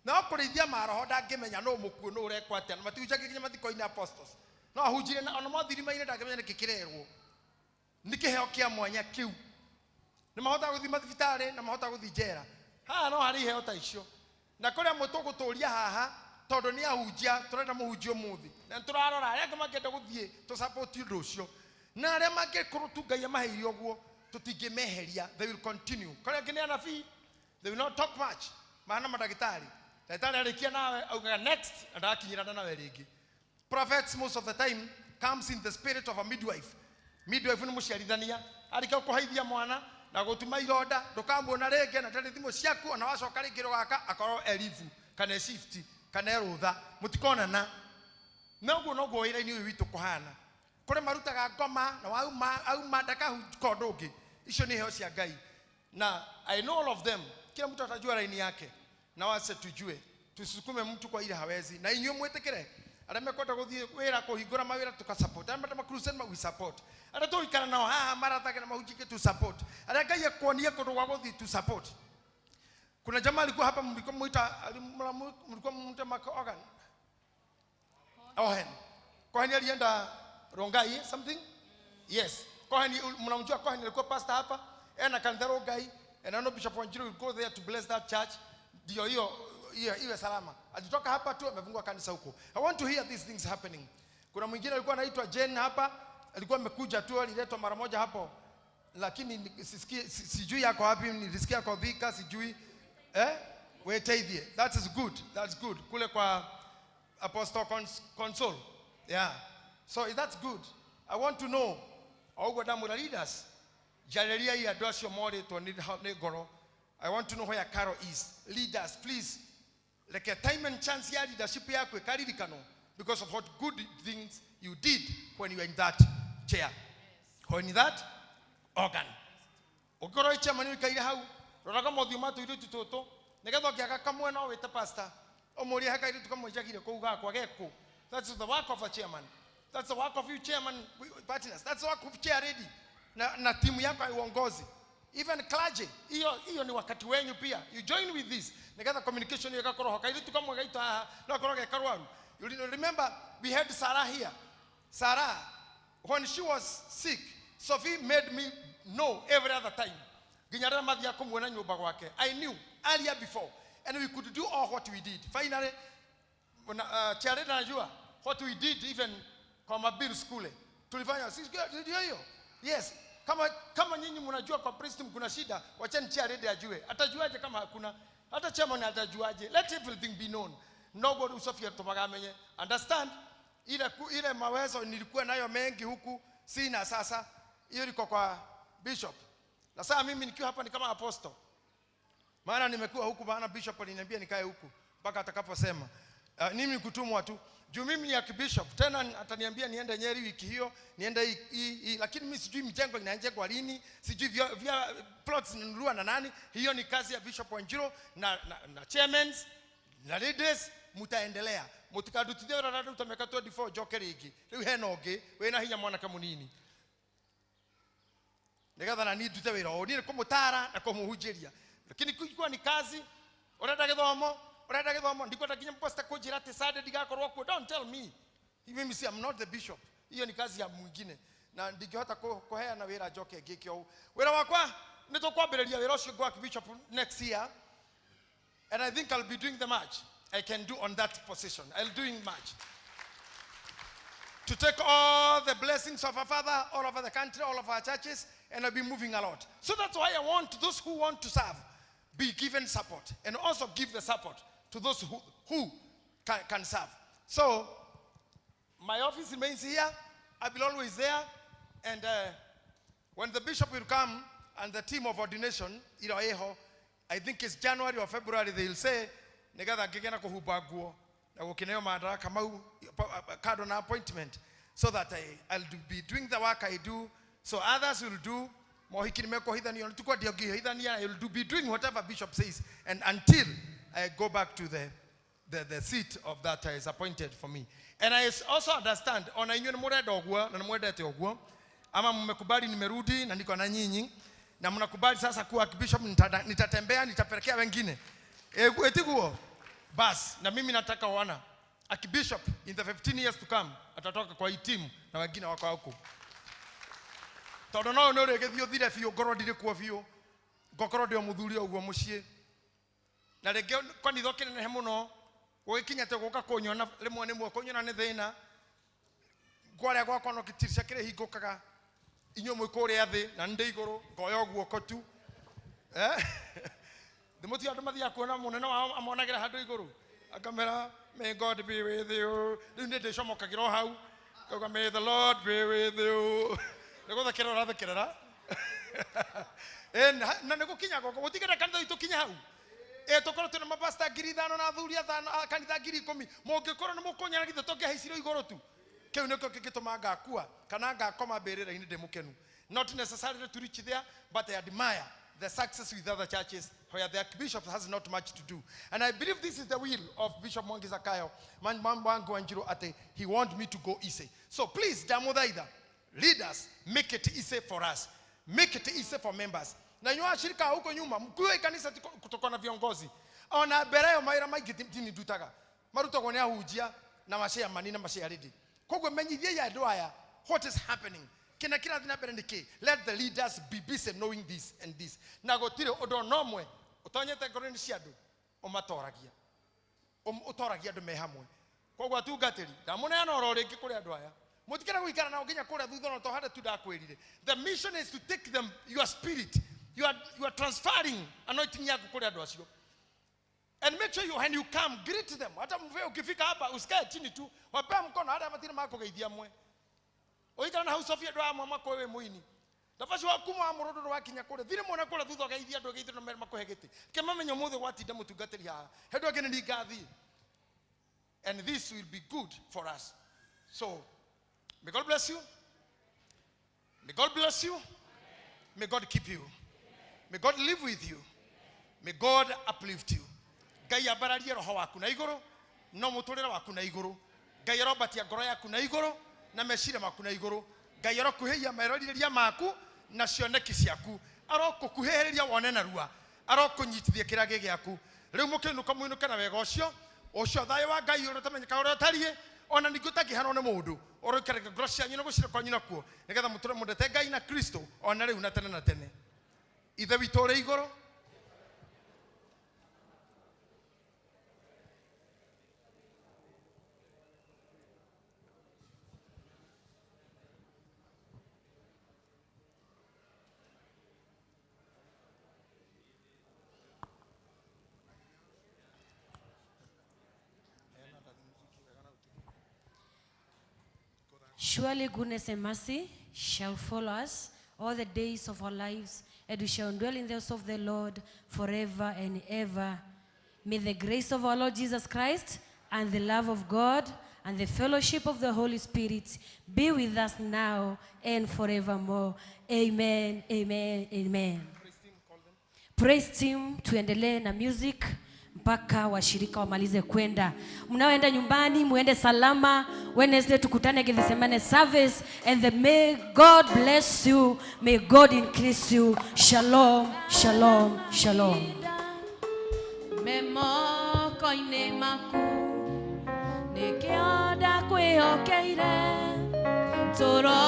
Na okurithia maroho ndangimenya no mukuo no urekwa atia. Matiujage kinya mathiko-ini apostles. No ahunjire na ona mothirima-ini ndangimenya ni kikirerwo. Ni kiheo kia mwanya kiu. Ni mahota guthi mathibitari na mahota guthi njera. Ha no hari heo ta icio. Na kuria mutuguturia haha tondu ni ahunjia turenda muhunjio muthi. Na turarora aria ngamakienda guthie tu support undu ucio. Na aria mangikurutu Ngai amaheire oguo tutingemeheria. They will continue. Kaya ngine anabii they will not talk much. Maana madagitari ndagitari alikia nawe auga next ndakinyira nawe ringi. Prophets most of the time comes in the spirit of a midwife. Midwife ni muciarithania arika kuhaithia mwana na gutuma ironda ndukamuona ringi na ndari thimo ciaku na wacoka ringi rugaka akorwo elivu kana shift kana erutha mutikonana noguo wira-ini uyu witu kuhana kuri marutaga ngoma na auma ndakahu kondu ungi icio ni heo cia Ngai Na I know all of them. Kila mtu atajua laini yake. Na wase tujue. Tusisukume mtu kwa ile hawezi. Na inyuĩ mwetekere. Arame kwenda guthie wira kuhingura mawira tukasupport. Arame ma crusade we support. Ara to ikara nao haha marathake na mahujike tu support. Ara Ngai akuonie kundu gwa guthie tu support. Kuna jamaa alikuwa hapa mlikuwa mmuita Organ. Ohen. Kohani alienda Rongai something? Yes. Kohani mnamjua Kohani alikuwa pastor hapa. Na kanisa Rongai. And I know Bishop Wanjiru will go there to bless that church. Ndio hiyo iwe salama. Alitoka hapa tu amefungua kanisa huko. I want to hear these things happening. Kuna mwingine alikuwa anaitwa Jen hapa, alikuwa amekuja tu, aliletwa mara moja hapo. Lakini sijui yako wapi, nilisikia kwa Vika sijui. Wetaithie. That is good. That's good. Kule kwa Apostle Console. Yeah. So that's good. I want to know all the leaders. Jaleria ya dosho more to need goro. I want to know where Carol is. Leaders, please. Like a time and chance ya leadership yako karirikano because of what good things you did when you were in that chair. When in that organ. Okoro chairman kaira hau. Roraga modhiuma tu irutu toto. Negatho kiaka kamwe no wete pastor. Omori haka irutu kamojagire kuuga kwa geko. That's the work of a chairman. That's the work of you chairman partners. That's the work of chair ready. Na timu yako haiongozi. Even clergy, hiyo ni wakati wenyu pia. You join with this. Negata communication yakakoro hakaili tukamwagaita na koroga karwaru. You remember we had Sarah here. Sarah, when she was sick, Sophie made me know every other time. Ginyara madhia kumwena nyumba kwake. I knew earlier before, and we could do all what we did. Finally, when Charity najua what we did even kwa mabiru skule. Tulifanya sisi hiyo. Yes. Kama nyinyi mnajua kwa priest kuna shida, wacheni Charity ajue. Atajuaje kama hakuna? Hata chairman atajuaje? Let everything be known. Nobody usofia tupagamenye. Understand? Ile mawezo nilikuwa nayo mengi huku sina sasa. Hiyo liko kwa bishop. Na sasa mimi nikiwa hapa ni kama apostle. Maana nimekuwa huku maana bishop aliniambia nikae huku mpaka atakaposema. Mimi kutumwa tu. Juu mimi ni ya bishop. Tena ataniambia niende Nyeri wiki hiyo, niende lakini mimi sijui mjengo inaanza lini, sijui vya plots ninunua na nani. Hiyo ni kazi ya Bishop Wanjiru na chairmen na leaders mutaendelea. Mutikadutithia raradu utameka 24 jokerigi. Riu henoge wena hinya mwana kamunini. Negatha na ni dute wira oni ko mutara na ko muhujiria. Lakini kwa ni kazi orenda githomo ndikwenda kinya pastor kujira ati sade digakorwo ku. Don't tell me. Mimi si I'm not the bishop. Hiyo ni kazi ya mwingine. Na ndingehota kuhea na wira joke ngikyo. Wira wakwa nitokwambiriria wira ucio gwa bishop next year. And I think I'll be doing the march. I can do on that position. I'll doing march. To take all the blessings of our Father all over the country, all of our churches, and I'll be moving a lot. So that's why I want those who want to serve be given support, and also give the support to those who can serve. So my office remains here. I will always there. And when the bishop will come and the team of ordination, I think it's January or February, they'll say, Negada gigena ko hubaguo na ukineo madaraka mau card on appointment, so that I'll be doing the work I do, so others will do. I will be doing whatever bishop says, and until I go back to the seat of that is appointed for me. And I also understand on a ama mmekubali nimerudi na niko na nyinyi na mnakubali sasa kuwa bishop, nitatembea nitapelekea wengine etiguo bas. Na mimi nataka wana akibishop in the 15 years to come atatoka kwa hii team na wengine wako huko. Todo no regethio thire fio ngoro ndire kwa fio ngokoro ndio muthuri oguo mucie na rege konitho kinene he muno gukinyate guka kunyona rimwe ni muo kunyona ni thina gware gwakwa no kitirisha kire hingukaga inyo mwikore athi na ndi iguru ngoyo oguo kotu Demuti andu mathia kuona munene wa amonagira handu iguru akamera may God be with you. Ndinde shomokagiro hau koga may the Lord be with you. Nego da kerora na nego kinya goko gutigera kanitha itu kinya hau tokoro tuna mapasta ngiri 5 na thuria 5 kanitha ngiri 10 mungikoro ni mukunyana githe tongehaiciro igoro tu kiu niko kigituma ngakua kana ngakoma mbirira-ini ndimukenu. Not necessarily to reach there, but I admire the success with other churches where the Archbishop has not much to do. And I believe this is the will of Bishop Mwangi Zakayo. He wants me to go easy. So please, Damodaida, leaders, make it easy for us. Make it easy for members. Na nyua shirika huko nyuma, mkuu kanisa kutoka na viongozi. Ona bereo maira maigitini dutaga. Maruto kwenye hujia na mashia manina mashia redi. Kogwe menyithia ya doaya, what is happening? Let the leaders be busy knowing this and this. Nagotire odonomwe utonyete goreni shiadu omatoragia. Utoragia do mehamwe. Kogwa tu gateri. Damone anorore ngikuri andu aya. Mutikira guikara na oginya kuria thutha no tohade tu dakwirire. The mission is to take them your spirit. You are transferring anointing yaku kuri andu acio. And make sure when you come greet them. Hata mve ukifika hapa usikae chini tu. Wape mkono hata matira mako geithia mwe. Oikana na house of your drama mako wewe muini. Tafashi wakumu amurodo wa kinyakore. Vile mwana kola thutha gaithia do gaithia no mer mako hegete. Kema menyo mothe watida mutugateri ha. Hedo agene ni gathi. And this will be good for us. So, may God bless you. May God bless you. May God keep you. May God live with you. May God uplift you. Gai abararie roho waku na iguru, no muturira waku na iguru. Gai robatia ngoro yaku na iguru, na mecire maku na iguru. Gai rokuheia meroriria maku na cioneki ciaku. Arokukuhereria wone na rua. Arokunyitithia kirage giaku. Riu mukinuka muinuka na wega ucio. Ucio thayo wa Ngai urutamenyeka uria tarie. Ona nigutagihano ne mundu. Orokereka ngoro cianyu na gucira kwanyu nakuo. Nigetha muture mundete Ngai na Kristo ona riu na tene na tene. Ithe witu uri iguru. Surely goodness and mercy shall follow us all the days of our lives, and we shall dwell in the house of the Lord forever and ever. May the grace of our Lord Jesus Christ and the love of God and the fellowship of the Holy Spirit be with us now and forevermore. Amen, amen, amen. Praise team, tuendelee na music mpaka washirika wamalize kwenda. Mnaoenda nyumbani muende salama. Wednesday tukutane Gethsemane service, and may God bless you. May God increase you. Shalom, shalom, shalom. Memo koine maku nekada kwehokeire toro